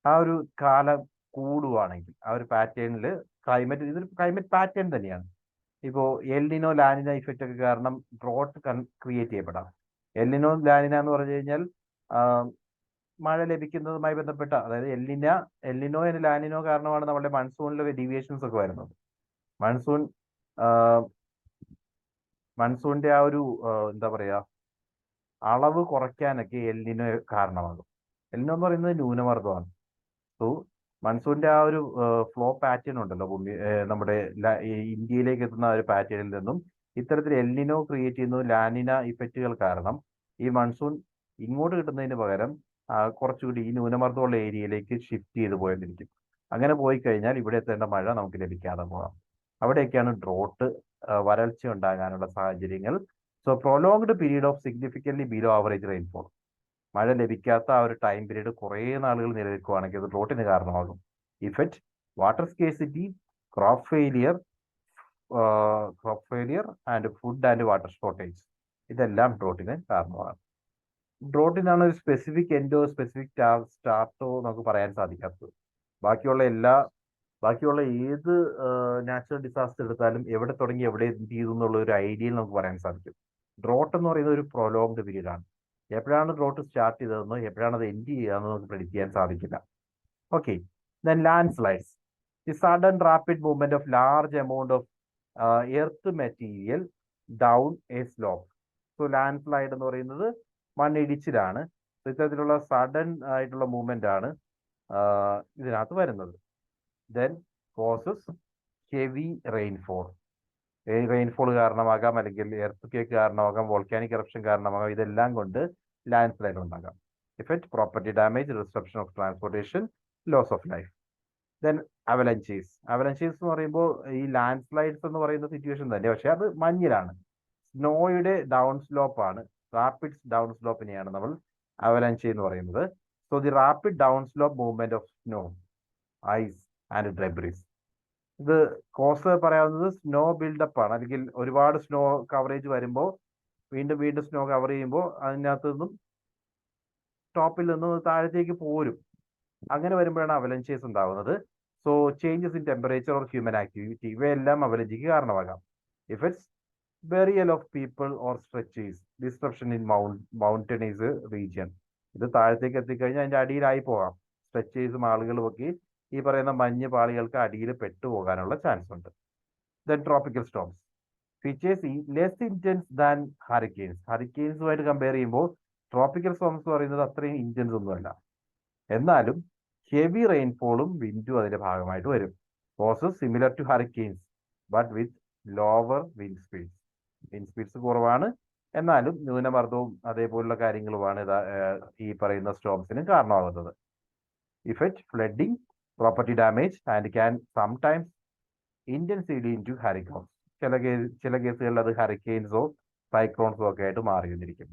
ആ ഒരു കാലം കൂടുവാണെങ്കിൽ ആ ഒരു പാറ്റേണിൽ ക്ലൈമറ്റ്, ഇതൊരു ക്ലൈമറ്റ് പാറ്റേൺ തന്നെയാണ്. ഇപ്പോൾ എൽനിനോ ലാനിന ഇഫക്റ്റ് ഒക്കെ കാരണം ഡ്രോട്ട് ക്രിയേറ്റ് ചെയ്യപ്പെടാം. എൽനിനോ ലാനിന എന്ന് പറഞ്ഞു കഴിഞ്ഞാൽ മഴ ലഭിക്കുന്നതുമായി ബന്ധപ്പെട്ട, അതായത് എൽനിനോ ലാനിനോ കാരണമാണ് നമ്മുടെ മൺസൂണിലെ ഡീവിയേഷൻസ് ഒക്കെ വരുന്നത്. മൺസൂണിന്റെ ആ ഒരു എന്താ പറയാ, അളവ് കുറയ്ക്കാനൊക്കെ എൽനിനോ കാരണമാകും. എൽനിനോ എന്ന് പറയുന്നത് ന്യൂനമർദ്ദമാണ്. സോ മൺസൂണിന്റെ ആ ഒരു ഫ്ലോ പാറ്റേൺ ഉണ്ടല്ലോ ഭൂമി, നമ്മുടെ ഇന്ത്യയിലേക്ക് എത്തുന്ന ഒരു പാറ്റേണിൽ നിന്നും ഇത്തരത്തിൽ എൽനിനോ ക്രിയേറ്റ് ചെയ്യുന്ന ലാനിന ഇഫക്റ്റുകൾ കാരണം ഈ മൺസൂൺ ഇങ്ങോട്ട് കിട്ടുന്നതിന് പകരം കുറച്ചുകൂടി ഈ ന്യൂനമർദ്ദമുള്ള ഏരിയയിലേക്ക് ഷിഫ്റ്റ് ചെയ്ത് പോയിരിക്കും. അങ്ങനെ പോയി കഴിഞ്ഞാൽ ഇവിടെ എത്തേണ്ട മഴ നമുക്ക് ലഭിക്കാതെ പോകാം. അവിടെയൊക്കെയാണ് ഡ്രോട്ട്, വരൾച്ച ഉണ്ടാകാനുള്ള സാഹചര്യങ്ങൾ. So prolonged period of significantly below average rainfall, മഴ ലഭിക്കാത്ത ആ ഒരു ടൈം പീരീഡ് കുറേ നാളുകൾ നിലനിൽക്കുകയാണെങ്കിൽ അത് ഡ്രോട്ടിന് കാരണമാകും. Effect water scarcity, crop failure and food and water shortage, ഇതെല്ലാം ഡ്രോട്ടിന് കാരണമാണ്. ഡ്രോട്ടിനാണ് ഒരു സ്പെസിഫിക് എൻഡോ സ്പെസിഫിക് സ്റ്റാർട്ടോ നമുക്ക് പറയാൻ സാധിക്കാത്തത്. ബാക്കിയുള്ള ഏത് നാച്ചുറൽ ഡിസാസ്റ്റർ എടുത്താലും എവിടെ തുടങ്ങി എവിടെ എന്ത് ചെയ്തു എന്നുള്ള ഒരു ഐഡിയയിൽ നമുക്ക് പറയാൻ സാധിക്കും. ഡ്രോട്ട് എന്ന് പറയുന്നത് ഒരു പ്രൊലോങ്ഡ് പീരീഡ് ആണ്. എപ്പോഴാണ് ഡ്രോട്ട് സ്റ്റാർട്ട് ചെയ്തതെന്നോ എപ്പോഴാണ് അത് എൻഡ് ചെയ്യുകയെന്നോ നമുക്ക് പ്രെഡിക്റ്റ് ചെയ്യാൻ സാധിക്കില്ല. Okay, then land slides, the sudden rapid movement of large amount of earth material down A slope. So land slide എന്ന് പറയുന്നത് മണ്ണിടിച്ചിലാണ്. ഇത്തരത്തിലുള്ള സഡൻ ആയിട്ടുള്ള മൂവ്മെന്റ് ആണ് ഇതിനകത്ത് വരുന്നത്. Then causes heavy rainfall, rainfall കാരണമാകാം, അല്ലെങ്കിൽ എർത്ത് കേക്ക് കാരണമാകാം, വോൾക്കാനിക് എറപ്ഷൻ കാരണമാകാം. ഇതെല്ലാം കൊണ്ട് ലാൻഡ് സ്ലൈഡ് ഉണ്ടാകാം. Effect property damage, disruption of transportation, loss of life. Then avalanches എന്ന് പറയുമ്പോൾ ഈ ലാൻഡ് സ്ലൈഡ്സ് എന്ന് പറയുന്ന സിറ്റുവേഷൻ തന്നെ, പക്ഷെ അത് മഞ്ഞിലാണ്. സ്നോയുടെ ഡൗൺ സ്ലോപ്പ് ആണ്, റാപ്പിഡ് ഡൗൺ സ്ലോപ്പിനെയാണ് നമ്മൾ അവലഞ്ച് എന്ന് പറയുന്നത്. So the rapid down slope movement of snow, ice and debris. ഇത് കോസ് പറയാവുന്നത് സ്നോ ബിൽഡപ്പ് ആണ്, അല്ലെങ്കിൽ ഒരുപാട് സ്നോ കവറേജ് വരുമ്പോൾ വീണ്ടും സ്നോ കവർ ചെയ്യുമ്പോൾ അതിനകത്ത് നിന്നും ടോപ്പിൽ നിന്നും താഴത്തേക്ക് പോരും. അങ്ങനെ വരുമ്പോഴാണ് അവലഞ്ചേഴ്സ് ഉണ്ടാവുന്നത്. So changes in temperature or human activity, ഇവയെല്ലാം അവലഞ്ചിക്ക് കാരണമാകാം. Effects burial of people or structures, disruption in mountainous region. ഇത് താഴത്തേക്ക് എത്തിക്കഴിഞ്ഞാൽ അതിന്റെ അടിയിലായി പോകാം. സ്ട്രെച്ചേഴ്സും ആളുകളും ഒക്കെ ഈ പറയുന്ന മഞ്ഞ് പാളികൾക്ക് അടിയിൽ പെട്ടുപോകാനുള്ള ചാൻസ് ഉണ്ട്. Then tropical storms, features less intense than hurricanes. ഹറിക്കെയിൻസുമായിട്ട് കമ്പയർ ചെയ്യുമ്പോൾ ട്രോപ്പിക്കൽ സ്റ്റോംസ് എന്ന് പറയുന്നത് അത്രയും ഇന്റൻസ് ഒന്നുമല്ല, എന്നാലും ഹെവി റെയിൻഫോളും വിൻഡും അതിന്റെ ഭാഗമായിട്ട് വരും. Causes similar to hurricanes but with lower wind speeds കുറവാണ്, എന്നാലും ന്യൂനമർദ്ദവും അതേപോലുള്ള കാര്യങ്ങളുമാണ് ഈ പറയുന്ന സ്റ്റോംസിന് കാരണമാകുന്നത്. Effect flooding, property damage and can sometimes intensity into hurricanes. ചില കേസുകളിൽ അത് ഹറിക്കെയിൻസോ സൈക്ലോൺസോ ഒക്കെ ആയിട്ട് മാറി വന്നിരിക്കും.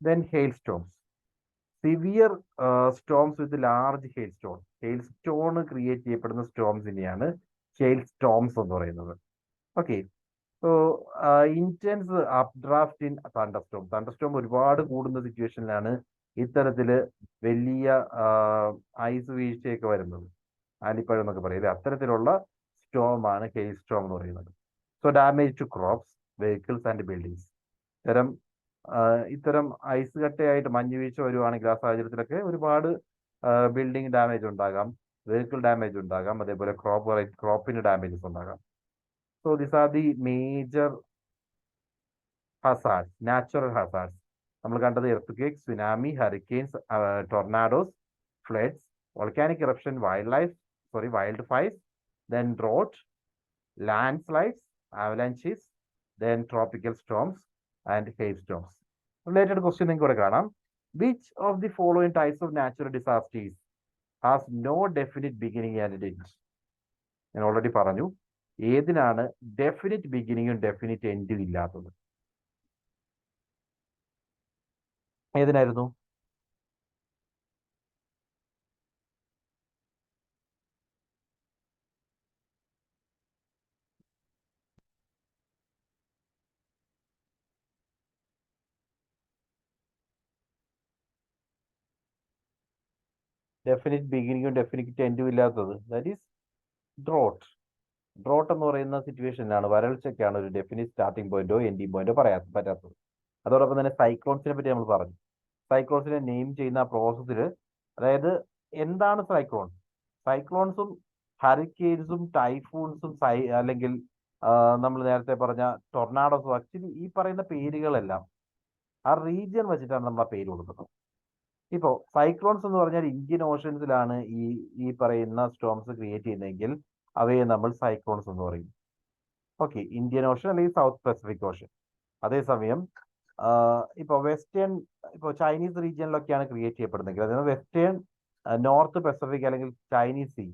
Then hailstorms, severe storms with large hailstone. Hailstone create ചെയ്യപ്പെടുന്ന സ്റ്റോംസിനെയാണ് ഹെയിൽ സ്റ്റോംസ് എന്ന് പറയുന്നത്. Okay, so intense updraft in thunderstorm. Thunderstorm ഒരുപാട് കൂടുന്ന സിറ്റുവേഷനിലാണ് ഇത്തരത്തില് വലിയ ഐസ് വീഴ്ചയൊക്കെ വരുന്നത്. ആലിപ്പഴം എന്നൊക്കെ പറയും, അത്തരത്തിലുള്ള സ്റ്റോമാണ് ഹെയിൽ സ്റ്റോം എന്ന് പറയുന്നത്. So damage to crops, vehicles and buildings. ഇത്തരം ഐസ് കട്ടയായിട്ട് മഞ്ഞ് വീഴ്ച വരുവാണെങ്കിൽ ആ സാഹചര്യത്തിലൊക്കെ ഒരുപാട് ബിൽഡിംഗ് ഡാമേജ് ഉണ്ടാകാം, വെഹിക്കിൾ ഡാമേജ് ഉണ്ടാകാം, അതേപോലെ ക്രോപ്പിന് ഡാമേജസ് ഉണ്ടാകാം. So these are the major hazards, natural hazards. നമ്മൾ കണ്ടത് earth tsunami, hurricanes, tornadoes, floods, volcanic eruption, wildfires, then drought, landslides, avalanches, then tropical storms and hailstorms. Related question നിങ്ങൾക്ക് ഇവിടെ കാണാം. Which of the following types of natural disasters has no definite beginning and end? ഞാൻ already പറഞ്ഞു, ഏതിനാണ് definite ബിഗിനിങ്ങും definite എൻഡും ഇല്ലാത്തത്? ഏതിനായിരുന്നു? Definite ബിഗിനിങ്ങും definite എൻഡും ഇല്ലാത്തത്, that is drought. Drought എന്ന് പറയുന്ന സിറ്റുവേഷനിലാണ്, വരൾച്ചയ്ക്കാണ് ഒരു ഡെഫിനിറ്റ് സ്റ്റാർട്ടിംഗ് പോയിന്റോ എൻഡിങ് പോയിന്റോ പറ്റാത്തത്. അതോടൊപ്പം തന്നെ സൈക്ലോൺസിനെ പറ്റി നമ്മൾ പറഞ്ഞു. സൈക്ലോൺസിനെ നെയിം ചെയ്യുന്ന പ്രോസസ്സിൽ, അതായത് എന്താണ് സൈക്ലോൺ? സൈക്ലോൺസും ഹറിക്കെയിൻസും ടൈഫൂൺസും അല്ലെങ്കിൽ നമ്മൾ നേരത്തെ പറഞ്ഞ ടൊർണാഡോസും, ആക്ച്വലി ഈ പറയുന്ന പേരുകളെല്ലാം ആ റീജിയൻ വെച്ചിട്ടാണ് നമ്മൾ ആ പേര് കൊടുക്കുന്നത്. ഇപ്പോൾ സൈക്ലോൺസ് എന്ന് പറഞ്ഞാൽ ഇന്ത്യൻ ഓഷൻസിലാണ് ഈ പറയുന്ന സ്റ്റോംസ് ക്രിയേറ്റ് ചെയ്യുന്നതെങ്കിൽ അവയെ നമ്മൾ സൈക്ലോൺസ് എന്ന് പറയും. ഓക്കെ, ഇന്ത്യൻ ഓഷൻ അല്ലെങ്കിൽ സൗത്ത് പസഫിക് ഓഷൻ. അതേസമയം ഇപ്പോൾ ചൈനീസ് റീജിയനിലൊക്കെയാണ് ക്രിയേറ്റ് ചെയ്യപ്പെടുന്നതെങ്കിൽ, അതായത് വെസ്റ്റേൺ നോർത്ത് പസഫിക് അല്ലെങ്കിൽ ചൈനീസ് സീ,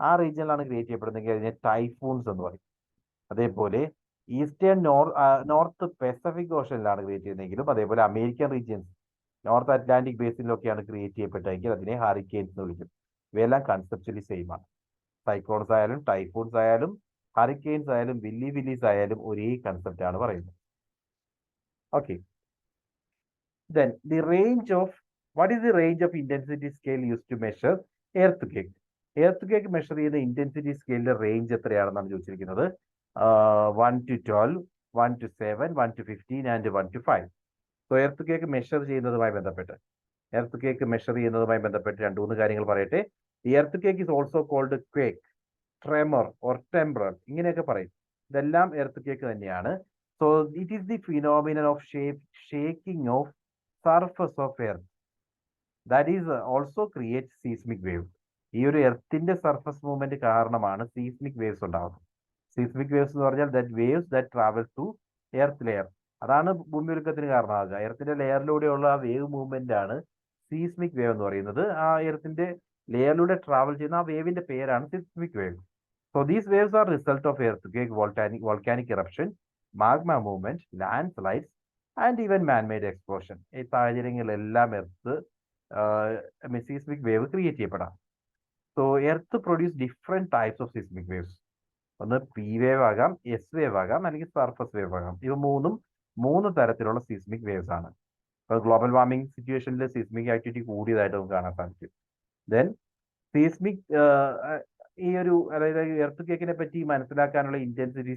ആ റീജിയനിലാണ് ക്രിയേറ്റ് ചെയ്യപ്പെടുന്നതെങ്കിൽ അതിനെ ടൈഫൂൺസ് എന്ന് പറയും. അതേപോലെ ഈസ്റ്റേൺ നോർത്ത് പസഫിക് ഓഷനിലാണ് ക്രിയേറ്റ് ചെയ്യുന്നതെങ്കിലും, അതേപോലെ അമേരിക്കൻ റീജിയൻസ്, നോർത്ത് അറ്റ്ലാന്റിക് ബേസിനിലൊക്കെയാണ് ക്രിയേറ്റ് ചെയ്യപ്പെട്ടതെങ്കിൽ അതിനെ ഹറിക്കെയിൻസ് എന്ന് വിളിക്കും. ഇവയെല്ലാം കൺസെപ്ച്വലി സെയിം ആണ്. സൈക്ലോൺസ് ആയാലും ടൈഫൂൺസ് ആയാലും ഹറിക്കെയിൻസ് ആയാലും വില്ലീസ് ആയാലും ഒരേ കൺസെപ്റ്റ് ആണ് പറയുന്നത്. Okay, then what is the range of intensity scale used to measure earthquake? Earthquake measure ചെയ്യുന്ന ഇന്റൻസിറ്റി സ്കെയിലിന്റെ റേഞ്ച് എത്രയാണെന്നാണ് ചോദിച്ചിരിക്കുന്നത്. 1 to 12, 1 to 7, 1 to 15 and 1 to 5. So earth measure ചെയ്യുന്നതുമായി ബന്ധപ്പെട്ട് രണ്ട് മൂന്ന് കാര്യങ്ങൾ പറയട്ടെ. The earthquake is also called quake, tremor or temblor, ഇങ്ങനെയൊക്കെ പറയും. ഇതെല്ലാം എർത്ത് കേക്ക് തന്നെയാണ്. So it is the phenomenon of shaking of surface of earth that is also create seismic wave. ഈ ഒരു എർത്തിന്റെ സർഫസ് മൂവ്മെന്റ് കാരണമാണ് seismic waves ഉണ്ടാകുന്നത്. Seismic waves എന്ന് പറഞ്ഞാൽ waves that travel to earth layer. അതാണ് ഭൂമികുലുക്കത്തിന് കാരണമാകുക. എർത്തിന്റെ ലെയറിലൂടെയുള്ള ആ വേവ് മൂവ്മെന്റ് ആണ് സീസ്മിക് വേവ് എന്ന് പറയുന്നത്. ആ എർത്തിന്റെ ലെയറിലൂടെ ട്രാവൽ ചെയ്യുന്ന ആ വേവിന്റെ പേരാണ് seismic wave. So these waves are result of earth volcanic eruption, magma movement, landslides and even manmade explosion. ഈ സാഹചര്യങ്ങളിലെല്ലാം സീസ്മിക് വേവ് ക്രിയേറ്റ് ചെയ്യപ്പെടാം. So earth produce different types of seismic waves. ഒന്ന് P wave ആകാം, S wave ആകാം, അല്ലെങ്കിൽ surface wave ആകാം. ഇവ മൂന്ന് തരത്തിലുള്ള സീസ്മിക് വേവ്സ് ആണ്. ഇപ്പോൾ ഗ്ലോബൽ വാർമിംഗ് സിറ്റുവേഷനിൽ സീസ്മിക് ആക്ടിവിറ്റി കൂടിയതായിട്ട് നമുക്ക് കാണാൻ സാധിക്കും. ദെൻ സീസ്മിക് അതായത് എർത്ത് കേക്കിനെ പറ്റി മനസ്സിലാക്കാനുള്ള ഇന്റൻസിറ്റി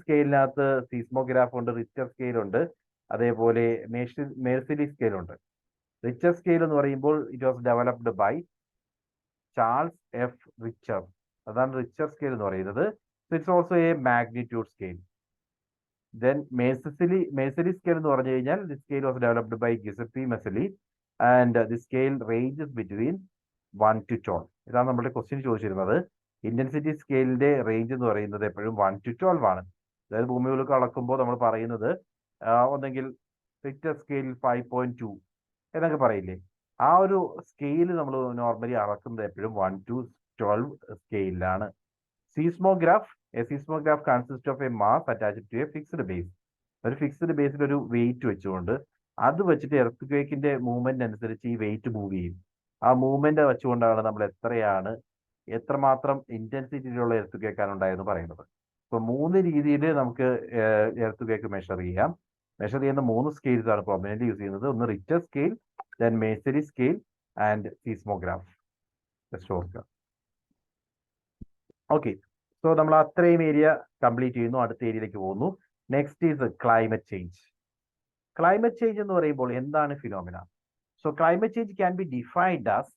സ്കെയിലിനകത്ത് സീസ്മോഗ്രാഫ് ഉണ്ട്, റിച്ചർ സ്കെയിൽ ഉണ്ട്, അതേപോലെ മേഴ്സിലി സ്കെയിൽ ഉണ്ട്. റിച്ചർ സ്കെയിൽ എന്ന് പറയുമ്പോൾ it was developed by Charles F Richter. അതാണ് റിച്ചർ സ്കെയിൽ എന്ന് പറയുന്നത്. It's also a magnitude scale. Then Mercalli scale എന്ന് പറഞ്ഞു കഴിഞ്ഞാൽ the scale was developed by Giuseppe Mercalli and the scale ranges between 1 to 12. ഇതാണ് നമ്മുടെ ക്വസ്റ്റ്യൻ ചോദിച്ചിരുന്നത്. ഇന്റൻസിറ്റി സ്കെയിലിന്റെ റേഞ്ച് എന്ന് പറയുന്നത് എപ്പോഴും 1 to 12 ആണ്. അതായത് ഭൂമിയിലേക്ക് അളക്കുമ്പോൾ നമ്മൾ പറയുന്നത് ഒന്നെങ്കിൽ റിക്ടർ സ്കെയിൽ 5.2 എന്നൊക്കെ പറയില്ലേ, ആ ഒരു സ്കെയിൽ നമ്മൾ നോർമലി അളക്കുന്നത് എപ്പോഴും 1 to 12 സ്കെയിലാണ്. Seismograph, a seismograph consist of a mass attached to a fixed base. ഒരു ഫിക്സ്ഡ് ബേസിൽ ഒരു വെയിറ്റ് വെച്ചുകൊണ്ട് അത് വെച്ചിട്ട് എർത്ത് ക്വേക്കിന്റെ മൂവ്മെന്റ് അനുസരിച്ച് ഈ വെയിറ്റ് മൂവ് ചെയ്യും. ആ മൂവ്മെന്റ് വെച്ചുകൊണ്ടാണ് നമ്മൾ എത്രമാത്രം ഇന്റൻസിറ്റിയിലുള്ള എർത്ത് ക്വേക്കാണ് ഉണ്ടായെന്ന് പറയുന്നത്. ഇപ്പൊ 3 രീതിയിൽ നമുക്ക് എർത്ത് ക്വേക്ക് മെഷർ ചെയ്യാം. മെഷർ ചെയ്യുന്ന 3 സ്കെയിൽസ് ആണ് പ്രൊമിനന്റ് യൂസ് ചെയ്യുന്നത്. ഒന്ന് Richter scale, then Mercalli scale and seismograph. Okay, so നമ്മൾ അത്രയും ഏരിയ കംപ്ലീറ്റ് ചെയ്യുന്നു. അടുത്ത ഏരിയയിലേക്ക് പോകുന്നു. Next is climate change. Climate change എന്ന് പറയുമ്പോൾ എന്താണ് phenomena? So climate change can be defined as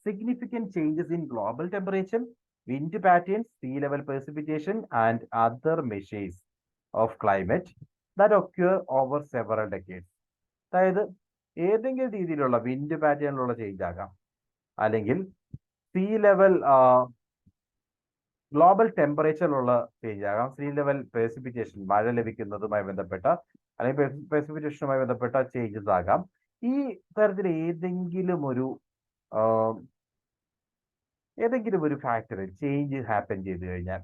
significant changes in global temperature, wind patterns, sea level precipitation, and other measures of climate that occur over several decades. അതായത് ഏതെങ്കിലും രീതിയിലുള്ള wind പാറ്റേണിലുള്ള change ആകാം, അല്ലെങ്കിൽ see level global ടെമ്പറേച്ചറിലുള്ള change ആകാം, see level precipitation മഴ ലഭിക്കുന്നതുമായി ബന്ധപ്പെട്ട അല്ലെങ്കിൽ പ്രസിപ്പിറ്റേഷനുമായി ബന്ധപ്പെട്ട ചേഞ്ചസ് ആകാം. ഈ തരത്തിൽ ഏതെങ്കിലും ഒരു ഫാക്ടറിൽ ചേഞ്ച് ഹാപ്പൻ ചെയ്ത് കഴിഞ്ഞാൽ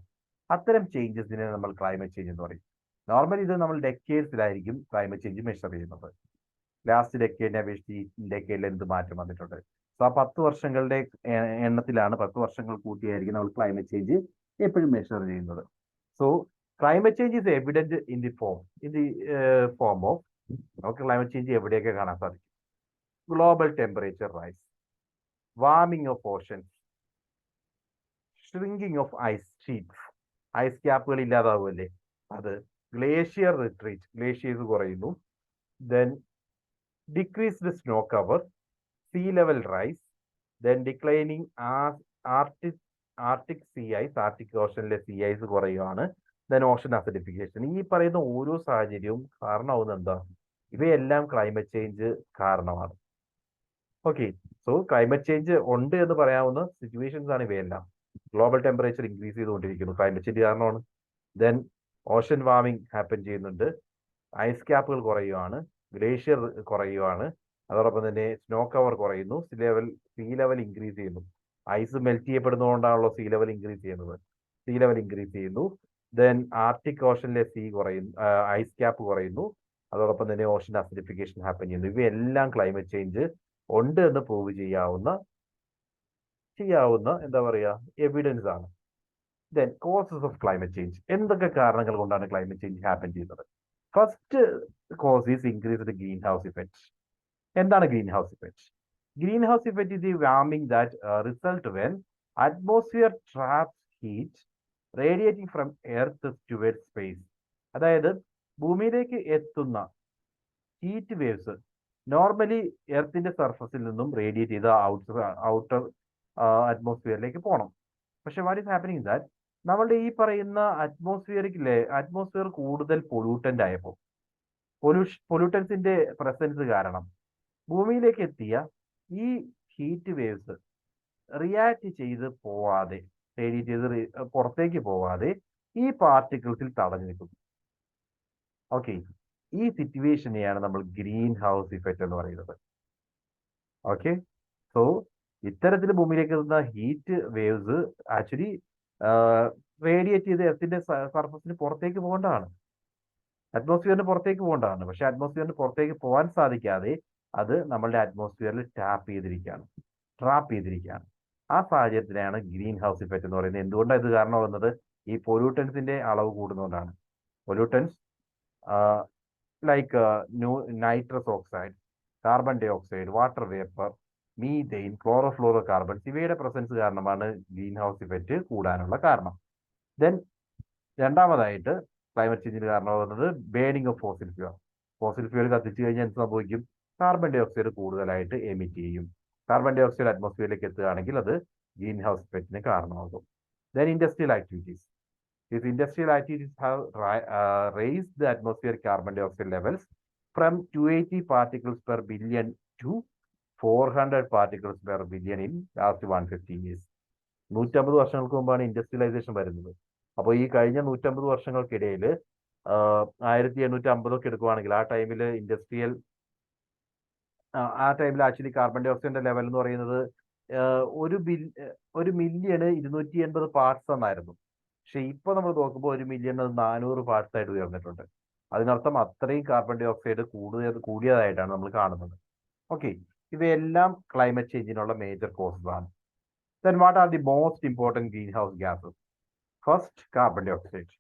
അത്തരം ചേഞ്ചസിനെ നമ്മൾ ക്ലൈമറ്റ് ചേഞ്ച് എന്ന് പറയും. നോർമലി ഇത് നമ്മൾ ഡെക്കേഡ്സിലായിരിക്കും ക്ലൈമറ്റ് ചേഞ്ച് മെഷർ ചെയ്യുന്നത്. ലാസ്റ്റ് ഡെക്കേഡിനെ അപേക്ഷിച്ച് ഈ ഡെക്കേഡിൽ എന്ത് മാറ്റം വന്നിട്ടുണ്ട്? സോ ആ 10 വർഷങ്ങളുടെ എണ്ണത്തിലാണ്, 10 വർഷങ്ങൾ കൂട്ടിയായിരിക്കും നമ്മൾ ക്ലൈമറ്റ് ചേഞ്ച് എപ്പോഴും മെഷർ ചെയ്യുന്നത്. So climate change is evident in the form of നമുക്ക് ക്ലൈമറ്റ് ചേഞ്ച് എവിടെയൊക്കെ കാണാൻ സാധിക്കും? Global temperature rise, warming of oceans, shrinking of ice sheets, ice ക്യാപ്പുകൾ ഇല്ലാതാവുമല്ലേ അത്, ഗ്ലേഷ്യർ റിട്രീറ്റ്, ഗ്ലേഷ്യേഴ്സ് കുറയുന്നു, then decreased snow cover, sea level rise, then declining Arctic sea ice, Arctic ഓഷനിലെ sea ice കുറയുകയാണ്, then ocean acidification. ഈ പറയുന്ന ഓരോ സാഹചര്യവും കാരണമാവുന്നത് എന്താ? ഇവയെല്ലാം ക്ലൈമറ്റ് ചേഞ്ച് കാരണമാണ്. ഓക്കെ, സോ ക്ലൈമറ്റ് ചേഞ്ച് ഉണ്ട് എന്ന് പറയാവുന്ന സിറ്റുവേഷൻസ് ആണ് ഇവയെല്ലാം. ഗ്ലോബൽ ടെമ്പറേച്ചർ ഇൻക്രീസ് ചെയ്തുകൊണ്ടിരിക്കുന്നു, ക്ലൈമറ്റ് ചേഞ്ച് കാരണമാണ്. ദെൻ ഓഷൻ വാർമിംഗ് ഹാപ്പൻ ചെയ്യുന്നുണ്ട്, ഐസ് ക്യാപ്പുകൾ കുറയുകയാണ്, ഗ്ലേഷ്യർ കുറയുകയാണ്, അതോടൊപ്പം തന്നെ സ്നോ കവർ കുറയുന്നു, സീ ലെവൽ ഇൻക്രീസ് ചെയ്യുന്നു. ഐസ് മെൽറ്റ് ചെയ്യപ്പെടുന്നതുകൊണ്ടാണല്ലോ സീ ലെവൽ ഇൻക്രീസ് ചെയ്യുന്നത്. സീ ലെവൽ ഇൻക്രീസ് ചെയ്യുന്നു, ദെൻ ആർട്ടിക് ഓഷനിലെ ഐസ് ക്യാപ്പ് കുറയുന്നു, അതോടൊപ്പം തന്നെ ഓഷൻ അസിഡിഫിക്കേഷൻ ഹാപ്പൻ ചെയ്യുന്നു. ഇവയെല്ലാം ക്ലൈമറ്റ് ചേഞ്ച് ഉണ്ട് എന്ന് പ്രൂവ് ചെയ്യാവുന്ന എന്താ പറയുക എവിഡൻസ് ആണ്. Then causes of climate change. എന്തൊക്കെ കാരണങ്ങൾ കൊണ്ടാണ് ക്ലൈമറ്റ് ചേഞ്ച് ഹാപ്പൻ ചെയ്യുന്നത്? First cause is increased greenhouse effect. എന്താണ് greenhouse effect? Greenhouse effect is the warming that result when atmosphere traps heat radiating from earth towards space. അതായത് ഭൂമിയിലേക്ക് എത്തുന്ന heat waves normally എർത്തിന്റെ സർഫസിൽ നിന്നും radiate ചെയ്ത് outer അറ്റ്മോസ്ഫിയറിലേക്ക് പോകണം. പക്ഷെ what is happening that നമ്മളുടെ ഈ പറയുന്ന അറ്റ്മോസ്ഫിയർ കൂടുതൽ പൊല്യൂട്ടന്റ് ആയപ്പോൾ, പൊല്യൂട്ടൻസിന്റെ പ്രസൻസ് കാരണം ഭൂമിയിലേക്ക് എത്തിയ ഈ ഹീറ്റ് വേവ്സ് റിയാക്ട് ചെയ്ത് പോവാതെ, റേഡിയേറ്റ് ചെയ്ത് പുറത്തേക്ക് പോവാതെ ഈ പാർട്ടിക്കിൾസിൽ തടഞ്ഞു നിൽക്കുന്നു. ഓക്കെ, ഈ സിറ്റുവേഷനെയാണ് നമ്മൾ ഗ്രീൻ ഹൗസ് ഇഫക്റ്റ് എന്ന് പറയുന്നത്. ഓക്കെ, സോ ഇത്തരത്തിൽ ഭൂമിയിലേക്ക് എത്തുന്ന ഹീറ്റ് വേവ്സ് ആക്ച്വലി റേഡിയേറ്റ് ചെയ്ത് എർത്തിന്റെ സർഫസിന് പുറത്തേക്ക് പോകേണ്ടതാണ്, അറ്റ്മോസ്ഫിയറിന് പുറത്തേക്ക് പോകേണ്ടതാണ്. പക്ഷെ അറ്റ്മോസ്ഫിയറിന് പുറത്തേക്ക് പോകാൻ സാധിക്കാതെ അത് നമ്മളുടെ അറ്റ്മോസ്ഫിയറിൽ ട്രാപ്പ് ചെയ്തിരിക്കുകയാണ്. ആ സാഹചര്യത്തിലാണ് ഗ്രീൻ ഹൗസ് ഇഫക്റ്റ് എന്ന് പറയുന്നത്. എന്തുകൊണ്ടാണ് ഇത് കാരണമാകുന്നത്? ഈ പൊല്യൂട്ടൻസിന്റെ അളവ് കൂടുന്നതുകൊണ്ടാണ്. Pollutants like nitrous oxide, carbon dioxide, water vapour, methane, chlorofluorocarbons, ഇവയുടെ പ്രസൻസ് കാരണമാണ് ഗ്രീൻ ഹൗസ് ഇഫക്റ്റ് കൂടാനുള്ള കാരണം. ദെൻ രണ്ടാമതായിട്ട് ക്ലൈമറ്റ് ചേഞ്ചിന് കാരണമാകുന്നത് ബേണിംഗ് ഓഫ് ഫോസിൽ ഫ്യൂൽ കത്തിച്ചു കഴിഞ്ഞാൽ എന്ത് സംഭവിക്കും? കാർബൺ ഡൈ ഓക്സൈഡ് കൂടുതലായിട്ട് എമിറ്റ് ചെയ്യും. കാർബൺ ഡൈ ഓക്സൈഡ് അറ്റ്മോസ്ഫിയറിലേക്ക് എത്തുകയാണെങ്കിൽ അത് ഗ്രീൻ ഹൗസ് ഇഫക്റ്റിന് കാരണമാകും. Then industrial activities. These industrial activities have raised the atmospheric carbon dioxide levels from 280 particles per billion to 400 particles per billion in last 150 years. 150 വർഷങ്ങൾക്ക് മുമ്പാണ് industrialisation വരുന്നത്. അപ്പോൾ ഈ കഴിഞ്ഞ 150 വർഷങ്ങൾക്കിടയിൽ 1850 എടുക്കുവാണെങ്കിൽ ആ ടൈമിൽ ആ ടൈമിൽ ആക്ച്വലി കാർബൺ ഡൈ ഓക്സൈഡിന്റെ ലെവൽ എന്ന് പറയുന്നത് ഒരു മില്യണ് 280 പാർട്സ് എന്നായിരുന്നു. പക്ഷെ ഇപ്പൊ നമ്മൾ നോക്കുമ്പോൾ 1 മില്യൺ 400 പാർട്സ് ആയിട്ട് ഉയർന്നിട്ടുണ്ട്. അതിനർത്ഥം അത്രയും കാർബൺ ഡൈ ഓക്സൈഡ് കൂടിയതായിട്ടാണ് നമ്മൾ കാണുന്നത്. ഓക്കെ, ഇവയെല്ലാം ക്ലൈമറ്റ് ചേഞ്ചിനുള്ള മേജർ കോസസ് ആണ്. Then what are the most important green house gases? First, carbon dioxide.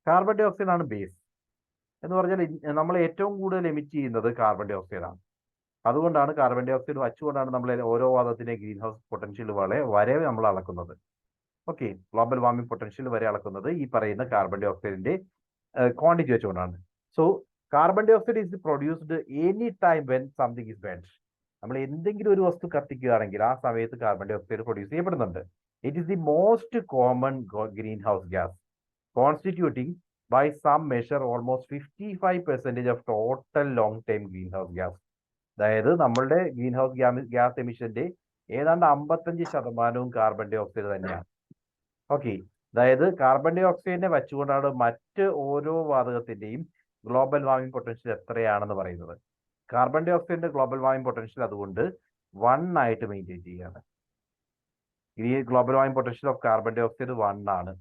Carbon dioxide ആണ് ബേസ് എന്ന് പറഞ്ഞാൽ നമ്മൾ ഏറ്റവും കൂടുതൽ എമിറ്റ് ചെയ്യുന്നത് കാർബൺ ഡൈ ഓക്സൈഡ് ആണ്. അതുകൊണ്ടാണ് കാർബൺ ഡൈ ഓക്സൈഡ് വച്ചുകൊണ്ടാണ് നമ്മൾ ഓരോ വാതകത്തിന്റെ ഗ്രീൻ ഹൗസ് പൊട്ടൻഷ്യൽ വരെ നമ്മൾ അളക്കുന്നത്. ഓക്കെ, ഗ്ലോബൽ വാർമിംഗ് പൊട്ടൻഷ്യൽ വരെ അളക്കുന്നത് ഈ പറയുന്ന കാർബൺ ഡൈ ഓക്സൈഡിന്റെ ക്വാണ്ടിറ്റി വെച്ചുകൊണ്ടാണ്. So carbon dioxide is produced any time when something is burned. നമ്മൾ എന്തെങ്കിലും ഒരു വസ്തു കത്തിക്കുകയാണെങ്കിൽ ആ സമയത്ത് കാർബൺ ഡൈ ഓക്സൈഡ് പ്രൊഡ്യൂസ് ചെയ്യപ്പെടുന്നുണ്ട്. It is the most common green house gas, constituting by some measure almost 55% of total long term greenhouse gas. അതായത് നമ്മളുടെ ഗ്രീൻ ഹൗസ് ഗ്യാസ് എമിഷന്റെ ഏതാണ്ട് 55% കാർബൺ ഡൈ ഓക്സൈഡ് തന്നെയാണ്. ഓക്കെ, അതായത് കാർബൺ ഡൈ ഓക്സൈഡിനെ വെച്ചുകൊണ്ടാണ് മറ്റ് ഓരോ വാതകത്തിന്റെയും ഗ്ലോബൽ വാർമിംഗ് പൊട്ടൻഷ്യൽ എത്രയാണെന്ന് പറയുന്നത്. കാർബൺ ഡൈ ഓക്സൈഡിന്റെ ഗ്ലോബൽ വാർമിംഗ് പൊട്ടൻഷ്യൽ അതുകൊണ്ട് 1 ആയിട്ട് മെയിൻറ്റെയിൻ ചെയ്യുകയാണ്. ഈ global warming potential of carbon dioxide 1 ആണ്.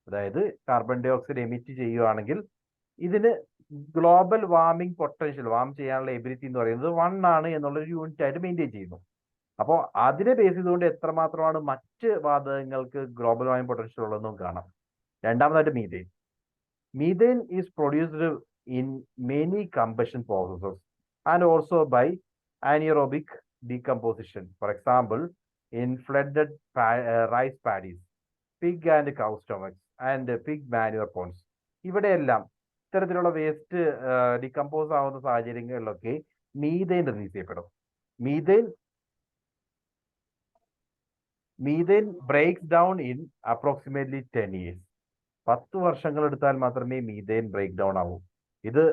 അതായത് കാർബൺ ഡൈ ഓക്സൈഡ് എമിറ്റ് ചെയ്യുകയാണെങ്കിൽ ഇതിന് ഗ്ലോബൽ വാർമിംഗ് പൊട്ടൻഷ്യൽ വാം ചെയ്യാനുള്ള എബിലിറ്റി എന്ന് പറയുന്നത് 1 ആണ് എന്നുള്ളൊരു യൂണിറ്റ് ആയിട്ട് മെയിൻറ്റെയിൻ ചെയ്യുന്നു. അപ്പോൾ അതിനെ ബേസ് ചെയ്തുകൊണ്ട് എത്രമാത്രമാണ് മറ്റ് വാതകങ്ങൾക്ക് ഗ്ലോബൽ വാർമിംഗ് പൊട്ടൻഷ്യൽ ഉള്ളതെന്നും കാണാം. രണ്ടാമതായിട്ട് methane. Methane is produced in many combustion processes and also by anaerobic decomposition. For example, in flooded rice paddies, pig and cow stomachs and pig manure ponds. ഇവിടെയെല്ലാം ഇത്തരത്തിലുള്ള waste decompose ആവുന്ന സാഹചര്യങ്ങളിലൊക്കെ methane release ചെയ്യപ്പെടും. Methane breaks down in approximately 10 years. 10 വർഷങ്ങൾ എടുത്താൽ മാത്രമേ methane break down ആവൂ. ഇത്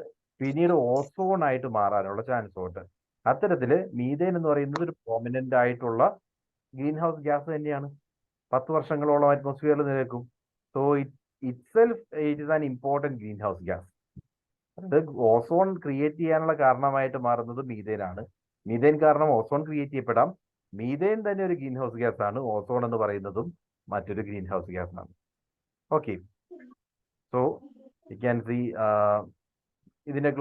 പിന്നീട് ഓസോൺ ആയിട്ട് മാറാനുള്ള ചാൻസ് ഉണ്ട്. അത്തരത്തില് മീഥെയിൻ എന്ന് പറയുന്നത് ഒരു പ്രോമിനന്റ് ആയിട്ടുള്ള ഗ്രീൻ ഹൗസ് ഗ്യാസ് തന്നെയാണ്. 10 വർഷങ്ങളോളം അറ്റ്മോസ്ഫിയറിൽ നിലനിൽക്കും. So itself it is an important green house gas. അത് ഓസോൺ ക്രിയേറ്റ് ചെയ്യാനുള്ള കാരണമായിട്ട് മാറുന്നത് മീഥെയിൻ ആണ്. മീഥെയിൻ കാരണം ഓസോൺ ക്രിയേറ്റ് ചെയ്യപ്പെടാം. മീഥെയിൻ തന്നെ ഒരു ഗ്രീൻ ഹൗസ് ഗ്യാസ് ആണ്. ഓസോൺ എന്ന് പറയുന്നതും മറ്റൊരു ഗ്രീൻ ഹൗസ് ഗ്യാസ് ആണ്. Okay, so you can C ഇതിന്റെ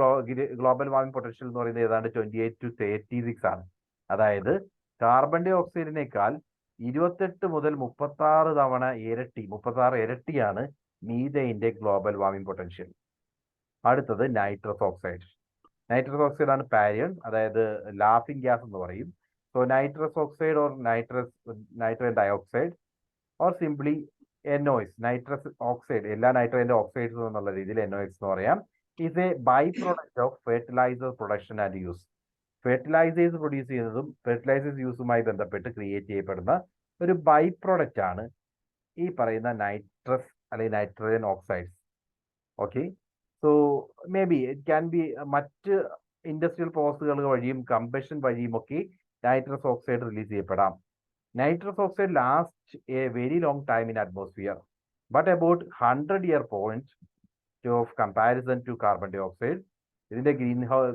ഗ്ലോബൽ വാർമിംഗ് പൊട്ടൻഷ്യൽ എന്ന് പറയുന്നത് ഏതാണ്ട് 28 to 36 ആണ്. അതായത് കാർബൺ ഡൈ ഓക്സൈഡിനേക്കാൾ 28 മുതൽ 36 തവണ 36 ഇരട്ടിയാണ് മീഥെയിന്റെ ഗ്ലോബൽ വാർമിംഗ് പൊട്ടൻഷ്യൽ. അടുത്തത് നൈട്രസ് ഓക്സൈഡ്. നൈട്രസ് ഓക്സൈഡ് ആണ് പാരിയൺ, അതായത് ലാഫിംഗ് ഗ്യാസ് എന്ന് പറയും. So nitrous oxide or nitrogen dioxide or simply NOx, nitrous oxide, എല്ലാ നൈട്രജന്റെ ഓക്സൈഡ്സ് എന്നുള്ള രീതിയിൽ NOx എന്ന് പറയാം, is a byproduct of fertilizer production and use. Fertilisers produce ചെയ്യുന്നതും ഫെർട്ടിലൈസേഴ്സ് യൂസുമായി ബന്ധപ്പെട്ട് ക്രിയേറ്റ് ചെയ്യപ്പെടുന്ന ഒരു ബൈ പ്രോഡക്റ്റ് ആണ് ഈ പറയുന്ന നൈട്രസ് അല്ലെങ്കിൽ nitrogen oxides. Okay, so may be it can be മറ്റ് ഇൻഡസ്ട്രിയൽ പ്രോസസ്സുകൾ വഴിയും കമ്പഷൻ വഴിയും ഒക്കെ നൈട്രസ് ഓക്സൈഡ് റിലീസ് ചെയ്യപ്പെടാം. Nitrous oxide last a very long time in atmosphere, but about 100-year point of comparison to carbon dioxide. ഇതിന്റെ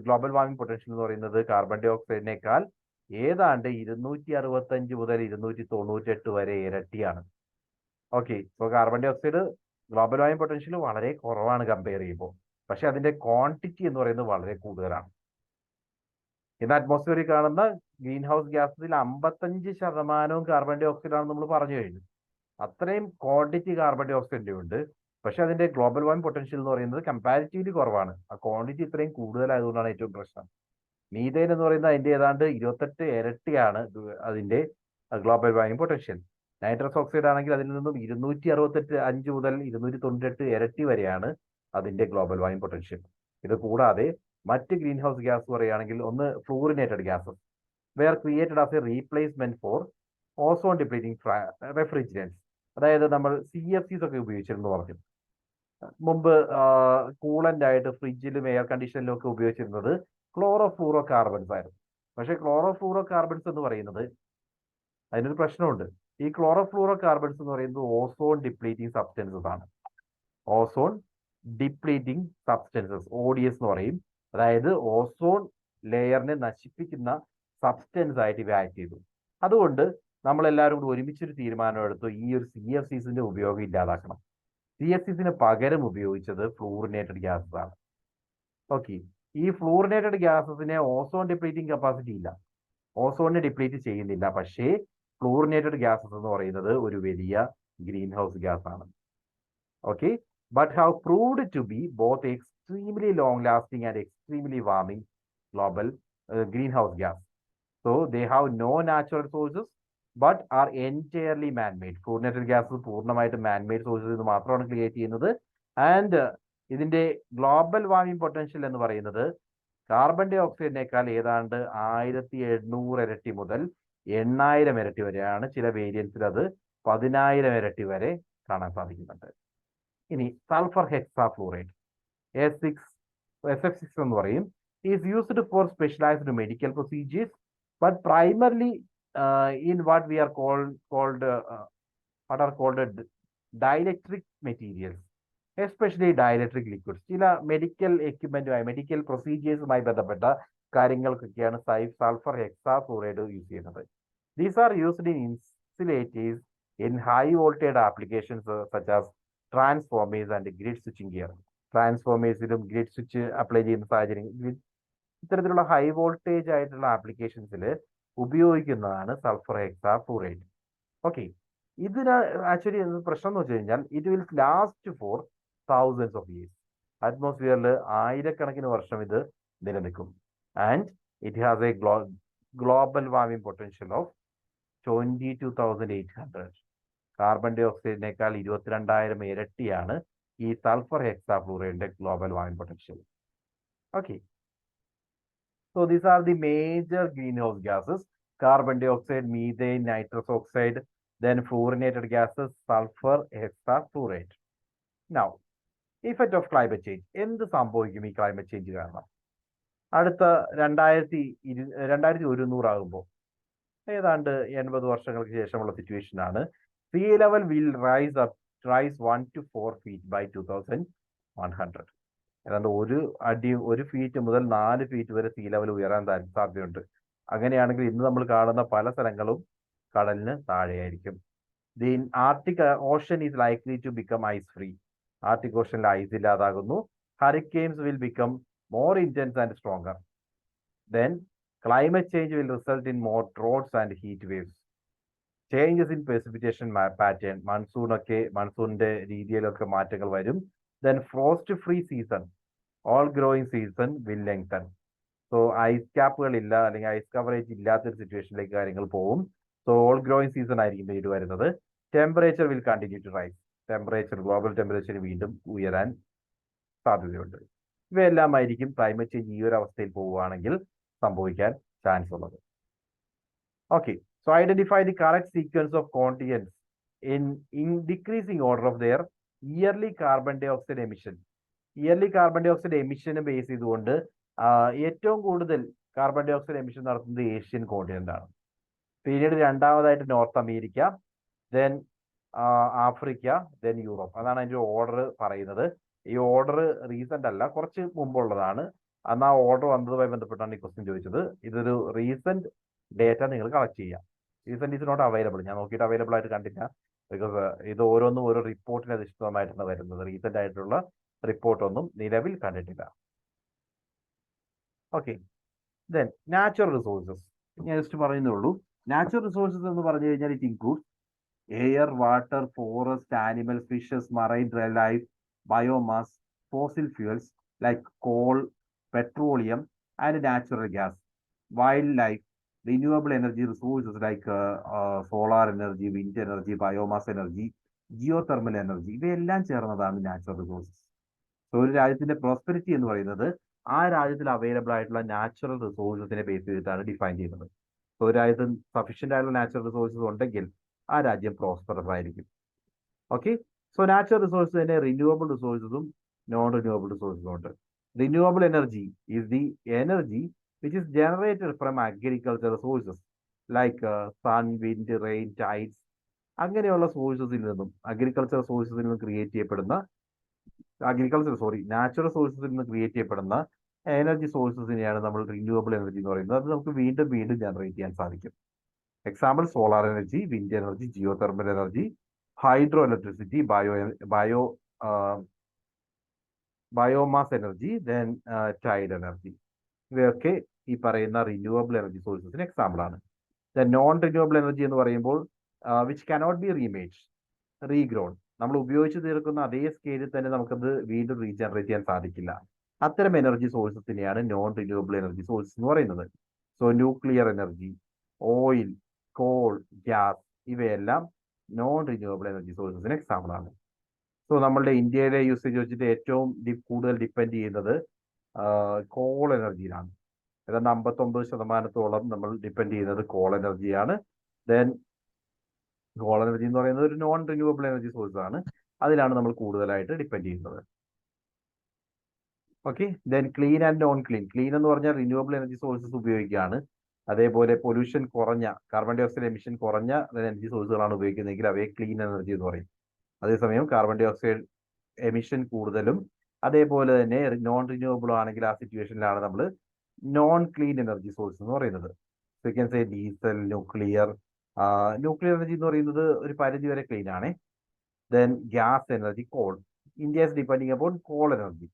global warming potential എന്ന് പറയുന്നത് carbon ഡൈ ഓക്സൈഡിനേക്കാൾ ഏതാണ്ട് 265 മുതൽ 298 വരെ ഇരട്ടിയാണ്. Okay, so carbon dioxide global warming potential വളരെ കുറവാണ് കമ്പയർ ചെയ്യുമ്പോൾ, പക്ഷെ അതിന്റെ ക്വാണ്ടിറ്റി എന്ന് പറയുന്നത് വളരെ കൂടുതലാണ്. ഇന്ന് അറ്റ്മോസ്ഫിയറിൽ കാണുന്ന ഗ്രീൻ ഹൗസ് ഗ്യാസിൽ 55% കാർബൺ ഡൈ ഓക്സൈഡ് ആണെന്ന് നമ്മൾ പറഞ്ഞു കഴിഞ്ഞു. അത്രയും ക്വാണ്ടിറ്റി കാർബൺ ഡൈ ഓക്സൈഡിന്റെ ഉണ്ട്, പക്ഷെ അതിന്റെ ഗ്ലോബൽ വാർമിംഗ് പൊട്ടൻഷ്യൽ എന്ന് പറയുന്നത് കമ്പാരിറ്റീവ്ലി കുറവാണ്. ആ ക്വാണ്ടിറ്റി ഇത്രയും കൂടുതലായതുകൊണ്ടാണ് ഏറ്റവും പ്രശ്നം. മീഥെയിൻ എന്ന് പറയുന്നത് അതിന്റെ ഏതാണ്ട് 28 ഇരട്ടിയാണ് അതിന്റെ global warming potential. Nitrous oxide ആണെങ്കിൽ അതിൽ നിന്നും 265 മുതൽ 298 ഇരട്ടി വരെയാണ് അതിന്റെ ഗ്ലോബൽ വാർമിംഗ് പൊട്ടൻഷ്യൽ. ഇത് കൂടാതെ മറ്റ് ഗ്രീൻ ഹൗസ് ഗ്യാസ് പറയുകയാണെങ്കിൽ ഒന്ന് fluorinated gases were created as a replacement for ozone depleting refrigerants. അതായത് നമ്മൾ CFCs ഒക്കെ ഉപയോഗിച്ചിരുന്നു പറഞ്ഞു. മുമ്പ് കൂളന്റ് ആയിട്ട് ഫ്രിഡ്ജിലും എയർ കണ്ടീഷനിലും ഒക്കെ ഉപയോഗിച്ചിരുന്നത് ക്ലോറോഫ്ലൂറോ കാർബൺസ് ആയിരുന്നു. പക്ഷെ ക്ലോറോഫ്ലൂറോ കാർബൺസ് എന്ന് പറയുന്നത് അതിനൊരു പ്രശ്നമുണ്ട്. ഈ ക്ലോറോഫ്ലൂറോ കാർബൺസ് എന്ന് പറയുന്നത് ഓസോൺ ഡിപ്ലീറ്റിംഗ് സബ്സ്റ്റൻസസ് ആണ്. ഓസോൺ ഡിപ്ലീറ്റിംഗ് സബ്സ്റ്റൻസസ്, ODS എന്ന് പറയും. അതായത് ഓസോൺ ലെയറിനെ നശിപ്പിക്കുന്ന സബ്സ്റ്റൻസ് ആയിട്ട് ഇവ ആക്ട് ചെയ്തു. അതുകൊണ്ട് നമ്മളെല്ലാവരും കൂടി ഒരുമിച്ചൊരു തീരുമാനം എടുത്തു, ഈ ഒരു CFCസിന്റെ ഉപയോഗം ഇല്ലാതാക്കണം. CFCസിന് പകരം ഉപയോഗിച്ചത് ഫ്ലൂറിനേറ്റഡ് ഗ്യാസസ് ആണ്. ഓക്കെ, ഈ ഫ്ലൂറിനേറ്റഡ് ഗ്യാസസിന് ഓസോൺ ഡിപ്ലീറ്റിംഗ് കപ്പാസിറ്റി ഇല്ല, ഓസോണിനെ ഡിപ്ലീറ്റ് ചെയ്യുന്നില്ല. പക്ഷേ ഫ്ലൂറിനേറ്റഡ് ഗ്യാസസ് എന്ന് പറയുന്നത് ഒരു വലിയ ഗ്രീൻ ഹൗസ് ഗ്യാസ് ആണ്. Okay, but have proved to be both extremely long lasting and extremely warming global greenhouse gas. So they have no natural sources but are entirely man-made. Fluorinated gases പൂർണ്ണമായിട്ട് man-made sources ഇത് മാത്രമാണ് create ചെയ്യുന്നത്. And ഇതിന്റെ global warming potential എന്ന് പറയുന്നത് carbon ഡൈ ഓക്സൈഡിനേക്കാൾ ഏതാണ്ട് 1700 ഇരട്ടി മുതൽ 8000 ഇരട്ടി വരെയാണ്. ചില വേരിയൻസിൽ അത് 10000 ഇരട്ടി വരെ കാണാൻ സാധിക്കുന്നുണ്ട്. ഇനി സൾഫർ ഹെക്സാഫ്ലൂറൈഡ് SF6 എന്ന് പറയും. Is used for specialised medical procedures but primarily in what we are called dielectric materials, especially dielectric liquids. ചില മെഡിക്കൽ എക്യുപ്മെന്റുമായി മെഡിക്കൽ പ്രൊസീജിയേഴ്സുമായി ബന്ധപ്പെട്ട കാര്യങ്ങൾക്കൊക്കെയാണ് സൾഫർ ഹെക്സാഫ്ലൂറൈഡ് യൂസ് ചെയ്യുന്നത്. These are used in insulators in high voltage applications such as transformers and grid switching gear. ട്രാൻസ്ഫോമേഴ്സിലും grid switch apply ചെയ്യുന്ന സാഹചര്യം, ഇത്തരത്തിലുള്ള high voltage ആയിട്ടുള്ള ആപ്ലിക്കേഷൻസിൽ ഉപയോഗിക്കുന്നതാണ് സൾഫർ ഹെക്സാഫ്ലൂറൈഡ്. ഓക്കെ, ഇതിന് ആക്ച്വലി പ്രശ്നം എന്ന് വെച്ച് കഴിഞ്ഞാൽ it will last for thousands of years. അറ്റ്മോസ്ഫിയറിൽ ആയിരക്കണക്കിന് വർഷം ഇത് നിലനിൽക്കും. And it has a global warming potential of 22,800. Carbon ഡൈ ഓക്സൈഡിനേക്കാൾ 22,000 ഇരട്ടിയാണ് ഈ സൾഫർ ഹെക്സാഫ്ലൂറൈഡിന്റെ global warming potential. Okay, so these are the major greenhouse gases: carbon dioxide, methane, nitrous oxide, then fluorinated gases, sulfur hexafluoride. Now, effect of climate change. എന്ത് സംഭവിക്കും ഈ climate change കാരണം? അടുത്ത 2100 ആകുമ്പോൾ ഏതാണ്ട് 80 വർഷങ്ങൾക്ക് ശേഷമുള്ള സിറ്റുവേഷൻ ആണ്. See level will rice 1 to 4 feet by 2100. ഏതാണ്ട് 1 ഫീറ്റ് മുതൽ 4 ഫീറ്റ് വരെ സീ ലെവൽ ഉയരാൻ സാധ്യതയുണ്ട്. അങ്ങനെയാണെങ്കിൽ ഇന്ന് നമ്മൾ കാണുന്ന പല സ്ഥലങ്ങളും കടലിന് താഴെയായിരിക്കും. The Arctic Ocean is likely to become ice free. Arctic ഓഷനിൽ ഐസ് ഇല്ലാതാകുന്നു. Hurricanes will become more intense and stronger. Then climate change will result in more droughts and heat waves. Changes in precipitation pattern, മൺസൂണിന്റെ രീതിയിലൊക്കെ മാറ്റങ്ങൾ വരും. Then frost free season, all growing season will lengthen. So ice ക്യാപ്പുകൾ ഇല്ല അല്ലെങ്കിൽ ice coverage ഇല്ലാത്തൊരു സിറ്റുവേഷനിലേക്ക് കാര്യങ്ങൾ പോകും. സോ ഓൾ ഗ്രോയിങ് സീസൺ ആയിരിക്കും പിന്നീട് വരുന്നത്. Temperature will continue to rise. Global temperature വീണ്ടും ഉയരാൻ സാധ്യതയുണ്ട്. ഇവയെല്ലാം ആയിരിക്കും ക്ലൈമറ്റ് ചേഞ്ച് ഈ ഒരു അവസ്ഥയിൽ പോവുകയാണെങ്കിൽ സംഭവിക്കാൻ ചാൻസ് ഉള്ളത്. Okay, so identify the correct sequence of continents in decreasing order of their yearly carbon dioxide emission. Yearly carbon dioxide എമിഷനെ ബേസ് ചെയ്തുകൊണ്ട് ഏറ്റവും കൂടുതൽ കാർബൺ ഡൈ ഓക്സൈഡ് എമിഷൻ നടത്തുന്നത് ഏഷ്യൻ കോണ്ടിനെന്റ് ആണ്. പിന്നീട് രണ്ടാമതായിട്ട് North America, then Africa, then Europe. അതാണ് അതിന്റെ ഓർഡർ പറയുന്നത്. ഈ ഓർഡർ റീസെന്റ് അല്ല, കുറച്ച് മുമ്പുള്ളതാണ്. അന്ന് ആ ഓർഡർ വന്നതുമായി ബന്ധപ്പെട്ടാണ് ഈ ക്വസ്റ്റ്യൻ ചോദിച്ചത്. ഇതൊരു റീസെന്റ് ഡേറ്റ നിങ്ങൾ കളക്ട് ചെയ്യാം. Recent is not available. ഞാൻ നോക്കിയിട്ട് അവൈലബിൾ ആയിട്ട് കണ്ടില്ല. ബിക്കോസ് ഇത് ഓരോന്നും ഓരോ റിപ്പോർട്ടിന് അധിഷ്ഠിതമായിട്ടാണ് വരുന്നത്. റീസെന്റ് ആയിട്ടുള്ള റിപ്പോർട്ടൊന്നും നിലവിൽ കണ്ടിട്ടില്ല. Okay, then natural resources. ഞാൻ ജസ്റ്റ് പറയുന്നേ ഉള്ളൂ. നാച്ചുറൽ റിസോഴ്സസ് എന്ന് പറഞ്ഞു കഴിഞ്ഞാൽ it include air, water, forest, animal, fishes, marine life, biomass, fossil fuels like call, petroleum and natural gas, wild life, renewable energy resources like solar energy, wind energy, biomass energy, geothermal energy. ഇവയെല്ലാം ചേർന്നതാണ് natural resources. So ഒരു രാജ്യത്തിന്റെ prosperity എന്ന് പറയുന്നത് ആ രാജ്യത്തിൽ available ആയിട്ടുള്ള natural റിസോഴ്സസിനെ base ചെയ്തിട്ടാണ് ഡിഫൈൻ ചെയ്യുന്നത്. സോ ഒരു രാജ്യത്ത് സഫീഷ്യന്റ് ആയിട്ടുള്ള നാച്ചുറൽ റിസോഴ്സസ് ഉണ്ടെങ്കിൽ ആ രാജ്യം പ്രോസ്പെറസ് ആയിരിക്കും. ഓക്കെ, സോ നാച്ചുറൽ റിസോഴ്സസ് തന്നെ റിന്യൂവബിൾ റിസോഴ്സസും നോൺ റിന്യൂവബിൾ റിസോഴ്സസും ഉണ്ട്. Renewable energy is the energy which is generated from agricultural sources like sun, wind, rain, tides. അങ്ങനെയുള്ള സോഴ്സസിൽ നിന്നും, അഗ്രികൾച്ചർ സോഴ്സസിൽ നിന്നും ക്രിയേറ്റ് ചെയ്യപ്പെടുന്ന നാച്ചുറൽ സോഴ്സസിൽ നിന്ന് ക്രിയേറ്റ് ചെയ്യപ്പെടുന്ന എനർജി സോഴ്സസിനെയാണ് നമ്മൾ റിന്യൂവബിൾ എനർജി എന്ന് പറയുന്നത്. അത് നമുക്ക് വീണ്ടും വീണ്ടും ജനറേറ്റ് ചെയ്യാൻ സാധിക്കും. Example solar energy, wind energy, geothermal energy, hydro electricity, biomass energy, then tide energy. ഇവയൊക്കെ ഈ പറയുന്ന റിന്യൂവബിൾ എനർജി സോഴ്സസിന് എക്സാമ്പിൾ ആണ്. നോൺ റിന്യൂവബിൾ എനർജി എന്ന് പറയുമ്പോൾ വിച്ച് കനോട്ട് ബി റീഗ്രോൺ. നമ്മൾ ഉപയോഗിച്ച് തീർക്കുന്ന അതേ സ്കെയിലിൽ തന്നെ നമുക്കത് വീണ്ടും റീജനറേറ്റ് ചെയ്യാൻ സാധിക്കില്ല. അത്തരം എനർജി സോഴ്സസിനെയാണ് നോൺ റിന്യൂവബിൾ എനർജി സോഴ്സസ് എന്ന് പറയുന്നത്. So nuclear energy, oil, coal, gas ഇവയെല്ലാം നോൺ റിന്യൂവബിൾ എനർജി സോഴ്സസിന് എക്സാമ്പിൾ ആണ്. സോ നമ്മളുടെ ഇന്ത്യയിലെ യൂസേജ് വെച്ചിട്ട് ഏറ്റവും കൂടുതൽ ഡിപ്പെൻഡ് ചെയ്യുന്നത് കോൾ എനർജിയിലാണ്. ഏതാണ്ട് 59% നമ്മൾ ഡിപ്പെൻഡ് ചെയ്യുന്നത് കോൾ എനർജിയാണ്. ദെൻ കോൾ എനർജി എന്ന് പറയുന്നത് ഒരു നോൺ റിന്യൂവബിൾ എനർജി സോഴ്സ് ആണ്. അതിലാണ് നമ്മൾ കൂടുതലായിട്ട് ഡിപ്പെൻഡ് ചെയ്യുന്നത്. Okay, then clean and non clean. Clean എന്ന് പറഞ്ഞാൽ റിന്യൂവബിൾ എനർജി സോഴ്സസ് ഉപയോഗിക്കുകയാണ്. അതേപോലെ പൊല്യൂഷൻ കുറഞ്ഞ, കാർബൺ ഡൈ ഓക്സൈഡ് എമിഷൻ കുറഞ്ഞ എനർജി സോഴ്സുകളാണ് ഉപയോഗിക്കുന്നതെങ്കിൽ അവയെ ക്ലീൻ എനർജി എന്ന് പറയും. അതേസമയം കാർബൺ ഡൈ ഓക്സൈഡ് എമിഷൻ കൂടുതലും അതേപോലെ തന്നെ നോൺ റിന്യൂവബിൾ ആണെങ്കിൽ ആ സിറ്റുവേഷനിലാണ് നമ്മൾ നോൺ ക്ലീൻ എനർജി സോഴ്സ് എന്ന് പറയുന്നത്. So you can say diesel, nuclear energy എന്ന് പറയുന്നത് ഒരു പരിധി വരെ ക്ലീൻ ആണ്. Then gas energy, coal. India is depending upon coal energy.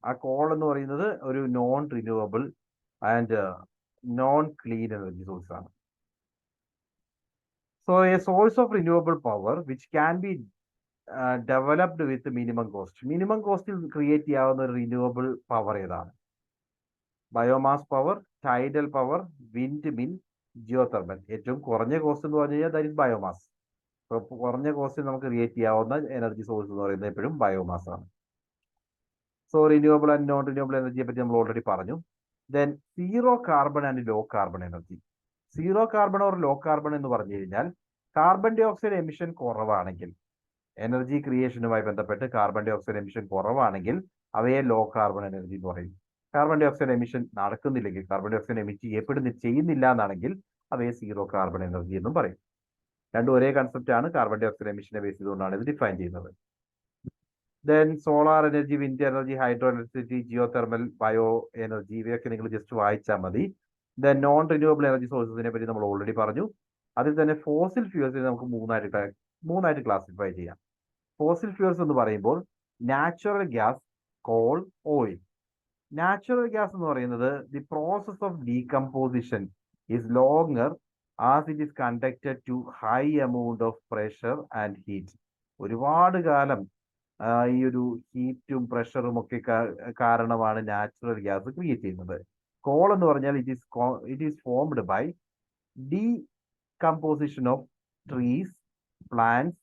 ആ കോൾ എന്ന് പറയുന്നത് ഒരു non renewable and non clean energy source ആണ്. So a source of renewable power which can be developed with minimum cost. Minimum കോസ്റ്റിൽ create ചെയ്യാവുന്ന ഒരു renewable power ഏതാണ്? Biomass power, tidal power, windmill, Jio thermal. ഏറ്റവും കുറഞ്ഞ cost എന്ന് പറഞ്ഞു കഴിഞ്ഞാൽ ദാറ്റ് ഇസ് ബയോമാസ്. കുറഞ്ഞ കോസ്റ്റിൽ നമുക്ക് ക്രിയേറ്റ് ചെയ്യാവുന്ന എനർജി സോഴ്സ് എന്ന് പറയുന്നത് എപ്പോഴും ബയോമാസ് ആണ്. So renewable and non renewable എനർജിയെ പറ്റി നമ്മൾ ഓൾറെഡി പറഞ്ഞു. Then zero carbon and low carbon energy. Zero carbon or low carbon എന്ന് പറഞ്ഞു കഴിഞ്ഞാൽ കാർബൺ ഡൈ ഓക്സൈഡ് എമിഷൻ കുറവാണെങ്കിൽ, എനർജി ക്രിയേഷനുമായി ബന്ധപ്പെട്ട് കാർബൺ ഡൈ ഓക്സൈഡ് എമിഷൻ കുറവാണെങ്കിൽ അവയെ ലോ കാർബൺ എനർജി എന്ന് പറയും. കാർബൺ ഡൈ ഓക്സൈഡ് എമിഷൻ നടക്കുന്നില്ലെങ്കിൽ, കാർബൺ ഡൈ ഓക്സൈഡ് എമിറ്റ് ചെയ്യുന്നില്ല എന്നാണെങ്കിൽ അവയെ സീറോ കാർബൺ എനർജി എന്നും പറയും. രണ്ടും ഒരേ കൺസെപ്റ്റ് ആണ്. കാർബൺ ഡൈ ഓക്സൈഡ് എമിഷനെ ബേസ് ചെയ്തുകൊണ്ടാണ് ഇത് ഡിഫൈൻ ചെയ്യുന്നത്. Then solar energy, wind energy, hydro electricity, geothermal, bioenergy ഇവയൊക്കെ നിങ്ങൾ ജസ്റ്റ് വായിച്ചാൽ മതി. ദെൻ നോൺ റിന്യൂവബിൾ എനർജി സോഴ്സസിനെ പറ്റി നമ്മൾ ഓൾറെഡി പറഞ്ഞു. അതിൽ തന്നെ ഫോസിൽ ഫ്യൂൽസിനെ നമുക്ക് മൂന്നായിട്ട് ക്ലാസിഫൈ ചെയ്യാം. ഫോസിൽ ഫ്യൂൽസ് എന്ന് പറയുമ്പോൾ natural gas, coal, oil. Natural gas എന്ന് പറയുന്നത് the process of decomposition is longer as it is conducted to high amount of pressure and heat. ഒരുപാട് കാലം ഈ ഒരു ഹീറ്റും പ്രഷറും ഒക്കെ കാരണമാണ് നാച്ചുറൽ ഗ്യാസ് ക്രിയേറ്റ് ചെയ്യുന്നത്. കോൾ എന്ന് പറഞ്ഞാൽ it is formed by decomposition of trees, plants,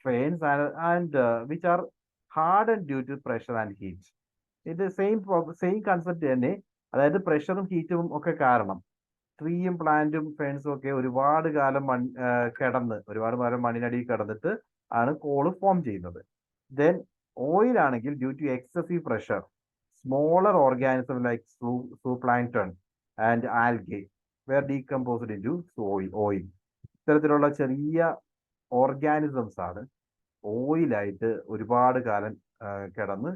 ferns and which are harden due to pressure and heat. ഇത് സെയിം കൺസെപ്റ്റ് തന്നെ. അതായത് പ്രഷറും ഹീറ്റും ഒക്കെ കാരണം ട്രീയും പ്ലാന്റും ഫേൺസും ഒക്കെ ഒരുപാട് കാലം മണ്ണിനടിയിൽ കിടന്നിട്ട് ആണ് കോള് ഫോം ചെയ്യുന്നത്. ദെൻ ഓയിൽ ആണെങ്കിൽ due to excessive pressure, smaller organism like zooplankton and algae were decomposed into oil. ഇത്തരത്തിലുള്ള ചെറിയ ഓർഗാനിസംസ് ആണ് ഓയിലായിട്ട് ഒരുപാട് കാലം കിടന്ന്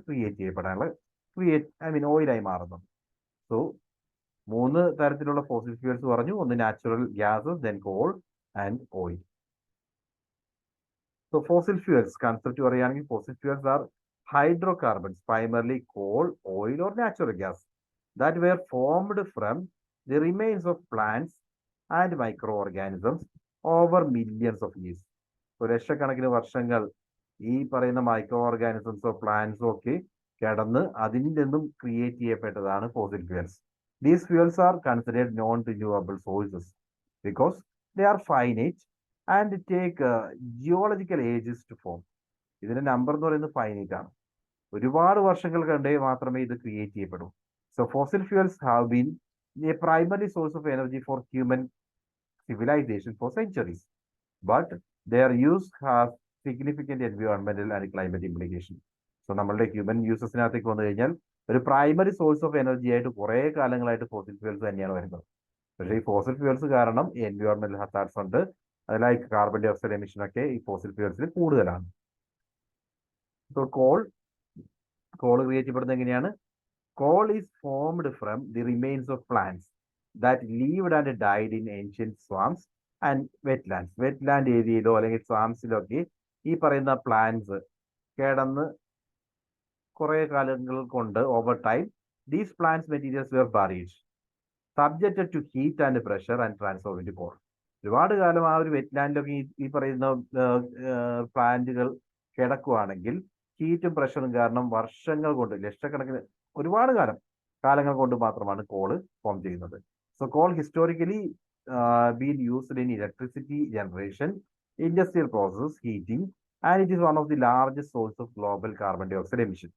ഓയിലായി മാറുന്നത്. സോ 3 തരത്തിലുള്ള ഫോസിൽ ഫ്യൂൽസ് പറഞ്ഞു. ഒന്ന് natural gas, then coal and oil. So fossil fuels concept പറയുകയാണെങ്കിൽ fossil fuels are hydrocarbons, primarily coal, oil or natural gas, that were formed from the remains of plants and microorganisms over millions of years. So ലക്ഷക്കണക്കിന് വർഷങ്ങൾ ഈ പറയുന്ന micro ഓർഗാനിസംസോ പ്ലാന്റ്സോ ഒക്കെ കിടന്ന് അതിൽ നിന്നും create ചെയ്യപ്പെട്ടതാണ് fossil fuels. These fuels are considered non-renewable sources because they are finite and take geological ages to form. ഇതിന്റെ നമ്പർ എന്ന് പറയുന്നത് ഫൈനൈറ്റ് ആണ്. ഒരുപാട് വർഷങ്ങൾ കണ്ടേ മാത്രമേ ഇത് ക്രിയേറ്റ് ചെയ്യപ്പെടൂ. So fossil fuels have been a primary source of energy for human civilization for centuries, but their use has significant environmental and climate implication. So നമ്മളുടെ ഹ്യൂമൻ യൂസസിനകത്തേക്ക് വന്നു കഴിഞ്ഞാൽ ഒരു പ്രൈമറി സോഴ്സ് ഓഫ് എനർജി ആയിട്ട് കുറേ കാലങ്ങളായിട്ട് fossil fuels തന്നെയാണ് വരുന്നത്. പക്ഷേ ഈ ഫോസിൽ ഫ്യൂൽസ് കാരണം എൻവയോൺമെന്റൽ ഹസാർഡ്സ് ഉണ്ട്. Like carbon dioxide emission ഒക്കെ ഈ ഫോസിൽ ഫ്യൂൽസിൽ കൂടുതലാണ്. സോ കോൾ കോൾ ക്രിയേറ്റ് ചെയ്യപ്പെടുന്നത് എങ്ങനെയാണ്? Coal is formed from the remains of plants that lived and died in ancient swamps and wetlands. Wetland ഏരിയയിലോ അല്ലെങ്കിൽ സ്വാംസിലോ ഒക്കെ ഈ പറയുന്ന പ്ലാന്റ്സ് കിടന്ന് കുറെ കാലങ്ങൾ കൊണ്ട് over time these plants materials were buried subjected to heat and pressure and transform into coal. ഒരുപാട് കാലം ആ ഒരു വെറ്റ്ലാൻഡിലൊക്കെ ഈ പറയുന്ന പ്ലാന്റുകൾ കിടക്കുവാണെങ്കിൽ ഹീറ്റും പ്രഷറും കാരണം വർഷങ്ങൾ കൊണ്ട് ലക്ഷക്കണക്കിന് ഒരുപാട് കാലങ്ങൾ കൊണ്ട് മാത്രമാണ് കോള് ഫോം ചെയ്യുന്നത്. So coal historically been used in electricity generation, industrial process, heating, and it is one of the largest source of global carbon dioxide emission.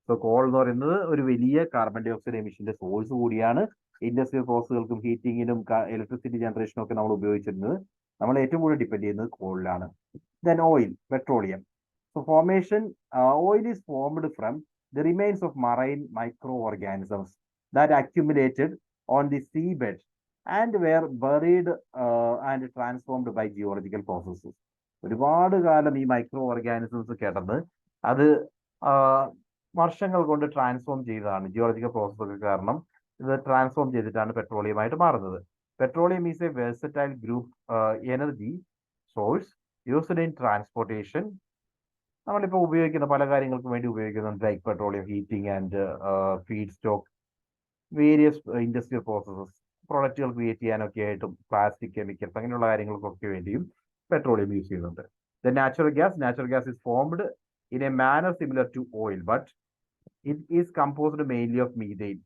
So coal എന്ന് പറയുന്നത് ഒരു വലിയ കാർബൺ ഡൈ ഓക്സൈഡ് എമിഷന്റെ source കൂടിയാണ്. Industrial പ്രോസസ്സുകൾക്കും ഹീറ്റിങ്ങിനും electricity ജനറേഷനും ഒക്കെ നമ്മൾ ഉപയോഗിച്ചിരുന്നത്, നമ്മൾ ഏറ്റവും കൂടുതൽ ഡിപ്പെൻഡ് ചെയ്യുന്നത് കോളിലാണ്. Then oil, petroleum. So formation, oil is formed from the remains of marine microorganisms that accumulated on the seabed and were buried and transformed by geological processes. ഒരുപാട് കാലം ഈ മൈക്രോ ഓർഗാനിസംസ് കിടന്ന് അത് വർഷങ്ങൾ കൊണ്ട് ട്രാൻസ്ഫോം ചെയ്തതാണ്. ജിയോളജിക്കൽ പ്രോസസ് ഒക്കെ കാരണം ഇത് ട്രാൻസ്ഫോം ചെയ്തിട്ടാണ് പെട്രോളിയമായിട്ട് മാറുന്നത്. Petroleum is a versatile group energy source used in transportation. നമ്മളിപ്പോൾ ഉപയോഗിക്കുന്ന പല കാര്യങ്ങൾക്കും വേണ്ടി ഉപയോഗിക്കുന്നുണ്ട്, like petroleum, heating and feedstock, various industrial processes, പ്രൊഡക്റ്റുകൾ ക്രിയേറ്റ് ചെയ്യാനൊക്കെ ആയിട്ടും പ്ലാസ്റ്റിക്, കെമിക്കൽസ് അങ്ങനെയുള്ള കാര്യങ്ങൾക്കൊക്കെ വേണ്ടിയും പെട്രോളിയം യൂസ് ചെയ്യുന്നുണ്ട്. The natural gas is formed in a manner similar to oil but it is composed mainly of methane,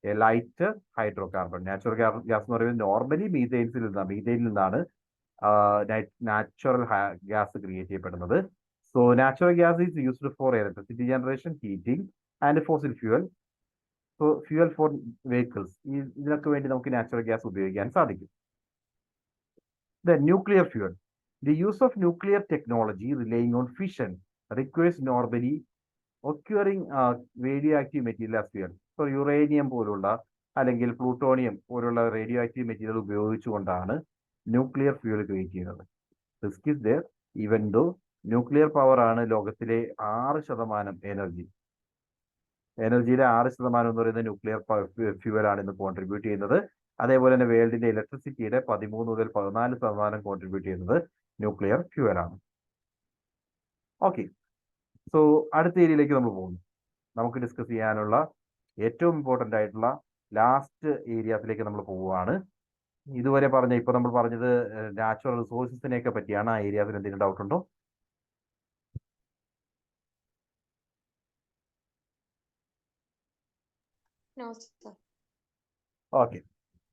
a light hydrocarbon. Natural gas എന്ന് പറയുന്നത് normally മീഥെയിനിൽ നിന്നാണ് നാച്ചുറൽ ഗ്യാസ് ക്രിയേറ്റ് ചെയ്യപ്പെടുന്നത്. So natural gas is used for electricity generation, heating, and fossil fuel. So fuel for vehicles. ഇതിനൊക്കെ വേണ്ടി നമുക്ക് natural gas ഉപയോഗിക്കാൻ സാധിക്കും. Then nuclear fuel. The use of nuclear technology relying on fission requires normally occurring radioactive material as fuel. So uranium പോലുള്ള അല്ലെങ്കിൽ plutonium പോലുള്ള radioactive material ഉപയോഗിച്ചുകൊണ്ടാണ് nuclear fuel create ചെയ്യുന്നത്. Risk is there even though nuclear power ആണ് ലോകത്തിലെ 6% എനർജിയിലെ 6% എന്ന് പറയുന്നത് nuclear fuel ആണ് ഇന്ന് കോൺട്രിബ്യൂട്ട് ചെയ്യുന്നത്. അതേപോലെ തന്നെ വേൾഡിന്റെ ഇലക്ട്രിസിറ്റിയുടെ 13 മുതൽ 14% കോൺട്രിബ്യൂട്ട് ചെയ്യുന്നത് ന്യൂക്ലിയർ ഫ്യൂവൽ ആണ്. ഓക്കെ, സോ അടുത്ത ഏരിയയിലേക്ക് നമ്മൾ പോകുന്നു. നമുക്ക് ഡിസ്കസ് ചെയ്യാനുള്ള ഏറ്റവും ഇമ്പോർട്ടൻ്റ് ആയിട്ടുള്ള ലാസ്റ്റ് ഏരിയാസിലേക്ക് നമ്മൾ പോവുകയാണ്. ഇതുവരെ ഇപ്പൊ നമ്മൾ പറഞ്ഞത് നാച്ചുറൽ റിസോഴ്സസിനെയൊക്കെ പറ്റിയാണ്. ആ ഏരിയാസിൽ എന്തെങ്കിലും ഡൗട്ട് ഉണ്ടോ? No, sir. ഓക്കെ,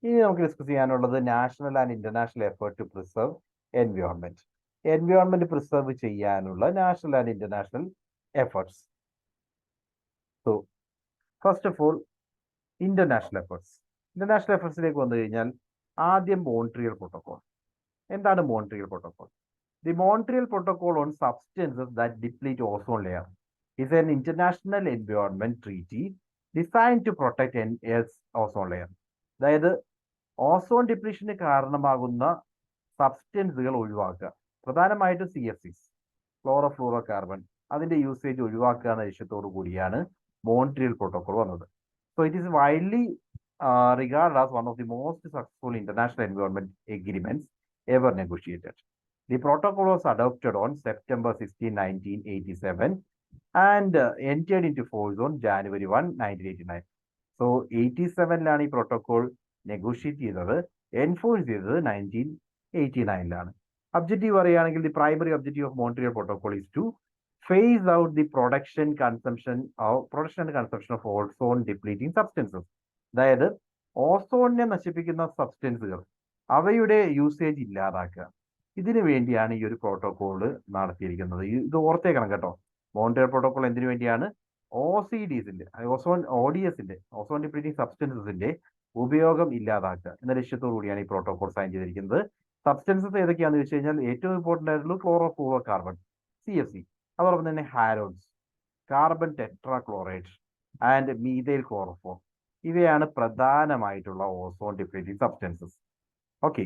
ഇനി നമുക്ക് ഡിസ്കസ് ചെയ്യാനുള്ളത് national and international effort to preserve environment. Environment preserve ചെയ്യാനുള്ള national and international efforts. So first of all international എഫേർട്സിലേക്ക് വന്നു കഴിഞ്ഞാൽ ആദ്യം മോൺട്രിയൽ പ്രോട്ടോകോൾ. എന്താണ് Montreal protocol? The Montreal protocol on substances that deplete ozone layer is an international environment treaty design to protect earth ozone layer. അതായത് ozone ഡിപ്ലീഷന് കാരണമാകുന്ന സബ്സ്റ്റൻസുകൾ ഒഴിവാക്കുക, പ്രധാനമായിട്ടും CFCs, ക്ലോറോഫ്ലൂറോ കാർബൺ, അതിന്റെ യൂസേജ് ഒഴിവാക്കുക എന്ന ലക്ഷ്യത്തോടു കൂടിയാണ് മോൺട്രിയൽ പ്രോട്ടോകോൾ വന്നത്. So it is widely regarded as one of the most successful international environment agreements ever negotiated. The protocol was adopted on September 16, 1987 and entered into force on January 1, 1989. So 87-ലാണ് ഈ protocol negotiate ചെയ്തത്, enforce ചെയ്തത് 1989-ലാണ്. Objective പറയുകയാണെങ്കിൽ the primary objective of Montreal protocol is to phase out the production and consumption of ozone depleting substances. അതായത് ഓസോണിനെ നശിപ്പിക്കുന്ന സബ്സ്റ്റൻസുകൾ അവയുടെ usage ഇല്ലാതാക്കുക. ഇതിനു വേണ്ടിയാണ് ഈ ഒരു പ്രോട്ടോകോള് നടത്തിയിരിക്കുന്നത്. ഇത് ഓർത്തേക്കണം കേട്ടോ. മോൺട്രിയൽ പ്രോട്ടോകോൾ എന്തിനു വേണ്ടിയാണ്? OCDസിന്റെ ODS-ന്റെ ഓസോൺ ഡിപ്ലീറ്റിംഗ് സബ്സ്റ്റൻസസിന്റെ ഉപയോഗം ഇല്ലാതാക്കുക എന്ന ലക്ഷ്യത്തോടു കൂടിയാണ് ഈ പ്രോട്ടോകോൾ സൈൻ ചെയ്തിരിക്കുന്നത്. സബ്സ്റ്റൻസസ് ഏതൊക്കെയാണെന്ന് വെച്ച് കഴിഞ്ഞാൽ ഏറ്റവും ഇമ്പോർട്ടൻ്റ് ആയിട്ടുള്ള ക്ലോറോഫ്ലൂറോ കാർബൺ, CFC, അതോടൊപ്പം തന്നെ halons, carbon tetrachloride and methyl chloroform. ഇവയാണ് പ്രധാനമായിട്ടുള്ള ozone depleting substances. Okay,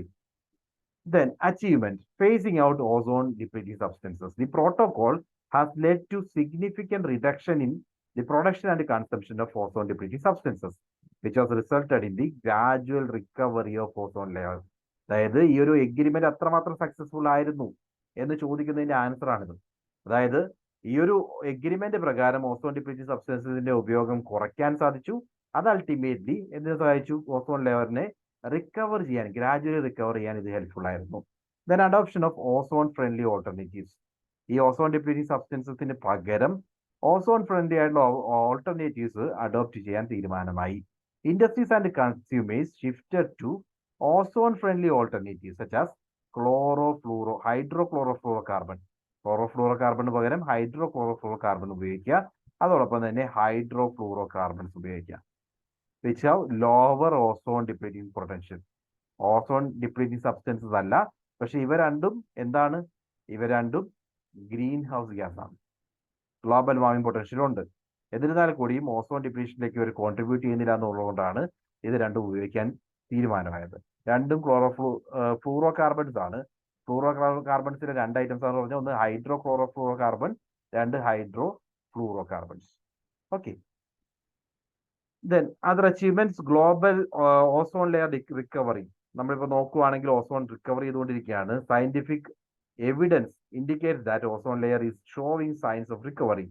then achievement, phasing out ozone depleting substances. The protocol has led to significant reduction in the production and consumption of ozone depleting substances, which has resulted in the gradual recovery of ozone layers. അതായത് ഈ ഒരു agreement അത്രമാത്രം successful ആയിരുന്നു എന്ന് ചോദിക്കുന്നതിന്റെ answer ആണിത്. അതായത് ഈ ഒരു എഗ്രിമെന്റ് പ്രകാരം ഓസോൺ ഡിപ്ലീറ്റിംഗ് സബ്സ്റ്റൻസിന്റെ ഉപയോഗം കുറയ്ക്കാൻ സാധിച്ചു. അത് അൾട്ടിമേറ്റ്ലി എന്തിനു സഹായിച്ചു? ഓസോൺ ലെയറിനെ റിക്കവർ ചെയ്യാൻ, ഗ്രാജുവലി റിക്കവർ ചെയ്യാൻ ഇത് ഹെൽപ്ഫുൾ ആയിരുന്നു. Then adoption of ozone friendly alternatives. ഈ ഓസോൺ ഡിപ്ലീറ്റിംഗ് സബ്സ്റ്റൻസസിന് പകരം ഓസോൺ ഫ്രണ്ട്ലി ആയിട്ടുള്ള ഓൾട്ടർനേറ്റീവ്സ് അഡോപ്റ്റ് ചെയ്യാൻ തീരുമാനമായി. Industries and consumers shifted to ozone friendly alternatives such as hydrochlorofluorocarbon. ക്ലോറോഫ്ലൂറോകാർബണിന് പകരം ഹൈഡ്രോക്ലോറോഫ്ലൂറോകാർബൺ ഉപയോഗിക്കുക. അതോടൊപ്പം തന്നെ ഹൈഡ്രോഫ്ലൂറോകാർബൺസ് ഉപയോഗിക്കുക. Which have lower ozone depleting potential. Ozone depleting substances അല്ല, പക്ഷെ ഇവ രണ്ടും എന്താണ്? ഇവ രണ്ടും ഗ്രീൻ ഹൗസ് ഗ്യാസ് ആണ്. ഗ്ലോബൽ വാർമിംഗ് പൊട്ടൻഷ്യൽ ഉണ്ട്. എന്നിരുന്നാൽ കൂടിയും ഓസോൺ ഡിപ്ലീഷനിലേക്ക് ഇവർ കോൺട്രിബ്യൂട്ട് ചെയ്യുന്നില്ല എന്നുള്ളതുകൊണ്ടാണ് ഇത് രണ്ടും ഉപയോഗിക്കാൻ തീരുമാനമായത്. രണ്ടും ഫ്ലൂറോ കാർബൺസ് ആണ്. ഫ്ലൂറോ കാർബൺസിലെ രണ്ട് ഐറ്റംസ് ആണ് പറഞ്ഞാൽ, ഒന്ന് ഹൈഡ്രോക്ലോറോഫ്ലൂറോ കാർബൺ, രണ്ട് hydro fluoro carbons. Okay. Then other achievements, global ozone layer recovery. നമ്മളിപ്പോൾ നോക്കുവാണെങ്കിൽ ഓസോൺ റിക്കവർ ചെയ്തുകൊണ്ടിരിക്കുകയാണ്. Scientific evidence indicates that ozone layer is showing signs of recovery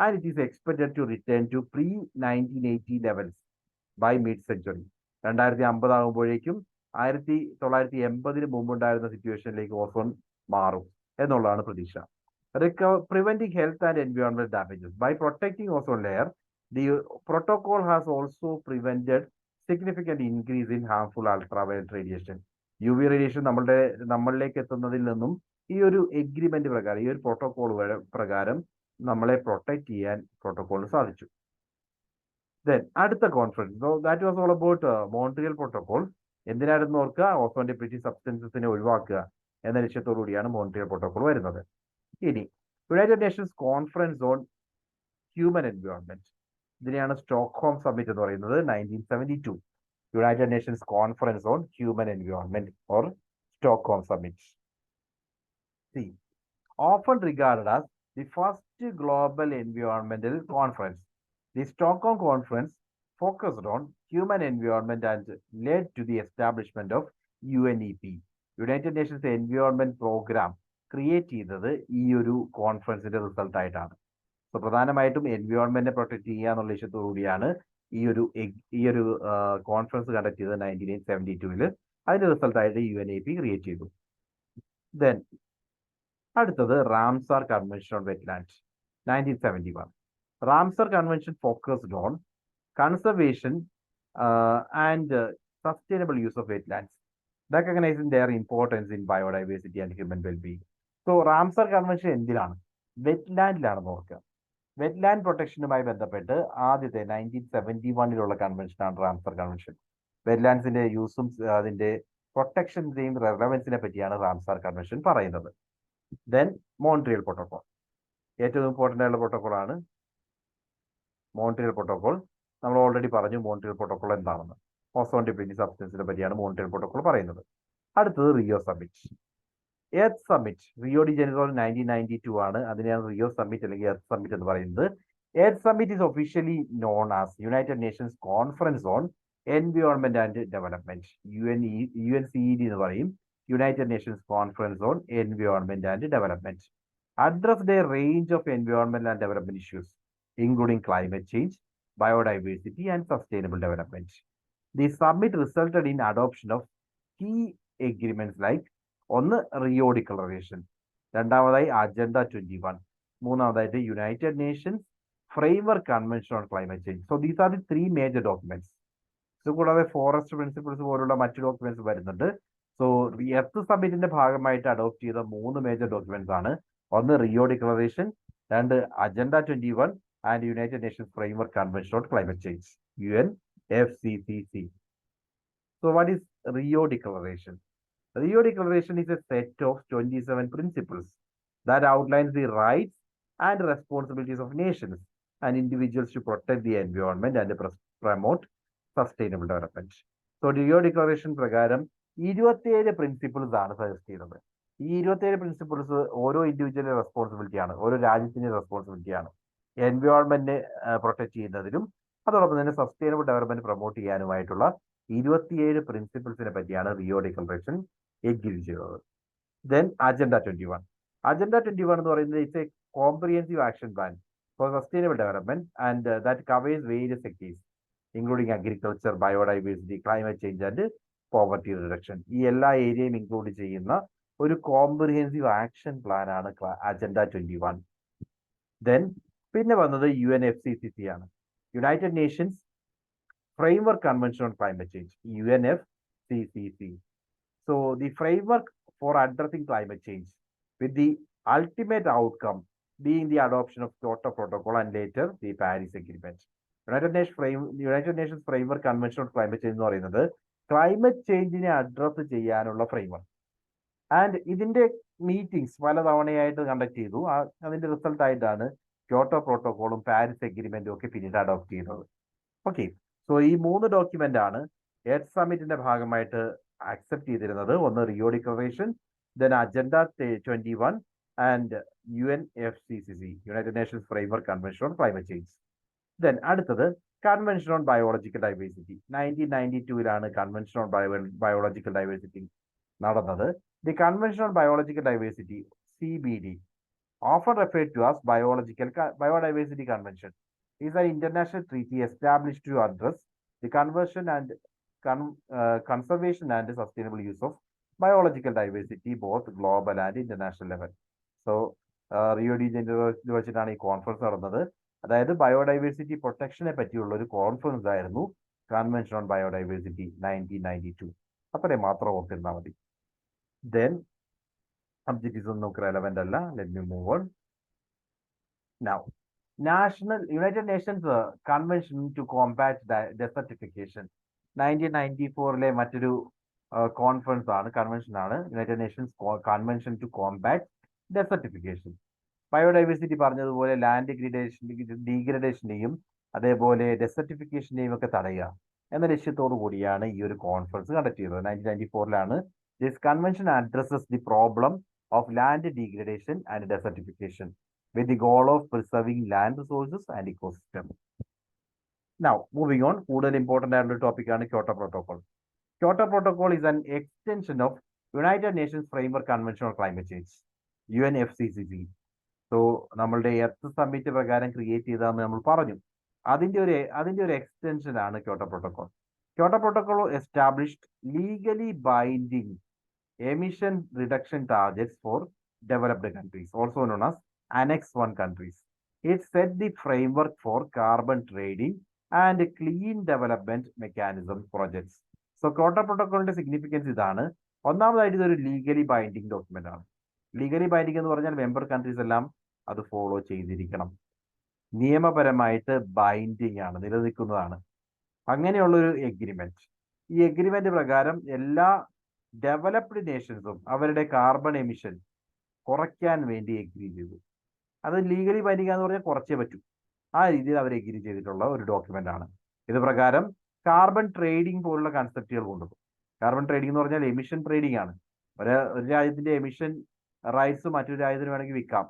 and it is expected to return to pre-1980 levels by mid-century. 2050 ആകുമ്പോഴേക്കും 1980 മുമ്പുണ്ടായിരുന്ന സിറ്റുവേഷനിലേക്ക് ozone മാറും എന്നുള്ളതാണ് പ്രതീക്ഷ. Preventing health and environmental damages. By protecting ozone layer, the protocol has also prevented significant increase in harmful ultraviolet radiation. UV radiation നമ്മളിലേക്ക് എത്തുന്നതിൽ നിന്നും ഈ ഒരു agreement പ്രകാരം, ഈ ഒരു പ്രോട്ടോകോൾ പ്രകാരം നമ്മളെ പ്രൊട്ടക്ട് ചെയ്യാൻ പ്രോട്ടോകോളിന് സാധിച്ചു. ദെൻ അടുത്ത conference, that was all about Montreal protocol. എന്തിനായിരുന്നു ഓർക്കുക? ഓസോൺ ഡിപ്ലീറ്റിംഗ് സബ്സ്റ്റൻസസിനെ ഒഴിവാക്കുക എന്ന ലക്ഷ്യത്തോടു കൂടിയാണ് മോൺട്രിയൽ പ്രോട്ടോകോൾ വരുന്നത്. ഇനി United Nations conference on human environment, ഇതിനെയാണ് സ്റ്റോക്ക്ഹോം സമ്മിറ്റ് എന്ന് പറയുന്നത്. 1972 United Nations conference on human environment or Stockholm summit. Often regarded as the first global environmental conference, the Stockholm Conference focused on human environment and led to the establishment of UNEP. United Nations Environment Program create ചെയ്തത് ഈ ഒരു കോൺഫറൻസിന്റെ result ആയിട്ടാണ്. So പ്രധാനമായിട്ടും എൻവയോൺമെന്റിനെ protect ചെയ്യുക എന്നുള്ള ലക്ഷ്യത്തോടു കൂടിയാണ് ഈ ഒരു കോൺഫറൻസ് കണ്ടക്ട് ചെയ്തത് 1972. അതിന്റെ റിസൾട്ട് ആയിട്ട് UNEP ക്രിയേറ്റ് ചെയ്തു. ദെൻ അടുത്തത് Ramsar convention on wetland 1971. Ramsar convention focused on conservation and sustainable use of wetlands, recognizing their importance in biodiversity and human well-being. So Ramsar convention എന്തിനാണ്? വെറ്റ്ലാൻഡിലാണ് നോക്കുക. Wetland പ്രൊട്ടക്ഷനുമായി ബന്ധപ്പെട്ട് ആദ്യത്തെ 1971 കൺവെൻഷനാണ് Ramsar convention. വെറ്റ്ലാൻഡ്സിന്റെ യൂസും അതിന്റെ പ്രൊട്ടക്ഷന്റെയും റെലവൻസിനെ പറ്റിയാണ് Ramsar convention പറയുന്നത്. Then Montreal protocol, ഏറ്റവും important ആയിട്ടുള്ള protocol ആണ് മോൺട്രിയൽ പ്രോട്ടോകോൾ. നമ്മൾ ഓൾറെഡി പറഞ്ഞു മോൺട്രിയൽ പ്രോട്ടോകോൾ എന്താണെന്ന്. ഓസോൺ ഡിപ്ലീറ്റിംഗ് സബ്സ്റ്റൻസിനെ പറ്റിയാണ് മോൺട്രിയൽ പ്രോട്ടോകോൾ പറയുന്നത്. അടുത്തത് Rio summit, earth summit. Rio de Janeiro 1992 ആണ്. അതിനെയാണ് റിയോ സമ്മിറ്റ് അല്ലെങ്കിൽ എർത്ത് സമ്മിറ്റ് എന്ന് പറയുന്നത്. Earth summit is officially known as United Nations conference on environment and development, UNCED എന്ന് പറയും. United Nations Conference on Environment and Development addressed a range of environmental and development issues, including climate change, biodiversity, and sustainable development. The summit resulted in adoption of key agreements like ഒന്ന് Rio declaration, രണ്ടാമതായി agenda 21, മൂന്നാമതായിട്ട് United nations framework convention on climate change. So these are the 3 major documents. ഇത് കൂടാതെ forest principles പോലുള്ള മറ്റു documents വരുന്നുണ്ട്. So earth സമ്മിറ്റിന്റെ ഭാഗമായിട്ട് adopt ചെയ്ത 3 മേജർ ഡോക്യുമെന്റ്സ് ആണ്. ഒന്ന് റിയോ ഡിക്ലറേഷൻ, രണ്ട് agenda 21 and United nations framework convention on climate change, UNFCCC. So what is Rio Declaration? Rio Declaration is a set of 27 principles that outlines the rights and responsibilities of nations and individuals to protect the environment and promote sustainable development. So Rio Declaration പ്രകാരം 27 principles ആണ് suggest ചെയ്യുന്നത്. ഈ 27 principles ഓരോ ഇൻഡിവിജ്വലിന്റെ responsibility ആണ്, ഓരോ രാജ്യത്തിന്റെ responsibility ആണ്. എൻവയോൺമെന്റിനെ protect ചെയ്യുന്നതിനും അതോടൊപ്പം തന്നെ സസ്റ്റൈനബിൾ ഡെവലപ്മെന്റ് പ്രൊമോട്ട് ചെയ്യാനുമായിട്ടുള്ള 27 പ്രിൻസിപ്പിൾസിനെ പറ്റിയാണ് റിയോ ഡിക്ലറേഷൻ എഗ്രി ചെയ്തത്. Then agenda 21. അജണ്ട 21 എന്ന് പറയുന്നത് it's A comprehensive action plan for sustainable development and that covers various sectors including agriculture, biodiversity, climate change and poverty reduction. ഈ എല്ലാ ഏരിയയും ഇൻക്ലൂഡ് ചെയ്യുന്ന ഒരു comprehensive action plan ആണ് agenda 21. Then പിന്നെ വന്നത് UNFCCC ആണ്, United nations framework convention on climate change, UNFCCC. So the framework for addressing climate change with the ultimate outcome being the adoption of Kyoto Protocol and later the Paris Agreement. United Nations Framework Convention on Climate Change എന്ന് പറയുന്നത് climate ചേഞ്ചിനെ address ചെയ്യാനുള്ള framework. And ഇതിന്റെ meetings പലതവണയായിട്ട് conduct ചെയ്തു. അതിന്റെ result ആയിട്ടാണ് Kyoto പ്രോട്ടോകോളും Paris എഗ്രിമെന്റും ഒക്കെ പിന്നീട് adopt ചെയ്യുന്നത്. ഓക്കെ, സോ ഈ 3 ഡോക്യുമെന്റ് ആണ് എർത്ത് സമ്മിറ്റിന്റെ ഭാഗമായിട്ട് അക്സെപ്റ്റ് ചെയ്തിരുന്നത്. ഒന്ന് Rio declaration, then agenda 21 and UNFCCC, united nations framework convention on climate change. Then അടുത്തത് convention on biological diversity. 1992 convention on biological diversity നടന്നത്. The convention on biological diversity, CBD, often referred to as Biodiversity Convention, is an international treaty established to address the conservation and sustainable use of biological diversity, both global and international level. So, Rio de ജനീറോയിൽ വെച്ചിട്ടാണ് ഈ conference നടന്നത്. അതായത് biodiversity പ്രൊട്ടക്ഷനെ പറ്റിയുള്ള ഒരു conference ആയിരുന്നു convention on biodiversity 1992. അത്രയും മാത്രം ഓർത്തിരുന്നാൽ മതി. ദെൻ ഒബ്ജക്റ്റീവ്സ് ഒന്നും നമുക്ക് റെലവെന്റ് അല്ല. Let me move on. Now United Nations convention to combat desertification 1994 മറ്റൊരു കോൺഫറൻസ് ആണ്, കൺവെൻഷൻ ആണ്, United Nations convention to combat desertification. Biodiversity പറഞ്ഞതുപോലെ ലാൻഡ് ഡീഗ്രഡേഷനെയും അതേപോലെ ഡെസർട്ടിഫിക്കേഷനെയും ഒക്കെ തടയുക എന്ന ലക്ഷ്യത്തോടു കൂടിയാണ് ഈ ഒരു കോൺഫറൻസ് കണ്ടക്ട് ചെയ്തത്. 1994 this convention addresses the problem of land degradation and desertification with the goal of preserving land resources and ecosystem. Now, moving on, കൂടുതൽ ഇമ്പോർട്ടൻ്റ് ആയിട്ടുള്ള ടോപ്പിക് ആണ് Kyoto protocol. Kyoto protocol is an extension of United Nations Framework Convention on Climate Change, UNFCCC. So നമ്മളുടെ earth summit പ്രകാരം create ചെയ്തതെന്ന് നമ്മൾ പറഞ്ഞു. അതിന്റെ ഒരു എക്സ്റ്റൻഷൻ ആണ് Kyoto protocol. Kyoto protocol established legally binding emission reduction targets for developed countries, also known as Annex 1 countries. It set the framework for carbon trading and clean development mechanism projects. So, Kyoto Protocol significance ഇതാണ്. ഒന്നാമതായിട്ട് ഇതൊരു legally binding document ആണ്. Legally binding എന്ന് പറഞ്ഞാൽ member countries എല്ലാം അത് follow ചെയ്തിരിക്കണം. നിയമപരമായിട്ട് ബൈൻഡിങ് ആണ്, നിലനിൽക്കുന്നതാണ്. അങ്ങനെയുള്ളൊരു എഗ്രിമെന്റ്. ഈ എഗ്രിമെന്റ് പ്രകാരം എല്ലാ ഡെവലപ്ഡ് നേഷൻസും അവരുടെ കാർബൺ എമിഷൻ കുറയ്ക്കാൻ വേണ്ടി എഗ്രി ചെയ്തു. അത് ലീഗലി ബൈൻഡിങ് എന്ന് പറഞ്ഞാൽ കുറച്ചേ പറ്റൂ. ആ രീതിയിൽ അവർ എഗ്രി ചെയ്തിട്ടുള്ള ഒരു ഡോക്യുമെന്റ് ആണ്. ഇത് പ്രകാരം കാർബൺ ട്രേഡിംഗ് പോലുള്ള കൺസെപ്റ്റുകൾ കൊണ്ടുവരും. കാർബൺ ട്രേഡിംഗ് എന്ന് പറഞ്ഞാൽ എമിഷൻ ട്രേഡിംഗ് ആണ്. ഒരു രാജ്യത്തിന്റെ എമിഷൻ റൈറ്റ്സ് മറ്റൊരു രാജ്യത്തിന് വേണമെങ്കിൽ വിൽക്കാം,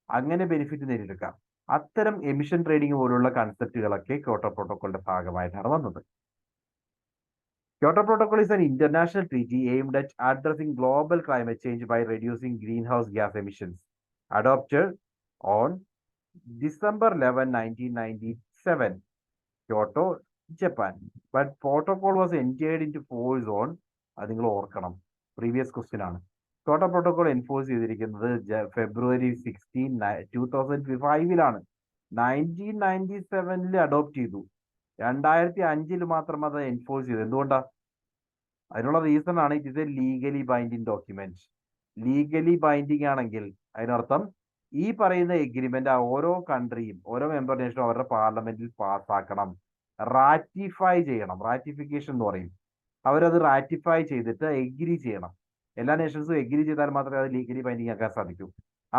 അങ്ങനെ ബെനിഫിറ്റ് നേടിയെടുക്കാം. അത്തരം എമിഷൻ ട്രേഡിംഗ് പോലുള്ള കൺസെപ്റ്റുകളൊക്കെ ക്യോട്ടോ പ്രോട്ടോക്കോളിന്റെ ഭാഗമായിട്ടാണ് വന്നത്. Kyoto Protocol is an international treaty aimed at addressing global climate change by reducing greenhouse gas emissions. Adopted on December 11, 1997, Kyoto, Japan. But protocol was entered into force on, അത് നിങ്ങൾ ഓർക്കണം, previous question ആണ്. Kyoto protocol enforce ചെയ്തിരിക്കുന്നത് February 16, 2005 1997 adopt ചെയ്തു. 2005 മാത്രം അത് enforce ചെയ്തു. എന്തുകൊണ്ടാ? അതിനുള്ള റീസൺ ആണ്, it is A legally binding document. Legally binding ആണെങ്കിൽ അതിനർത്ഥം ഈ പറയുന്ന എഗ്രിമെന്റ് ഓരോ കൺട്രിയും ഓരോ മെമ്പർ നേഷനും അവരുടെ പാർലമെന്റിൽ പാസ്സാക്കണം, റാറ്റിഫൈ ചെയ്യണം. റാറ്റിഫിക്കേഷൻ എന്ന് പറയും. അവരത് റാറ്റിഫൈ ചെയ്തിട്ട് എഗ്രി ചെയ്യണം. എല്ലാ നേഷൻസും എഗ്രി ചെയ്താൽ മാത്രമേ അത് ലീഗലി ബൈൻഡിങ് ആക്കാൻ സാധിക്കൂ.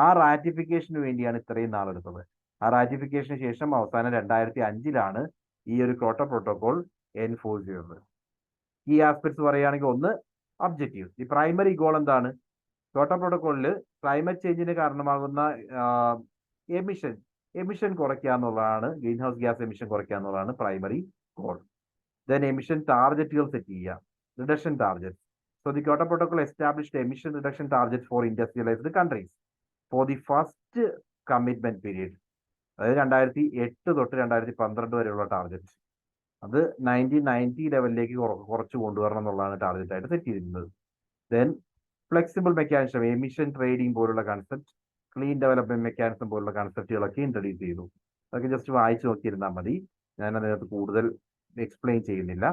ആ റാറ്റിഫിക്കേഷന് വേണ്ടിയാണ് ഇത്രയും നാളെടുത്തത്. ആ റാറ്റിഫിക്കേഷന് ശേഷം അവസാനം 2005 ഈ ഒരു ക്യോട്ടോ പ്രോട്ടോകോൾ എൻഫോഴ്സ് ചെയ്തത്. ഈ ആസ്പെക്ട്സ് പറയുകയാണെങ്കിൽ, ഒന്ന് ഒബ്ജക്റ്റീവ്. ഈ പ്രൈമറി ഗോൾ എന്താണ്? ക്യോട്ടോ പ്രോട്ടോകോളിൽ ക്ലൈമറ്റ് ചേഞ്ചിന് കാരണമാകുന്ന എമിഷൻ കുറയ്ക്കുക എന്നുള്ളതാണ്, ഗ്രീൻ ഹൗസ് ഗ്യാസ് എമിഷൻ കുറയ്ക്കുക എന്നുള്ളതാണ് പ്രൈമറി ഗോൾ. ദെൻ എമിഷൻ ടാർഗറ്റുകൾ സെറ്റ് ചെയ്യുക, reduction target. So the Kyoto protocol established emission reduction target for industrialised countries for the first commitment period. അതായത് 2008 തൊട്ട് 2012 വരെയുള്ള ടാർഗറ്റ്. അത് 1990 ലെവലിലേക്ക് കുറച്ച് കൊണ്ടുവരണം എന്നുള്ളതാണ് ടാർഗറ്റ് ആയിട്ട് സെറ്റ് ചെയ്തിരുന്നത്. Then flexible mechanism, emission trading പോലുള്ള കൺസെപ്റ്റ്, ക്ലീൻ ഡെവലപ്മെന്റ് മെക്കാനിസം പോലുള്ള കൺസെപ്റ്റുകളൊക്കെ ഇൻട്രൊഡ്യൂസ് ചെയ്തു. അതൊക്കെ ജസ്റ്റ് വായിച്ചു നോക്കിയിരുന്നാൽ മതി, ഞാൻ അതിനകത്ത് കൂടുതൽ എക്സ്പ്ലെയിൻ ചെയ്യുന്നില്ല.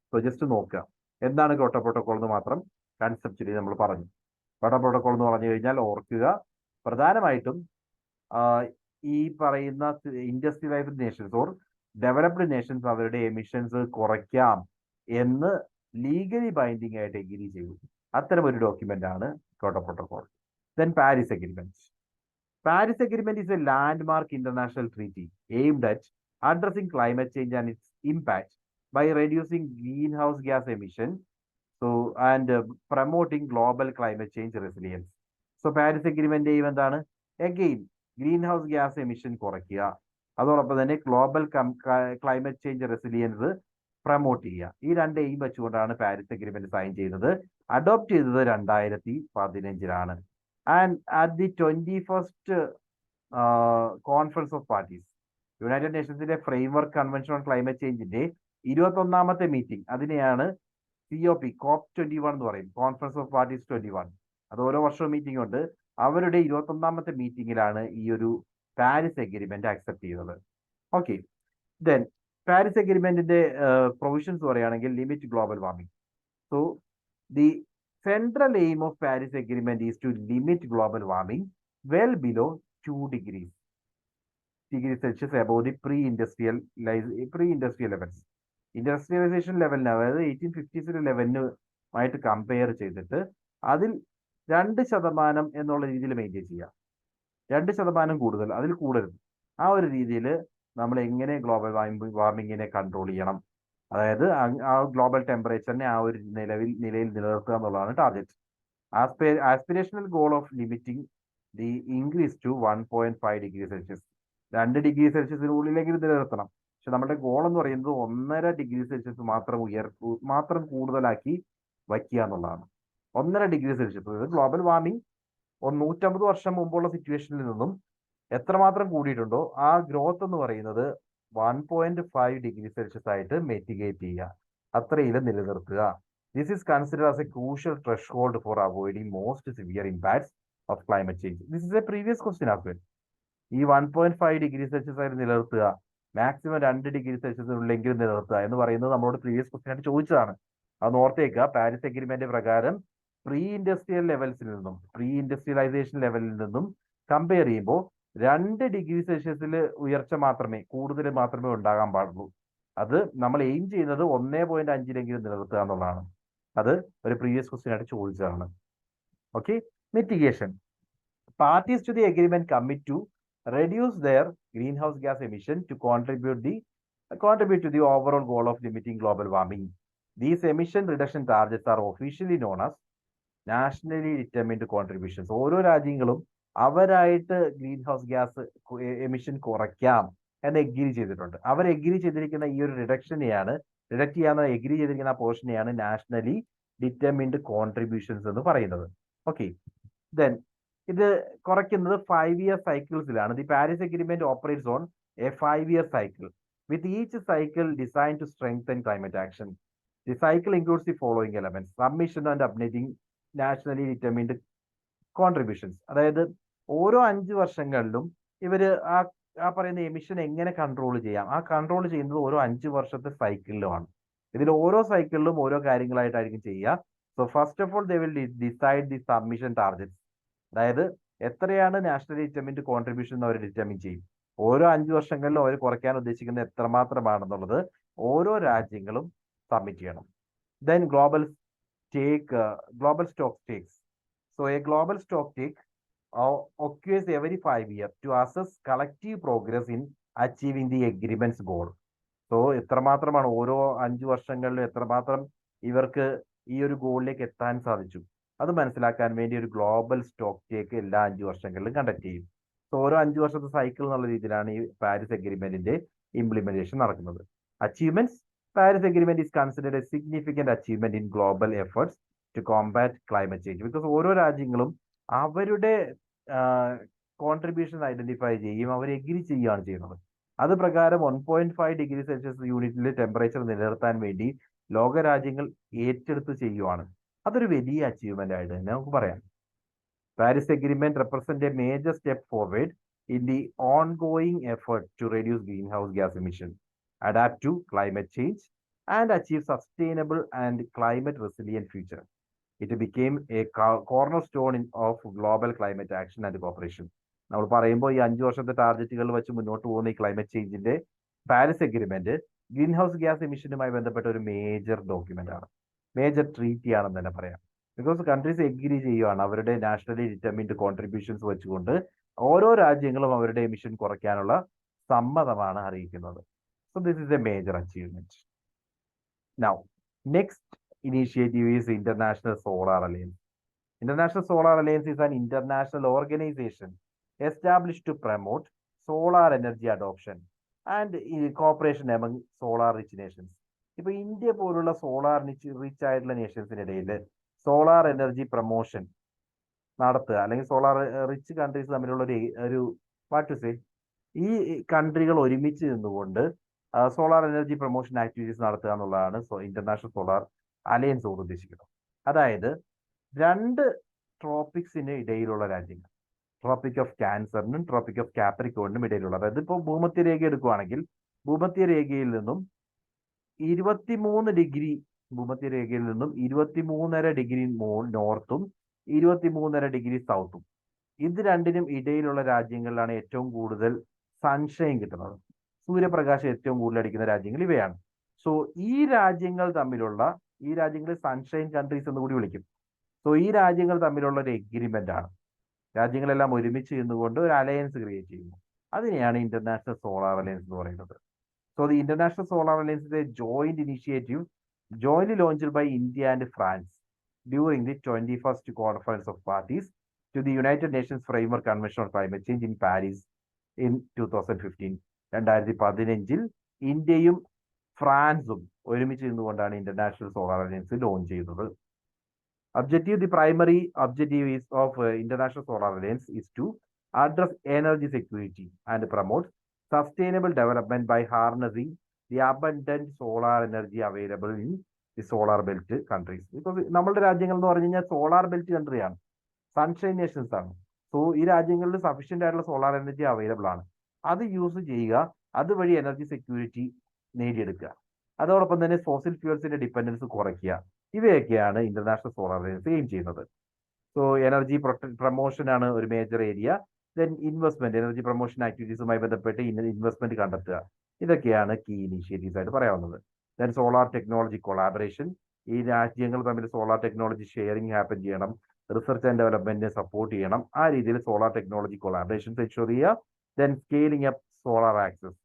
സോ ജസ്റ്റ് നോക്കുക എന്താണ് ക്യോട്ടോ പ്രോട്ടോകോൾ എന്ന് മാത്രം കൺസെപ്റ്റിൽ നമ്മൾ പറഞ്ഞു. ക്യോട്ടോ പ്രോട്ടോകോൾ എന്ന് പറഞ്ഞു കഴിഞ്ഞാൽ ഓർക്കുക, പ്രധാനമായിട്ടും ഈ പറയുന്ന industrialised Nations or developed Nations അവരുടെ എമിഷൻസ് കുറയ്ക്കാം എന്ന് ലീഗലി ബൈൻഡിങ് ആയിട്ട് എഗ്രി ചെയ്തു. അത്തരം ഒരു ഡോക്യുമെന്റ് ആണ് Kyoto protocol. Then Paris agreement. Paris agreement is a landmark international treaty aimed at addressing climate change and its impact by reducing greenhouse gas emission and promoting global climate change resilience. So Paris agreement aim എന്താണ്? Again green house gas emission കുറയ്ക്കുക, അതോടൊപ്പം തന്നെ global climate change resilience promote ചെയ്യുക. ഈ രണ്ട് aim വെച്ചുകൊണ്ടാണ് Paris agreement sign ചെയ്തത്. Adopt ചെയ്തത് 2015 and at the 21st conference of parties, united നേഷൻസിന്റെ ഫ്രെയിംവർക്ക് കൺവെൻഷൻ ഓൺ ക്ലൈമറ്റ് ചേഞ്ചിന്റെ 21ാമത്തെ മീറ്റിംഗ്, അതിനെയാണ് COP21 എന്ന് പറയും, കോൺഫറൻസ് ഓഫ് പാർട്ടീസ് 21. അത് ഓരോ വർഷവും മീറ്റിംഗ് ഉണ്ട്. അവരുടെ 21ാമത്തെ മീറ്റിംഗിലാണ് ഈ ഒരു പാരീസ് അഗ്രിമെന്റ് അക്സെപ്റ്റ് ചെയ്തത്. ഓക്കെ, ദെൻ പാരീസ് അഗ്രിമെന്റിന്റെ പ്രൊവിഷൻസ് പറയുകയാണെങ്കിൽ limit global warming. So the central aim of Paris Agreement is to limit global warming well below 2 degrees Celsius above the pre-industrial levels. Industrialisation ലെവലിന്, അതായത് 1850s ലെവലിനുമായിട്ട് compare ചെയ്തിട്ട് അതിൽ 2% എന്നുള്ള രീതിയിൽ maintain ചെയ്യുക. 2% കൂടുതൽ, അതിൽ കൂടരുത്. ആ ഒരു രീതിയിൽ നമ്മൾ എങ്ങനെ ഗ്ലോബൽ വാർമിങ്ങിനെ കൺട്രോൾ ചെയ്യണം, അതായത് ആ ഗ്ലോബൽ ടെമ്പറേച്ചറിനെ ആ ഒരു നിലയിൽ നിലനിർത്തുക എന്നുള്ളതാണ് target. Aspirational goal of limiting the increase to 1.5 degree celsius. 2 degree സെൽഷ്യസിനുള്ളിലെങ്കിലും നിലനിർത്തണം. പക്ഷെ നമ്മുടെ ഗോൾ എന്ന് പറയുന്നത് 1.5 ഡിഗ്രി സെൽഷ്യസ് മാത്രം കൂടുതലാക്കി വയ്ക്കുക എന്നുള്ളതാണ്. 1.5 ഡിഗ്രി സെൽഷ്യസ് ഗ്ലോബൽ വാർമിംഗ് 150 വർഷം മുമ്പുള്ള സിറ്റുവേഷനിൽ നിന്നും എത്രമാത്രം കൂടിയിട്ടുണ്ടോ ആ ഗ്രോത്ത് എന്ന് പറയുന്നത് 1.5 ഡിഗ്രി സെൽഷ്യസ് ആയിട്ട് മെറ്റിഗേറ്റ് ചെയ്യുക, അത്രയിൽ നിലനിർത്തുക. This is consider as a crucial threshold for avoiding most severe impacts of climate change. This is a previous question as well. ഈ 1.5 ഡിഗ്രി സെൽഷ്യസ് ആയിട്ട് നിലനിർത്തുക, മാക്സിമം 2 ഡിഗ്രി സെൽഷ്യസിനുള്ളിലെങ്കിലും നിലനിർത്തുക എന്ന് പറയുന്നത് നമ്മളോട് പ്രീവിയസ് ക്വസ്റ്റ്യൻ ആയിട്ട് ചോദിച്ചതാണ്. അത് ഓർത്തേക്കുക. പാരീസ് അഗ്രിമെന്റ് പ്രകാരം പ്രീ ഇൻഡസ്ട്രിയൽ ഇൻഡസ്ട്രിയലൈസേഷൻ ലെവലിൽ നിന്നും കമ്പയർ ചെയ്യുമ്പോൾ 2 ഡിഗ്രി സെൽഷ്യസിൽ ഉയർച്ച കൂടുതൽ മാത്രമേ ഉണ്ടാകാൻ പാടുള്ളൂ. അത് നമ്മൾ എയിം ചെയ്യുന്നത് 1.5 നിലനിർത്തുക എന്നുള്ളതാണ്. അത് ഒരു പ്രീവിയസ് ക്വസ്റ്റ്യൻ ആയിട്ട് ചോദിച്ചതാണ്. Okay, mitigation. Parties to the agreement commit to reduce their greenhouse gas emission to contribute to the overall goal of limiting global warming. These emission reduction targets are officially known as nationally determined contributions. ഓരോ രാജ്യങ്ങളും അവരായിട്ട് green house gas emission കുറയ്ക്കാം എന്ന് agree ചെയ്തിട്ടുണ്ട്. അവർ agree ചെയ്തിരിക്കുന്ന ഈ ഒരു deduct ചെയ്യാന്ന് എഗ്രി ചെയ്തിരിക്കുന്ന ആ പോർഷനെയാണ് നാഷണലി ഡിറ്റർമിൻഡ് കോൺട്രിബ്യൂഷൻസ് എന്ന് പറയുന്നത്. ഓക്കെ, ദെൻ ഇത് കുറയ്ക്കുന്നത് 5-year സൈക്കിൾസിലാണ്. The Paris agreement operates on a 5-year cycle with each cycle design to strengthen climate action. The cycle includes the following elements: submission and updating nationally determined contributions. അതായത് ഓരോ 5 വർഷങ്ങളിലും ഇവര് ആ പറയുന്ന emission എങ്ങനെ കൺട്രോൾ ചെയ്യാം, ആ കൺട്രോൾ ചെയ്യുന്നത് ഓരോ 5 വർഷത്തെ സൈക്കിളിലുമാണ്. ഇതിൽ ഓരോ സൈക്കിളിലും ഓരോ കാര്യങ്ങളായിട്ടായിരിക്കും ചെയ്യുക. So first of all they will decide the submission targets. അതായത് എത്രയാണ് നാഷണലി ഡിറ്റർമിൻഡ് കോൺട്രിബ്യൂഷൻ എന്ന് അവർ ഡിറ്റർമിൻ ചെയ്യും. ഓരോ 5 വർഷങ്ങളിലും അവർ കുറയ്ക്കാൻ ഉദ്ദേശിക്കുന്നത് എത്രമാത്രമാണെന്നുള്ളത് ഓരോ രാജ്യങ്ങളും സബ്മിറ്റ് ചെയ്യണം. Then global stock takes. So A global stock take occurs every 5 years to assess collective progress in achieving the agreement's goal. So എത്രമാത്രമാണ് ഓരോ 5 വർഷങ്ങളിലും എത്രമാത്രം ഇവർക്ക് ഈ ഒരു ഗോളിലേക്ക് എത്താൻ സാധിച്ചു അത് മനസ്സിലാക്കാൻ വേണ്ടി ഒരു ഗ്ലോബൽ സ്റ്റോക്ക് ടേക്ക് എല്ലാ 5 വർഷങ്ങളിലും കണ്ടക്ട് ചെയ്യും. സോ ഓരോ 5 വർഷത്തെ സൈക്കിൾ എന്നുള്ള രീതിയിലാണ് ഈ പാരീസ് അഗ്രിമെന്റിന്റെ ഇംപ്ലിമെന്റേഷൻ നടക്കുന്നത്. Achievements. Paris agreement is considered a significant achievement in global efforts to combat climate change. Because ഓരോ രാജ്യങ്ങളും അവരുടെ കോൺട്രിബ്യൂഷൻ ഐഡന്റിഫൈ ചെയ്യും, അവർ എഗ്രി ചെയ്യുകയാണ് ചെയ്യുന്നത്. അത് പ്രകാരം 1.5 ഡിഗ്രി സെൽഷ്യസ് യൂണിറ്റിൽ ടെമ്പറേച്ചർ നിലനിർത്താൻ വേണ്ടി ലോകരാജ്യങ്ങൾ ഏറ്റെടുത്ത് ചെയ്യുവാണ്. അതൊരു വലിയ അച്ചീവ്മെന്റ് ആയിട്ട് തന്നെ നമുക്ക് പറയാം. Paris agreement represent A major step forward in the ongoing effort to reduce greenhouse gas emission, adapt to climate change, and achieve sustainable and climate resilient future. It became a cornerstone of global climate action and cooperation. നമ്മൾ പറയുമ്പോൾ ഈ 5 വർഷത്തെ ടാർഗറ്റുകൾ വെച്ച് മുന്നോട്ട് പോകുന്ന ഈ climate ചേഞ്ചിന്റെ Paris agreement green house gas എമിഷനുമായി ബന്ധപ്പെട്ട ഒരു മേജർ ഡോക്യുമെന്റ് ആണ്, മേജർ ട്രീറ്റി ആണെന്ന് തന്നെ പറയാം. ബിക്കോസ് കൺട്രീസ് എഗ്രി ചെയ്യുകയാണ് അവരുടെ നാഷണലി ഡിറ്റർമിൻഡ് കോൺട്രിബ്യൂഷൻസ് വെച്ചുകൊണ്ട് ഓരോ രാജ്യങ്ങളും അവരുടെ എമിഷൻ കുറയ്ക്കാനുള്ള സമ്മതമാണ് അറിയിക്കുന്നത്. So this is A major achievement. Now next initiative is International Solar Alliance. International Solar Alliance is an international organization established to promote solar energy adoption and cooperation among solar rich nations. ഇപ്പൊ India പോലുള്ള solar rich ആയിട്ടുള്ള നേഷൻസിനിടയിൽ solar energy promotion നടത്തുക, അല്ലെങ്കിൽ solar rich countries തമ്മിലുള്ള ഒരു what to say, ഈ കൺട്രികൾ ഒരുമിച്ച് നിന്നുകൊണ്ട് സോളാർ എനർജി പ്രൊമോഷൻ ആക്ടിവിറ്റീസ് നടത്തുക എന്നുള്ളതാണ് ഇന്റർനാഷണൽ സോളാർ അലയൻസ് കൊണ്ട് ഉദ്ദേശിക്കുന്നത്. അതായത് 2 ട്രോപ്പിക്സിന് ഇടയിലുള്ള രാജ്യങ്ങൾ, ട്രോപ്പിക് ഓഫ് ക്യാൻസറിനും ട്രോപ്പിക് ഓഫ് കാപ്രിക്കോണിനും ഇടയിലുള്ള, അതായത് ഇപ്പോൾ ഭൂമധ്യരേഖ എടുക്കുകയാണെങ്കിൽ ഭൂമധ്യരേഖയിൽ നിന്നും 23 ഡിഗ്രി, ഭൂമധ്യരേഖയിൽ നിന്നും 23.5 ഡിഗ്രി നോർത്തും 23.5 ഡിഗ്രി സൗത്തും, ഇത് രണ്ടിനും ഇടയിലുള്ള രാജ്യങ്ങളിലാണ് ഏറ്റവും കൂടുതൽ സൺഷൈൻ കിട്ടുന്നത്. സൂര്യപ്രകാശം ഏറ്റവും കൂടുതൽ അടിക്കുന്ന രാജ്യങ്ങൾ ഇവയാണ്. സോ ഈ രാജ്യങ്ങൾ തമ്മിലുള്ള, ഈ രാജ്യങ്ങളെ സൺഷൈൻ കൺട്രീസ് എന്ന് കൂടി വിളിക്കും. സോ ഈ രാജ്യങ്ങൾ തമ്മിലുള്ള ഒരു എഗ്രിമെന്റ് ആണ്. രാജ്യങ്ങളെല്ലാം ഒരുമിച്ച് നിന്നുകൊണ്ട് ഒരു അലയൻസ് ക്രിയേറ്റ് ചെയ്യുന്നു. അതിനെയാണ് ഇന്റർനാഷണൽ സോളാർ അലയൻസ് എന്ന് പറയുന്നത്. So the international solar alliance is A joint initiative jointly launched by India and France during the 21st Conference of Parties to the United Nations Framework Convention on Climate Change in Paris in 2015. 2015 ഇന്ത്യയും ഫ്രാൻസും ഒരുമിച്ച് നിന്നുകൊണ്ടാണ് international solar alliance launch ചെയ്തത്. The primary objective of International Solar Alliance is to address energy security and promote sustainable development by harnessing the abundant solar energy available in the solar belt countries. Because നമ്മളുടെ രാജ്യങ്ങൾ എന്ന് പറഞ്ഞു കഴിഞ്ഞാൽ solar belt കൺട്രിയാണ്, sunshine Nations ആണ്. So ഈ രാജ്യങ്ങളിൽ sufficient ആയിട്ടുള്ള solar energy available ആണ്. അത് യൂസ് ചെയ്യുക, അതുവഴി എനർജി സെക്യൂരിറ്റി നേടിയെടുക്കുക, അതോടൊപ്പം തന്നെ ഫോസിൽ ഫ്യൂൽസിന്റെ ഡിപ്പെൻഡൻസ് കുറയ്ക്കുക. ഇവയൊക്കെയാണ് ഇന്റർനാഷണൽ സോളാർ അലയൻസ് എയിം ചെയ്യുന്നത്. സോ എനർജി പ്രൊമോഷൻ ആണ് ഒരു major area. Then investment, energy promotion ആക്ടിവിറ്റീസുമായി ബന്ധപ്പെട്ട് ഇൻവെസ്റ്റ്മെന്റ് കണ്ടെത്തുക. ഇതൊക്കെയാണ് കീ ഇനീഷ്യേറ്റീവ്സ് ആയിട്ട് പറയാവുന്നത്. ദെൻ സോളാർ ടെക്നോളജി കൊളാബറേഷൻ, ഈ രാജ്യങ്ങൾ തമ്മിൽ സോളാർ ടെക്നോളജി ഷെയറിംഗ് ഹാപ്പൻ ചെയ്യണം, റിസർച്ച് ആൻഡ് ഡെവലപ്മെന്റിനെ സപ്പോർട്ട് ചെയ്യണം. ആ രീതിയിൽ സോളാർ ടെക്നോളജി കൊളാബറേഷൻസ് എൻഷുർ ചെയ്യുക. Then scaling up solar access,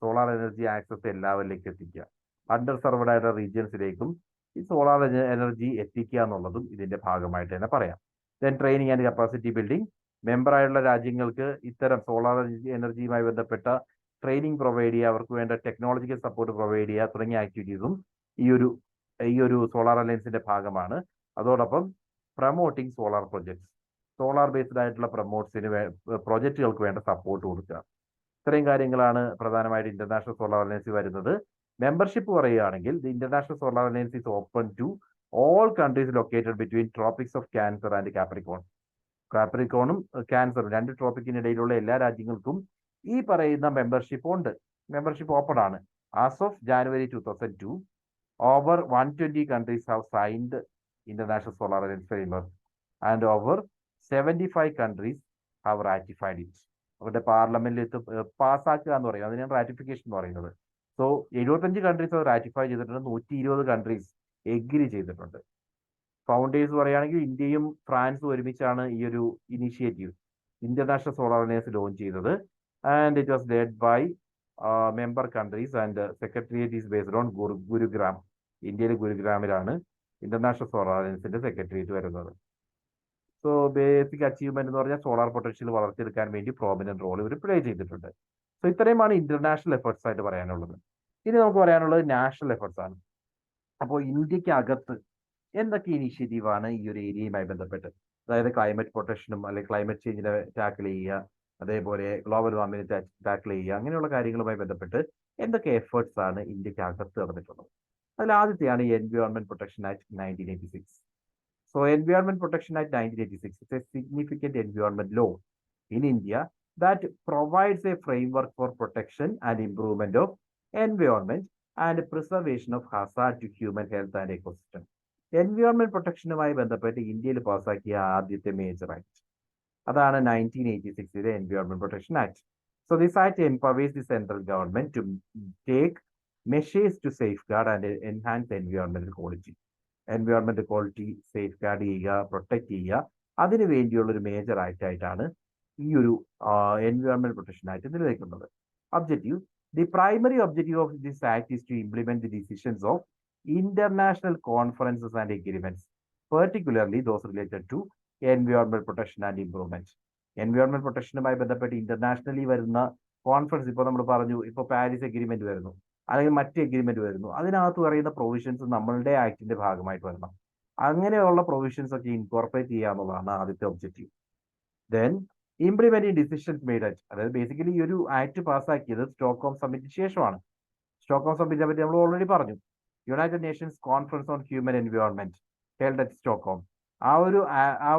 solar energy access എല്ലാവരിലേക്കും എത്തിക്കുക. അണ്ടർ സർവ്ഡ് ആയിട്ടുള്ള റീജിയൻസിലേക്കും ഈ സോളാർ എനർജി എത്തിക്കുക എന്നുള്ളതും ഇതിന്റെ ഭാഗമായിട്ട് തന്നെ പറയാം. Then training and capacity building, മെമ്പറായുള്ള രാജ്യങ്ങൾക്ക് ഇത്തരം സോളാർ എനർജിയുമായി ബന്ധപ്പെട്ട ട്രെയിനിങ് പ്രൊവൈഡ് ചെയ്യുക, അവർക്ക് വേണ്ട ടെക്നോളജിക്കൽ സപ്പോർട്ട് പ്രൊവൈഡ് ചെയ്യുക തുടങ്ങിയ ആക്ടിവിറ്റീസും ഈ ഒരു സോളാർ അലയൻസിന്റെ ഭാഗമാണ്. അതോടൊപ്പം promoting solar projects, solar based ആയിട്ടുള്ള പ്രൊജക്റ്റുകൾക്ക് വേണ്ട സപ്പോർട്ട് കൊടുക്കുക. ഇത്രയും കാര്യങ്ങളാണ് പ്രധാനമായിട്ട് ഇന്റർനാഷണൽ സോളാർ അലയൻസിൽ വരുന്നത്. മെമ്പർഷിപ്പ് പറയുകയാണെങ്കിൽ the international solar alliance is open to all countries located between tropics of cancer and Capricorn. കാപ്രിക്കോണും ക്യാൻസറും, 2 ട്രോപ്പിക്കിനിടയിലുള്ള എല്ലാ രാജ്യങ്ങൾക്കും ഈ പറയുന്ന മെമ്പർഷിപ്പ് ഉണ്ട്. മെമ്പർഷിപ്പ് ഓപ്പൺ ആണ്. As of January 2002, over 120 countries have signed International Solar Alliance Framework and over 75 countries have ratified it. അവരുടെ പാർലമെന്റിൽ പാസ്സാക്കുക എന്ന് പറയും, അതിനാണ് റാറ്റിഫിക്കേഷൻ എന്ന് പറയുന്നത്. സോ 75 കൺട്രീസ് അത് റാറ്റിഫൈ ചെയ്തിട്ടുണ്ട്, 120 കൺട്രീസ് എഗ്രി ചെയ്തിട്ടുണ്ട്. ഫൗണ്ടേഴ്സ് പറയുകയാണെങ്കിൽ ഇന്ത്യയും ഫ്രാൻസും ഒരുമിച്ചാണ് ഈ ഒരു initiative international solar alliance launch ചെയ്തത്. And it was led by member countries and secretariat is based on Gurugram. ഇന്ത്യയിലെ ഗുരുഗ്രാമിലാണ് ഇന്റർനാഷണൽ സോളാർ അലയൻസിന്റെ സെക്രട്ടേറിയറ്റ് വരുന്നത്. സോ ബേസിക് അച്ചീവ്മെന്റ് എന്ന് പറഞ്ഞാൽ സോളാർ പൊട്ടൻഷ്യൽ വളർത്തിയെടുക്കാൻ വേണ്ടി പ്രോമിനന്റ് റോൾ ഇവർ പ്ലേ ചെയ്തിട്ടുണ്ട്. സോ ഇത്രയുമാണ് ഇന്റർനാഷണൽ എഫേർട്സ് ആയിട്ട് പറയാനുള്ളത്. ഇനി നമുക്ക് പറയാനുള്ളത് നാഷണൽ എഫേർട്സ് ആണ്. അപ്പോൾ ഇന്ത്യക്ക് അകത്ത് എന്തൊക്കെ ഇനീഷ്യേറ്റീവ് ആണ് ഈ ഒരു ഏരിയയുമായി ബന്ധപ്പെട്ട്, അതായത് ക്ലൈമറ്റ് പ്രൊട്ടക്ഷനും അല്ലെങ്കിൽ ക്ലൈമറ്റ് ചേഞ്ചിനെ ടാക്കിൾ ചെയ്യുക, അതേപോലെ ഗ്ലോബൽ വാർമിംഗിനെ ടാക്കിൾ ചെയ്യുക, അങ്ങനെയുള്ള കാര്യങ്ങളുമായി ബന്ധപ്പെട്ട് എന്തൊക്കെ എഫേർട്സ് ആണ് ഇന്ത്യക്ക് അകത്ത് നടന്നിട്ടുള്ളത്. അതിൽ ആദ്യത്തെയാണ് ഈ environment protection act 1986. So Environment Protection Act 1986 is a significant environment law in India that provides a framework for protection and improvement of environment and preservation of hazard to human health and ecosystem. Environment പ്രൊട്ടക്ഷനുമായി ബന്ധപ്പെട്ട് ഇന്ത്യയിൽ പാസ്സാക്കിയ ആദ്യത്തെ major act അതാണ് 1986 environment protection act. So this act empowers the central government to take measures to safeguard and enhance എൻവയോൺമെന്റൽ quality. Environment quality safeguard ചെയ്യുക, protect ചെയ്യുക, അതിനു വേണ്ടിയുള്ള ഒരു മേജർ ആക്ട് ആയിട്ടാണ് ഈ ഒരു എൻവയോൺമെന്റ് പ്രൊട്ടക്ഷൻ ആക്ട് നിലനിൽക്കുന്നത്. Objective: the primary objective of this act is to implement the decisions of international conferences and agreements, particularly those related to environment protection and improvement. Environment പ്രൊട്ടക്ഷനുമായി ബന്ധപ്പെട്ട് internationally വരുന്ന conference, ഇപ്പോൾ നമ്മൾ പറഞ്ഞു, ഇപ്പോൾ Paris agreement വരുന്നു, അല്ലെങ്കിൽ മറ്റ് എഗ്രിമെന്റ് വരുന്നു, അതിനകത്ത് പറയുന്ന പ്രൊവിഷൻസ് നമ്മളുടെ ആക്ടിന്റെ ഭാഗമായിട്ട് വരണം. അങ്ങനെയുള്ള പ്രൊവിഷൻസ് ഒക്കെ ഇൻകോർപ്പറേറ്റ് ചെയ്യുക എന്നുള്ളതാണ് ആദ്യത്തെ objective. Then implementing decisions made at, അതായത് ബേസിക്കലി ഈ ഒരു ആക്ട് പാസ്സാക്കിയത് സ്റ്റോക്ക്ഹോം സമ്മിറ്റിന് ശേഷമാണ്. സ്റ്റോക്ക്ഹോം സമ്മിറ്റിനെ പറ്റി നമ്മൾ ഓൾറെഡി പറഞ്ഞു. United Nations conference on human environment held at Stockholm. ആ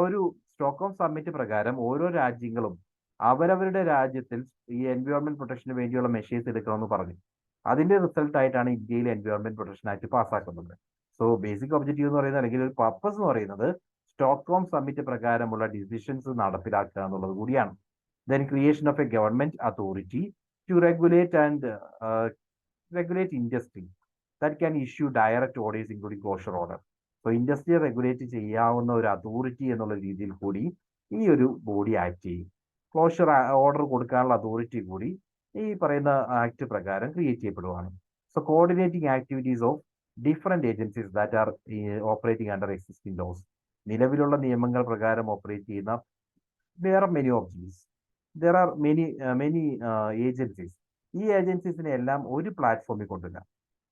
ഒരു സ്റ്റോക്ക്ഹോം സമ്മിറ്റ് പ്രകാരം ഓരോ രാജ്യങ്ങളും അവരവരുടെ രാജ്യത്തിൽ ഈ എൻവയോൺമെന്റ് പ്രൊട്ടക്ഷന് വേണ്ടിയുള്ള മെഷേഴ്സ് എടുക്കണമെന്ന് പറഞ്ഞു. അതിന്റെ റിസൾട്ട് ആയിട്ടാണ് ഇന്ത്യയിൽ എൻവയോൺമെന്റ് പ്രൊട്ടക്ഷൻ ആക്ട് പാസ്സാക്കുന്നത്. സോ ബേസിക് ഒബ്ജക്റ്റീവ് എന്ന് പറയുന്നത്, അല്ലെങ്കിൽ ഒരു പർപ്പസ് എന്ന് പറയുന്നത്, സ്റ്റോക്ക്ഹോം സമ്മിറ്റ് പ്രകാരമുള്ള ഡിസിഷൻസ് നടപ്പിലാക്കുക എന്നുള്ളത് കൂടിയാണ്. Then creation of a government authority to regulate industry that can issue direct orders including closure order. So ഇൻഡസ്ട്രിയെ റെഗുലേറ്റ് ചെയ്യാവുന്ന ഒരു അതോറിറ്റി എന്നുള്ള രീതിയിൽ കൂടി ഈ ഒരു ബോഡി ആക്ട് ചെയ്യും. ക്ലോഷർ ഓർഡർ കൊടുക്കാനുള്ള അതോറിറ്റി കൂടി ഈ പറയുന്ന ആക്ട് പ്രകാരം ക്രിയേറ്റ് ചെയ്യപ്പെടുവാണ്. So coordinating activities of different agencies that are operating under existing laws. നിലവിലുള്ള നിയമങ്ങൾ പ്രകാരം ഓപ്പറേറ്റ് ചെയ്യുന്ന there are many agencies. ഈ ഏജൻസീസിനെ എല്ലാം ഒരു പ്ലാറ്റ്ഫോമിൽ കൊണ്ടുവരാം.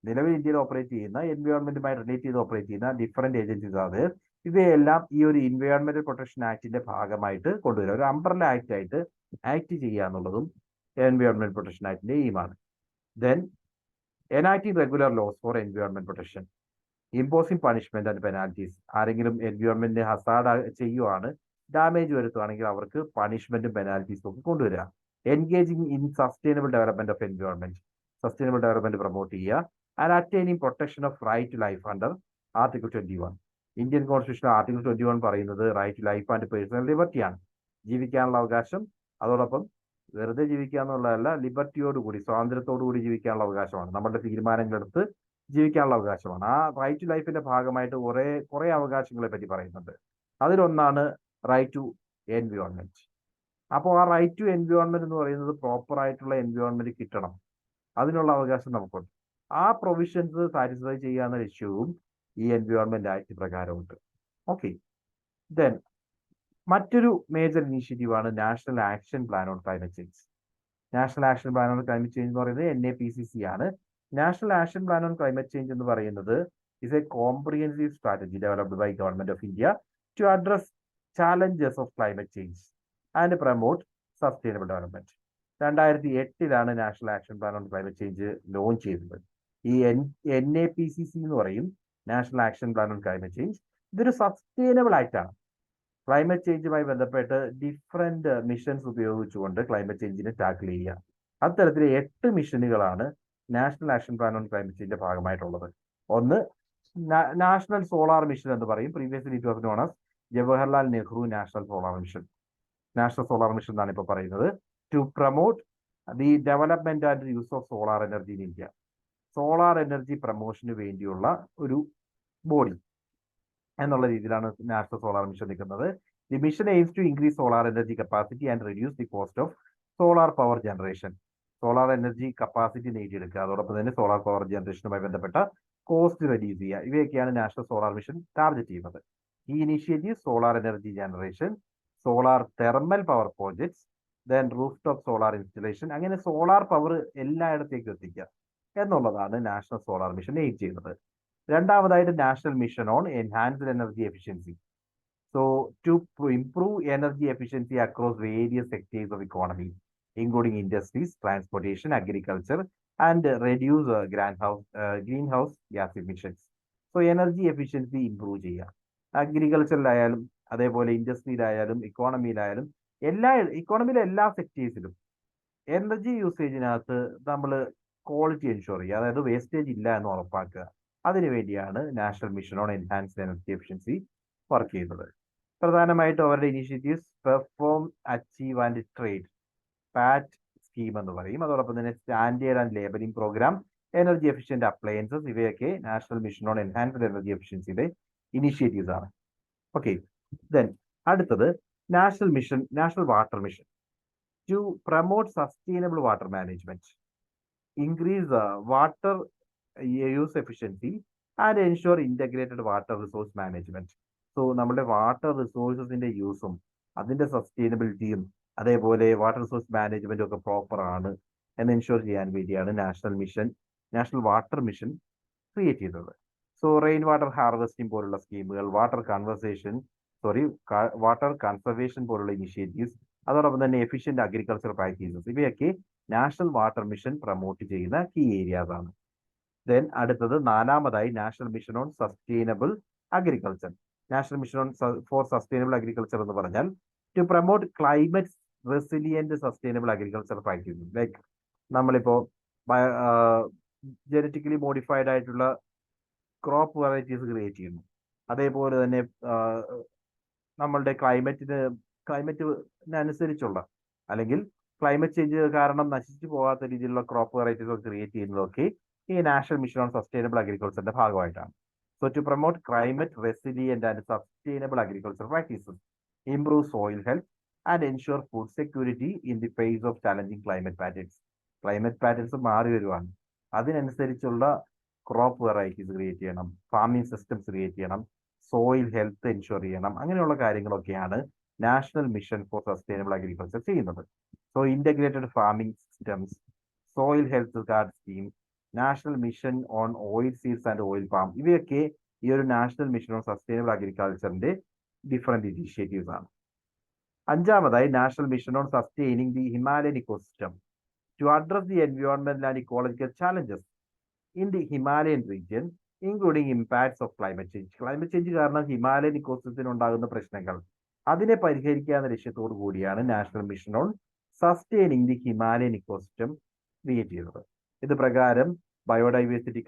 നിലവിൽ ഇന്ത്യയിൽ ഓപ്പറേറ്റ് ചെയ്യുന്ന എൻവയോൺമെന്റുമായി റിലേറ്റ് ചെയ്ത് ഓപ്പറേറ്റ് ചെയ്യുന്ന ഡിഫറെന്റ് ഏജൻസീസ് ആണ്. ഇവയെല്ലാം ഈ ഒരു എൻവയോൺമെന്റൽ പ്രൊട്ടക്ഷൻ ആക്ടിന്റെ ഭാഗമായിട്ട് കൊണ്ടുവരാം. ഒരു അംബ്രല്ല ആക്ട് ആയിട്ട് ആക്ട് ചെയ്യുക എന്നുള്ളതും എൻവയോൺമെന്റ് പ്രൊട്ടക്ഷൻ ആക്ടിന്റെ എയിമാണ്. Then enacting regular laws for environment protection, imposing punishment and penalties. ആരെങ്കിലും എൻവയോൺമെന്റിനെ ഹസാർഡ് ചെയ്യുവാണ്, ഡാമേജ് വരുത്തുകയാണെങ്കിൽ അവർക്ക് പണിഷ്മെന്റും പെനാൽറ്റീസും ഒക്കെ കൊണ്ടുവരിക. Engaging in sustainable development of environment, sustainable development promote ചെയ്യുക. And attaining protection of right to life under article 21. Indian constitution article 21 പറയുന്നത് right to life and personal ലിബർട്ടിയാണ്, ജീവിക്കാനുള്ള അവകാശം. അതോടൊപ്പം വെറുതെ ജീവിക്കുക എന്നുള്ളതല്ല, ലിബർട്ടിയോടുകൂടി, സ്വാതന്ത്ര്യത്തോടുകൂടി ജീവിക്കാനുള്ള അവകാശമാണ്. നമ്മുടെ തീരുമാനങ്ങളെടുത്ത് ജീവിക്കാനുള്ള അവകാശമാണ്. ആ റൈറ്റ് ടു ലൈഫിന്റെ ഭാഗമായിട്ട് കുറെ അവകാശങ്ങളെ പറ്റി പറയുന്നുണ്ട്. അതിലൊന്നാണ് റൈറ്റ് ടു എൻവയോൺമെന്റ്. അപ്പോൾ ആ റൈറ്റ് ടു എൻവയോൺമെന്റ് എന്ന് പറയുന്നത് പ്രോപ്പർ ആയിട്ടുള്ള എൻവയോൺമെന്റ് കിട്ടണം, അതിനുള്ള അവകാശം നമുക്കുണ്ട്. ആ പ്രൊവിഷൻസ് സാറ്റിസ്ഫൈ ചെയ്യാവുന്ന ലക്ഷ്യവും ഈ എൻവയോൺമെന്റ് ആക്ട് പ്രകാരമുണ്ട്. ഓക്കെ. ദെൻ മറ്റൊരു മേജർ ഇനീഷ്യേറ്റീവ് ആണ് national action plan on climate change. National action plan on climate change എന്ന് പറയുന്നത് NAPCC ആണ്. National action plan on climate change എന്ന് പറയുന്നത് is a comprehensive strategy developed by government of India to address challenges of climate change and promote sustainable development. 2008 national action plan on climate change launch ചെയ്തത്. ഈ NAPCC എന്ന് പറയും, national action plan on climate change. ഇതൊരു sustainable act ആണ്. Climate ചേഞ്ചുമായി ബന്ധപ്പെട്ട് different missions ഉപയോഗിച്ചുകൊണ്ട് climate ചേഞ്ചിനെ ടാക്കിൾ ചെയ്യുക. അത്തരത്തിലെ 8 മിഷനുകളാണ് national action plan on climate ചേഞ്ചിന്റെ ഭാഗമായിട്ടുള്ളത്. ഒന്ന് നാഷണൽ സോളാർ മിഷൻ എന്ന് പറയും. Previously it was known as Jawaharlal Nehru national solar mission. National solar mission എന്നാണ് ഇപ്പോൾ പറയുന്നത്. To promote the development and use of solar energy in India. Solar energy പ്രൊമോഷന് വേണ്ടിയുള്ള ഒരു ബോഡി എന്നുള്ള രീതിയിലാണ് നാഷണൽ സോളാർ മിഷൻ നിൽക്കുന്നത്. The mission aims to increase solar energy capacity and reduce the cost of solar power generation. Solar energy capacity നേടിയെടുക്കുക, അതോടൊപ്പം തന്നെ solar power ജനറേഷനുമായി ബന്ധപ്പെട്ട കോസ്റ്റ് റെഡ്യൂസ് ചെയ്യുക. ഇവയൊക്കെയാണ് നാഷണൽ സോളാർ മിഷൻ ടാർഗറ്റ് ചെയ്യുന്നത്. ഈ initiative solar energy generation, solar thermal power projects, then roof top solar installation, അങ്ങനെ solar power എല്ലായിടത്തേക്കും എത്തിക്കുക എന്നുള്ളതാണ് നാഷണൽ സോളാർ മിഷൻ എയിം ചെയ്യുന്നത്. രണ്ടാമതായിട്ട് national mission on enhanced energy efficiency. So to improve energy efficiency across various sectors of economy, including industries, transportation, agriculture, and reduce greenhouse gas emissions. So energy efficiency improve ചെയ്യുക. അഗ്രികൾച്ചറിലായാലും അതേപോലെ ഇൻഡസ്ട്രിയിലായാലും ഇക്കോണമിയിലായാലും ഇക്കോണമിയിലെ എല്ലാ സെക്ടേഴ്സിലും energy യൂസേജിനകത്ത് നമ്മൾ quality ensure ചെയ്യുക, അതായത് wastage ഇല്ല എന്ന് ഉറപ്പാക്കുക. അതിനുവേണ്ടിയാണ് national mission on enhanced energy efficiency work ചെയ്യുന്നത്. പ്രധാനമായിട്ടും അവരുടെ initiatives perform, achieve and trade, PAT scheme എന്ന് പറയും. അതോടൊപ്പം തന്നെ standard and labelling programme, energy efficient appliances, ഇവയൊക്കെ national mission on enhanced energy എഫിഷ്യൻസിയുടെ ഇനീഷ്യേറ്റീവ്സ് ആണ്. ഓക്കെ, ദെൻ അടുത്തത് national water mission to promote sustainable water management, increase water use efficiency and ensure integrated water resource management. So നമ്മുടെ water റിസോഴ്സസിന്റെ യൂസും അതിന്റെ സസ്റ്റൈനബിലിറ്റിയും അതേപോലെ വാട്ടർ റിസോഴ്സ് മാനേജ്മെന്റും ഒക്കെ പ്രോപ്പർ ആണ് എന്ന് എൻഷുർ ചെയ്യാൻ വേണ്ടിയാണ് നാഷണൽ വാട്ടർ മിഷൻ ക്രിയേറ്റ് ചെയ്തത്. സോ റെയിൻ വാട്ടർ ഹാർവെസ്റ്റിംഗ് പോലുള്ള സ്കീമുകൾ, വാട്ടർ കൺസർവേഷൻ പോലുള്ള ഇനിഷ്യേറ്റീവ്സ്, അതോടൊപ്പം തന്നെ എഫിഷ്യന്റ് അഗ്രികൾച്ചർ പ്രാക്ടീസസ്, ഇവയൊക്കെ നാഷണൽ വാട്ടർ മിഷൻ പ്രൊമോട്ട് ചെയ്യുന്ന കീ ഏരിയാസ് ആണ്. ദെൻ അടുത്തത് നാലാമതായി national mission on sustainable agriculture. National mission on for sustainable agriculture എന്ന് പറഞ്ഞാൽ to promote climate resilient sustainable agriculture practices. Like നമ്മളിപ്പോ ജനറ്റിക്കലി മോഡിഫൈഡ് ആയിട്ടുള്ള crop varieties create ചെയ്യുന്നു. അതേപോലെ തന്നെ നമ്മളുടെ ക്ലൈമറ്റിനനുസരിച്ചുള്ള അല്ലെങ്കിൽ ക്ലൈമറ്റ് ചേഞ്ച് കാരണം നശിച്ചു പോകാത്ത രീതിയിലുള്ള ക്രോപ്പ് വെറൈറ്റീസ് ക്രിയേറ്റ് ചെയ്യുന്നതൊക്കെ ഈ നാഷണൽ മിഷൻ ഓൺ സസ്റ്റൈനബിൾ അഗ്രികൾച്ചറിന്റെ ഭാഗമായിട്ടാണ്. So to promote climate resilient and sustainable agriculture practices, improve soil health, and ensure food security in the face of challenging climate patterns. Climate patterns മാറി വരുവാണ്, അതിനനുസരിച്ചുള്ള crop varieties create ചെയ്യണം, farming systems create ചെയ്യണം, soil health ensure ചെയ്യണം. അങ്ങനെയുള്ള കാര്യങ്ങളൊക്കെയാണ് national mission for sustainable agriculture ചെയ്യുന്നത്. So integrated farming systems, soil health card scheme, national mission on oil seeds and oil palm, ഇവയൊക്കെ ഈ ഒരു നാഷണൽ മിഷൻ ഓൺ സസ്റ്റൈനബിൾ അഗ്രികൾച്ചറിന്റെ different initiatives ആണ്. അഞ്ചാമതായി national mission on sustaining the Himalayan ecosystem to address the എൻവയോൺമെന്റൽ and ecological challenges in the Himalayan region, including impacts of climate change. Climate change കാരണം Himalayan ഇക്കോസിസ്റ്റത്തിന് ഉണ്ടാകുന്ന പ്രശ്നങ്ങൾ, അതിനെ പരിഹരിക്കാവുന്ന ലക്ഷ്യത്തോടു കൂടിയാണ് national mission on sustaining the Himalayan ecosystem create ചെയ്തത്. ഇത് പ്രകാരം ബയോഡൈവേഴ്സിറ്റി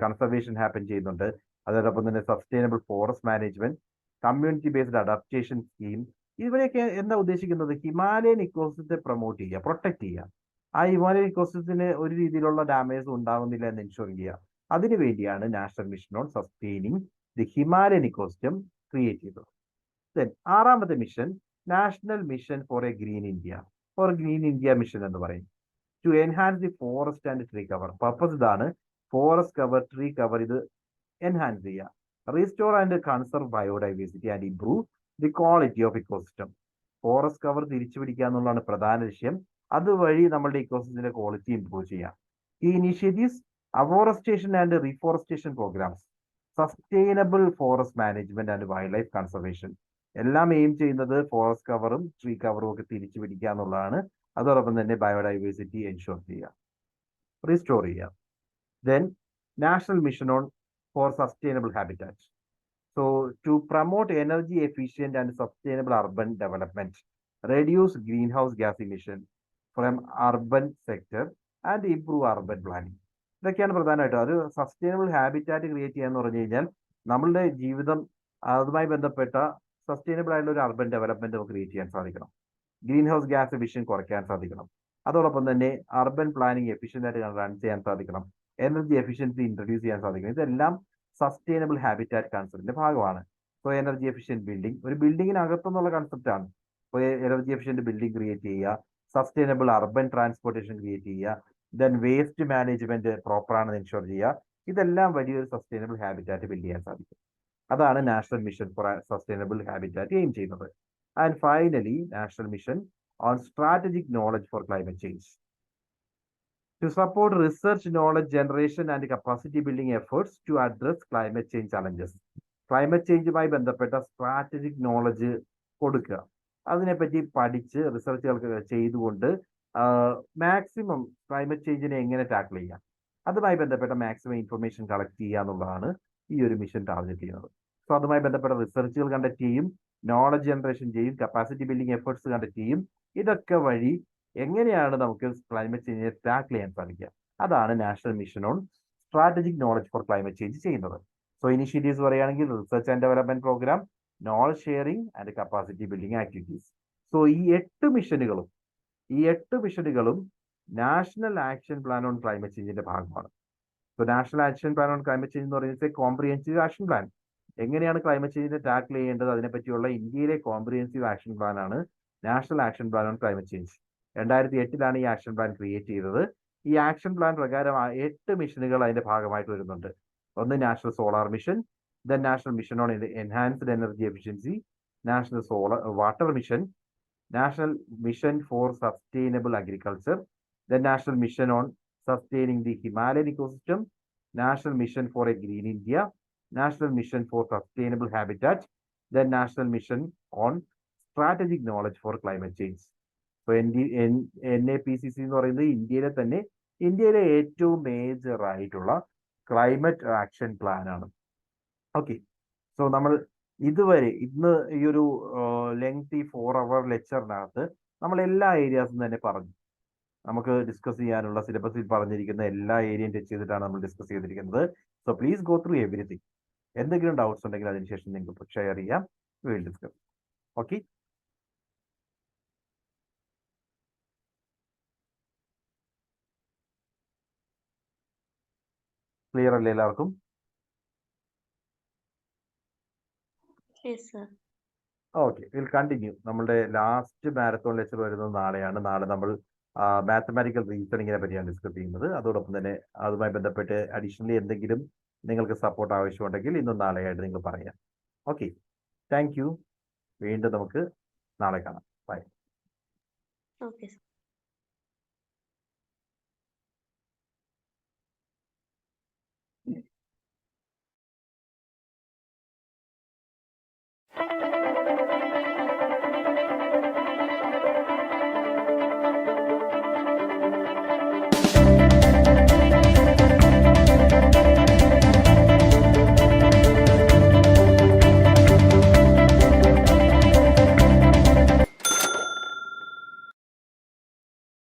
കൺസർവേഷൻ ഹാപ്പൻ ചെയ്യുന്നുണ്ട്. അതോടൊപ്പം തന്നെ sustainable forest management, community based adaptation scheme, ഇവരെയൊക്കെ എന്താ ഉദ്ദേശിക്കുന്നത്? ഹിമാലയൻ ഇക്കോസിസ്റ്റത്തെ പ്രൊമോട്ട് ചെയ്യുക, പ്രൊട്ടക്ട് ചെയ്യുക. ആ ഹിമാലയൻ ഇക്കോസിസ്റ്റത്തിന് ഒരു രീതിയിലുള്ള ഡാമേജ് ഉണ്ടാവുന്നില്ല എന്ന് എൻഷുർ ചെയ്യുക. അതിനുവേണ്ടിയാണ് national mission on sustaining the Himalayan ecosystem create ചെയ്തത്. ദെൻ ആറാമത്തെ mission national mission for a green India, green India mission എന്ന് പറയും. To enhance the forest and tree cover. Purpose ഇതാണ്, ഫോറസ്റ്റ് കവർ, ട്രീ കവർ ഇത് enhance ചെയ്യുക. Restore and conserve biodiversity and improve the quality of ecosystem. Forest cover തിരിച്ചു പിടിക്കുക എന്നുള്ളതാണ് പ്രധാന ലക്ഷ്യം. അതുവഴി നമ്മളുടെ ഇക്കോസിസ്റ്റത്തിന്റെ ക്വാളിറ്റി ഇംപ്രൂവ് ചെയ്യാം. ഈ initiatives afforestation and reforestation programmes, sustainable forest management and wildlife conservation, എല്ലാം എയിം ചെയ്യുന്നത് ഫോറസ്റ്റ് കവറും ട്രീ കവറും ഒക്കെ തിരിച്ചു പിടിക്കുക എന്നുള്ളതാണ്. അതോടൊപ്പം തന്നെ ബയോഡൈവേഴ്സിറ്റി എൻഷുർ ചെയ്യുക, റീസ്റ്റോർ ചെയ്യുക. Then national mission on for sustainable habitat. So to promote energy efficient and sustainable urban development, reduce green house gas emission from urban sector and improve urban planning. ഇതൊക്കെയാണ് പ്രധാനമായിട്ടും. ഒരു sustainable habitat create ചെയ്യാന്ന് പറഞ്ഞു കഴിഞ്ഞാൽ നമ്മളുടെ ജീവിതം അതുമായി ബന്ധപ്പെട്ട സസ്റ്റൈനബിൾ ആയിട്ടുള്ള ഒരു അർബൻ ഡെവലപ്മെന്റ് നമുക്ക് ക്രിയേറ്റ് ചെയ്യാൻ സാധിക്കണം. ഗ്രീൻ ഹൗസ് ഗ്യാസ് എമിഷൻ കുറയ്ക്കാൻ സാധിക്കണം. അതോടൊപ്പം തന്നെ അർബൻ പ്ലാനിങ് എഫിഷ്യന്റ് ആയിട്ട് റൺ ചെയ്യാൻ സാധിക്കണം. എനർജി എഫിഷ്യൻസി ഇൻട്രൊഡ്യൂസ് ചെയ്യാൻ സാധിക്കണം. ഇതെല്ലാം സസ്റ്റൈനബിൾ ഹാബിറ്റാറ്റ് കൺസെപ്റ്റിന്റെ ഭാഗമാണ്. സോ എനർജി എഫിഷ്യന്റ് ബിൽഡിംഗ് ഒരു ബിൽഡിങ്ങിനകത്തുനിന്നുള്ള കൺസെപ്റ്റ് ആണ്. So energy efficient building create ചെയ്യുക, സസ്റ്റൈനബിൾ അർബൻ ട്രാൻസ്പോർട്ടേഷൻ ക്രിയേറ്റ് ചെയ്യുക, ദെൻ വേസ്റ്റ് മാനേജ്മെന്റ് പ്രോപ്പർ ആണെന്ന് എൻഷുർ ചെയ്യുക. ഇതെല്ലാം വലിയൊരു സസ്റ്റൈനബിൾ ഹാബിറ്റാറ്റ് ബിൽഡ് ചെയ്യാൻ സാധിക്കും. അതാണ് national mission for sustainable habitat aim ചെയ്യുന്നത്. And finally national mission on strategic knowledge for climate change to support research, knowledge generation and capacity building efforts to address climate change challenges. Climate ചേഞ്ചുമായി ബന്ധപ്പെട്ട strategic knowledge കൊടുക്കുക, അതിനെപ്പറ്റി പഠിച്ച് റിസർച്ചുകൾക്ക് ചെയ്തുകൊണ്ട് maximum climate ചേഞ്ചിനെ എങ്ങനെ tackle ചെയ്യാം, അതുമായി ബന്ധപ്പെട്ട മാക്സിമം ഇൻഫർമേഷൻ കളക്ട് ചെയ്യുക എന്നുള്ളതാണ് ഈ ഒരു മിഷൻ ടാർഗറ്റ് ചെയ്യുന്നത്. സോ അതുമായി ബന്ധപ്പെട്ട റിസർച്ചുകൾ കണ്ടക്ട് ചെയ്യും, നോളജ് ജനറേഷൻ ചെയ്യും, കപ്പാസിറ്റി ബിൽഡിംഗ് എഫേർട്സ് കണ്ടക്ട് ചെയ്യും. ഇതൊക്കെ വഴി എങ്ങനെയാണ് നമുക്ക് ക്ലൈമറ്റ് ചേഞ്ചിനെ ടാക്കിൾ ചെയ്യാൻ സാധിക്കുക, അതാണ് national mission on strategic knowledge for climate change ചെയ്യുന്നത്. സോ ഇനിഷ്യേറ്റീവ്സ് പറയുകയാണെങ്കിൽ research and development programme, knowledge sharing and capacity building activities. So ഈ 8 മിഷനുകളും national action plan on climate ചേഞ്ചിന്റെ ഭാഗമാണ്. So national action plan on climate change എന്ന് പറയുന്നത് comprehensive action plan. എങ്ങനെയാണ് climate ചേഞ്ചിനെ ടാക്കിൾ ചെയ്യേണ്ടത് അതിനെപ്പറ്റിയുള്ള ഇന്ത്യയിലെ കോംപ്രിഹെൻസീവ് ആക്ഷൻ പ്ലാൻ ആണ് national action plan on climate change. 2008 ഈ ആക്ഷൻ പ്ലാൻ ക്രിയേറ്റ് ചെയ്തത്. ഈ ആക്ഷൻ പ്ലാൻ പ്രകാരം 8 മിഷനുകൾ അതിന്റെ ഭാഗമായിട്ട് വരുന്നുണ്ട്. ഒന്ന് national solar mission, then national mission on enhanced energy efficiency, national water mission, national mission for sustainable agriculture, then national mission on sustaining the Himalayan ecosystem, national mission for a green India, national mission for sustainable habitat, then national mission on strategic knowledge for climate change. So NAPCC എന്ന് പറയുന്നത് ഇന്ത്യയിലെ ഏറ്റവും major ആയിട്ടുള്ള climate action plan ആണ്. Okay, so നമ്മൾ ഇതുവരെ ഇന്ന് ഈ ഒരു ലെങ്തി 4 hour ലെക്ചറിനകത്ത് നമ്മൾ എല്ലാ ഏരിയാസും തന്നെ പറഞ്ഞു. നമുക്ക് ഡിസ്കസ് ചെയ്യാനുള്ള സിലബസിൽ പറഞ്ഞിരിക്കുന്ന എല്ലാ ഏരിയയും ടച്ച് ചെയ്തിട്ടാണ് നമ്മൾ ഡിസ്കസ് ചെയ്തിരിക്കുന്നത്. So please go through everything. എന്തെങ്കിലും ഡൗട്ട്സ് ഉണ്ടെങ്കിൽ അതിനുശേഷം നിങ്ങൾക്ക് ഷെയർ ചെയ്യാം, വിൽ ഡിസ്കസ്. ഓക്കെ, ക്ലിയർ അല്ലേ എല്ലാവർക്കും? Yes, sir. Okay, will continue. നമ്മളുടെ ലാസ്റ്റ് മാരത്തോൺ ലെക്ചർ വരുന്നത് നാളെയാണ്. നാളെ നമ്മൾ മാത്തമാറ്റിക്കൽ റീസണിങ്ങിനെ പറ്റിയാണ് ഡിസ്കസ് ചെയ്യുന്നത്. അതോടൊപ്പം തന്നെ അതുമായി ബന്ധപ്പെട്ട് അഡീഷണലി എന്തെങ്കിലും നിങ്ങൾക്ക് സപ്പോർട്ട് ആവശ്യമുണ്ടെങ്കിൽ ഇന്നും നാളെയായിട്ട് നിങ്ങൾ പറയാം. Okay, thank you. വീണ്ടും നമുക്ക് നാളെ കാണാം. ബൈ. Okay, sir.